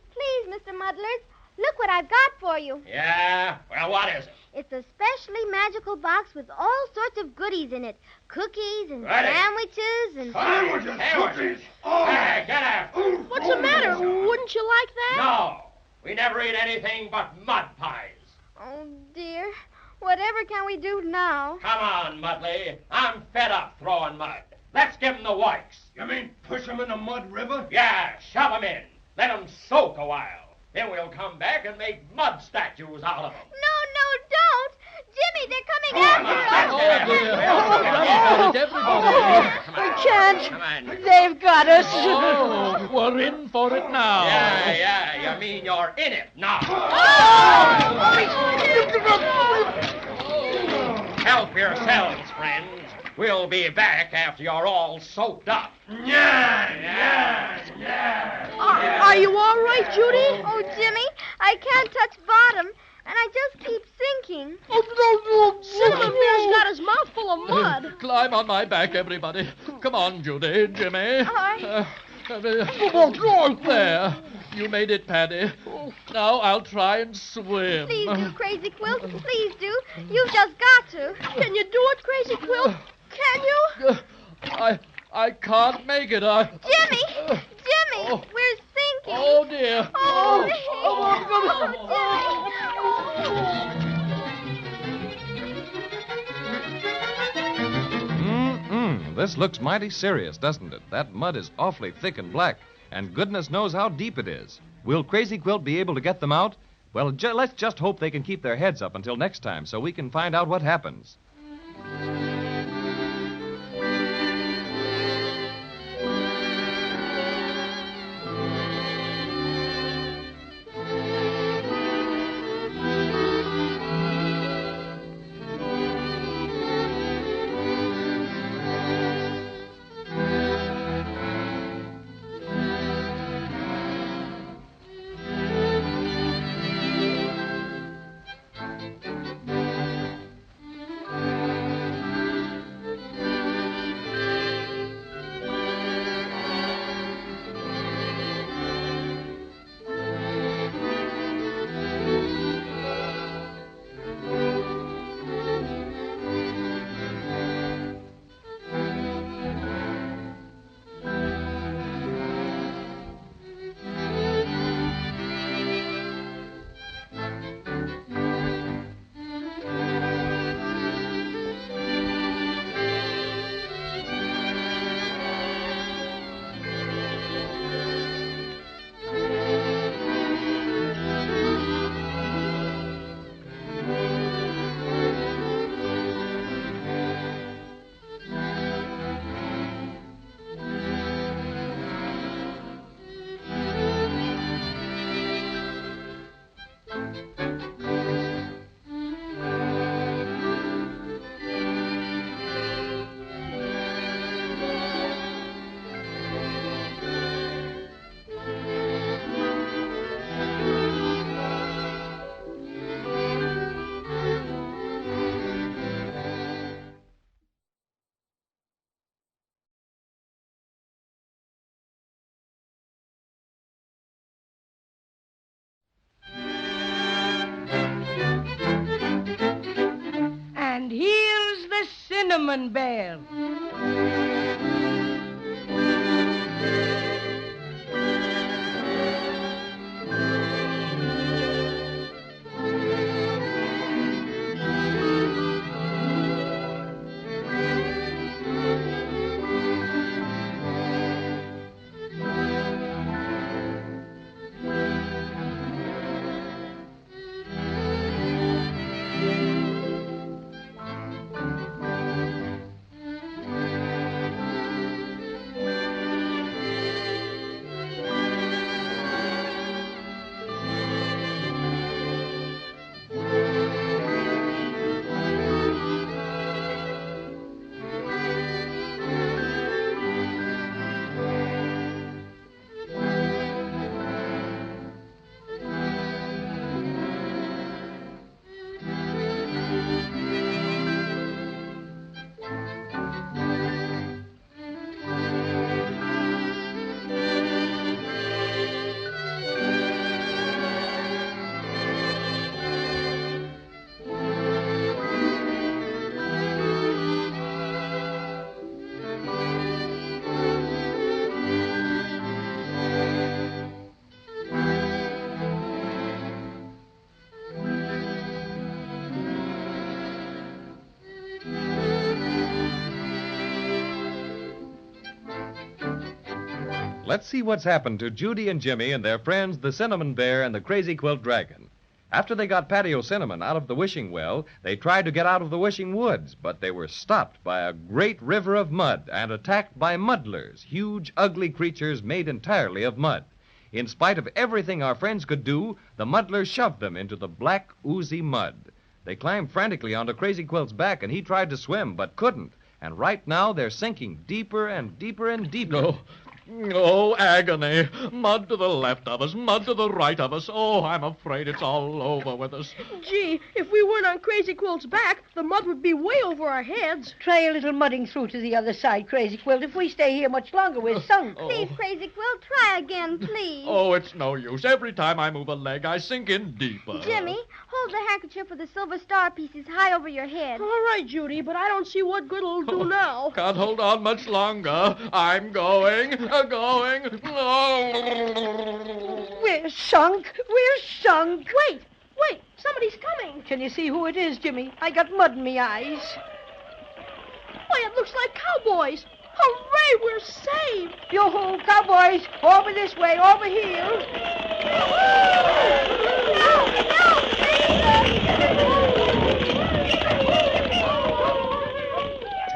Mr. Muddlers. Look what I've got for you. Yeah? Well, what is it? It's a specially magical box with all sorts of goodies in it. Cookies and Ready. sandwiches and... Sandwiches! Oh! Hey, get out! What's the matter? Wouldn't you like that? No! We never eat anything but mud pies. Oh, dear. Whatever can we do now? Come on, Mudley. I'm fed up throwing mud. Let's give 'em the wikes. You mean push 'em in the mud river? Yeah, shove 'em in. Let 'em soak a while. Then we'll come back and make mud statues out of 'em. No, don't! Jimmy, they're coming after us! right, everybody. We can't. They've got us. Oh, we're in for it now. Yeah, you mean you're in it now. Help yourselves, friends. We'll be back after you're all soaked up. Are you all right, Judy? Oh, Jimmy, I can't touch bottom, and I just keep sinking. Cinnamon Bear's got his mouth full of mud. Climb on my back, everybody. Come on, Judy, Jimmy. All right. There. You made it, Paddy. Now I'll try and swim. Please do, Crazy Quilt. Please do. You've just got to. Can you do it, Crazy Quilt? Can you? I can't make it. Jimmy! Jimmy! We're sinking. Oh, dear. This looks mighty serious, doesn't it? That mud is awfully thick and black, and goodness knows how deep it is. Will Crazy Quilt be able to get them out? Well, let's just hope they can keep their heads up until next time so we can find out what happens. And here's the Cinnamon Bear. Let's see what's happened to Judy and Jimmy and their friends, the Cinnamon Bear and the Crazy Quilt Dragon. After they got Paddy O'Cinnamon out of the wishing well, they tried to get out of the wishing woods, but they were stopped by a great river of mud and attacked by muddlers, huge, ugly creatures made entirely of mud. In spite of everything our friends could do, the muddlers shoved them into the black, oozy mud. They climbed frantically onto Crazy Quilt's back, and he tried to swim, but couldn't. And right now they're sinking deeper and deeper and deeper. Oh, agony. Mud to the left of us, mud to the right of us. Oh, I'm afraid it's all over with us. Gee, if we weren't on Crazy Quilt's back, the mud would be way over our heads. Try a little mudding through to the other side, Crazy Quilt. If we stay here much longer, we're sunk. Please, Crazy Quilt, try again, please. Oh, it's no use. Every time I move a leg, I sink in deeper. Jimmy, hold the handkerchief with the silver star pieces high over your head. All right, Judy, but I don't see what good it'll do now. Can't hold on much longer. I'm going. We're sunk. We're sunk. Wait, somebody's coming. Can you see who it is, Jimmy? I got mud in me eyes. Why, it looks like cowboys. Hooray, we're saved. Yo-ho, cowboys. Over this way, over here.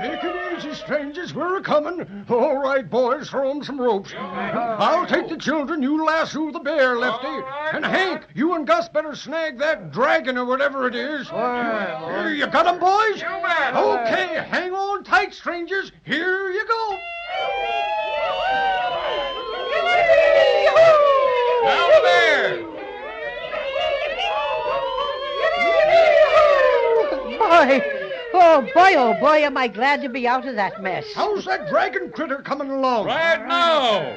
Take it easy, strangers. We're a-coming. All right, boys, throw 'em some ropes. I'll take the children. You lasso the bear, Lefty. And Hank, you and Gus better snag that dragon or whatever it is. You got 'em, boys? You bet. Okay, hang on tight, strangers. Here you go. Now the bear. Oh, boy, am I glad to be out of that mess. How's that dragon critter coming along? Right now.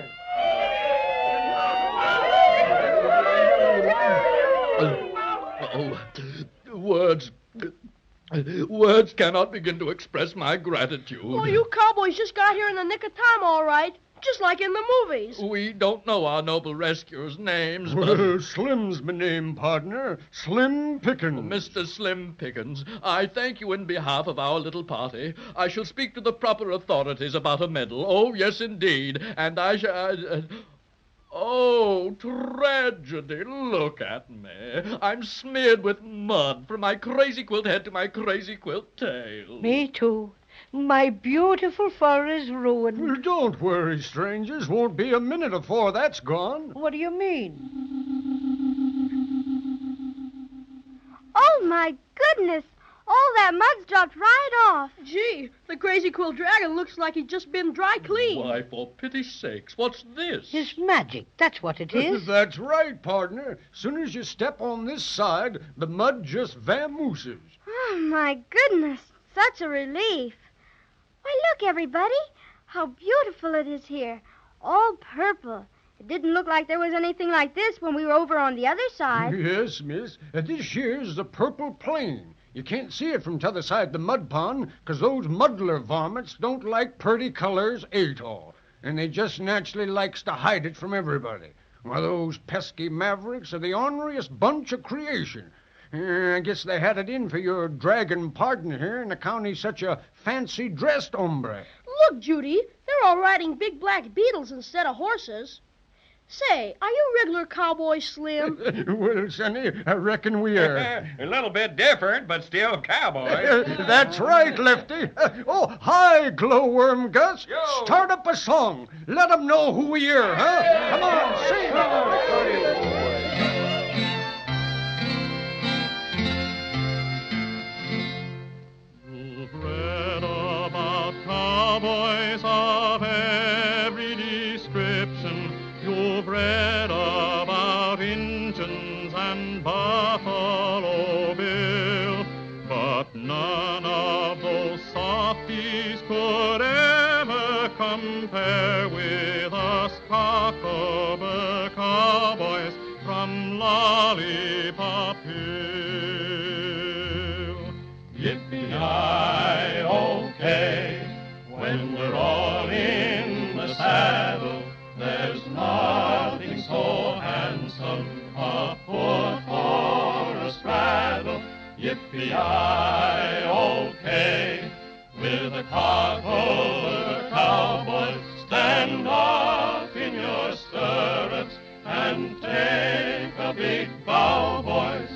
Words cannot begin to express my gratitude. Oh, you cowboys just got here in the nick of time, all right. Just like in the movies. We don't know our noble rescuers' names, Well, Slim's my name, partner. Slim Pickens. Mr. Slim Pickens, I thank you in behalf of our little party. I shall speak to the proper authorities about a medal. Oh, yes, indeed. And I shall... Oh, tragedy. Look at me. I'm smeared with mud from my Crazy Quilt head to my Crazy Quilt tail. Me too. My beautiful fur is ruined. Well, don't worry, strangers. Won't be a minute afore that's gone. What do you mean? Oh, my goodness. All that mud's dropped right off. Gee, the Crazy Quilt dragon looks like he's just been dry cleaned. Why, for pity's sakes, what's this? It's magic. That's what it is. That's right, partner. Soon as you step on this side, the mud just vamooses. Oh, my goodness. Such a relief. Why, look, everybody. How beautiful it is here. All purple. It didn't look like there was anything like this when we were over on the other side. Yes, miss. This here's the purple plain. You can't see it from t'other side the mud pond, 'cause those muddler varmints don't like purty colors at all. And they just naturally likes to hide it from everybody. Why, those pesky mavericks are the orneriest bunch of creation. I guess they had it in for your dragon partner here in account he's such a fancy-dressed hombre. Look, Judy, they're all riding big black beetles instead of horses. Say, are you regular cowboy, Slim? Well, Sonny, I reckon we are. A little bit different, but still cowboys. That's right, Lefty. Oh, hi, glowworm Gus. Yo. Start up a song. Let 'em know who we are, huh? Come on, sing. Cowboys of every description. You've read about Injuns and Buffalo Bill, but none of those softies could ever compare with us Cockleburr Cowboys from Lollipop Hill. Yippee-yi-okay. When we're all in the saddle, there's nothing so handsome, a foot for a straddle. Yippee-yi-okay, with a Cockleburr Cowboy, stand up in your stirrups and take a big bow, boys.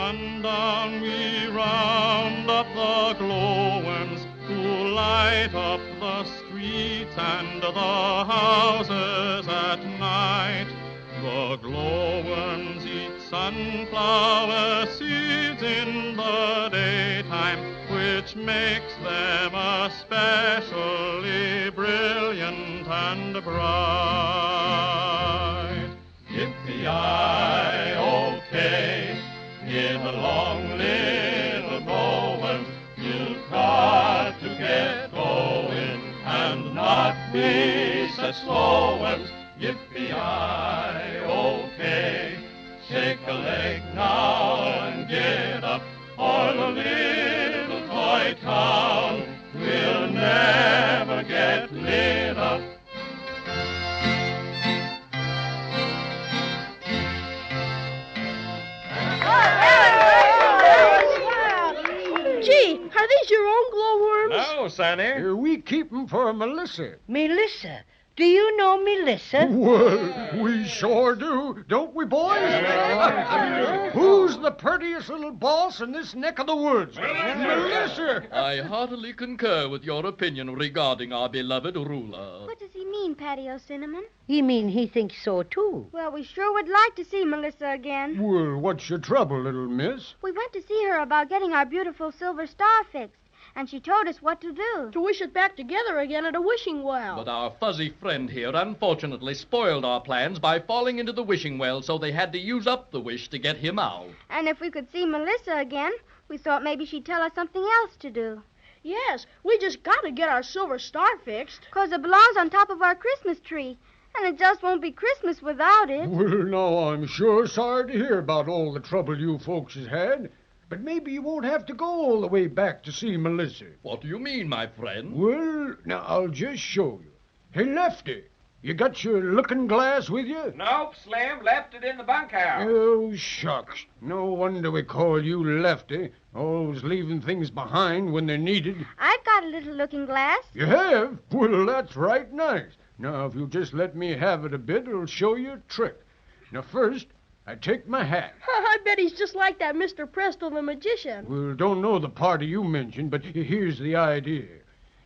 sundown we round up the glowworms who light up the streets and the houses at night. The glowworms eat sunflower seeds in the daytime, which makes them especially brilliant and bright. Yippee-yi-o-kay, in the long little glowworms, you've got to get going and not be such slow ones. Yippee-yi-o-kay, shake a leg now and get up, or the little toy town will never get lit up. Gee, are these your own glowworms? No, Sonny. We keep 'em for Melissa. Melissa? Do you know Melissa? Well, we sure do. Don't we, boys? Who's the prettiest little boss in this neck of the woods? Melissa! I heartily concur with your opinion regarding our beloved ruler. What does he mean, Paddy O'Cinnamon? He mean he thinks so, too. Well, we sure would like to see Melissa again. Well, what's your trouble, little miss? We went to see her about getting our beautiful silver star fixed, and she told us what to do. To wish it back together again at a wishing well. But our fuzzy friend here unfortunately spoiled our plans by falling into the wishing well, so they had to use up the wish to get him out. And if we could see Melissa again, we thought maybe she'd tell us something else to do. Yes, we just got to get our silver star fixed. 'Cause it belongs on top of our Christmas tree, and it just won't be Christmas without it. Well, now, I'm sure sorry to hear about all the trouble you folks has had. But maybe you won't have to go all the way back to see Melissa. What do you mean, my friend? Well, now, I'll just show you. Hey, Lefty, you got your looking glass with you? Nope, Slim. Left it in the bunkhouse. Oh, shucks. No wonder we call you Lefty. Always leaving things behind when they're needed. I've got a little looking glass. You have? Well, that's right nice. Now, if you'll just let me have it a bit, it'll show you a trick. Now, first, I take my hat. I bet he's just like that Mr. Presto the Magician. Well, don't know the party you mentioned, but here's the idea.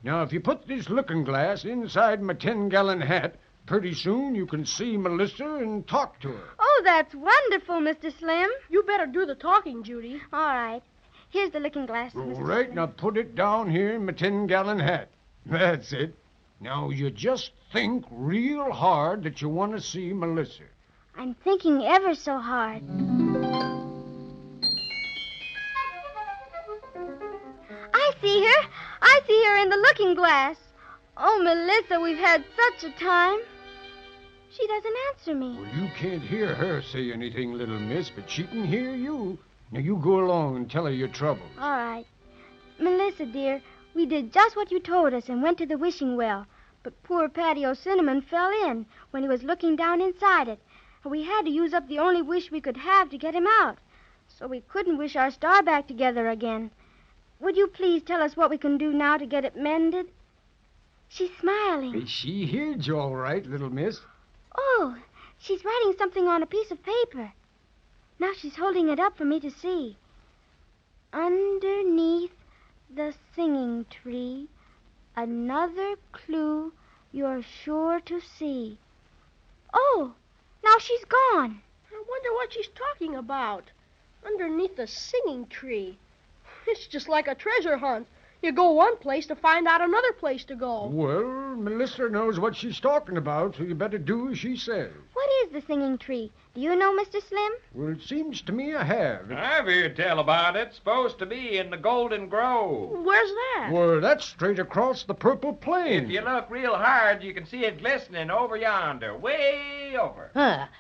Now, if you put this looking glass inside my 10-gallon hat, pretty soon you can see Melissa and talk to her. Oh, that's wonderful, Mr. Slim. You better do the talking, Judy. All right. Here's the looking glass, All Mr. right, Slim. now put it down here in my 10-gallon hat. That's it. Now, you just think real hard that you want to see Melissa. I'm thinking ever so hard. I see her. I see her in the looking glass. Oh, Melissa, we've had such a time. She doesn't answer me. Well, you can't hear her say anything, little miss, but she can hear you. Now, you go along and tell her your trouble. All right. Melissa, dear, we did just what you told us and went to the wishing well. But poor Paddy O'Cinnamon fell in when he was looking down inside it. And we had to use up the only wish we could have to get him out. So we couldn't wish our star back together again. Would you please tell us what we can do now to get it mended? She's smiling. She heard you all right, little miss. Oh, she's writing something on a piece of paper. Now she's holding it up for me to see. Underneath the singing tree, another clue you're sure to see. Oh, now she's gone. I wonder what she's talking about. Underneath the singing tree. It's just like a treasure hunt. You go one place to find out another place to go. Well, Melissa knows what she's talking about, so you better do as she says. What is the singing tree? Do you know, Mr. Slim? Well, it seems to me I have. I've heard tell about it. Supposed to be in the Golden Grove. Where's that? Well, that's straight across the Purple Plain. If you look real hard, you can see it glistening over yonder, way over.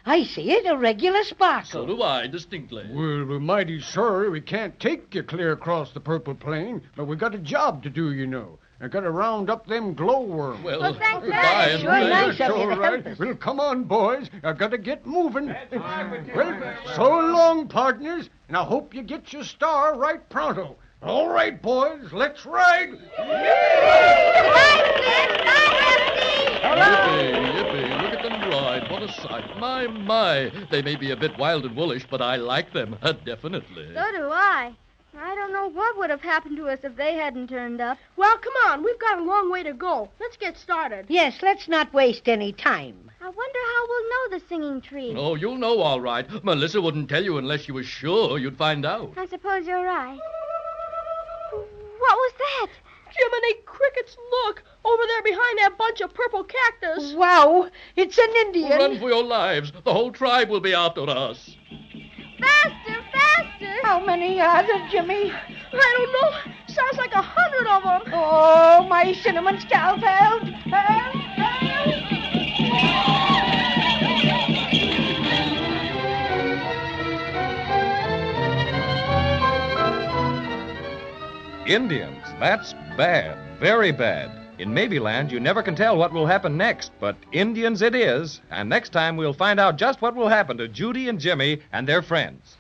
I see it, a regular sparkle. So do I, distinctly. Well, we're mighty sorry we can't take you clear across the Purple Plain, but we got a job to do, you know. I got to round up them glowworms. Well, thanks, goodbye. Sure nice of you all to right. help us. Well, come on, boys. I got to get moving. Well, so long, partners, and I hope you get your star right pronto. All right, boys, let's ride. Yippee, yippee, look at them ride. What a sight. My. They may be a bit wild and woolish, but I like them, definitely. So do I. I don't know what would have happened to us if they hadn't turned up. Well, come on. We've got a long way to go. Let's get started. Yes, let's not waste any time. I wonder how we'll know the singing tree. Oh, you'll know all right. Melissa wouldn't tell you unless she was sure you'd find out. I suppose you're right. What was that? Jiminy crickets, look! Over there behind that bunch of purple cactus. Wow, it's an Indian. Run for your lives. The whole tribe will be after us. Faster, faster! How many are there, Jimmy? I don't know. Sounds like 100 of them. Oh, my cinnamon scalp, help! Help! Indians, that's bad, very bad. In Maybeland, you never can tell what will happen next, but Indians it is. And next time we'll find out just what will happen to Judy and Jimmy and their friends.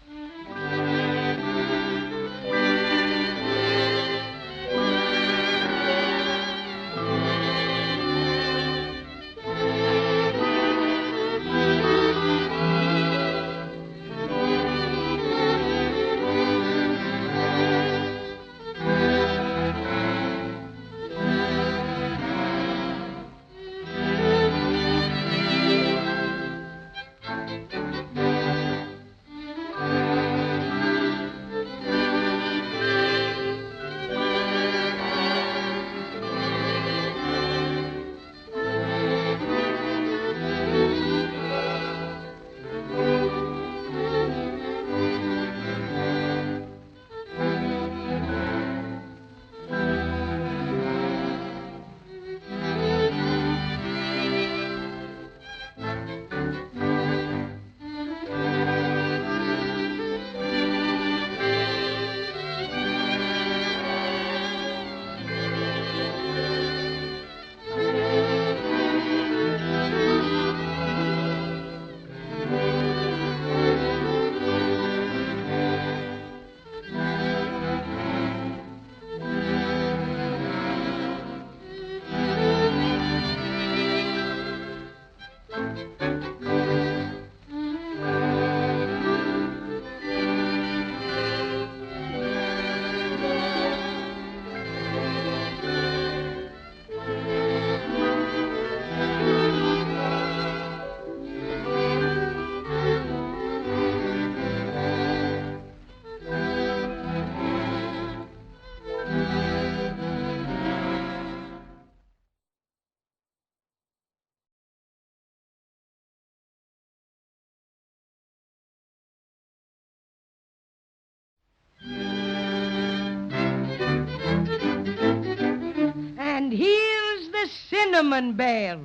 And here's the cinnamon bear.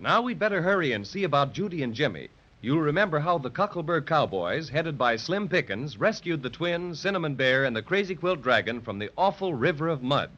Now we'd better hurry and see about Judy and Jimmy. You'll remember how the Cockleburr Cowboys, headed by Slim Pickens, rescued the twins, Cinnamon Bear, and the Crazy Quilt Dragon from the awful river of mud.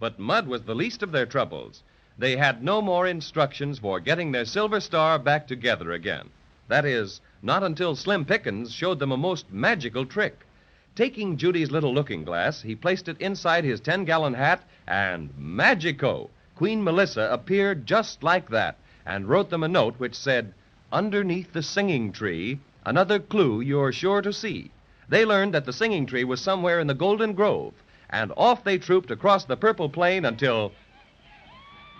But mud was the least of their troubles. they had no more instructions for getting their silver star back together again. That is, not until Slim Pickens showed them a most magical trick. Taking Judy's little looking glass, he placed it inside his 10-gallon hat, and magico! Queen Melissa appeared just like that, and wrote them a note which said, "Underneath the singing tree, another clue you're sure to see." They learned that the singing tree was somewhere in the Golden Grove, and off they trooped across the Purple Plain until...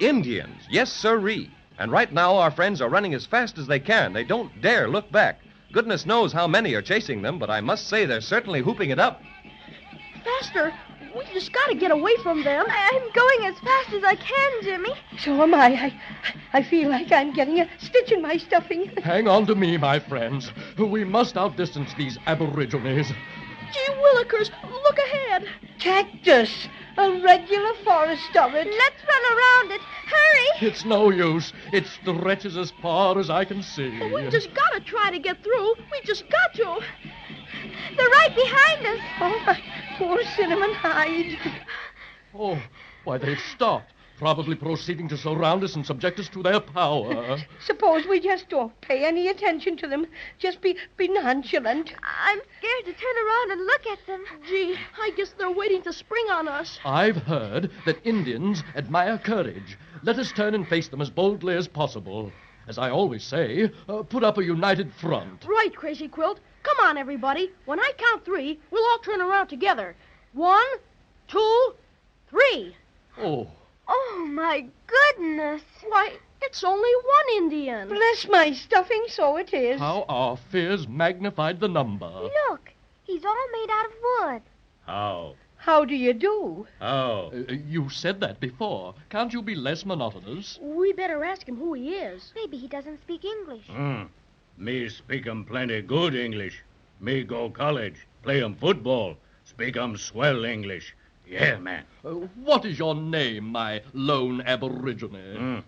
Indians, yes sirree. And right now our friends are running as fast as they can. They don't dare look back. Goodness knows how many are chasing them, but I must say they're certainly hooping it up. Faster! We just got to get away from them. I'm going as fast as I can, Jimmy. So am I. I feel like I'm getting a stitch in my stuffing. Hang on to me, my friends. We must outdistance these aborigines. Gee willikers, look ahead. Cactus! A regular forest of it. Let's run around it. Hurry! It's no use. It stretches as far as I can see. We just got to try to get through. We just got to. They're right behind us. Oh, my poor cinnamon hide. Oh, why, they've stopped. Probably proceeding to surround us and subject us to their power. Suppose we just don't pay any attention to them. Just be nonchalant. I'm scared to turn around and look at them. Gee, I guess they're waiting to spring on us. I've heard that Indians admire courage. Let us turn and face them as boldly as possible. As I always say, put up a united front. Right, Crazy Quilt. Come on, everybody. When I count 3, we'll all turn around together. 1, 2, 3. Oh, my goodness. Why, it's only one Indian. Bless my stuffing, so it is. How our fears magnified the number. Look, he's all made out of wood. How do you do? You said that before. Can't you be less monotonous? We better ask him who he is. Maybe he doesn't speak English. Me speak 'em plenty good English. Me go college, play 'em football, speak 'em swell English. Yeah, man. What is your name, my lone aborigine?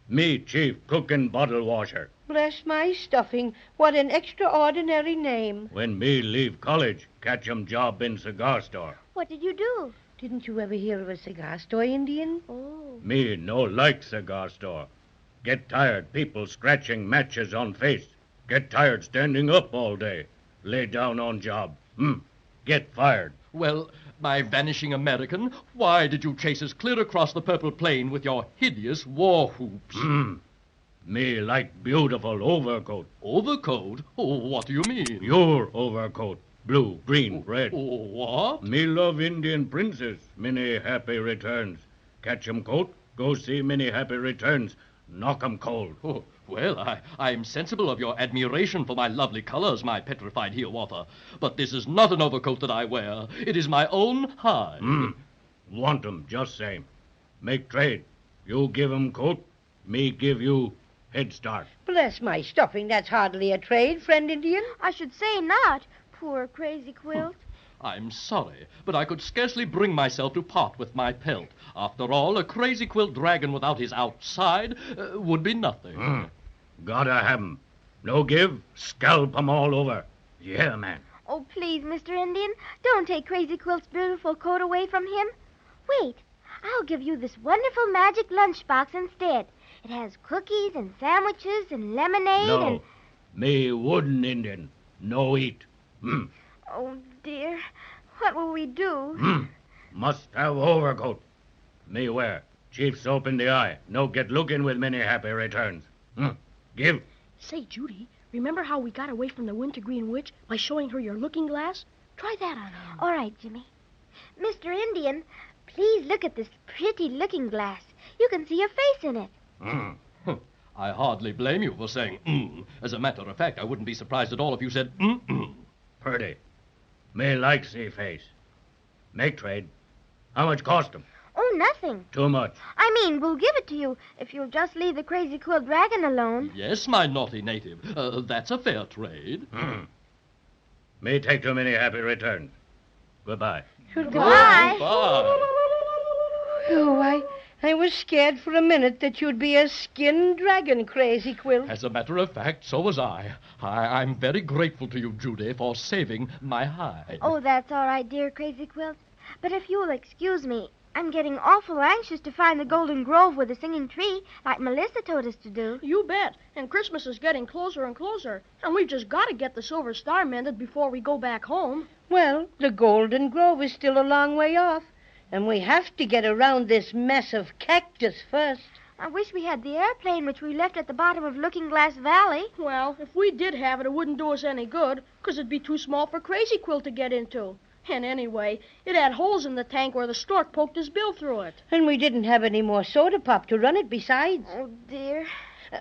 Me chief cook and bottle washer. Bless my stuffing. What an extraordinary name. When me leave college, catch 'em job in cigar store. What did you do? Didn't you ever hear of a cigar store, Indian? Oh. Me no like cigar store. Get tired people scratching matches on face. Get tired standing up all day. Lay down on job. Get fired. Well, my vanishing American, why did you chase us clear across the Purple Plain with your hideous war whoops? Me like beautiful overcoat. Overcoat? Oh, what do you mean? Your overcoat. Blue, green, red. What? Me love Indian princess. Many happy returns. Catch 'em coat, go see many happy returns. Knock 'em cold. Oh, well, I'm sensible of your admiration for my lovely colors, my petrified Hiawatha. But this is not an overcoat that I wear. It is my own hide. Want 'em just same. Make trade. You give 'em coat, me give you head start. Bless my stuffing. That's hardly a trade, friend Indian. I should say not. Poor Crazy Quilt. I'm sorry, but I could scarcely bring myself to part with my pelt. After all, a Crazy Quilt dragon without his outside would be nothing. Gotta have 'em. No give, scalp 'em all over. Yeah, man. Oh, please, Mr. Indian, don't take Crazy Quilt's beautiful coat away from him. Wait, I'll give you this wonderful magic lunchbox instead. It has cookies and sandwiches and lemonade and... Me wooden Indian. No eat. Oh, dear. What will we do? Must have overcoat. Me wear. Chief soap in the eye. No get looking with many happy returns. Give. Say, Judy, remember how we got away from the Wintergreen Witch by showing her your looking glass? Try that on him. All right, Jimmy. Mr. Indian, please look at this pretty looking glass. You can see your face in it. I hardly blame you for saying As a matter of fact, I wouldn't be surprised at all if you said Pretty. Me like see face. Make trade. How much cost 'em? Oh, nothing. Too much. I mean, we'll give it to you if you'll just leave the Crazy Quilt dragon alone. Yes, my naughty native. That's a fair trade. Me take too many happy returns. Goodbye. Goodbye. Oh, I was scared for a minute that you'd be a skinned dragon, Crazy Quilt. As a matter of fact, so was I. I'm very grateful to you, Judy, for saving my hide. Oh, that's all right, dear Crazy Quilt. But if you'll excuse me, I'm getting awful anxious to find the Golden Grove with the singing tree, like Melissa told us to do. You bet. And Christmas is getting closer and closer. And we've just got to get the Silver Star mended before we go back home. Well, the Golden Grove is still a long way off, and we have to get around this mess of cactus first. I wish we had the airplane which we left at the bottom of Looking Glass Valley. Well, if we did have it, it wouldn't do us any good, 'cause it'd be too small for Crazy Quilt to get into. And anyway, it had holes in the tank where the stork poked his bill through it. And we didn't have any more soda pop to run it besides. Oh, dear.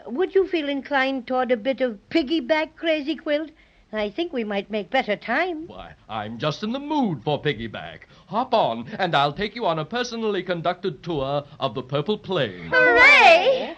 Would you feel inclined toward a bit of piggyback, Crazy Quilt? I think we might make better time. Why, I'm just in the mood for piggyback. Hop on, and I'll take you on a personally conducted tour of the Purple Plain. Hooray!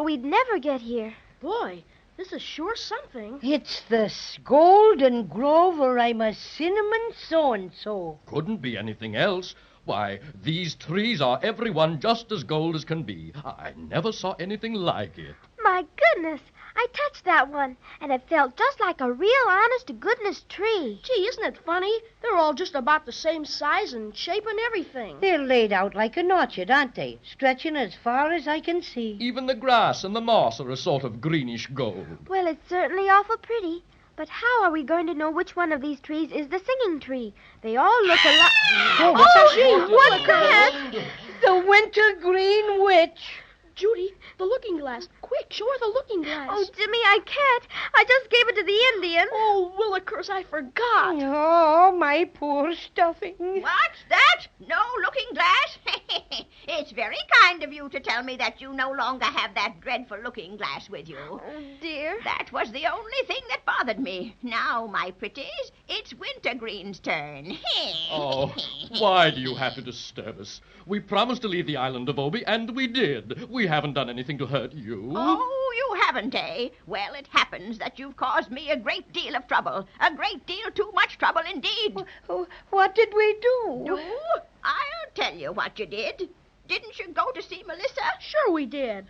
We'd never get here. Boy, this is sure something. It's the Golden Grove, or I'm a cinnamon so-and-so. Couldn't be anything else. Why, these trees are every one just as gold as can be. I never saw anything like it. My goodness, I touched that one, and it felt just like a real honest-to-goodness tree. Gee, isn't it funny? They're all just about the same size and shape and everything. They're laid out like an orchard, aren't they? Stretching as far as I can see. Even the grass and the moss are a sort of greenish gold. Well, it's certainly awful pretty. But how are we going to know which one of these trees is the singing tree? They all look alike. Oh, what's that? The Wintergreen Witch. Judy, the looking glass. Quick, show her the looking glass. Oh, Jimmy, I can't. I just gave it to the Indian. Oh, Willikers, I forgot. Oh, my poor stuffing. What's that? No looking glass? It's very kind of you to tell me that you no longer have that dreadful looking glass with you. Oh, dear. That was the only thing that bothered me. Now, my pretties, it's Wintergreen's turn. Oh, why do you have to disturb us? We promised to leave the island of Obi, and we did. We haven't done anything to hurt you. Oh, you haven't, eh? Well, it happens that you've caused me a great deal of trouble. A great deal too much trouble indeed. What did we do? Do? I'll tell you what you did. Didn't you go to see Melissa? Sure we did.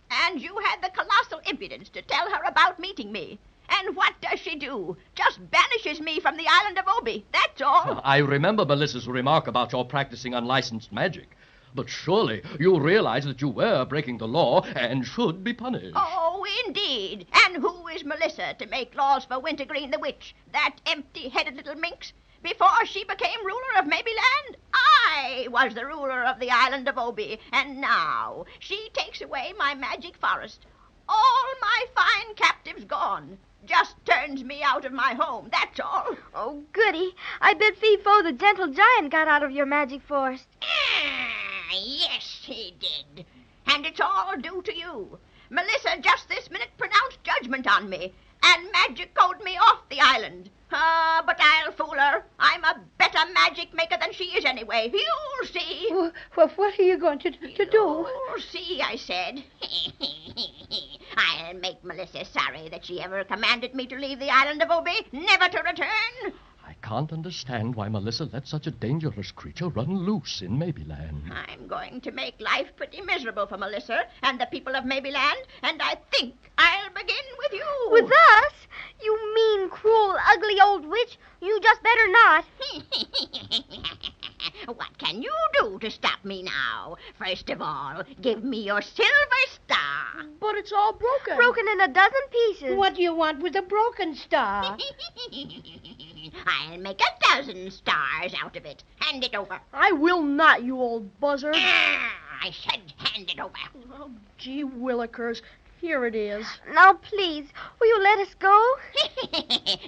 And you had the colossal impudence to tell her about meeting me. And what does she do? Just banishes me from the island of Obi, that's all. I remember Melissa's remark about your practicing unlicensed magic. But surely you realize that you were breaking the law and should be punished. Oh, indeed. And who is Melissa to make laws for Wintergreen the Witch? That empty-headed little minx? Before she became ruler of Maybeland, I was the ruler of the island of Obi. And now she takes away my magic forest. All my fine captives gone. Just turns me out of my home, that's all. Oh, goody. I bet Fee-Fo the gentle giant got out of your magic forest. Yes, he did. And it's all due to you. Melissa just this minute pronounced judgment on me and magic-coded me off the island. But I'll fool her. I'm a better magic maker than she is anyway. You'll see. What are you going to do? You'll see, I said. I'll make Melissa sorry that she ever commanded me to leave the island of Obi, never to return. I can't understand why Melissa let such a dangerous creature run loose in Maybeland. I'm going to make life pretty miserable for Melissa and the people of Maybeland, and I think I'll begin with you. With us? You mean, cruel, ugly old witch. You just better not. What can you do to stop me now? First of all, give me your silver star. But it's all broken. Broken in a dozen pieces. What do you want with a broken star? I'll make 1,000 stars out of it. Hand it over. I will not, you old buzzard. I said hand it over. Oh, gee willikers. Here it is. Now, please, will you let us go?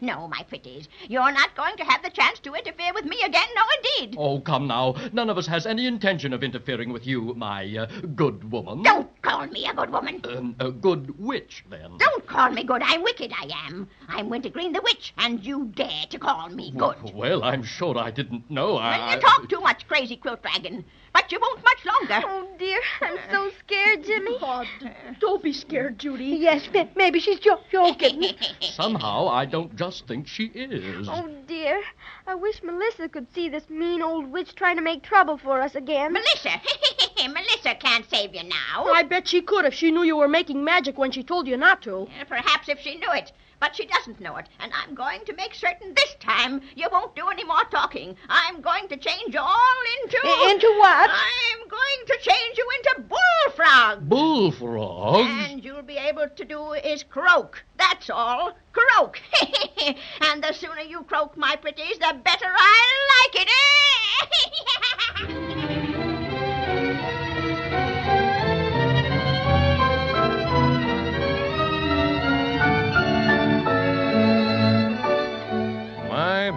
No, my pretties. You're not going to have the chance to interfere with me again, no indeed. Oh, come now. None of us has any intention of interfering with you, my good woman. Don't call me a good woman. A good witch, then. Don't call me good. I'm wicked, I am. I'm Wintergreen the Witch, and you dare to call me good. Well, I'm sure I didn't know. You talk too much, crazy quilt dragon. But you won't much longer. Oh, dear. I'm so scared, Jimmy. Oh, don't be scared. dear, Judy. Yes, maybe she's joking. Somehow, I don't just think she is. Oh, dear. I wish Melissa could see this mean old witch trying to make trouble for us again. Melissa! Melissa can't save you now. I bet she could if she knew you were making magic when she told you not to. Perhaps if she knew it. But she doesn't know it, and I'm going to make certain this time you won't do any more talking. I'm going to change you all into... Into what? I'm going to change you into bullfrogs. Bullfrogs? And you'll be able to do is croak. That's all. Croak. And the sooner you croak, my pretties, the better I like it.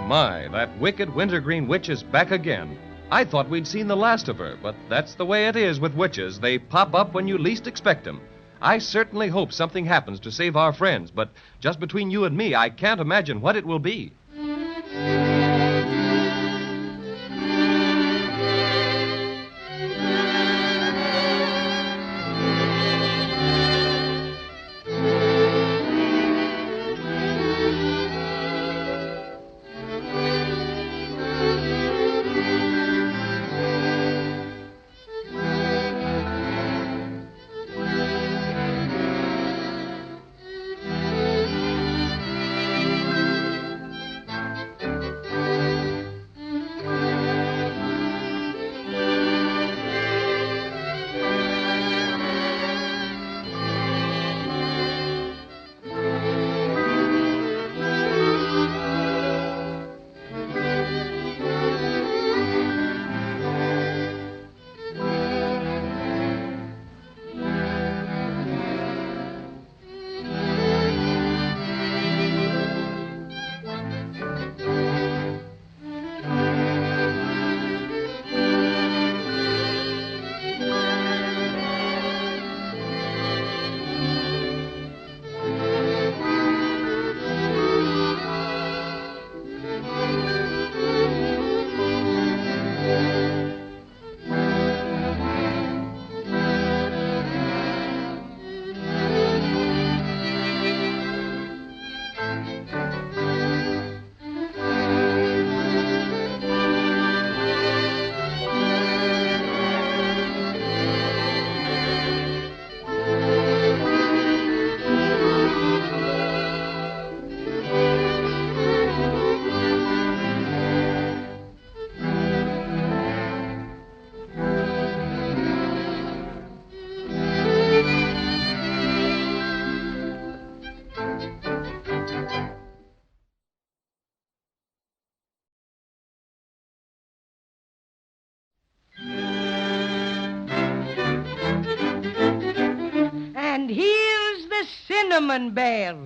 My, that wicked Wintergreen Witch is back again. I thought we'd seen the last of her, but that's the way it is with witches. They pop up when you least expect them. I certainly hope something happens to save our friends, but just between you and me, I can't imagine what it will be. And here's the Cinnamon Bear.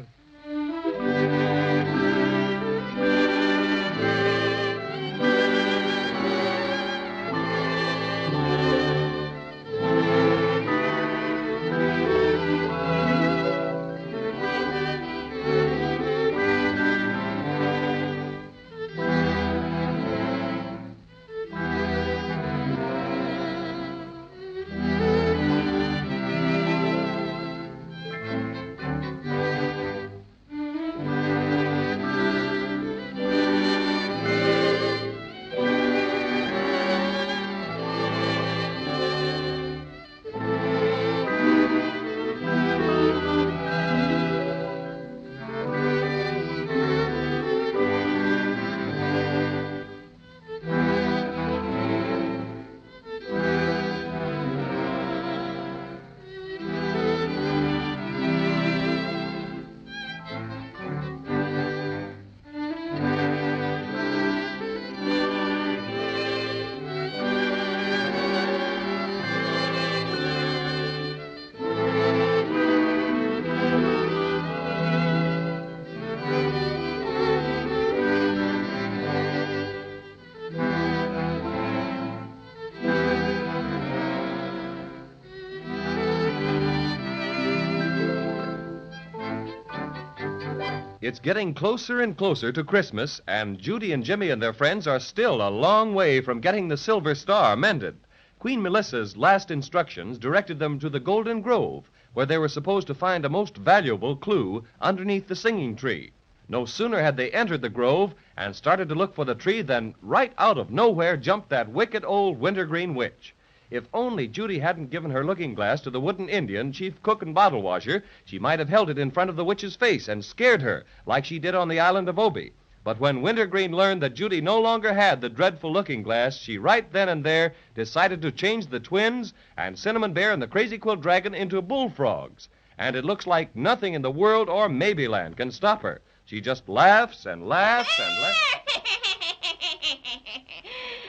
It's getting closer and closer to Christmas, and Judy and Jimmy and their friends are still a long way from getting the Silver Star mended. Queen Melissa's last instructions directed them to the Golden Grove, where they were supposed to find a most valuable clue underneath the singing tree. No sooner had they entered the grove and started to look for the tree than right out of nowhere jumped that wicked old Wintergreen Witch. If only Judy hadn't given her looking-glass to the wooden Indian, chief cook and bottle washer, she might have held it in front of the witch's face and scared her, like she did on the island of Obi. But when Wintergreen learned that Judy no longer had the dreadful looking-glass, she right then and there decided to change the twins and Cinnamon Bear and the Crazy Quilt Dragon into bullfrogs. And it looks like nothing in the world or Maybeland can stop her. She just laughs and laughs and laughs.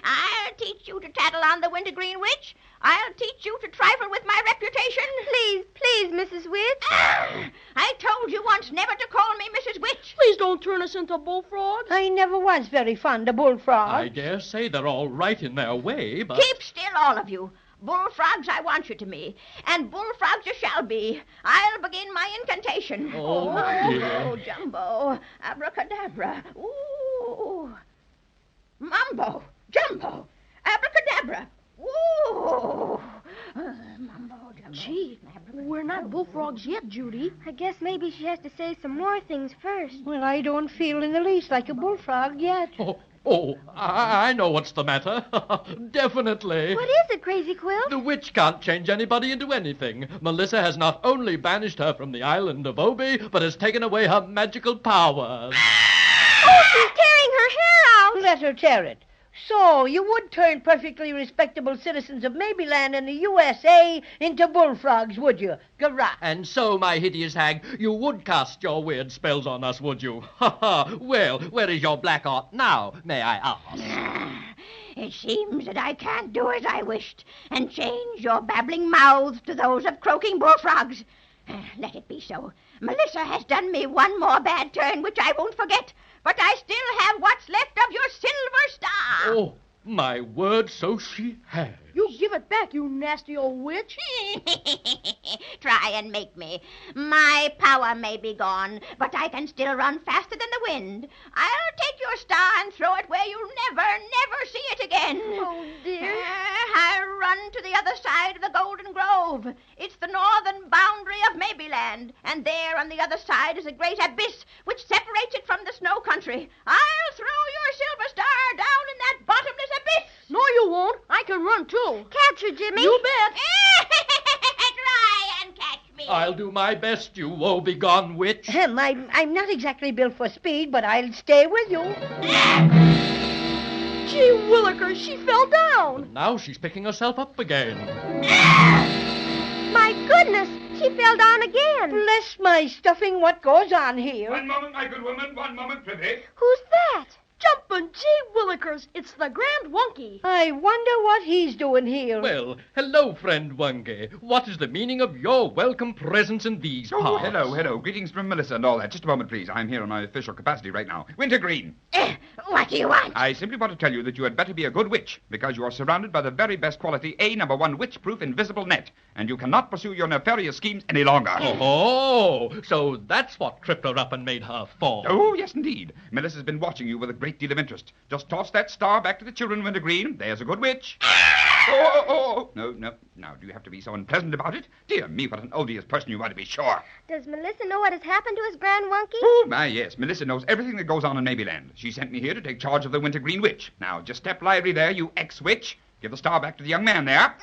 I'll teach you to tattle on the Wintergreen Witch. I'll teach you to trifle with my reputation. Please, Mrs. Witch. I told you once never to call me Mrs. Witch. Please don't turn us into bullfrogs. I never was very fond of bullfrogs. I dare say they're all right in their way, but... Keep still, all of you. Bullfrogs I want you to me, and bullfrogs you shall be. I'll begin my incantation. Oh, dear. Oh, Jumbo, abracadabra. Ooh. Mumbo, Jumbo, abracadabra. Ooh. Mumbo, Jumbo. Gee, we're not bullfrogs yet, Judy. I guess maybe she has to say some more things first. Well, I don't feel in the least like a bullfrog yet. Oh, I know what's the matter. Definitely. What is it, Crazy Quilt? The witch can't change anybody into anything. Melissa has not only banished her from the island of Obi, but has taken away her magical powers. Oh, she's tearing her hair out. Let her tear it. So, you would turn perfectly respectable citizens of Maybeland and the USA into bullfrogs, would you? Garah. And so, my hideous hag, you would cast your weird spells on us, would you? Ha ha. Well, where is your black art now, may I ask? It seems that I can't do as I wished and change your babbling mouths to those of croaking bullfrogs. Let it be so. Melissa has done me one more bad turn, which I won't forget. But I still have what's left of your silver star. Oh, my word, so she has. You give it back, you nasty old witch. Try and make me. My power may be gone, but I can still run faster than the wind. I'll take your star and throw it where you'll never see it again. Oh, dear. I'll run to the other side of the Golden Grove. It's the northern boundary of Maybeland, and there on the other side is a great abyss which separates it from the snow country. I'll throw your silver star down in that bottomless abyss. No, you won't. I can run, too. Catch her, Jimmy. You bet. Try and catch me. I'll do my best, you woe-begone witch. I'm not exactly built for speed, but I'll stay with you. Gee willikers, she fell down. Now she's picking herself up again. My goodness, she fell down again. Bless my stuffing, what goes on here? One moment, my good woman, 1 moment, prithee. Who's that? Jumpin' gee willikers, it's the Grand Wunky. I wonder what he's doing here. Well, hello, friend Wunky. What is the meaning of your welcome presence in these Oh, parts? hello. Greetings from Melissa and all that. Just a moment, please. I'm here in my official capacity right now. Wintergreen. What do you want? I simply want to tell you that you had better be a good witch, because you are surrounded by the very best quality #1 witch-proof invisible net, and you cannot pursue your nefarious schemes any longer. Oh, so that's what tripped her up and made her fall. Oh, yes, indeed. Melissa's been watching you with a great deal of interest. Just toss that star back to the children, Wintergreen. There's a good witch. Oh. No. Now, do you have to be so unpleasant about it? Dear me, what an odious person you are, to be sure. Does Melissa know what has happened to us, Grand Wunky? Oh, my, yes. Melissa knows everything that goes on in Maybeland. She sent me here to take charge of the Wintergreen Witch. Now, just step lively there, you ex-witch. Give the star back to the young man there.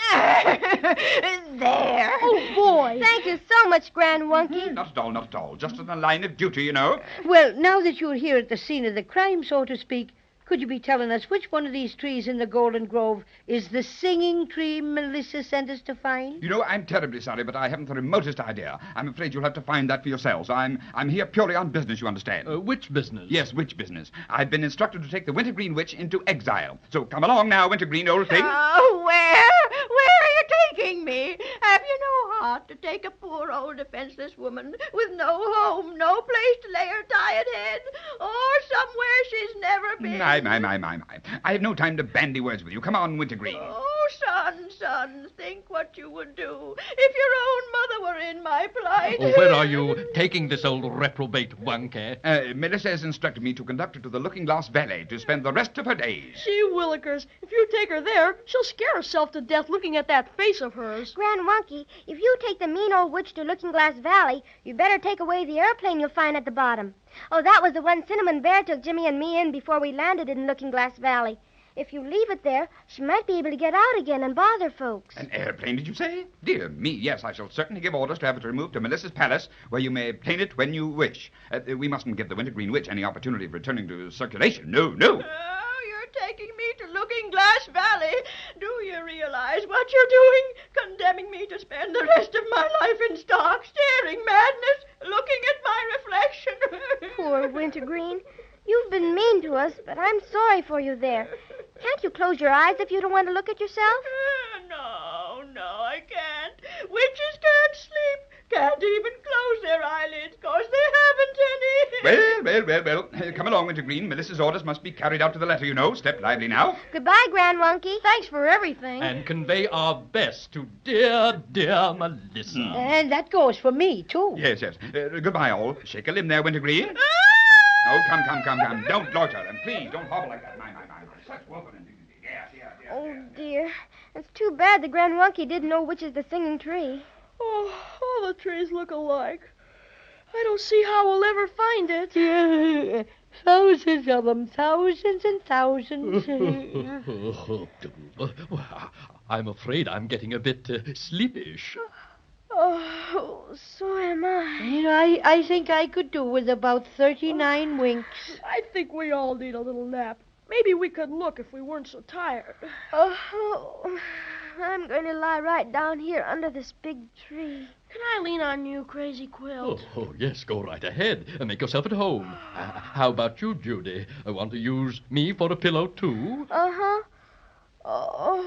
There. Oh, boy. Thank you so much, Grand Wunky. Not at all. Just on the line of duty, you know. Well, now that you're here at the scene of the crime, so to speak, could you be telling us which one of these trees in the Golden Grove is the singing tree Melissa sent us to find? You know, I'm terribly sorry, but I haven't the remotest idea. I'm afraid you'll have to find that for yourselves. I'm here purely on business, you understand. Which business? Yes, which business? I've been instructed to take the Wintergreen Witch into exile. So come along now, Wintergreen, old thing. Oh, where are you taking me? Have you no heart to take a poor old defenseless woman with no home, no place to lay her tired head, or somewhere she's never been? My. I have no time to bandy words with you. Come on, Wintergreen. Oh, Son, think what you would do if your own mother were in my plight. Oh, where are you taking this old reprobate Wunker? Melissa has instructed me to conduct her to the Looking Glass Valley to spend the rest of her days. Gee willikers, if you take her there, she'll scare herself to death looking at that face of hers. Grand Wunky, if you take the mean old witch to Looking Glass Valley, you better take away the airplane you'll find at the bottom. Oh, that was the one Cinnamon Bear took Jimmy and me in before we landed in Looking Glass Valley. If you leave it there, she might be able to get out again and bother folks. An airplane, did you say? Dear me, yes, I shall certainly give orders to have it removed to Melissa's palace, where you may plane it when you wish. We mustn't give the Wintergreen Witch any opportunity of returning to circulation. No. Oh, you're taking me to Looking Glass Valley. Do you realize what you're doing? Condemning me to spend the rest of my life in stark, staring madness, looking at my reflection. Poor Wintergreen. You've been mean to us, but I'm sorry for you there. Can't you close your eyes if you don't want to look at yourself? No, I can't. Witches can't sleep. Can't even close their eyelids, 'cause they haven't any. Well. Come along, Wintergreen. Melissa's orders must be carried out to the letter, you know. Step lively now. Goodbye, Grand Wunky. Thanks for everything. And convey our best to dear Melissa. And that goes for me, too. Yes. Goodbye, all. Shake a limb there, Wintergreen. Oh, come. Don't loiter, and please don't hobble like that. My. Such welcome and dignity. Yes. Oh, dear. It's too bad the Grand Wunky didn't know which is the singing tree. Oh, all the trees look alike. I don't see how we'll ever find it. Thousands of them, thousands and thousands. I'm afraid I'm getting a bit sleepish. Oh, so am I. You know, I think I could do with about 39 winks. I think we all need a little nap. Maybe we could look if we weren't so tired. Oh, I'm going to lie right down here under this big tree. Can I lean on you, Crazy Quilt? Oh, yes, go right ahead. Make yourself at home. How about you, Judy? Want to use me for a pillow, too? Uh-huh. Oh,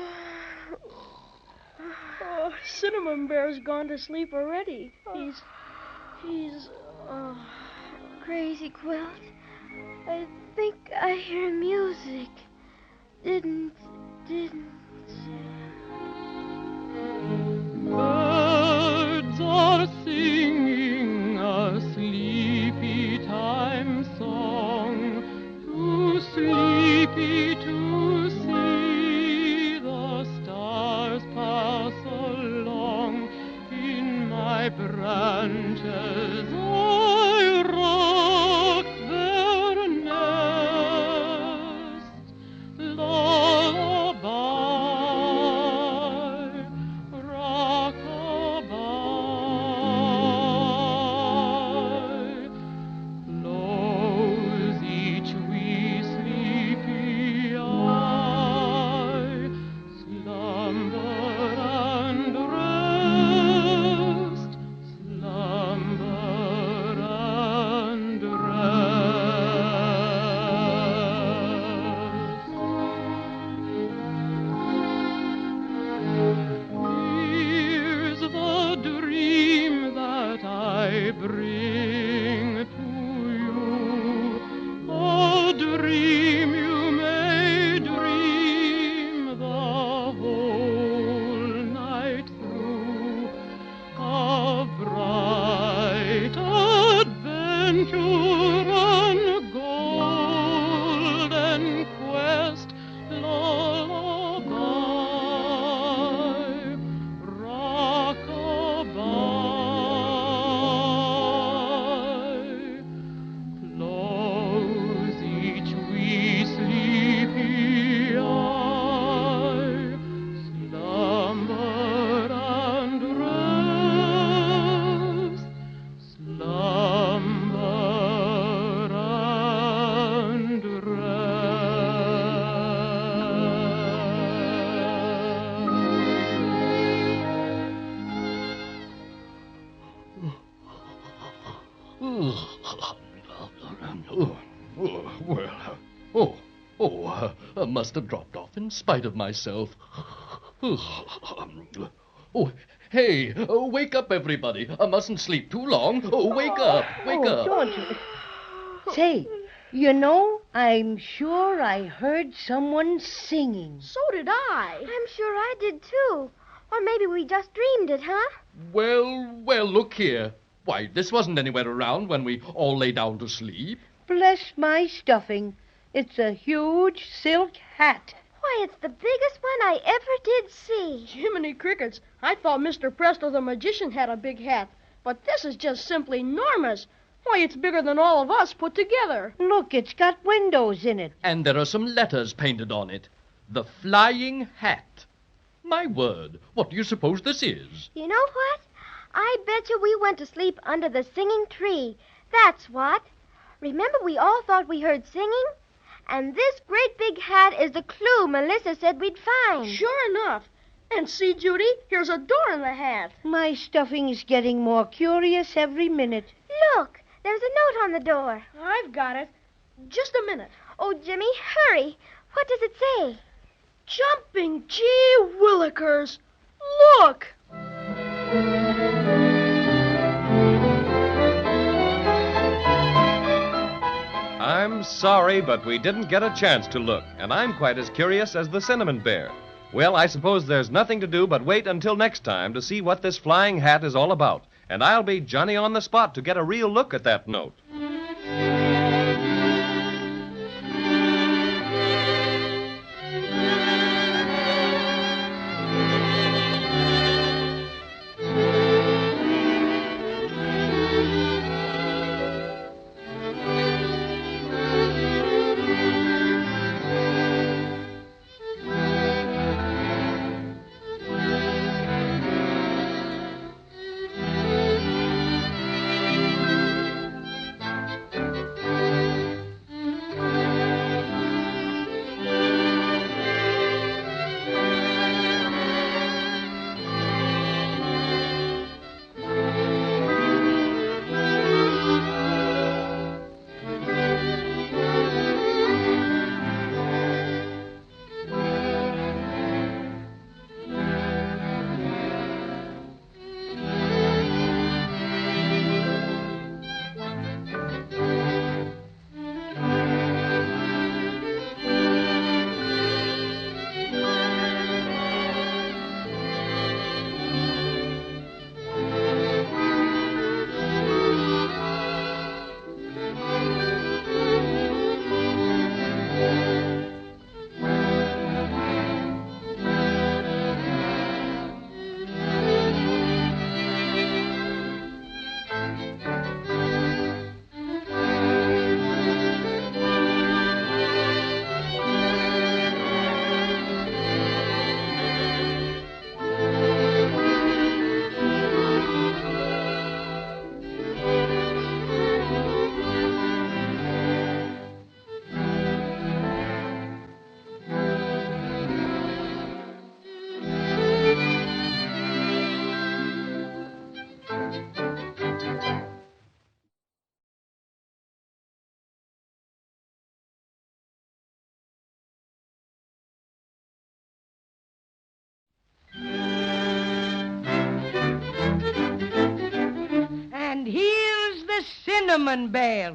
Cinnamon Bear's gone to sleep already. He's Crazy Quilt. I think I hear music. Didn't. Birds are singing a sleepy time song, too sleepy to see the stars pass along. In my branches I rock their nest. Lullaby, rock-a-bye. Close each wee sleepy eye. Slumber and rest. Slumber and rest. Here's the dream that I bring to you, a dream you may dream the whole night through, a bright adventure and golden quest. Lullaby, rock-a-bye. Close each wee sleepy eye. Slumber and rest. Slumber and I must have dropped off in spite of myself. Oh, hey, wake up, everybody. I mustn't sleep too long. Wake up. Don't you? Say, You know, I'm sure I heard someone singing. So did I. I'm sure I did, too. Or maybe we just dreamed it, huh? Well, look here. Why, this wasn't anywhere around when we all lay down to sleep. Bless my stuffing. It's a huge silk hat. Why, it's the biggest one I ever did see. Jiminy crickets. I thought Mr. Presto the Magician had a big hat. But this is just simply enormous. Why, it's bigger than all of us put together. Look, it's got windows in it. And there are some letters painted on it. The Flying Hat. My word, what do you suppose this is? You know what? I bet you we went to sleep under the singing tree. That's what. Remember we all thought we heard singing? And this great big hat is the clue Melissa said we'd find. Sure enough. And see, Judy, here's a door in the hat. My stuffing's getting more curious every minute. Look, there's a note on the door. I've got it. Just a minute. Oh, Jimmy, hurry. What does it say? Jumping gee willikers. Look! I'm sorry, but we didn't get a chance to look, and I'm quite as curious as the Cinnamon Bear. Well, I suppose there's nothing to do but wait until next time to see what this flying hat is all about, and I'll be Johnny on the spot to get a real look at that note. And here's the Cinnamon Bear.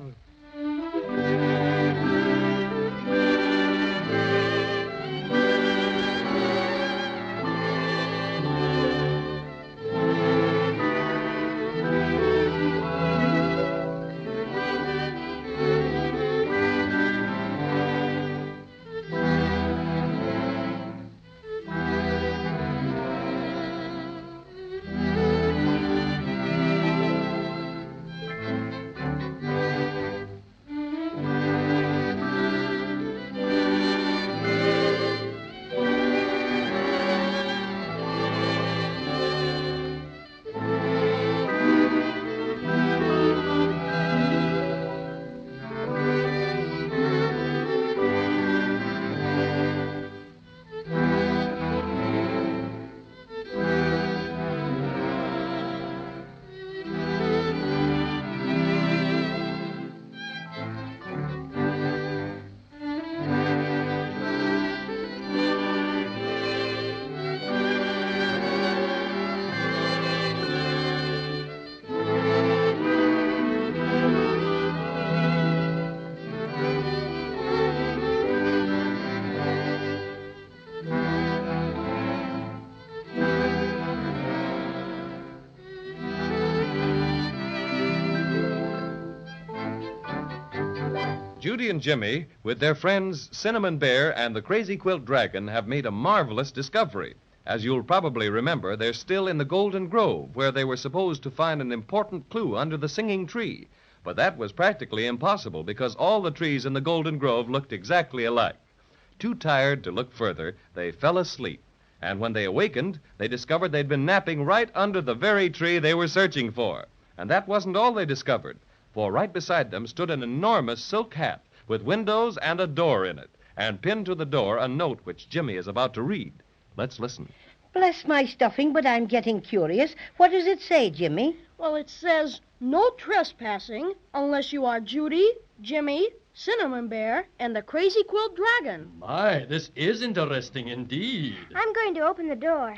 Judy and Jimmy, with their friends Cinnamon Bear and the Crazy Quilt Dragon, have made a marvelous discovery. As you'll probably remember, they're still in the Golden Grove, where they were supposed to find an important clue under the singing tree. But that was practically impossible because all the trees in the Golden Grove looked exactly alike. Too tired to look further, they fell asleep. And when they awakened, they discovered they'd been napping right under the very tree they were searching for. And that wasn't all they discovered, for right beside them stood an enormous silk hat with windows and a door in it, and pinned to the door a note which Jimmy is about to read. Let's listen. Bless my stuffing, but I'm getting curious. What does it say, Jimmy? Well, it says, no trespassing unless you are Judy, Jimmy, Cinnamon Bear, and the Crazy Quilt Dragon. My, this is interesting indeed. I'm going to open the door.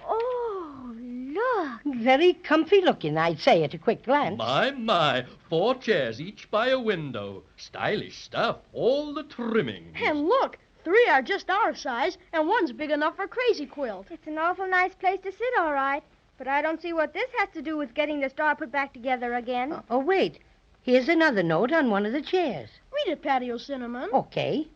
Oh, look. Very comfy looking, I'd say at a quick glance. My, 4 chairs, each by a window. Stylish stuff, all the trimmings. And look, 3 are just our size, and 1's big enough for Crazy Quilt. It's an awful nice place to sit, all right. But I don't see what this has to do with getting the star put back together again. Oh, wait. Here's another note on one of the chairs. Read it, Paddy O'Cinnamon. Okay.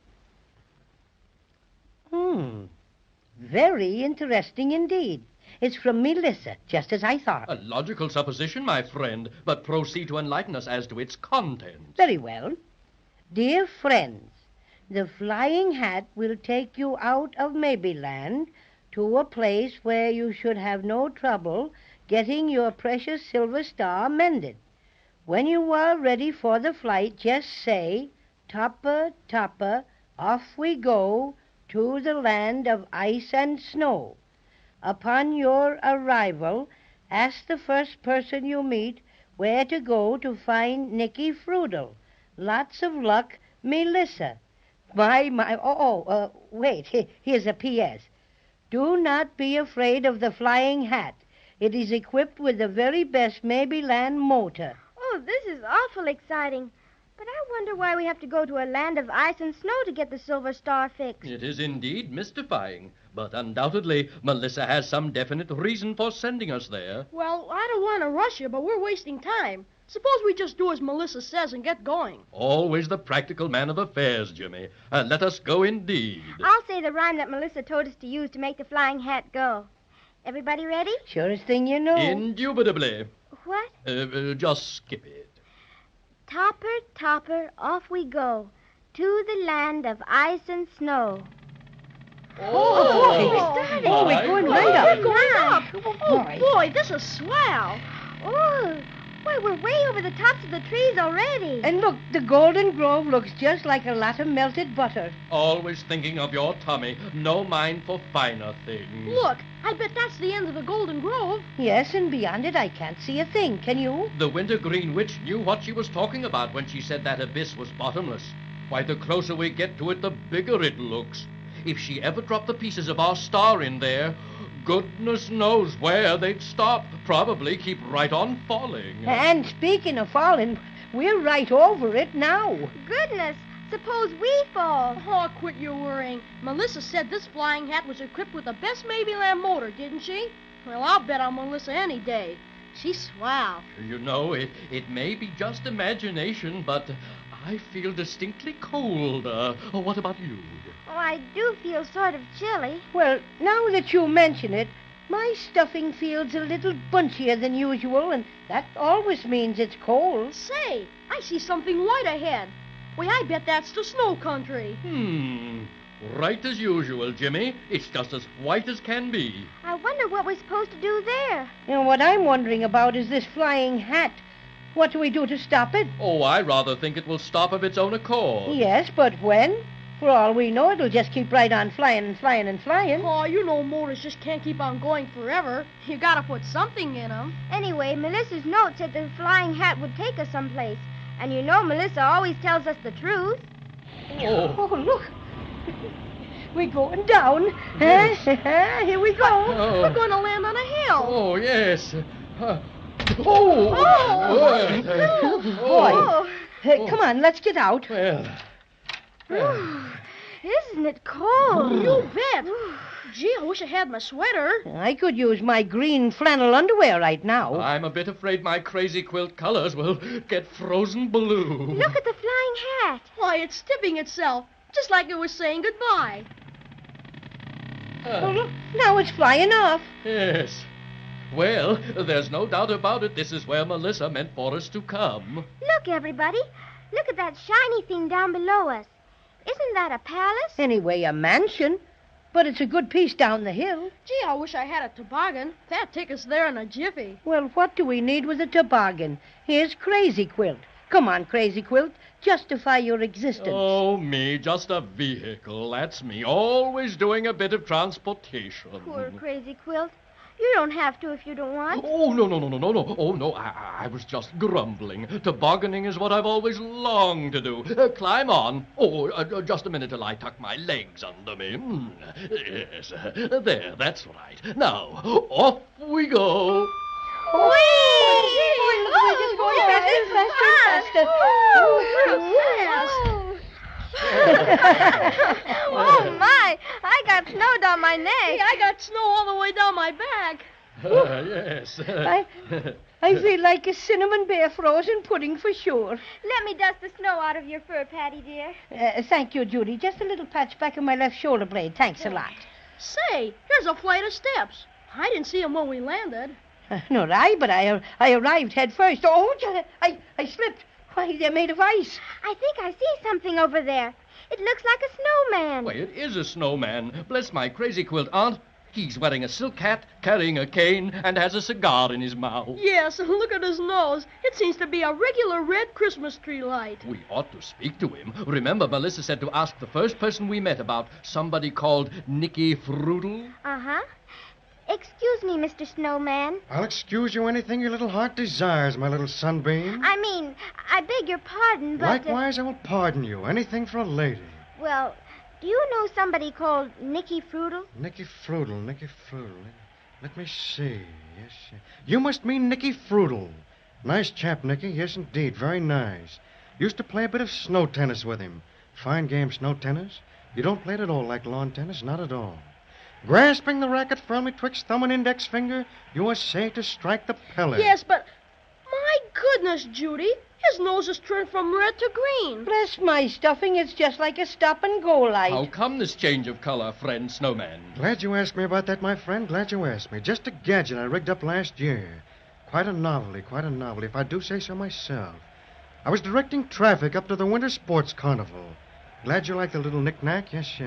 Very interesting indeed. It's from Melissa, just as I thought. A logical supposition, my friend, but proceed to enlighten us as to its content. Very well. Dear friends, the flying hat will take you out of Maybeland to a place where you should have no trouble getting your precious silver star mended. When you are ready for the flight, just say, Topper, Topper, off we go to the land of ice and snow. Upon your arrival, ask the first person you meet where to go to find Nicky Frudel. Lots of luck, Melissa. Wait, here's a P.S. Do not be afraid of the flying hat. It is equipped with the very best Maybeland motor. Oh, this is awful exciting. But I wonder why we have to go to a land of ice and snow to get the silver star fixed. It is indeed mystifying, but undoubtedly Melissa has some definite reason for sending us there. Well, I don't want to rush you, but we're wasting time. Suppose we just do as Melissa says and get going. Always the practical man of affairs, Jimmy. Let us go indeed. I'll say the rhyme that Melissa told us to use to make the flying hat go. Everybody ready? Surest thing you know. Indubitably. What? Just skip it. Topper, Topper, off we go to the land of ice and snow. Oh, we're starting. Oh, we're going right up. We're going up. Oh, boy, this is swell. Oh, why, we're way over the tops of the trees already. And look, the Golden Grove looks just like a lot of melted butter. Always thinking of your tummy, no mind for finer things. Look, I bet that's the end of the Golden Grove. Yes, and beyond it I can't see a thing, can you? The Wintergreen Witch knew what she was talking about when she said that abyss was bottomless. Why, the closer we get to it, the bigger it looks. If she ever dropped the pieces of our star in there, goodness knows where they'd stop. Probably keep right on falling. And speaking of falling, we're right over it now. Goodness, suppose we fall. Oh, quit your worrying. Melissa said this flying hat was equipped with the best Maybeland motor, didn't she? Well, I'll bet on Melissa any day. She's swell. You know, it may be just imagination, but I feel distinctly cold. What about you? Oh, I do feel sort of chilly. Well, now that you mention it, my stuffing feels a little bunchier than usual, and that always means it's cold. Say, I see something white ahead. Why, I bet that's the snow country. Right as usual, Jimmy. It's just as white as can be. I wonder what we're supposed to do there. You know, what I'm wondering about is this flying hat. What do we do to stop it? Oh, I rather think it will stop of its own accord. Yes, but when? For all we know, it'll just keep right on flying and flying and flying. Oh, you know motors just can't keep on going forever. You gotta put something in them. Anyway, Melissa's note said the flying hat would take us someplace. And you know Melissa always tells us the truth. Oh look. We're going down. Here we go. Oh. We're going to land on a hill. Oh, yes. Boy. Come on, let's get out. Isn't it cold? You bet. Gee, I wish I had my sweater. I could use my green flannel underwear right now. I'm a bit afraid my crazy quilt colors will get frozen blue. Look at the flying hat. Why, it's tipping itself, just like it was saying goodbye. Oh, look, now it's flying off. Yes. Well, there's no doubt about it. This is where Melissa meant for us to come. Look, everybody. Look at that shiny thing down below us. Isn't that a palace? Anyway, a mansion. But it's a good piece down the hill. Gee, I wish I had a toboggan. That'd take us there in a jiffy. Well, what do we need with a toboggan? Here's Crazy Quilt. Come on, Crazy Quilt. Justify your existence. Oh, me, just a vehicle. That's me, always doing a bit of transportation. Poor Crazy Quilt. You don't have to if you don't want. Oh, no. Oh, no, I was just grumbling. Tobogganing is what I've always longed to do. Climb on. Oh, just a minute till I tuck my legs under me. Yes, there, that's right. Now, off we go. Whee! We're just going faster and faster. Oh, my. I got snow down my neck. Hey, I got snow all the way down my back. Yes. I feel like a cinnamon bear frozen pudding for sure. Let me dust the snow out of your fur, Paddy, dear. Thank you, Judy. Just a little patch back of my left shoulder blade. Thanks a lot. Say, here's a flight of steps. I didn't see them when we landed. Nor I, but I arrived head first. Oh, I slipped. Why, they're made of ice. I think I see something over there. It looks like a snowman. Why, it is a snowman. Bless my Crazy Quilt, Aunt. He's wearing a silk hat, carrying a cane, and has a cigar in his mouth. Yes, and look at his nose. It seems to be a regular red Christmas tree light. We ought to speak to him. Remember, Melissa said to ask the first person we met about somebody called Nicky Frudel? Uh-huh. Excuse me, Mr. Snowman. I'll excuse you anything your little heart desires, my little sunbeam. I beg your pardon, but... Likewise, I will pardon you. Anything for a lady. Well, do you know somebody called Nicky Frudel? Nicky Frudel. Let me see. Yes. You must mean Nicky Frudel. Nice chap, Nicky. Yes, indeed. Very nice. Used to play a bit of snow tennis with him. Fine game, snow tennis. You don't play it at all like lawn tennis, not at all. Grasping the racket firmly twixt thumb and index finger, you essay to strike the pellet. Yes, but... My goodness, Judy. His nose has turned from red to green. Bless my stuffing, it's just like a stop-and-go light. How come this change of color, friend Snowman? Glad you asked me about that, my friend. Glad you asked me. Just a gadget I rigged up last year. Quite a novelty, if I do say so myself. I was directing traffic up to the Winter Sports Carnival. Glad you like the little knick-knack? Yes.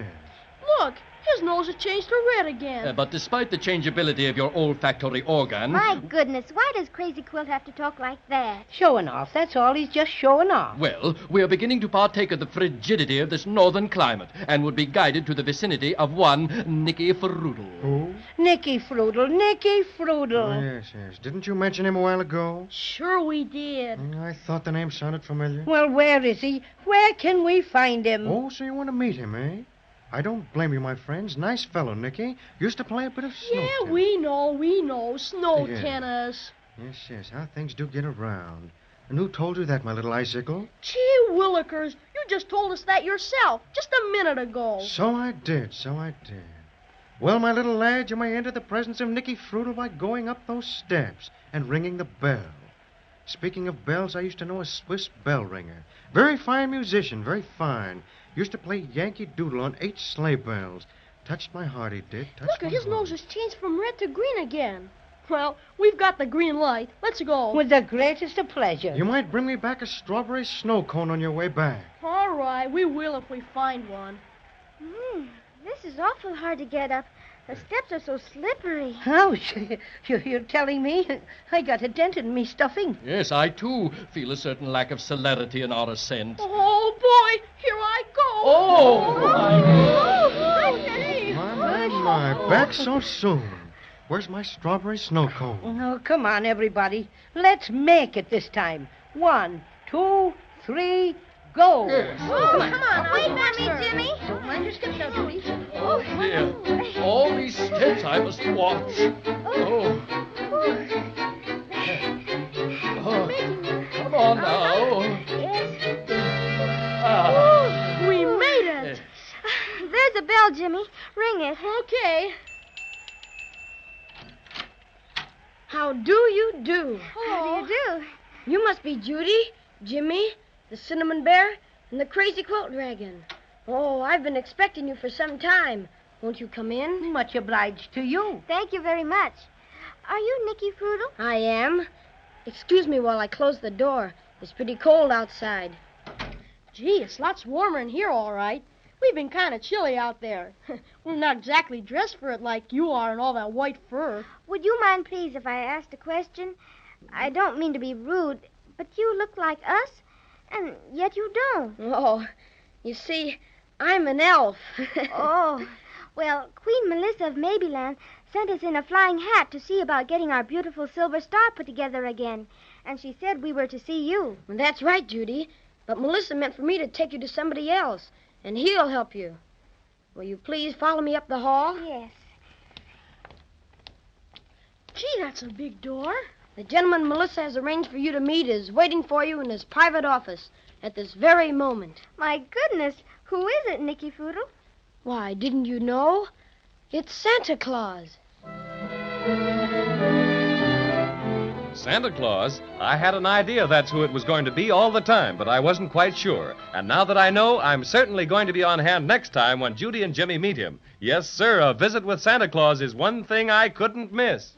Look, his nose has changed to red again. But despite the changeability of your olfactory organ... My goodness, why does Crazy Quilt have to talk like that? Showing off, that's all. He's just showing off. Well, we are beginning to partake of the frigidity of this northern climate and would be guided to the vicinity of one Nicky Frudel. Who? Nicky Frudel. Oh, yes. Didn't you mention him a while ago? Sure we did. I thought the name sounded familiar. Well, where is he? Where can we find him? Oh, so you want to meet him, eh? I don't blame you, my friends. Nice fellow, Nicky. Used to play a bit of snow tennis. We know. Snow tennis. Yes. How things do get around. And who told you that, my little icicle? Gee willikers, you just told us that yourself just a minute ago. So I did. Well, my little lad, you may enter the presence of Nicky Frudel by going up those steps and ringing the bell. Speaking of bells, I used to know a Swiss bell ringer. Very fine musician, very fine. Used to play Yankee Doodle on 8 sleigh bells. Touched my heart, he did. Look, his nose has changed from red to green again. Well, we've got the green light. Let's go. With the greatest of pleasure. You might bring me back a strawberry snow cone on your way back. All right, we will if we find one. This is awful hard to get up. The steps are so slippery. Ouch. You're telling me I got a dent in me stuffing? Yes, I, too, feel a certain lack of celerity in our ascent. Oh, boy, here I go. My, back so soon. Where's my strawberry snow cone? Oh, come on, everybody. Let's make it this time. 1, 2, 3, go. Yes. Oh, come on. Wait for me, Jimmy. Don't mind your steps now, Judy. Oh, dear. All these steps I must watch. Oh, come on now. Yes. We made it. There's a bell, Jimmy. Ring ring it. Okay. How do you do? How do you do? You must be Judy, Jimmy, the Cinnamon Bear, and the Crazy Quilt Dragon. Oh, I've been expecting you for some time. Won't you come in? Much obliged to you. Thank you very much. Are you Nicky Frudel? I am. Excuse me while I close the door. It's pretty cold outside. Gee, it's lots warmer in here, all right. We've been kind of chilly out there. We're not exactly dressed for it like you are in all that white fur. Would you mind, please, if I asked a question? I don't mean to be rude, but you look like us, and yet you don't. Oh, you see, I'm an elf. Oh, well, Queen Melissa of Maybeland sent us in a flying hat to see about getting our beautiful silver star put together again, and she said we were to see you. Well, that's right, Judy, but Melissa meant for me to take you to somebody else, and he'll help you. Will you please follow me up the hall? Yes. Gee, that's a big door. The gentleman Melissa has arranged for you to meet is waiting for you in his private office at this very moment. My goodness, who is it, Nicky Frudel? Why, didn't you know? It's Santa Claus. Santa Claus? I had an idea that's who it was going to be all the time, but I wasn't quite sure. And now that I know, I'm certainly going to be on hand next time when Judy and Jimmy meet him. Yes, sir, a visit with Santa Claus is one thing I couldn't miss.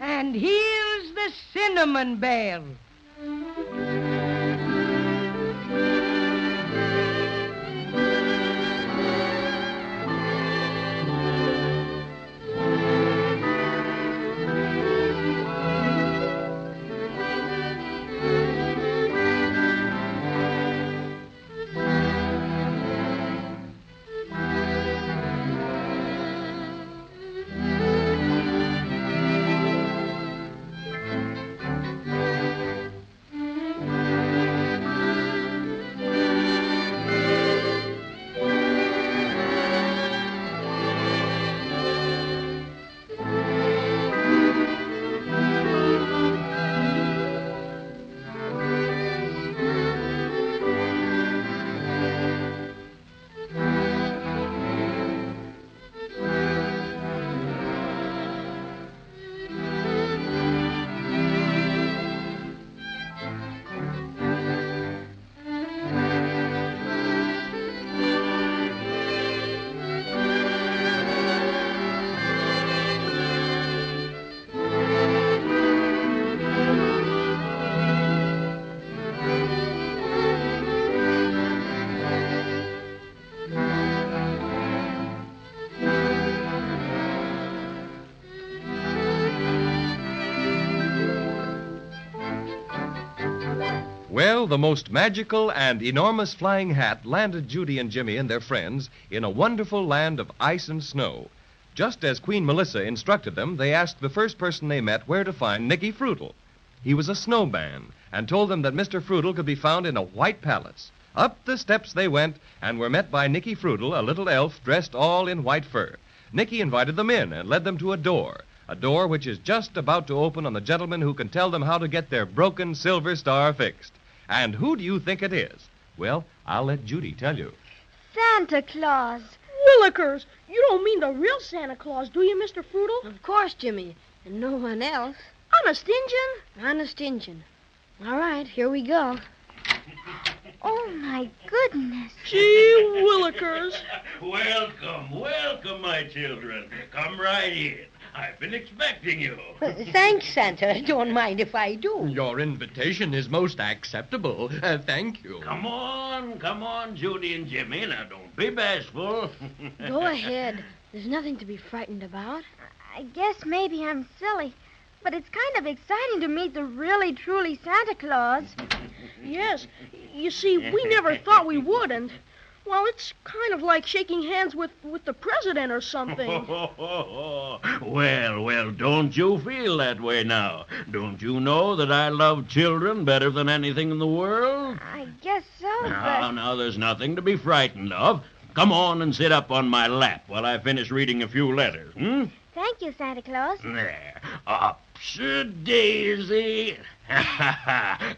And here's the Cinnamon Bear. Well, the most magical and enormous flying hat landed Judy and Jimmy and their friends in a wonderful land of ice and snow. Just as Queen Melissa instructed them, they asked the first person they met where to find Nicky Frutal. He was a snowman and told them that Mr. Frutal could be found in a white palace. Up the steps they went and were met by Nicky Frutal, a little elf dressed all in white fur. Nicky invited them in and led them to a door which is just about to open on the gentleman who can tell them how to get their broken silver star fixed. And who do you think it is? Well, I'll let Judy tell you. Santa Claus. Willikers, you don't mean the real Santa Claus, do you, Mr. Frutal? Of course, Jimmy, and no one else. Honest Injun? Honest Injun. All right, here we go. Oh, my goodness. Gee Willikers. Welcome, my children. Come right in. I've been expecting you. Thanks, Santa. Don't mind if I do. Your invitation is most acceptable. Thank you. Come on, Judy and Jimmy. Now, don't be bashful. Go ahead. There's nothing to be frightened about. I guess maybe I'm silly, but it's kind of exciting to meet the really, truly Santa Claus. Yes. You see, we never thought we would, and, well, it's kind of like shaking hands with the president or something. Well, don't you feel that way now? Don't you know that I love children better than anything in the world? I guess so, Now, there's nothing to be frightened of. Come on and sit up on my lap while I finish reading a few letters, Thank you, Santa Claus. There. Ups-a-daisy.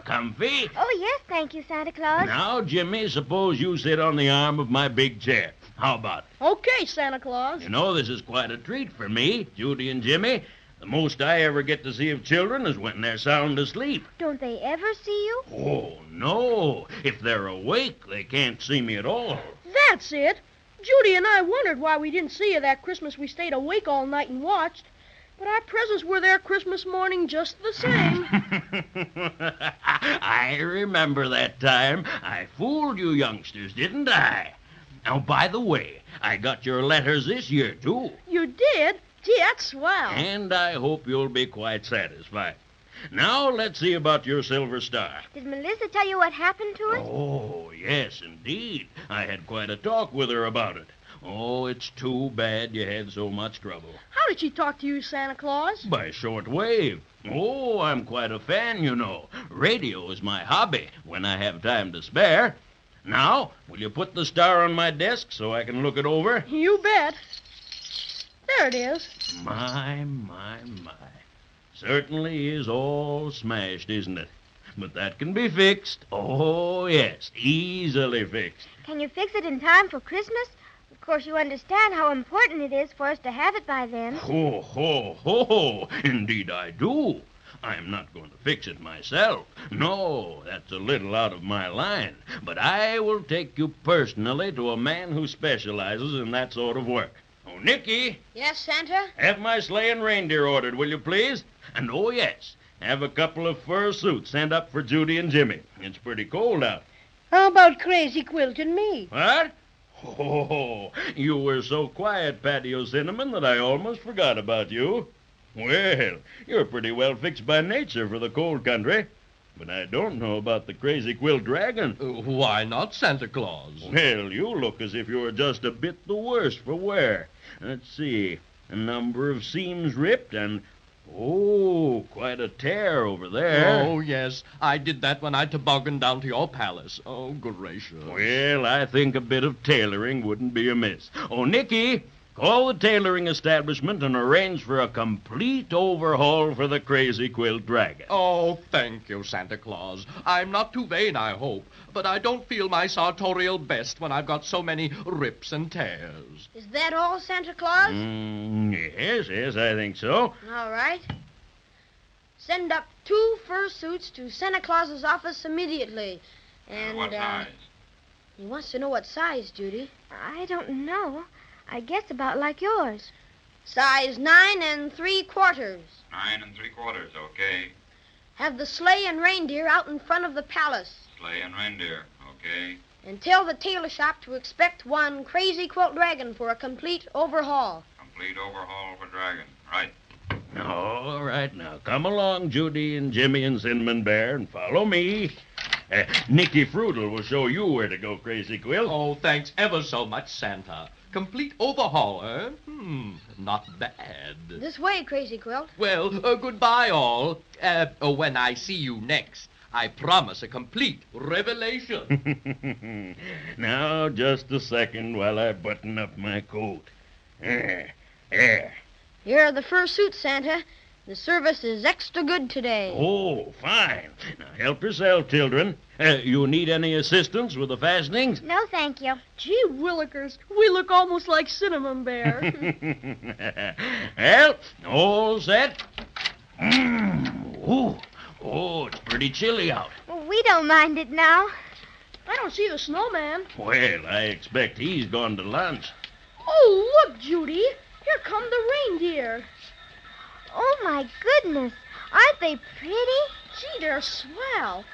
Comfy? Oh, yes, thank you, Santa Claus. Now, Jimmy, suppose you sit on the arm of my big chair. How about it? Okay, Santa Claus. You know, this is quite a treat for me, Judy and Jimmy. The most I ever get to see of children is when they're sound asleep. Don't they ever see you? Oh, no. If they're awake, they can't see me at all. That's it. Judy and I wondered why we didn't see you that Christmas we stayed awake all night and watched. But our presents were there Christmas morning just the same. I remember that time. I fooled you youngsters, didn't I? Now, by the way, I got your letters this year, too. You did? Gee, that's swell. And I hope you'll be quite satisfied. Now, let's see about your silver star. Did Melissa tell you what happened to it? Oh, yes, indeed. I had quite a talk with her about it. Oh, it's too bad you had so much trouble. How did she talk to you, Santa Claus? By short wave. Oh, I'm quite a fan, you know. Radio is my hobby when I have time to spare. Now, will you put the star on my desk so I can look it over? You bet. There it is. My. Certainly is all smashed, isn't it? But that can be fixed. Oh, yes, easily fixed. Can you fix it in time for Christmas? Of course, you understand how important it is for us to have it by then. Ho. Indeed I do. I'm not going to fix it myself. No, that's a little out of my line. But I will take you personally to a man who specializes in that sort of work. Oh, Nicky. Yes, Santa? Have my sleigh and reindeer ordered, will you please? And oh, yes, have a couple of fur suits sent up for Judy and Jimmy. It's pretty cold out. How about Crazy Quilt and me? What? Oh, you were so quiet, Paddy O'Cinnamon, that I almost forgot about you. Well, you're pretty well fixed by nature for the cold country. But I don't know about the Crazy Quilt Dragon. Why not, Santa Claus? Well, you look as if you were just a bit the worse for wear. Let's see. A number of seams ripped and... Oh, quite a tear over there. Oh, yes. I did that when I tobogganed down to your palace. Oh, gracious. Well, I think a bit of tailoring wouldn't be amiss. Oh, Nicky, call the tailoring establishment and arrange for a complete overhaul for the Crazy Quilt Dragon. Oh, thank you, Santa Claus. I'm not too vain, I hope, but I don't feel my sartorial best when I've got so many rips and tears. Is that all, Santa Claus? Yes, I think so. All right. Send up 2 fur suits to Santa Claus's office immediately. And, what size? He wants to know what size, Judy. I don't know. I guess about like yours. Size 9 3/4. 9 3/4, okay. Have the sleigh and reindeer out in front of the palace. Sleigh and reindeer, okay. And tell the tailor shop to expect one Crazy Quilt Dragon for a complete overhaul. Complete overhaul for Dragon, right. All right, now come along, Judy and Jimmy and Cinnamon Bear, and follow me. Nicky Frutal will show you where to go, Crazy Quilt. Oh, thanks ever so much, Santa. Complete overhaul, eh? Not bad. This way, Crazy Quilt. Well, goodbye, all. When I see you next, I promise a complete revelation. Now, just a second while I button up my coat. There. Here are the fur suits, Santa. The service is extra good today. Oh, fine. Now, help yourself, children. You need any assistance with the fastenings? No, thank you. Gee willikers, we look almost like Cinnamon Bear. Well, all set. Oh, it's pretty chilly out. Well, we don't mind it now. I don't see the snowman. Well, I expect he's gone to lunch. Oh, look, Judy. Here come the reindeer. Oh, my goodness. Aren't they pretty? Gee, they're swell.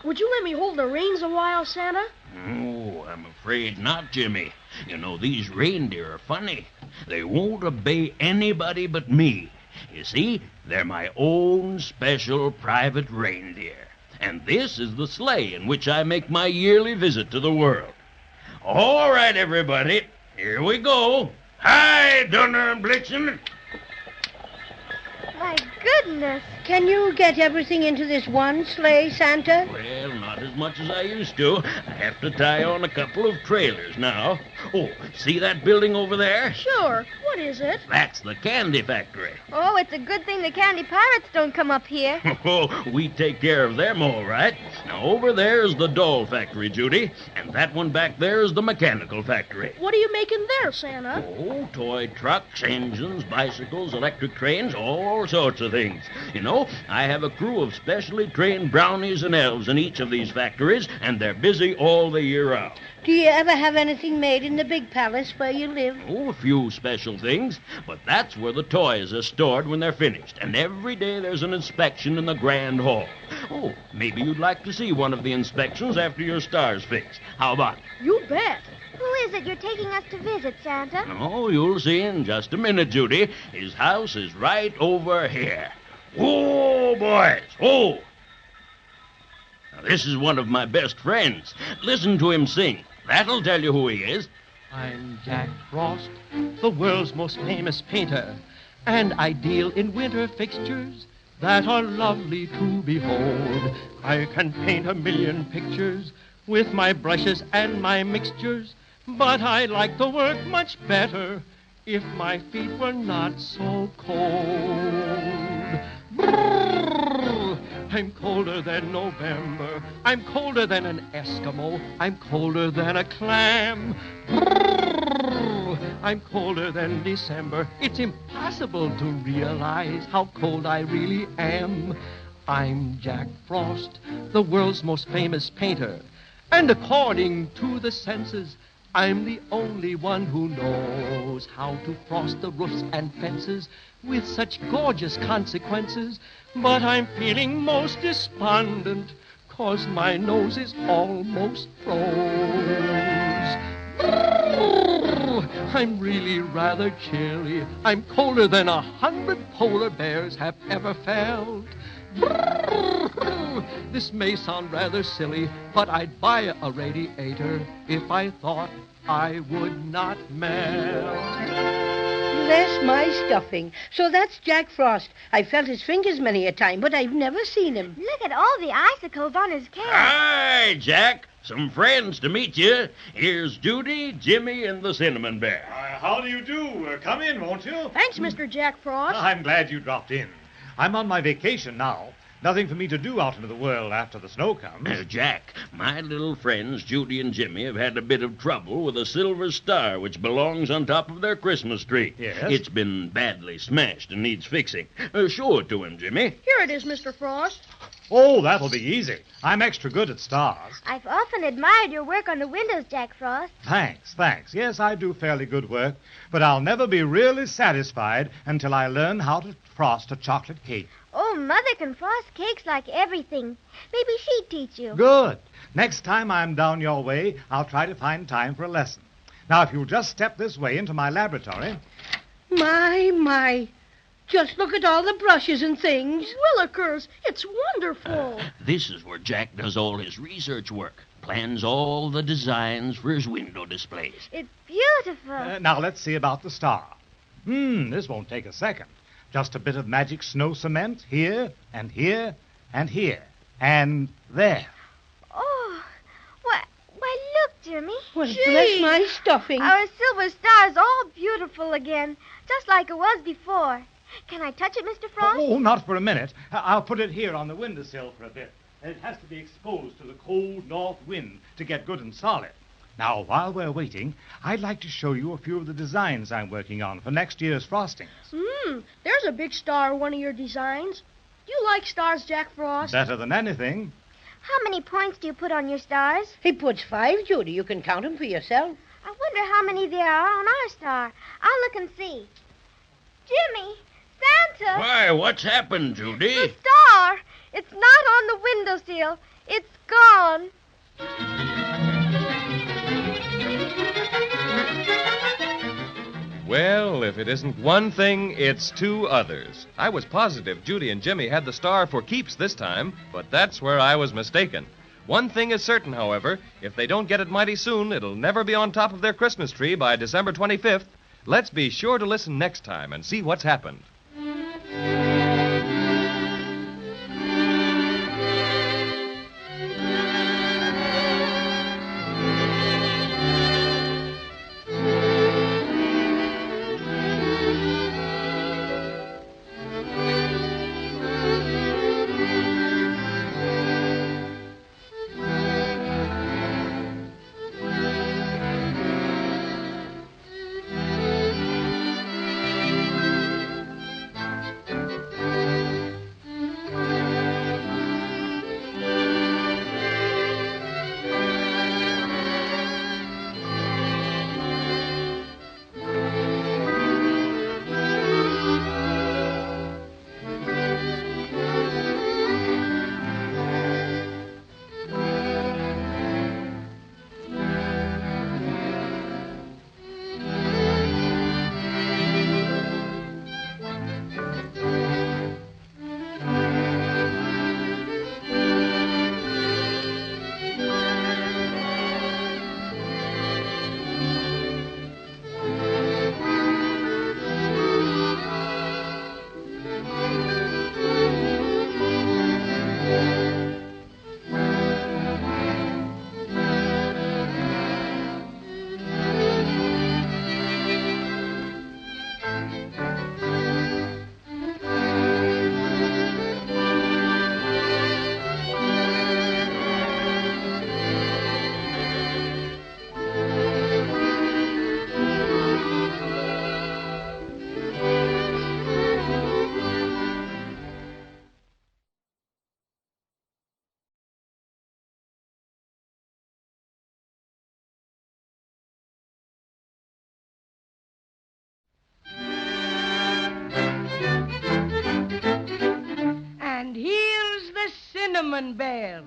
Would you let me hold the reins a while, Santa? Oh, I'm afraid not, Jimmy. You know, these reindeer are funny. They won't obey anybody but me. You see, they're my own special private reindeer. And this is the sleigh in which I make my yearly visit to the world. All right, everybody. Here we go. Hi, Donner and Blitzen. My goodness. Can you get everything into this one sleigh, Santa? Well, not as much as I used to. I have to tie on a couple of trailers now. Oh, see that building over there? Sure. What is it? That's the candy factory. Oh, it's a good thing the candy pirates don't come up here. Oh, we take care of them all right. Now, over there is the doll factory, Judy, and that one back there is the mechanical factory. What are you making there, Santa? Oh, toy trucks, engines, bicycles, electric trains, all sorts of things. You know, I have a crew of specially trained brownies and elves in each of these factories, and they're busy all the year round. Do you ever have anything made in the big palace where you live? Oh, a few special things, but that's where the toys are stored when they're finished, and every day there's an inspection in the grand hall. Oh, maybe you'd like to see one of the inspections after your star's fixed. How about it? You bet. Who is it you're taking us to visit, Santa? Oh, you'll see in just a minute, Judy. His house is right over here. Oh, boys. Oh! Now, this is one of my best friends. Listen to him sing. That'll tell you who he is. I'm Jack Frost, the world's most famous painter, and I deal in winter fixtures that are lovely to behold. I can paint 1,000,000 pictures with my brushes and my mixtures, but I like the work much better if my feet were not so cold. Brrr, I'm colder than November. I'm colder than an Eskimo. I'm colder than a clam. Brrr, I'm colder than December. It's impossible to realize how cold I really am. I'm Jack Frost, the world's most famous painter. And according to the census, I'm the only one who knows how to frost the roofs and fences with such gorgeous consequences. But I'm feeling most despondent, 'cause my nose is almost froze. Brrr, I'm really rather chilly. I'm colder than 100 polar bears have ever felt. Brrr, this may sound rather silly, but I'd buy a radiator if I thought I would not melt. Bless my stuffing. So that's Jack Frost. I felt his fingers many a time, but I've never seen him. Look at all the icicles on his cap. Hi, Jack. Some friends to meet you. Here's Judy, Jimmy, and the Cinnamon Bear. How do you do? Come in, won't you? Thanks, Mr. Jack Frost. I'm glad you dropped in. I'm on my vacation now. Nothing for me to do out into the world after the snow comes. Jack, my little friends Judy and Jimmy have had a bit of trouble with a silver star which belongs on top of their Christmas tree. Yes? It's been badly smashed and needs fixing. Show it to him, Jimmy. Here it is, Mr. Frost. Oh, that'll be easy. I'm extra good at stars. I've often admired your work on the windows, Jack Frost. Thanks. Yes, I do fairly good work, but I'll never be really satisfied until I learn how to frost a chocolate cake. Oh, Mother can frost cakes like everything. Maybe she'd teach you. Good. Next time I'm down your way, I'll try to find time for a lesson. Now, if you'll just step this way into my laboratory. My. Just look at all the brushes and things. Willikers, it's wonderful. This is where Jack does all his research work. Plans all the designs for his window displays. It's beautiful. Now let's see about the star. This won't take a second. Just a bit of magic snow cement here, and here, and here, and there. Oh, why look, Jimmy. Well, bless my stuffing. Our silver star's all beautiful again, just like it was before. Can I touch it, Mr. Frost? Oh, not for a minute. I'll put it here on the windowsill for a bit. It has to be exposed to the cold north wind to get good and solid. Now, while we're waiting, I'd like to show you a few of the designs I'm working on for next year's frostings. There's a big star in one of your designs. Do you like stars, Jack Frost? Better than anything. How many points do you put on your stars? He puts 5, Judy. You can count them for yourself. I wonder how many there are on our star. I'll look and see. Jimmy, Santa. Why, what's happened, Judy? The star. It's not on the windowsill. It's gone. Well, if it isn't one thing, it's two others. I was positive Judy and Jimmy had the star for keeps this time, but that's where I was mistaken. One thing is certain, however, if they don't get it mighty soon, it'll never be on top of their Christmas tree by December 25th. Let's be sure to listen next time and see what's happened. And here's the cinnamon bear.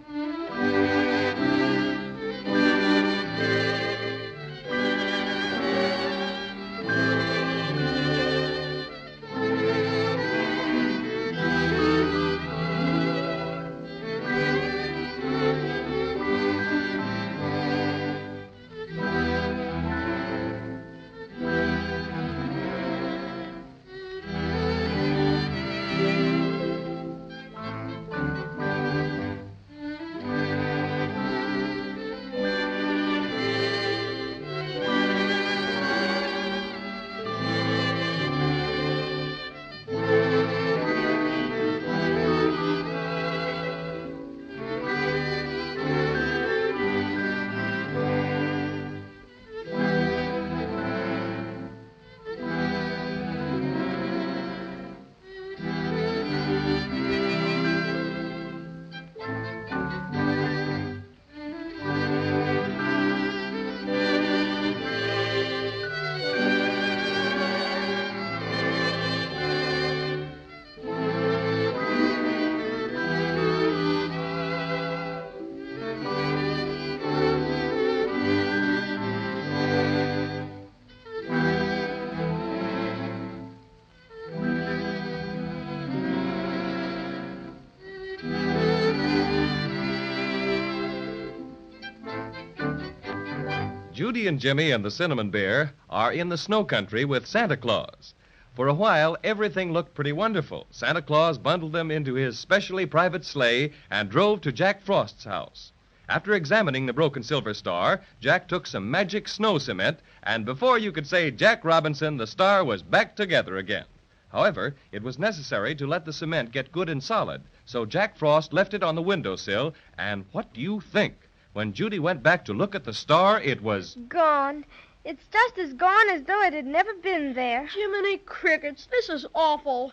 Judy and Jimmy and the Cinnamon Bear are in the snow country with Santa Claus. For a while, everything looked pretty wonderful. Santa Claus bundled them into his specially private sleigh and drove to Jack Frost's house. After examining the broken silver star, Jack took some magic snow cement, and before you could say Jack Robinson, the star was back together again. However, it was necessary to let the cement get good and solid, so Jack Frost left it on the windowsill, and what do you think? When Judy went back to look at the star, it was gone. It's just as gone as though it had never been there. Jiminy crickets, this is awful.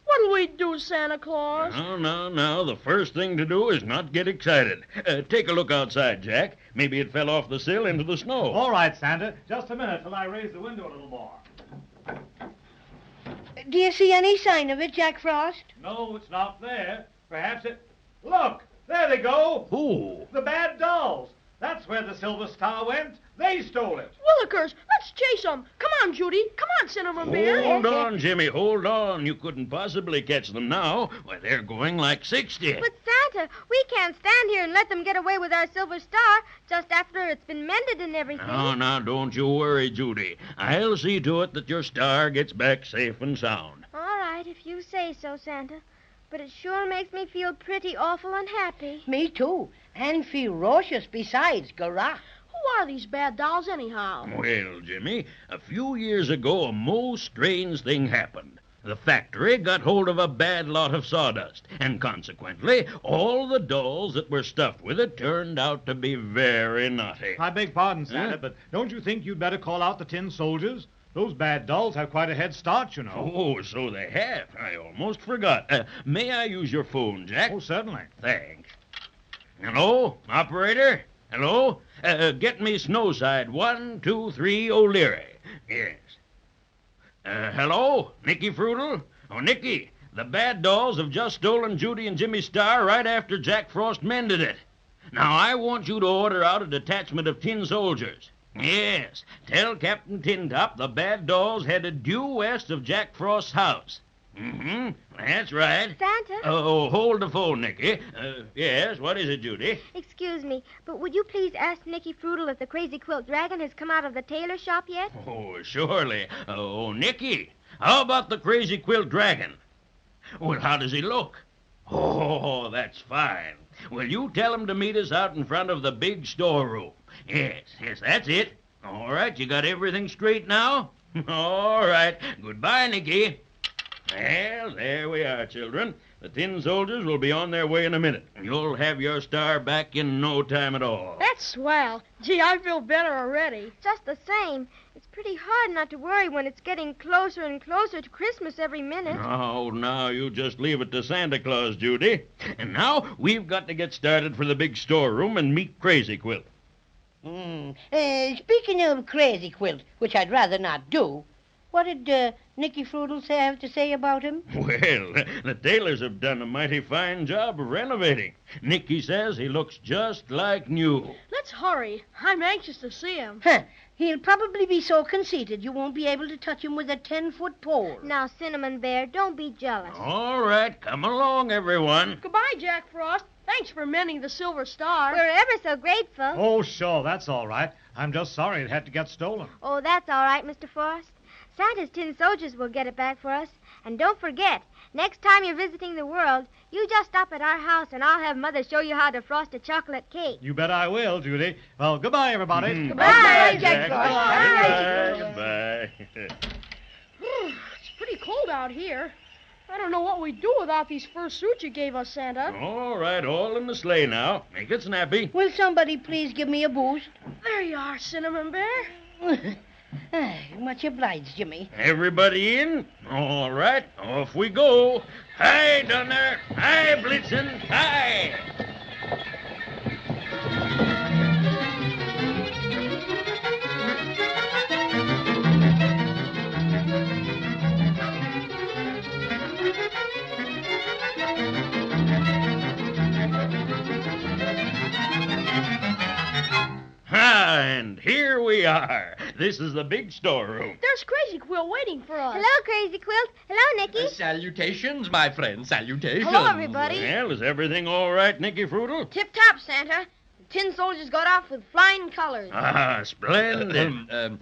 What'll we do, Santa Claus? No. The first thing to do is not get excited. Take a look outside, Jack. Maybe it fell off the sill into the snow. All right, Santa. Just a minute till I raise the window a little more. Do you see any sign of it, Jack Frost? No, it's not there. Perhaps it... Look! There they go! Who? The bad dolls. That's where the silver star went. They stole it. Willikers, let's chase them. Come on, Judy. Come on, Cinnamon Bear. Hold on, Jimmy, hold on. You couldn't possibly catch them now. Why, they're going like 60. But, Santa, we can't stand here and let them get away with our silver star just after it's been mended and everything. Now, don't you worry, Judy. I'll see to it that your star gets back safe and sound. All right, if you say so, Santa. But it sure makes me feel pretty awful unhappy. Me too. And ferocious besides, garah. Who are these bad dolls, anyhow? Well, Jimmy, a few years ago, a most strange thing happened. The factory got hold of a bad lot of sawdust, and consequently, all the dolls that were stuffed with it turned out to be very naughty. I beg pardon, Santa, but don't you think you'd better call out the tin soldiers? Those bad dolls have quite a head start, you know. Oh, so they have. I almost forgot. May I use your phone, Jack? Oh, certainly. Thanks. Hello, operator? Hello? Get me Snowside 1, 2, 3, O'Leary. Yes. Hello? Nicky Frutal? Oh, Nicky, the bad dolls have just stolen Judy and Jimmy's star right after Jack Frost mended it. Now, I want you to order out a detachment of tin soldiers. Yes, tell Captain Tintop the bad dolls headed due west of Jack Frost's house. Mm-hmm, that's right. Santa? Oh, hold the phone, Nicky. Yes, what is it, Judy? Excuse me, but would you please ask Nicky Frutal if the Crazy Quilt Dragon has come out of the tailor shop yet? Oh, surely. Oh, Nicky, how about the Crazy Quilt Dragon? Well, how does he look? Oh, that's fine. Well, you tell him to meet us out in front of the big storeroom. Yes, that's it. All right, you got everything straight now? All right. Goodbye, Nicky. Well, there we are, children. The tin soldiers will be on their way in a minute. You'll have your star back in no time at all. That's swell. Gee, I feel better already. Just the same. It's pretty hard not to worry when it's getting closer and closer to Christmas every minute. Oh, now you just leave it to Santa Claus, Judy. And now we've got to get started for the big storeroom and meet Crazy Quilt. Speaking of Crazy Quilt, which I'd rather not do, what did Nicky Frutal have to say about him? Well, the tailors have done a mighty fine job of renovating. Nicky says he looks just like new. Let's hurry. I'm anxious to see him. He'll probably be so conceited you won't be able to touch him with a 10-foot pole. Now, Cinnamon Bear, don't be jealous. All right, come along, everyone. Goodbye, Jack Frost. Thanks for mending the silver star. We're ever so grateful. Oh, sure, that's all right. I'm just sorry it had to get stolen. Oh, that's all right, Mr. Frost. Santa's tin soldiers will get it back for us. And don't forget, next time you're visiting the world, you just stop at our house and I'll have Mother show you how to frost a chocolate cake. You bet I will, Judy. Well, goodbye, everybody. Goodbye, Jack Frost. Goodbye. It's pretty cold out here. I don't know what we'd do without these fur suits you gave us, Santa. All right, all in the sleigh now. Make it snappy. Will somebody please give me a boost? There you are, Cinnamon Bear. Much obliged, Jimmy. Everybody in? All right, off we go. Hi, Dunner. Hi, Blitzen. Hi. And here we are. This is the big storeroom. There's Crazy Quilt waiting for us. Hello, Crazy Quilt. Hello, Nicky. Salutations, my friend. Salutations. Hello, everybody. Well, is everything all right, Nicky Frutal? Tip-top, Santa. tin soldiers got off with flying colors. Ah, splendid.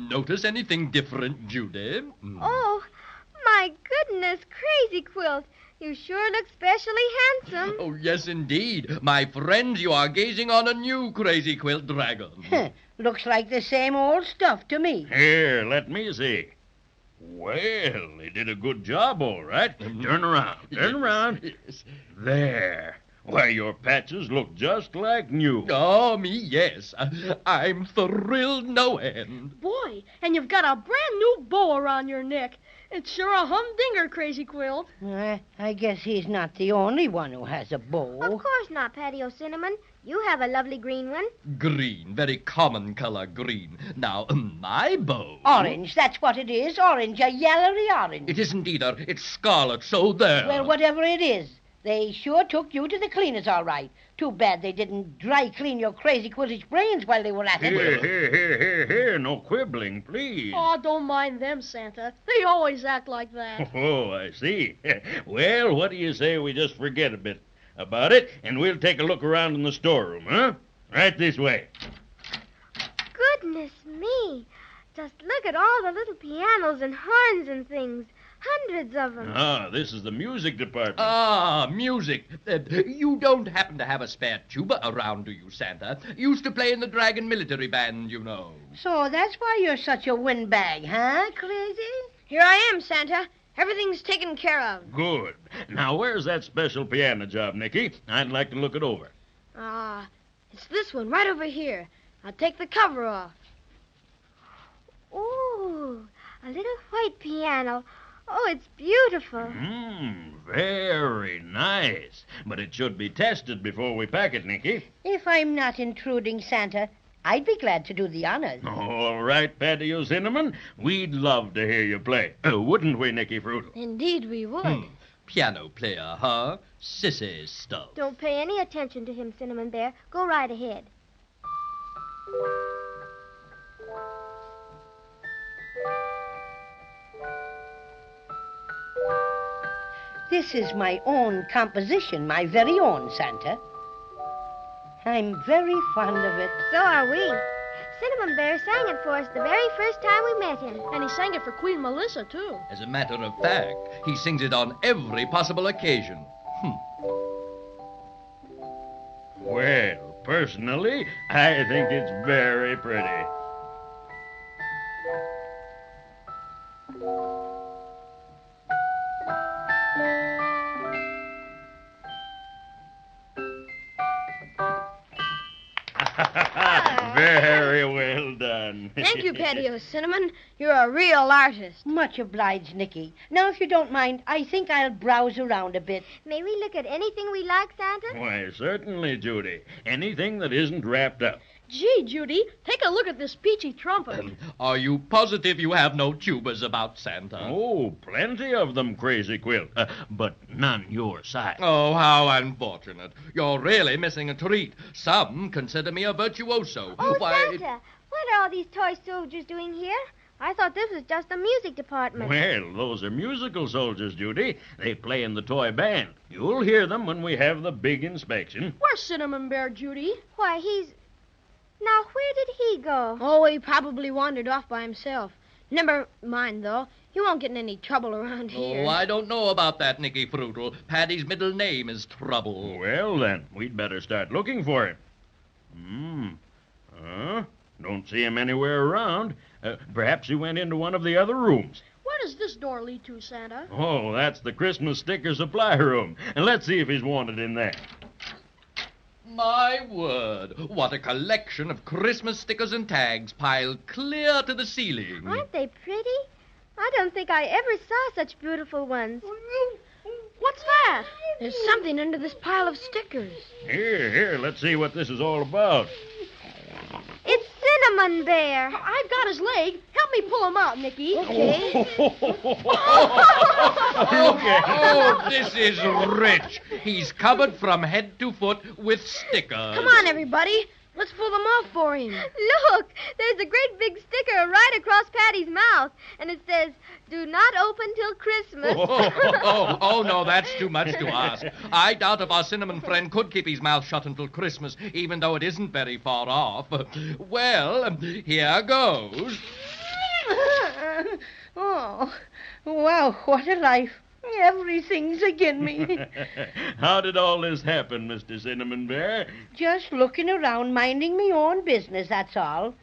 Notice anything different, Judy? Oh, my goodness, Crazy Quilt. You sure look specially handsome. Oh, yes, indeed. My friends, you are gazing on a new Crazy Quilt dragon. Looks like the same old stuff to me. Here, let me see. Well, he did a good job, all right. Turn around. Turn around. There. Why, your patches look just like new. Oh, me, yes. I'm thrilled no end. Boy, and you've got a brand new bow around your neck. It's sure a humdinger, Crazy Quilt. I guess he's not the only one who has a bow. Of course not, Paddy O'Cinnamon. You have a lovely green one. Green, very common color green. Now, my bow... Orange, that's what it is. Orange, a yellowy orange. It isn't either. It's scarlet, so there. Well, whatever it is, they sure took you to the cleaners, all right. Too bad they didn't dry clean your crazy quiltish brains while they were at it. Here. No quibbling, please. Oh, don't mind them, Santa. They always act like that. Oh, I see. Well, what do you say we just forget a bit about it, and we'll take a look around in the storeroom, huh? Right this way. Goodness me. Just look at all the little pianos and horns and things. Hundreds of them. Ah, this is the music department. Ah, music. You don't happen to have a spare tuba around, do you, Santa? Used to play in the Dragon Military Band, you know. So that's why you're such a windbag, huh, Crazy? Here I am, Santa. Everything's taken care of. Good. Now, where's that special piano job, Nicky? I'd like to look it over. It's this one right over here. I'll take the cover off. Ooh, a little white piano. Oh, it's beautiful. Very nice. But it should be tested before we pack it, Nicky. If I'm not intruding, Santa, I'd be glad to do the honors. All right, Paddy O'Cinnamon. We'd love to hear you play. Wouldn't we, Nicky Fruitle? Indeed we would. Piano player, huh? Sissy stuff. Don't pay any attention to him, Cinnamon Bear. Go right ahead. This is my own composition, my very own, Santa. I'm very fond of it. So are we. Cinnamon Bear sang it for us the very first time we met him. And he sang it for Queen Melissa, too. As a matter of fact, he sings it on every possible occasion. Well, personally, I think it's very pretty. Very well done. Thank you, Paddy O'Cinnamon. You're a real artist. Much obliged, Nicky. Now, if you don't mind, I think I'll browse around a bit. May we look at anything we like, Santa? Why, certainly, Judy. Anything that isn't wrapped up. Gee, Judy, take a look at this peachy trumpet. Are you positive you have no tubas about, Santa? Oh, plenty of them, Crazy Quilt, but none your size. Oh, how unfortunate. You're really missing a treat. Some consider me a virtuoso. Oh, Santa, what are all these toy soldiers doing here? I thought this was just the music department. Well, those are musical soldiers, Judy. They play in the toy band. You'll hear them when we have the big inspection. Where's Cinnamon Bear, Judy? Why, Now, where did he go? Oh, he probably wandered off by himself. Never mind, though. He won't get in any trouble around here. Oh, I don't know about that, Nicky Fruitle. Paddy's middle name is Trouble. Well, then, we'd better start looking for him. Don't see him anywhere around. Perhaps he went into one of the other rooms. Where does this door lead to, Santa? Oh, that's the Christmas sticker supply room. And let's see if he's wanted in there. My word, what a collection of Christmas stickers and tags piled clear to the ceiling. Aren't they pretty? I don't think I ever saw such beautiful ones. What's that? There's something under this pile of stickers. Here, let's see what this is all about. It's Cinnamon Bear. I've got his leg. Help me pull him out, Nicky. Okay. Oh, this is rich. He's covered from head to foot with stickers. Come on, everybody. Let's pull them off for him. Look, there's a great big sticker right across Paddy's mouth, and it says, "Do not open till Christmas." No, that's too much to ask. I doubt if our cinnamon friend could keep his mouth shut until Christmas, even though it isn't very far off. Well, here goes. Oh, wow, what a life. Everything's agin me. How did all this happen, Mr. Cinnamon Bear? Just looking around, minding me own business, that's all.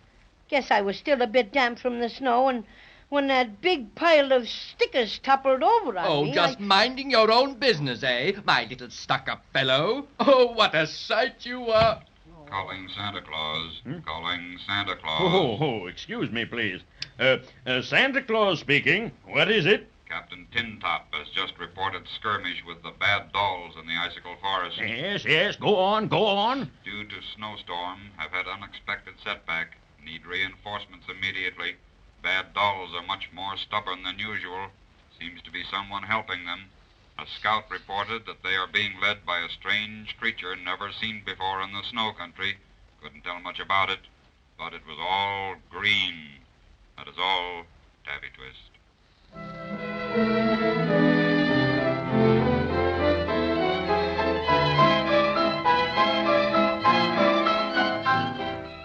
Guess I was still a bit damp from the snow, and when that big pile of stickers toppled over on me... Just minding your own business, eh, my little stuck-up fellow? Oh, what a sight you are. Calling Santa Claus. Calling Santa Claus. Excuse me, please. Santa Claus speaking. What is it? Captain Tintop has just reported skirmish with the bad dolls in the icicle forest. Yes, go on. Due to snowstorm, have had unexpected setback. Need reinforcements immediately. Bad dolls are much more stubborn than usual. Seems to be someone helping them. A scout reported that they are being led by a strange creature never seen before in the snow country. Couldn't tell much about it, but it was all green. That is all, Tabby Twist.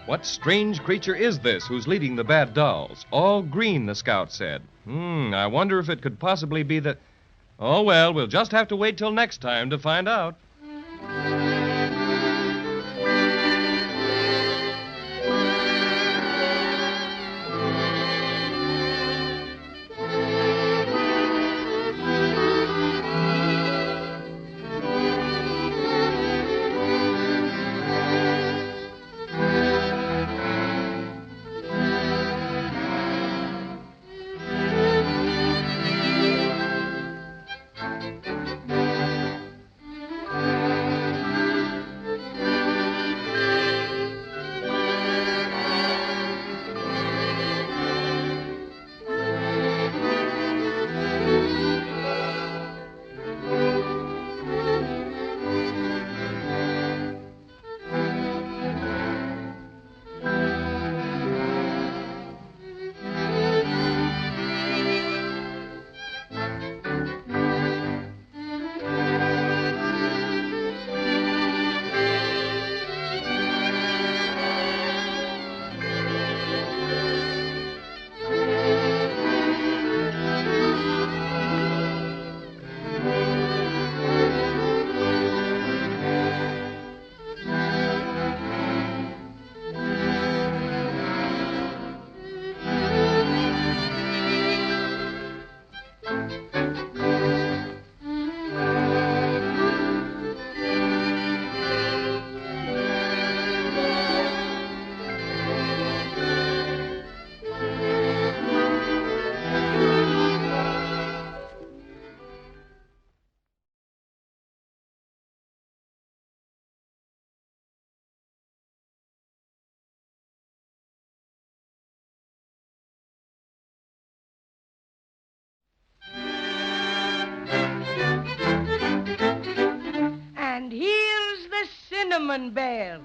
What strange creature is this who's leading the bad dolls? All green, the scout said. I wonder if it could possibly be the... Oh, well, we'll just have to wait till next time to find out. And here's the Cinnamon Bear.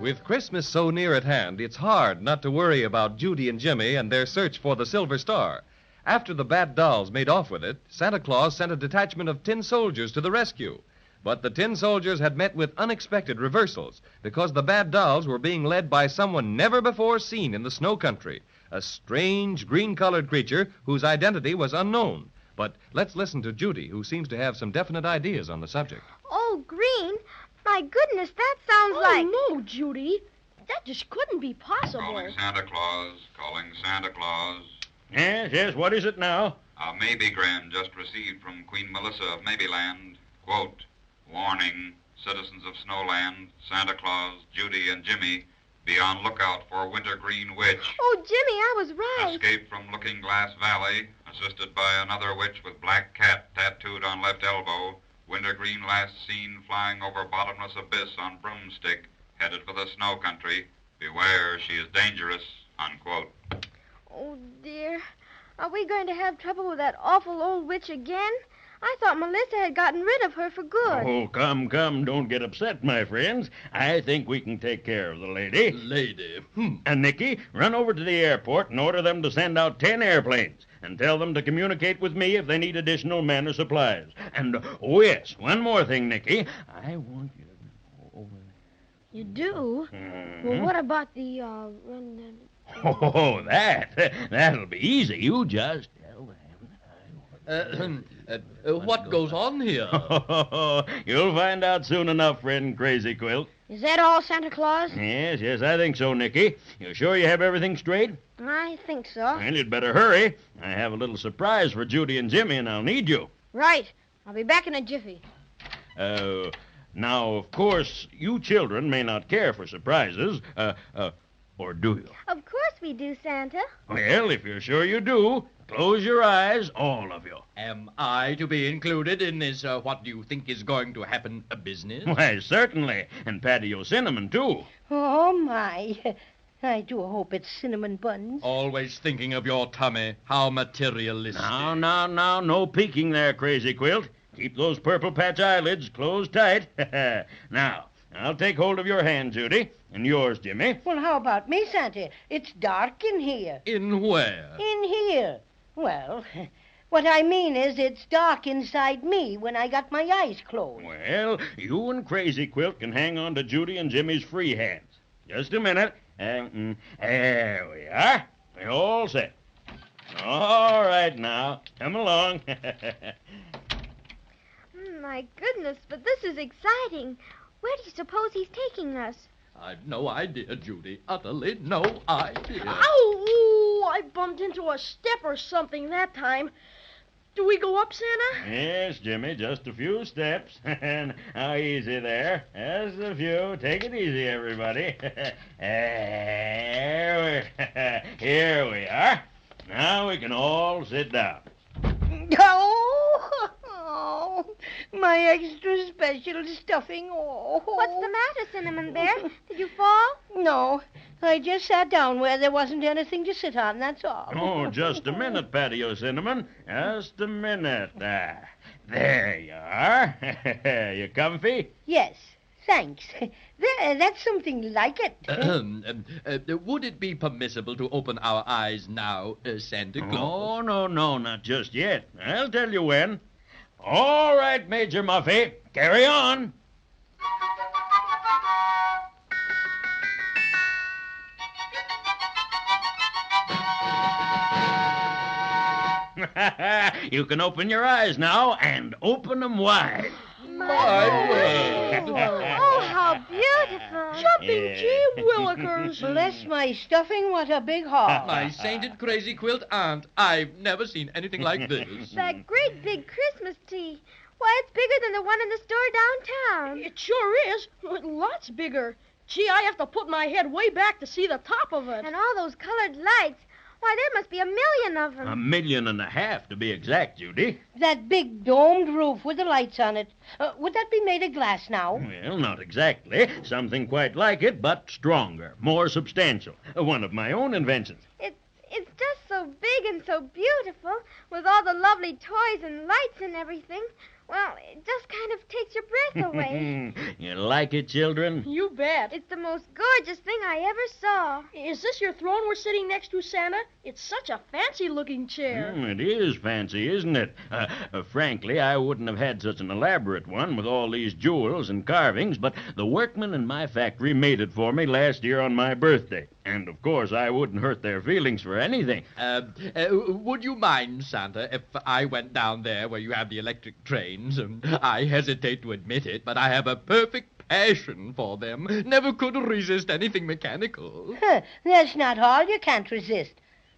With Christmas so near at hand, it's hard not to worry about Judy and Jimmy and their search for the silver star. After the bad dolls made off with it, Santa Claus sent a detachment of tin soldiers to the rescue. But the tin soldiers had met with unexpected reversals because the bad dolls were being led by someone never before seen in the snow country, a strange green-colored creature whose identity was unknown. But let's listen to Judy, who seems to have some definite ideas on the subject. Oh, green? My goodness, that sounds like... Oh, no, Judy. That just couldn't be possible. Calling Santa Claus. Calling Santa Claus. Yes, what is it now? A Maybegram just received from Queen Melissa of Maybeland. Quote, warning, citizens of Snowland, Santa Claus, Judy, and Jimmy, be on lookout for Wintergreen Witch. Oh, Jimmy, I was right. Escaped from Looking Glass Valley, assisted by another witch with black cat tattooed on left elbow. Wintergreen last seen flying over bottomless abyss on broomstick, headed for the snow country. Beware, she is dangerous, unquote. Oh, dear. Are we going to have trouble with that awful old witch again? I thought Melissa had gotten rid of her for good. Oh, come, don't get upset, my friends. I think we can take care of the lady. Lady? And Nicky, run over to the airport and order them to send out 10 airplanes. And tell them to communicate with me if they need additional men or supplies. And, oh yes, one more thing, Nicky. I want you to go over there. You do? Mm-hmm. Well, what about the, Oh, that'll be easy. You just tell them. What goes on here? You'll find out soon enough, friend Crazy Quilt. Is that all, Santa Claus? Yes, I think so, Nicky. You sure you have everything straight? I think so. Well, you'd better hurry. I have a little surprise for Judy and Jimmy, and I'll need you. Right. I'll be back in a jiffy. Now, of course, you children may not care for surprises, or do you? Of course we do, Santa. Well, if you're sure you do, close your eyes, all of you. Am I to be included in this, what do you think is going to happen, business? Why, certainly. And Paddy O'Cinnamon, too. Oh, my. I do hope it's cinnamon buns. Always thinking of your tummy. How materialistic. Now, no peeking there, Crazy Quilt. Keep those purple patch eyelids closed tight. Now, I'll take hold of your hand, Judy, and yours, Jimmy. Well, how about me, Santa? It's dark in here. In where? In here. Well, what I mean is it's dark inside me when I got my eyes closed. Well, you and Crazy Quilt can hang on to Judy and Jimmy's free hands. Just a minute. There we are. We're all set. All right, now. Come along. My goodness, but this is exciting. Where do you suppose he's taking us? I've no idea, Judy. Utterly no idea. Ow! I bumped into a step or something that time. Do we go up, Santa? Yes, Jimmy, just a few steps. How easy there. Just a few. Take it easy, everybody. Here we are. Now we can all sit down. Oh, my extra special stuffing. Oh. What's the matter, Cinnamon Bear? Did you fall? No, I just sat down where there wasn't anything to sit on, that's all. Oh, just a minute, Paddy O'Cinnamon. Just a minute. There you are. You comfy? Yes, thanks. That's something like it. Would it be permissible to open our eyes now, Santa Claus? Oh, no, not just yet. I'll tell you when. All right, Major Muffy, carry on. You can open your eyes now, and open them wide. My word. Oh, how beautiful. Jumping gee willikers. Bless my stuffing, what a big haul. My sainted crazy quilt aunt, I've never seen anything like this. That great big Christmas tree. Why, it's bigger than the one in the store downtown. It sure is. Lots bigger. Gee, I have to put my head way back to see the top of it. And all those colored lights. Why, there must be 1 million of them. 1.5 million, to be exact, Judy. That big domed roof with the lights on it. Would that be made of glass now? Well, not exactly. Something quite like it, but stronger, more substantial. One of my own inventions. It's just so big and so beautiful, with all the lovely toys and lights and everything, well, it just kind of takes your breath away. You like it, children? You bet. It's the most gorgeous thing I ever saw. Is this your throne we're sitting next to, Santa? It's such a fancy-looking chair. It is fancy, isn't it? Frankly, I wouldn't have had such an elaborate one with all these jewels and carvings, but the workmen in my factory made it for me last year on my birthday. And, of course, I wouldn't hurt their feelings for anything. Would you mind, Santa, if I went down there where you have the electric trains? I hesitate to admit it, but I have a perfect passion for them. Never could resist anything mechanical. That's not all you can't resist.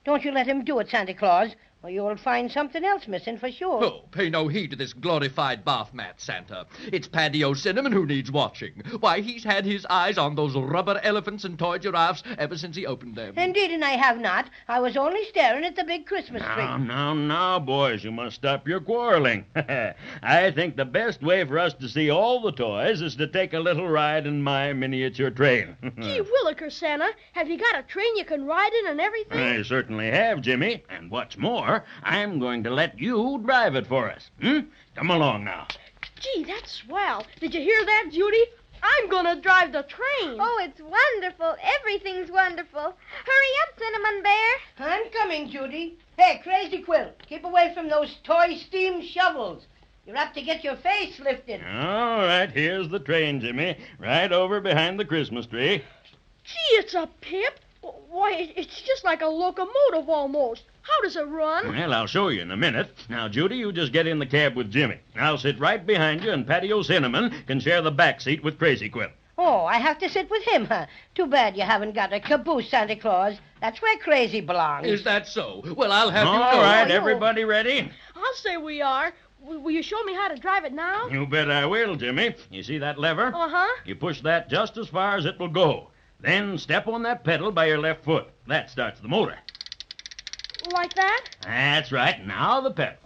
Don't you let him do it, Santa Claus, or you'll find something else missing for sure. Oh, pay no heed to this glorified bath mat, Santa. It's Paddy O'Cinnamon who needs watching. Why, he's had his eyes on those rubber elephants and toy giraffes ever since he opened them. Indeed, and I have not. I was only staring at the big Christmas tree. Now, boys, you must stop your quarreling. I think the best way for us to see all the toys is to take a little ride in my miniature train. Gee willikers, Santa. Have you got a train you can ride in and everything? I certainly have, Jimmy. And what's more, I'm going to let you drive it for us. Come along now. Gee, that's swell. Did you hear that, Judy? I'm going to drive the train. Oh, it's wonderful. Everything's wonderful. Hurry up, Cinnamon Bear. I'm coming, Judy. Hey, Crazy Quilt, keep away from those toy steam shovels. You're apt to get your face lifted. All right, here's the train, Jimmy. Right over behind the Christmas tree. Gee, it's a pip. Why, it's just like a locomotive almost. How does it run? Well, I'll show you in a minute. Now, Judy, you just get in the cab with Jimmy. I'll sit right behind you, and Paddy O'Cinnamon can share the back seat with Crazy Quilt. Oh, I have to sit with him, huh? Too bad you haven't got a caboose, Santa Claus. That's where Crazy belongs. Is that so? Well, I'll have you All know. right, everybody ready? I'll say we are. Will you show me how to drive it now? You bet I will, Jimmy. You see that lever? Uh-huh. You push that just as far as it will go. Then step on that pedal by your left foot. That starts the motor. Like that? That's right. Now the pedal.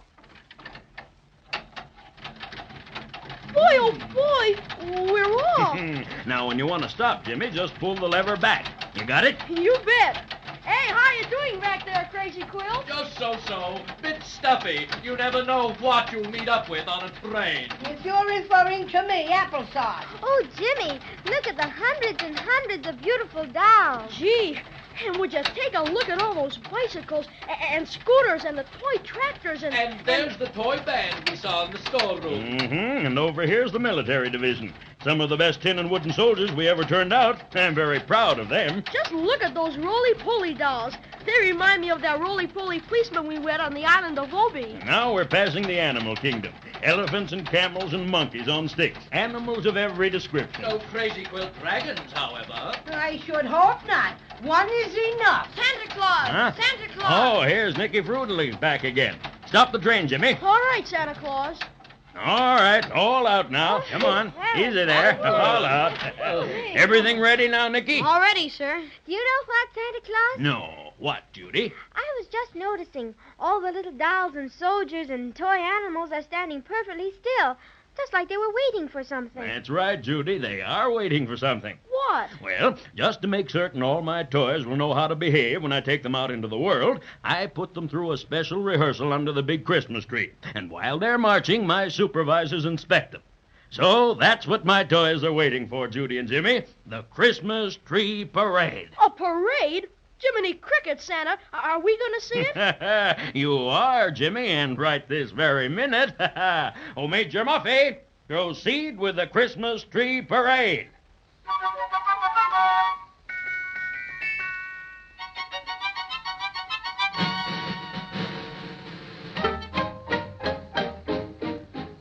Boy, oh boy, we're off. Now, when you want to stop, Jimmy, just pull the lever back. You got it? You bet. Hey, how you doing back there, Crazy Quilt? Just so-so. Bit stuffy. You never know what you'll meet up with on a train. If you're referring to me, applesauce. Oh, Jimmy, look at the hundreds and hundreds of beautiful dolls. Gee, and would you take a look at all those bicycles and scooters and the toy tractors and... And there's the toy band we saw in the storeroom. And over here's the military division. Some of the best tin and wooden soldiers we ever turned out. I'm very proud of them. Just look at those roly-poly dolls. They remind me of that roly-poly policeman we met on the island of Obi. Now we're passing the animal kingdom. Elephants and camels and monkeys on sticks. Animals of every description. No Crazy Quilt dragons, however. I should hope not. One is enough. Santa Claus! Huh? Santa Claus! Oh, here's Nicky Fruitily back again. Stop the train, Jimmy. All right, Santa Claus. All right, all out now. Come on. Easy there. All out. Everything ready now, Nicky? All ready, sir. Do you know what, Santa Claus? No. What, Judy? I was just noticing all the little dolls and soldiers and toy animals are standing perfectly still, just like they were waiting for something. That's right, Judy. They are waiting for something. What? Well, just to make certain all my toys will know how to behave when I take them out into the world, I put them through a special rehearsal under the big Christmas tree. And while they're marching, my supervisors inspect them. So that's what my toys are waiting for, Judy and Jimmy. The Christmas Tree Parade. A parade? Jiminy Cricket, Santa. Are we going to see it? You are, Jimmy, and right this very minute. Oh, Major Muffy, proceed with the Christmas Tree Parade.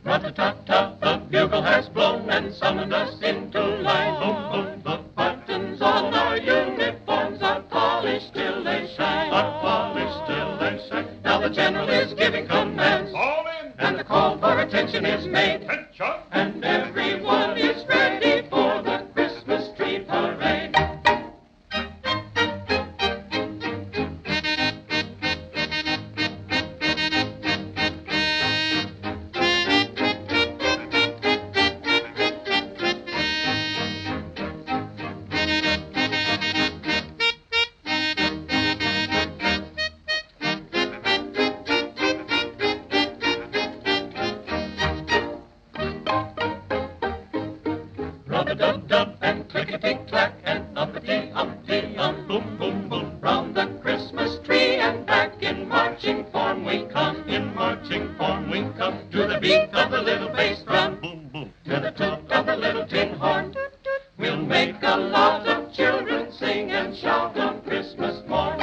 Rat-a-tat-tat, the bugle has blown and summoned us into line. Boom, boom, the buttons on our uniforms are polished till they shine. Are polished till they shine. Now the general is giving commands. All in. And the call for attention is made. Attention. And everyone is ready for the Christmas tree parade. rub-a-dub-dub, and clickety-clack, and uppity-uppity-um, boom, boom, boom, round the Christmas tree and back in marching form we come, in marching form we come, to the beat of the little bass drum, boom, boom, to the toot of the little tin horn. We'll make a lot of children sing and shout on Christmas morn.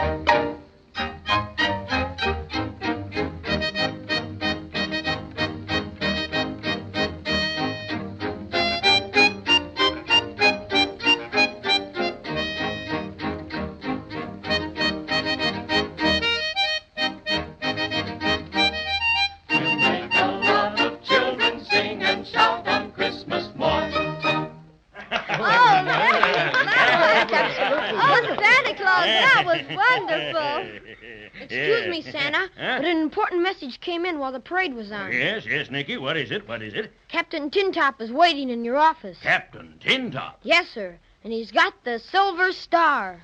Excuse me, Santa, but an important message came in while the parade was on. Yes, Nicky, what is it? Captain Tintop is waiting in your office. Captain Tintop? Yes, sir, and he's got the Silver Star.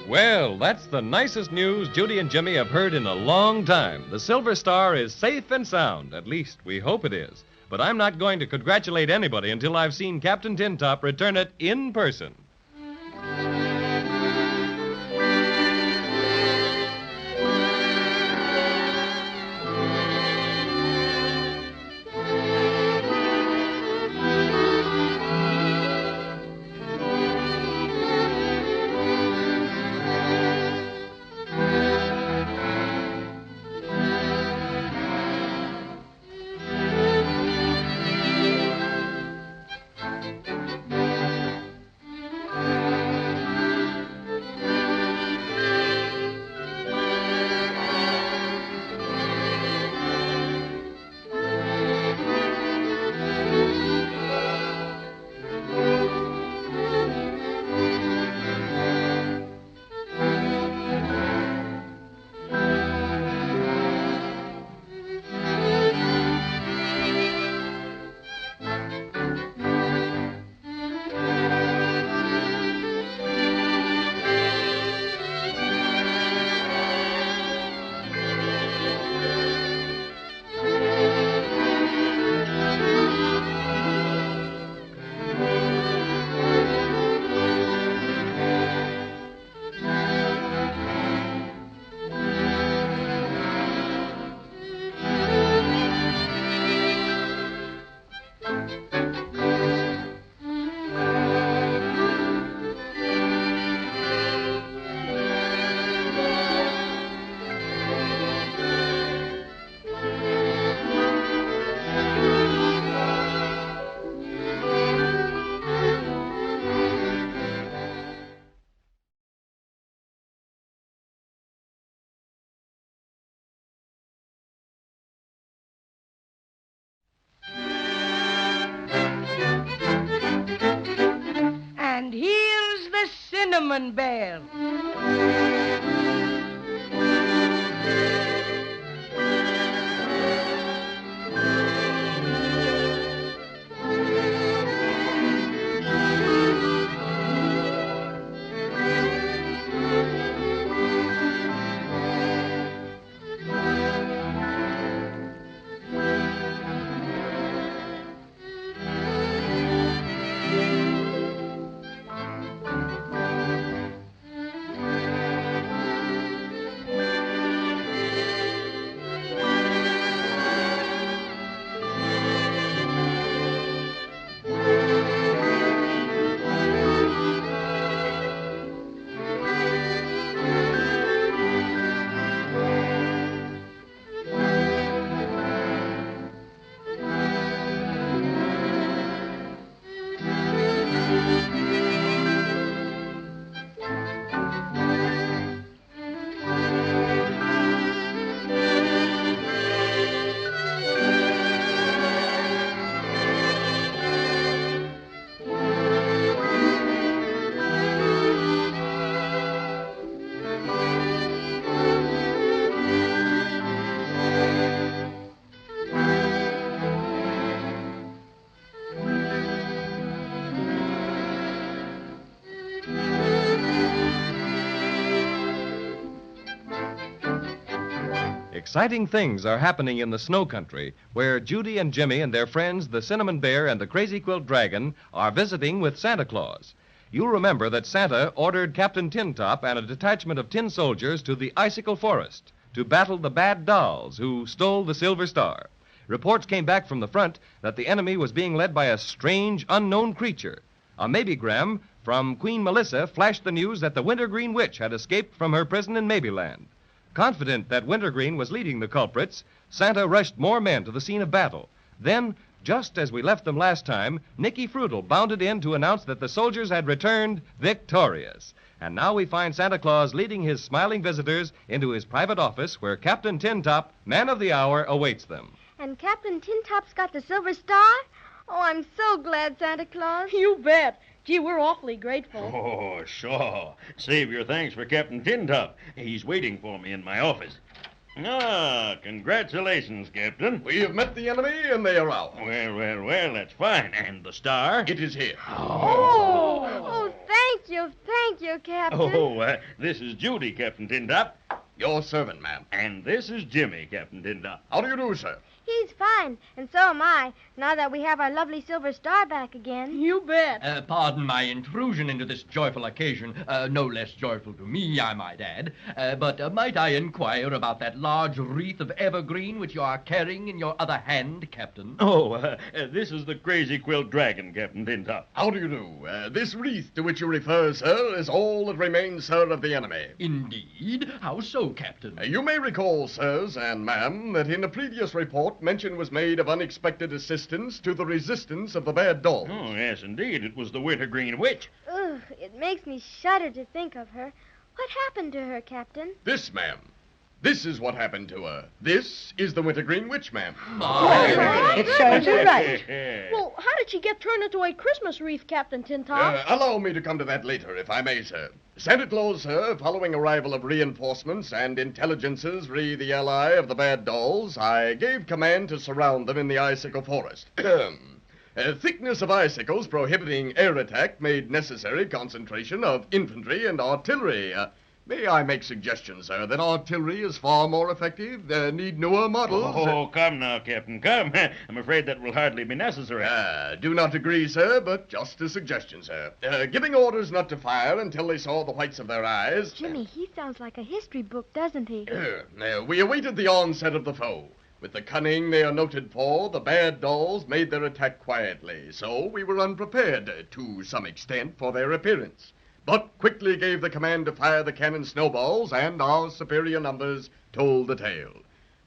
Well, that's the nicest news Judy and Jimmy have heard in a long time. The Silver Star is safe and sound. At least, we hope it is. But I'm not going to congratulate anybody until I've seen Captain Tintop return it in person. And here's the Cinnamon Bear. Exciting things are happening in the snow country, where Judy and Jimmy and their friends, the Cinnamon Bear and the Crazy Quilt Dragon, are visiting with Santa Claus. You'll remember that Santa ordered Captain Tintop and a detachment of tin soldiers to the Icicle Forest to battle the bad dolls who stole the Silver Star. Reports came back from the front that the enemy was being led by a strange, unknown creature. A Maybegram from Queen Melissa flashed the news that the Wintergreen Witch had escaped from her prison in Maybeland. Confident that Wintergreen was leading the culprits, Santa rushed more men to the scene of battle. Then, just as we left them last time, Nicky Frutal bounded in to announce that the soldiers had returned victorious. And now we find Santa Claus leading his smiling visitors into his private office where Captain Tintop, man of the hour, awaits them. And Captain Tintop's got the Silver Star? Oh, I'm so glad, Santa Claus. You bet. Gee, we're awfully grateful. Oh, sure. Save your thanks for Captain Tintop. He's waiting for me in my office. Ah, congratulations, Captain. We have met the enemy, and they are out. Well, that's fine. And the star? It is here. Oh, thank you, Captain. This is Judy, Captain Tintop. Your servant, ma'am. And this is Jimmy, Captain Tintop. How do you do, sir? He's fine, and so am I, now that we have our lovely Silver Star back again. You bet. Pardon my intrusion into this joyful occasion, no less joyful to me, I might add. But might I inquire about that large wreath of evergreen which you are carrying in your other hand, Captain? This is the Crazy Quilt Dragon, Captain Tintop. How do you do? This wreath to which you refer, sir, is all that remains, sir, of the enemy. Indeed? How so, Captain? You may recall, sirs and ma'am, that in a previous report, mention was made of unexpected assistance to the resistance of the bad dolls. Oh, yes, indeed. It was the Wintergreen Witch. Ugh, it makes me shudder to think of her. What happened to her, Captain? This, ma'am. This is what happened to her. This is the Wintergreen Witch, ma'am. It serves her right. Well, how did she get turned into a Christmas wreath, Captain Tintop? Allow me to come to that later, if I may, sir. Santa Claus, sir, following arrival of reinforcements and intelligences re the ally of the bad dolls, I gave command to surround them in the Icicle Forest. Thickness of icicles prohibiting air attack made necessary concentration of infantry and artillery. May I make suggestions, sir, that artillery is far more effective? Need newer models? Oh, come now, Captain, come. I'm afraid that will hardly be necessary. Do not agree, sir, but just a suggestion, sir. Giving orders not to fire until they saw the whites of their eyes. Jimmy, he sounds like a history book, doesn't he? We awaited the onset of the foe. With the cunning they are noted for, the bad dolls made their attack quietly, so we were unprepared, to some extent, for their appearance. But quickly gave the command to fire the cannon snowballs, and our superior numbers told the tale.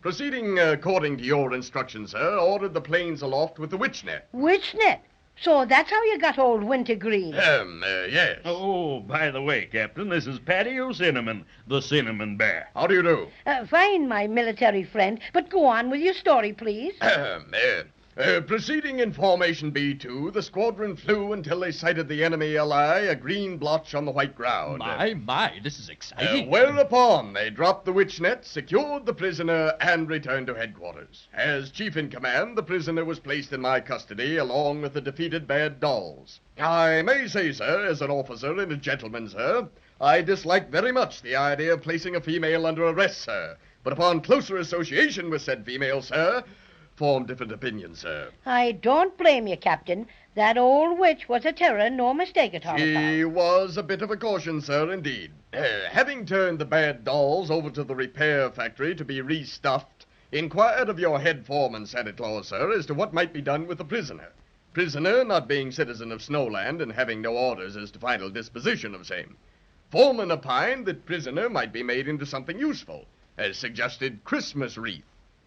Proceeding according to your instructions, sir, ordered the planes aloft with the witch net. Witch net? So that's how you got old Wintergreen? Yes. Oh, by the way, Captain, this is Paddy O'Cinnamon, the Cinnamon Bear. How do you do? Fine, my military friend, but go on with your story, please. Proceeding in formation B2, the squadron flew until they sighted the enemy ally, a green blotch on the white ground. My, this is exciting. Whereupon they dropped the witch net, secured the prisoner, and returned to headquarters. As chief in command, the prisoner was placed in my custody, along with the defeated bad dolls. I may say, sir, as an officer and a gentleman, sir, I dislike very much the idea of placing a female under arrest, sir. But upon closer association with said female, sir, form different opinions, sir. I don't blame you, Captain. That old witch was a terror, no mistake at all. She was a bit of a caution, sir, indeed. Having turned the bad dolls over to the repair factory to be restuffed, inquired of your head foreman, Santa Claus, sir, as to what might be done with the prisoner. Prisoner not being citizen of Snowland and having no orders as to final disposition of same. Foreman opined that prisoner might be made into something useful, as suggested Christmas wreath.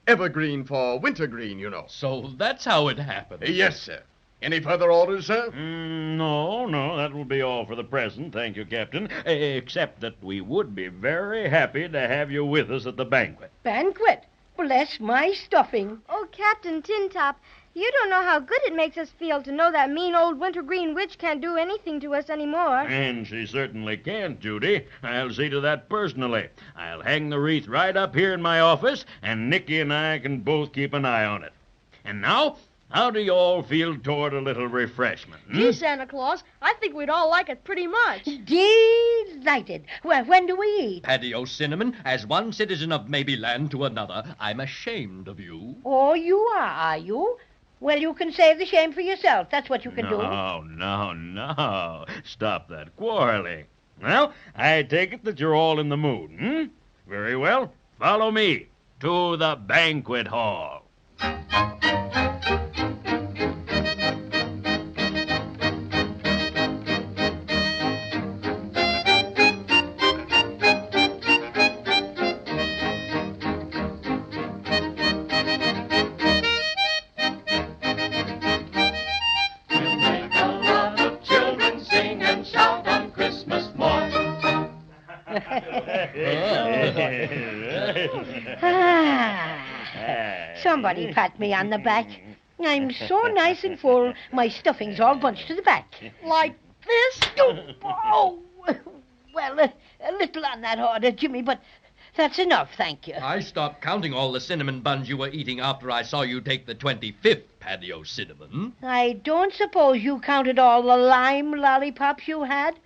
Evergreen for wintergreen, you know. So that's how it happened. Yes, sir. Any further orders, sir? No, that will be all for the present, thank you, Captain. Except that we would be very happy to have you with us at the banquet. Banquet? Bless my stuffing. Oh, Captain Tintop, you don't know how good it makes us feel to know that mean old Wintergreen Witch can't do anything to us anymore. And she certainly can't, Judy. I'll see to that personally. I'll hang the wreath right up here in my office, and Nicky and I can both keep an eye on it. And now, How do you all feel toward a little refreshment? Gee, Santa Claus, I think we'd all like it pretty much. Delighted. Well, when do we eat? Paddy O'Cinnamon, as one citizen of Maybeland to another, I'm ashamed of you. Oh, you are you? Well, you can save the shame for yourself. That's what you can do. No. Stop that quarreling. Well, I take it that you're all in the mood, Very well. Follow me to the banquet hall. Somebody pat me on the back. I'm so nice and full, my stuffing's all bunched to the back. Like this? Oh, well, a little on that order, Jimmy, but that's enough, thank you. I stopped counting all the cinnamon buns you were eating after I saw you take the 25th, Paddy O'Cinnamon. I don't suppose you counted all the lime lollipops you had?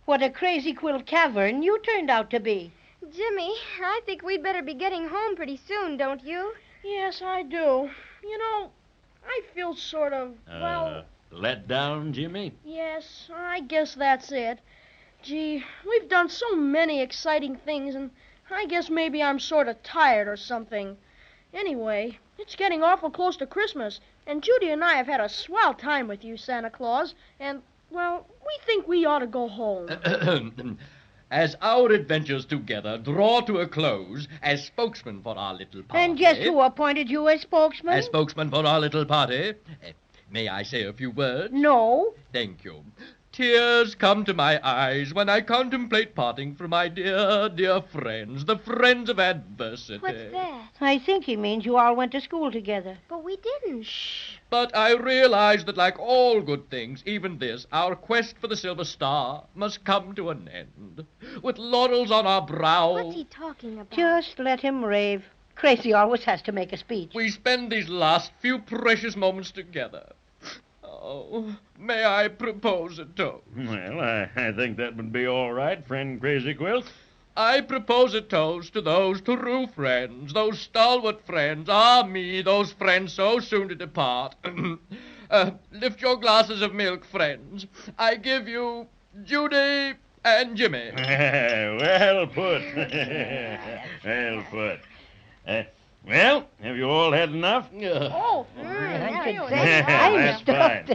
What a crazy quilt cavern you turned out to be. Jimmy, I think we'd better be getting home pretty soon, don't you? Yes, I do. You know, I feel sort of, Let down, Jimmy? Yes, I guess that's it. Gee, we've done so many exciting things, and I guess maybe I'm sort of tired or something. Anyway, it's getting awful close to Christmas, and Judy and I have had a swell time with you, Santa Claus, and, well, we think we ought to go home. As our adventures together draw to a close, as spokesman for our little party... And just who appointed you as spokesman? As spokesman for our little party, may I say a few words? No. Thank you. Tears come to my eyes when I contemplate parting from my dear, dear friends, the friends of adversity. What's that? I think he means you all went to school together. But we didn't. Shh. But I realize that like all good things, even this, our quest for the Silver Star must come to an end. With laurels on our brow... What's he talking about? Just let him rave. Crazy always has to make a speech. We spend these last few precious moments together. Oh, may I propose a toast? Well, I think that would be all right, friend Crazy Quilt. I propose a toast to those true friends, those stalwart friends, me, those friends so soon to depart. Lift your glasses of milk, friends. I give you Judy and Jimmy. Well put. Well put. Well, have you all had enough? That's fine.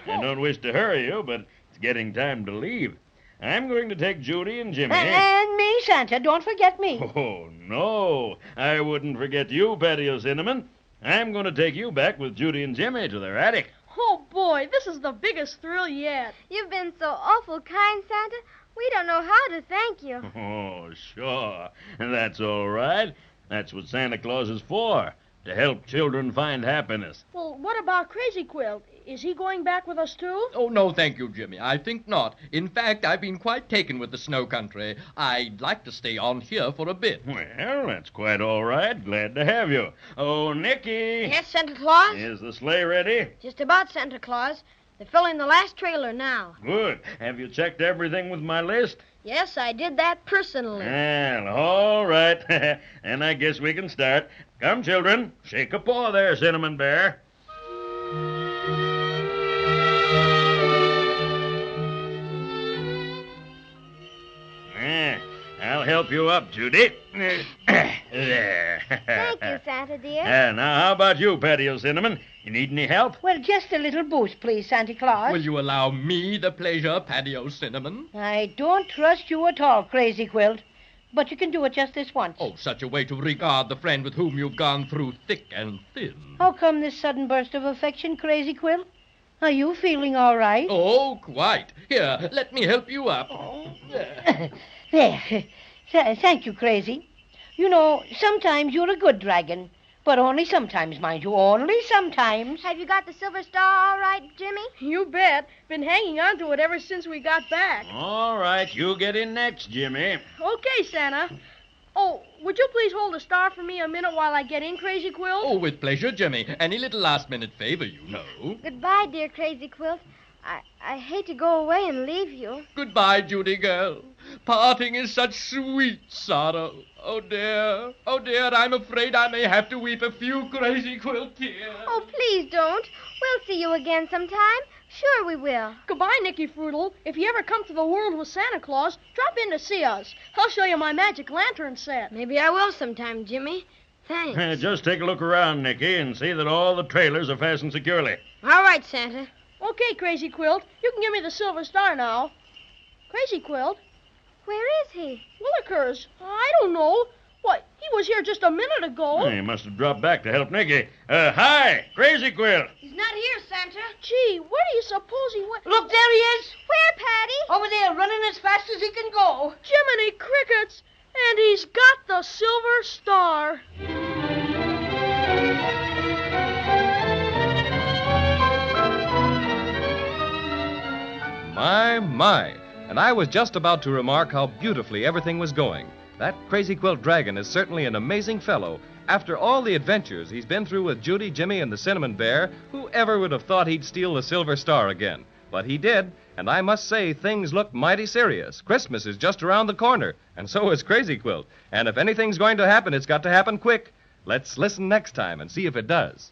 I don't wish to hurry you, but it's getting time to leave. I'm going to take Judy and Jimmy. And me, Santa. Don't forget me. Oh, no. I wouldn't forget you, Paddy O'Cinnamon. I'm going to take you back with Judy and Jimmy to their attic. Oh, boy, this is the biggest thrill yet. You've been so awful kind, Santa. We don't know how to thank you. Oh, sure. That's all right. That's what Santa Claus is for, to help children find happiness. Well, what about Crazy Quilt? Is he going back with us, too? Oh, no, thank you, Jimmy. I think not. In fact, I've been quite taken with the snow country. I'd like to stay on here for a bit. Well, that's quite all right. Glad to have you. Oh, Nicky. Yes, Santa Claus? Is the sleigh ready? Just about, Santa Claus. They're filling the last trailer now. Good. Have you checked everything with my list? Yes, I did that personally. Well, all right. And I guess we can start. Come, children. Shake a paw there, Cinnamon Bear. I'll help you up, Judy. There. Thank you, Santa dear. Now, how about you, Paddy O'Cinnamon? You need any help? Well, just a little boost, please, Santa Claus. Will you allow me the pleasure, Paddy O'Cinnamon? I don't trust you at all, Crazy Quilt. But you can do it just this once. Oh, such a way to regard the friend with whom you've gone through thick and thin. How come this sudden burst of affection, Crazy Quilt? Are you feeling all right? Oh, quite. Here, let me help you up. There. Thank you, Crazy. You know, sometimes you're a good dragon. But only sometimes, mind you. Only sometimes. Have you got the Silver Star all right, Jimmy? You bet. Been hanging on to it ever since we got back. All right, you get in next, Jimmy. Okay, Santa. Oh, would you please hold the star for me a minute while I get in, Crazy Quilt? Oh, with pleasure, Jimmy. Any little last-minute favor, you know. Goodbye, dear Crazy Quilt. I hate to go away and leave you. Goodbye, Judy girl. Parting is such sweet sorrow. Oh, dear, I'm afraid I may have to weep a few Crazy Quilt tears. Oh, please don't. We'll see you again sometime. Sure we will. Goodbye, Nicky Fruitle. If you ever come to the world with Santa Claus, drop in to see us. I'll show you my magic lantern set. Maybe I will sometime, Jimmy. Thanks. Just take a look around, Nicky, and see that all the trailers are fastened securely. All right, Santa. Okay, Crazy Quilt. You can give me the silver star now. Crazy Quilt? Where is he? Willikers. I don't know. What? He was here just a minute ago. He must have dropped back to help Nicky. Hi, Crazy Quilt. He's not here, Santa. Gee, where do you suppose he went? Look, there he is. Where, Paddy? Over there, running as fast as he can go. Jiminy Crickets. And he's got the silver star. My. And I was just about to remark how beautifully everything was going. That Crazy Quilt Dragon is certainly an amazing fellow. After all the adventures he's been through with Judy, Jimmy, and the Cinnamon Bear, who ever would have thought he'd steal the silver star again? But he did, and I must say things look mighty serious. Christmas is just around the corner, and so is Crazy Quilt. And if anything's going to happen, it's got to happen quick. Let's listen next time and see if it does.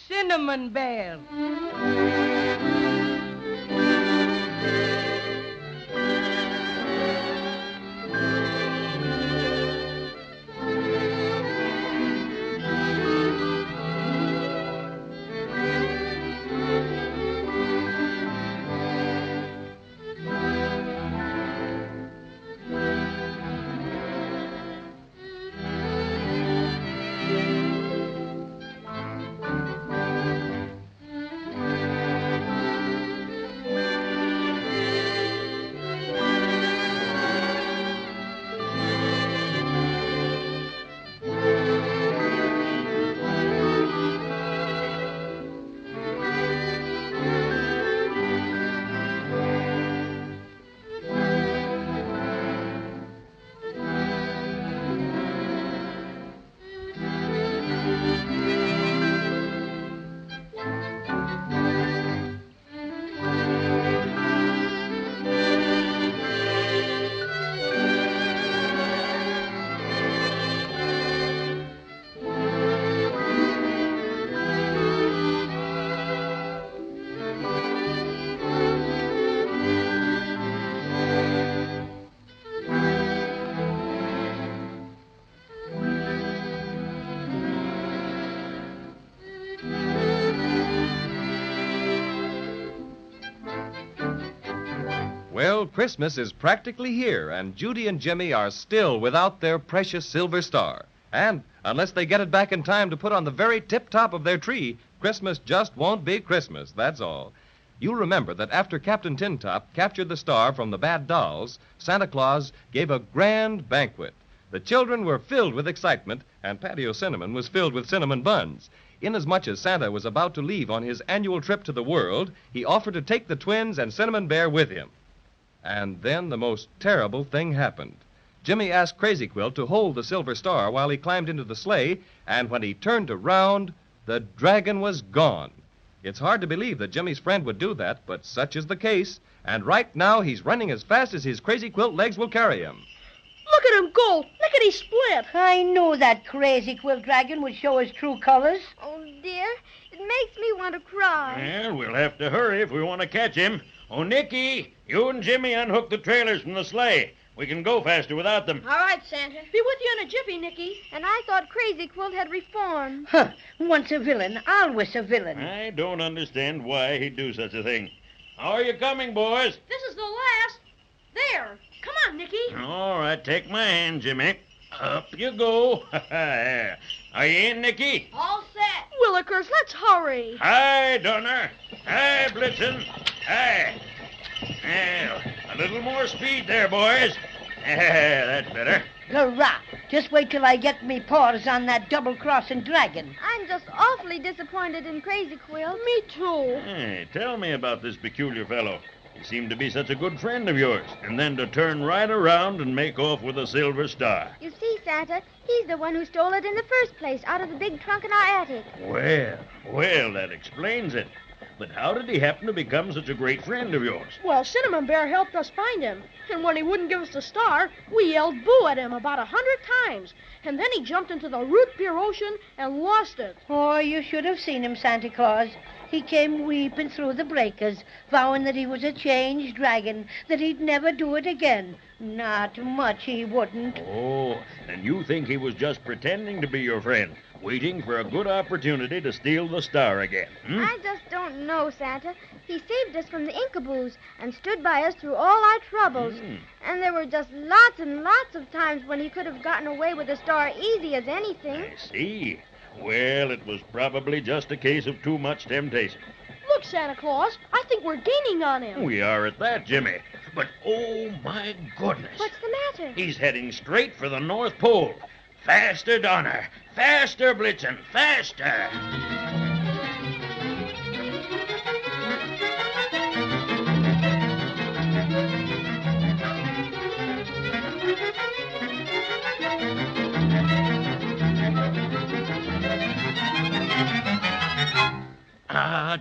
Cinnamon Bear. Well, Christmas is practically here, and Judy and Jimmy are still without their precious silver star. And unless they get it back in time to put on the very tip-top of their tree, Christmas just won't be Christmas, that's all. You'll remember that after Captain Tintop captured the star from the bad dolls, Santa Claus gave a grand banquet. The children were filled with excitement, and Paddy O'Cinnamon was filled with cinnamon buns. Inasmuch as Santa was about to leave on his annual trip to the world, he offered to take the twins and Cinnamon Bear with him. And then the most terrible thing happened. Jimmy asked Crazy Quilt to hold the silver star while he climbed into the sleigh, and when he turned around, the dragon was gone. It's hard to believe that Jimmy's friend would do that, but such is the case, and right now he's running as fast as his Crazy Quilt legs will carry him. Look at him go! Lickety split! I knew that Crazy Quilt dragon would show his true colors. Oh, dear. It makes me want to cry. Well, we'll have to hurry if we want to catch him. Oh, Nicky, you and Jimmy unhook the trailers from the sleigh. We can go faster without them. All right, Santa. Be with you in a jiffy, Nicky. And I thought Crazy Quilt had reformed. Huh. Once a villain, always a villain. I don't understand why he'd do such a thing. How are you coming, boys? This is the last. There. Come on, Nicky. All right, take my hand, Jimmy. Up you go. Are you in, Nicky? All set. Willikers, let's hurry. Hi, Donner. Hi, Blitzen. Hi. Well, a little more speed there, boys. That's better. Hurrah! Just wait till I get me paws on that double-crossing dragon. I'm just awfully disappointed in Crazy Quilt. Me too. Hey, tell me about this peculiar fellow. He seemed to be such a good friend of yours, and then to turn right around and make off with a silver star. You see, Santa, he's the one who stole it in the first place, out of the big trunk in our attic. Well, that explains it. But how did he happen to become such a great friend of yours? Well, Cinnamon Bear helped us find him. And when he wouldn't give us the star, we yelled boo at him about 100 times. And then he jumped into the root beer ocean and lost it. Oh, you should have seen him, Santa Claus. He came weeping through the breakers, vowing that he was a changed dragon, that he'd never do it again. Not much he wouldn't. Oh, and you think he was just pretending to be your friend, waiting for a good opportunity to steal the star again, I just don't know, Santa. He saved us from the Inkaboos and stood by us through all our troubles. And there were just lots and lots of times when he could have gotten away with the star easy as anything. I see. Well, it was probably just a case of too much temptation. Look, Santa Claus, I think we're gaining on him. We are at that, Jimmy. But, oh, my goodness. What's the matter? He's heading straight for the North Pole. Faster, Donner. Faster, Blitzen. Faster.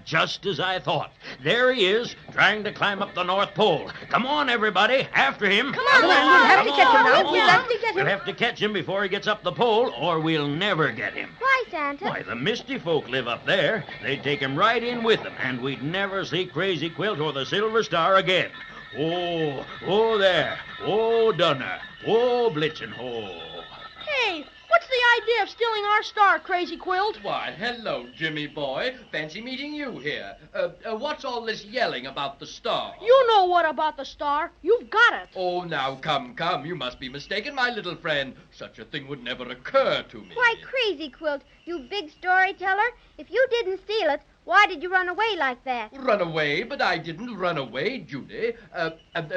Just as I thought. There he is, trying to climb up the North Pole. Come on, everybody, after him. Come on, we'll have to catch him now. We'll have to get him. We'll have to catch him before he gets up the pole, or we'll never get him. Why, Santa? Why, the Misty folk live up there. They'd take him right in with them, and we'd never see Crazy Quilt or the Silver Star again. Oh, there. Oh, Donner. Oh, Blitzen. Oh. Hey, what's the idea of stealing our star, Crazy Quilt? Why, hello, Jimmy boy. Fancy meeting you here. What's all this yelling about the star? You know what about the star. You've got it. Oh, now, come. You must be mistaken, my little friend. Such a thing would never occur to me. Why, Crazy Quilt, you big storyteller. If you didn't steal it, why did you run away like that? Run away? But I didn't run away, Judy.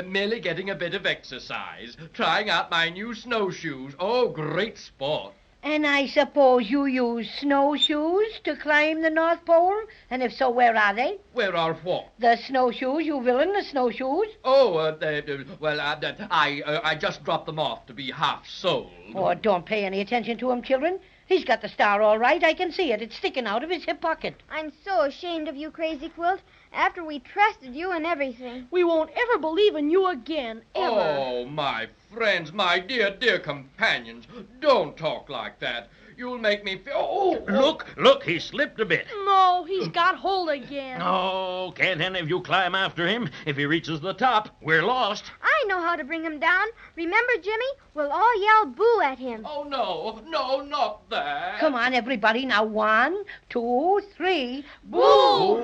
Merely getting a bit of exercise. Trying out my new snowshoes. Oh, great sport. And I suppose you use snowshoes to climb the North Pole? And if so, where are they? Where are what? The snowshoes, you villain, the snowshoes. Oh, I just dropped them off to be half soled. Oh, don't pay any attention to him, children. He's got the star all right. I can see it. It's sticking out of his hip pocket. I'm so ashamed of you, Crazy Quilt, after we trusted you and everything. We won't ever believe in you again, ever. Oh, my friends, my dear companions, don't talk like that. You'll make me feel... Oh! Look, he slipped a bit. No, he's got hold again. Oh, can't any of you climb after him? If he reaches the top, we're lost. I know how to bring him down. Remember, Jimmy? We'll all yell boo at him. Oh, no, not that. Come on, everybody. Now, 1, 2, 3. Boo! Boo!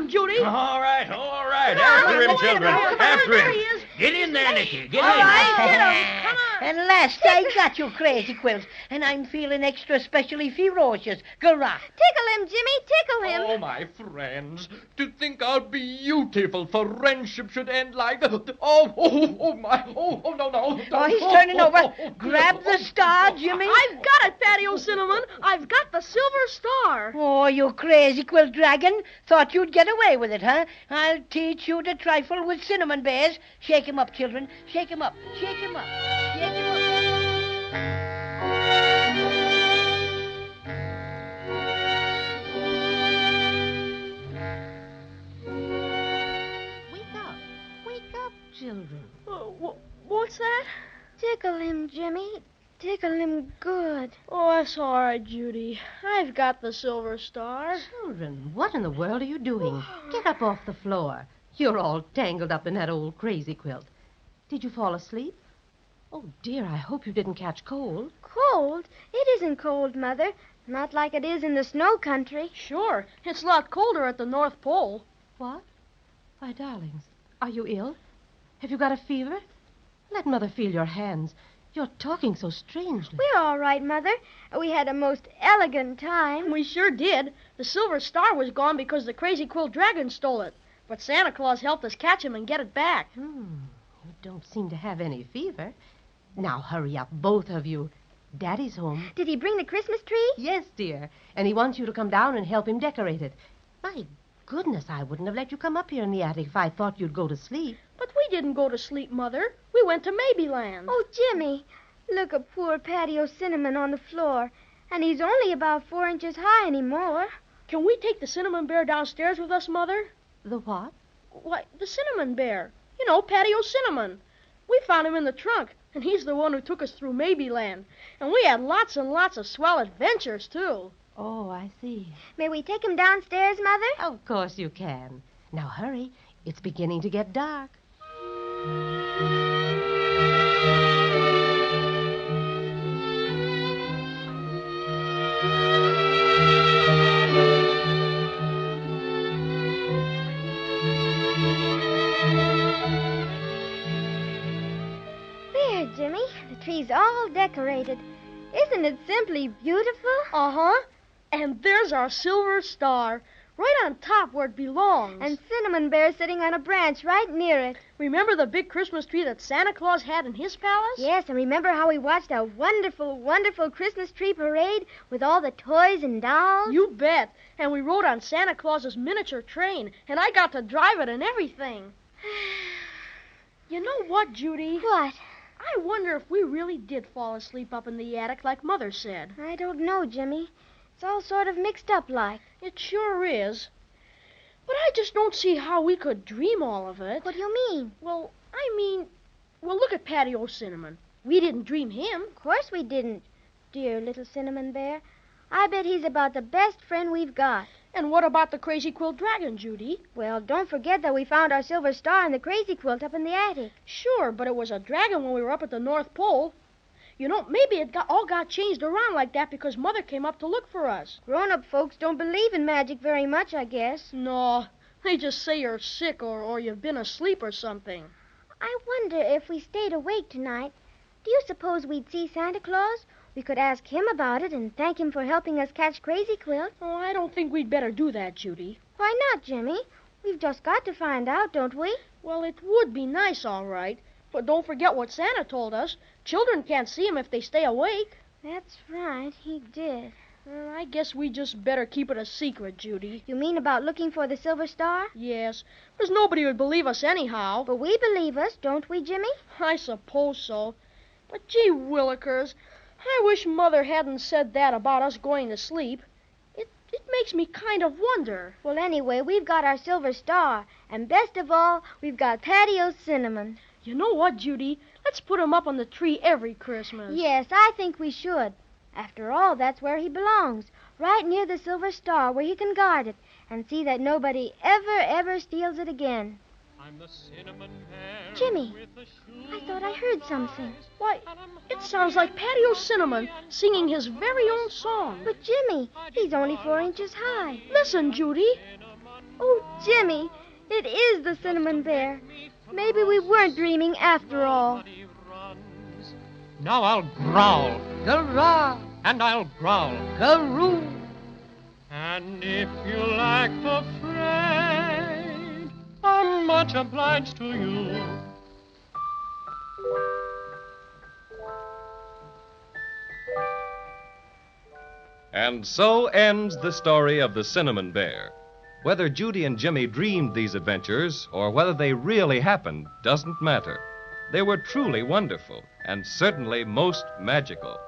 him, Judy. All right. Come After on, him, wait a children. minute. After There him. he is. Get in there, Nicky. Get All in. right, get 'em. Come on. And last, I got you, Crazy Quilt, and I'm feeling extra specially ferocious. Garra. Tickle him, Jimmy, tickle him. Oh, my friends, to think how beautiful friendship should end like... no. Oh, he's turning over. Grab the star, Jimmy. I've got it, Paddy O'Cinnamon. I've got the silver star. Oh, you crazy quilt dragon. Thought you'd get away with it, huh? I'll teach you to trifle with cinnamon bears. Shake him up, children. Shake him up. Shake him up. Shake him up. Wake up, children. What's that? Tickle him, Jimmy. Tickle him good. Oh, that's all right, Judy. I've got the silver star. Children, what in the world are you doing? Get up off the floor. You're all tangled up in that old crazy quilt. Did you fall asleep? Oh, dear, I hope you didn't catch cold. Cold? It isn't cold, Mother. Not like it is in the snow country. Sure. It's a lot colder at the North Pole. What? Why, darlings, are you ill? Have you got a fever? Let Mother feel your hands. You're talking so strangely. We're all right, Mother. We had a most elegant time. We sure did. The silver star was gone because the crazy quilt dragon stole it. But Santa Claus helped us catch him and get it back. You don't seem to have any fever. Now hurry up, both of you. Daddy's home. Did he bring the Christmas tree? Yes, dear. And he wants you to come down and help him decorate it. My goodness, I wouldn't have let you come up here in the attic if I thought you'd go to sleep. But we didn't go to sleep, Mother. We went to Maybeland. Oh, Jimmy, look at poor Paddy O'Cinnamon on the floor. And he's only about 4 inches high anymore. Can we take the cinnamon bear downstairs with us, Mother? The what? Why, the cinnamon bear. You know, Paddy O'Cinnamon. We found him in the trunk, and he's the one who took us through Maybeland. And we had lots and lots of swell adventures, too. Oh, I see. May we take him downstairs, Mother? Of course you can. Now hurry. It's beginning to get dark. There, Jimmy. The tree's all decorated. Isn't it simply beautiful? Uh-huh. And there's our silver star, right on top where it belongs. And Cinnamon Bear sitting on a branch right near it. Remember the big Christmas tree that Santa Claus had in his palace? Yes, and remember how we watched a wonderful, wonderful Christmas tree parade with all the toys and dolls? You bet. And we rode on Santa Claus's miniature train, and I got to drive it and everything. You know what, Judy? What? I wonder if we really did fall asleep up in the attic like Mother said. I don't know, Jimmy. It's all sort of mixed up like. It sure is. But I just don't see how we could dream all of it. What do you mean? Well, look at Paddy O'Cinnamon. We didn't dream him. Of course we didn't, dear little Cinnamon Bear. I bet he's about the best friend we've got. And what about the crazy quilt dragon, Judy? Well, don't forget that we found our silver star in the crazy quilt up in the attic. Sure, but it was a dragon when we were up at the North Pole. You know, maybe it all got changed around like that because Mother came up to look for us. Grown-up folks don't believe in magic very much, I guess. No, they just say you're sick or you've been asleep or something. I wonder if we stayed awake tonight, do you suppose we'd see Santa Claus? We could ask him about it and thank him for helping us catch Crazy Quilt. Oh, I don't think we'd better do that, Judy. Why not, Jimmy? We've just got to find out, don't we? Well, it would be nice, all right. But don't forget what Santa told us. Children can't see him if they stay awake. That's right, he did. Well, I guess we just better keep it a secret, Judy. You mean about looking for the silver star? Yes, because nobody would believe us anyhow. But we believe us, don't we, Jimmy? I suppose so. But gee willikers, I wish Mother hadn't said that about us going to sleep. It makes me kind of wonder. Well, anyway, we've got our silver star. And best of all, we've got Paddy O'Cinnamon. You know what, Judy? Let's put him up on the tree every Christmas. Yes, I think we should. After all, that's where he belongs. Right near the silver star where he can guard it and see that nobody ever steals it again. I'm the cinnamon bear. Jimmy, I thought I heard something. Why, it sounds like Paddy O'Cinnamon singing his very own song. But Jimmy, he's only 4 inches high. Listen, Judy. Oh, Jimmy, it is the Cinnamon Bear. Maybe we weren't dreaming after all. Now I'll growl. Hurrah! And I'll growl. Karoo! And if you like the fray, I'm much obliged to you. And so ends the story of the Cinnamon Bear. Whether Judy and Jimmy dreamed these adventures or whether they really happened doesn't matter. They were truly wonderful and certainly most magical.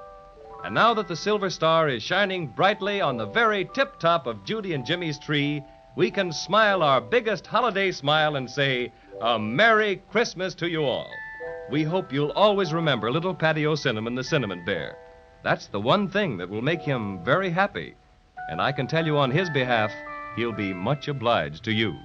And now that the silver star is shining brightly on the very tip-top of Judy and Jimmy's tree, we can smile our biggest holiday smile and say, a Merry Christmas to you all. We hope you'll always remember little Paddy O'Cinnamon, the Cinnamon Bear. That's the one thing that will make him very happy. And I can tell you on his behalf, he'll be much obliged to you.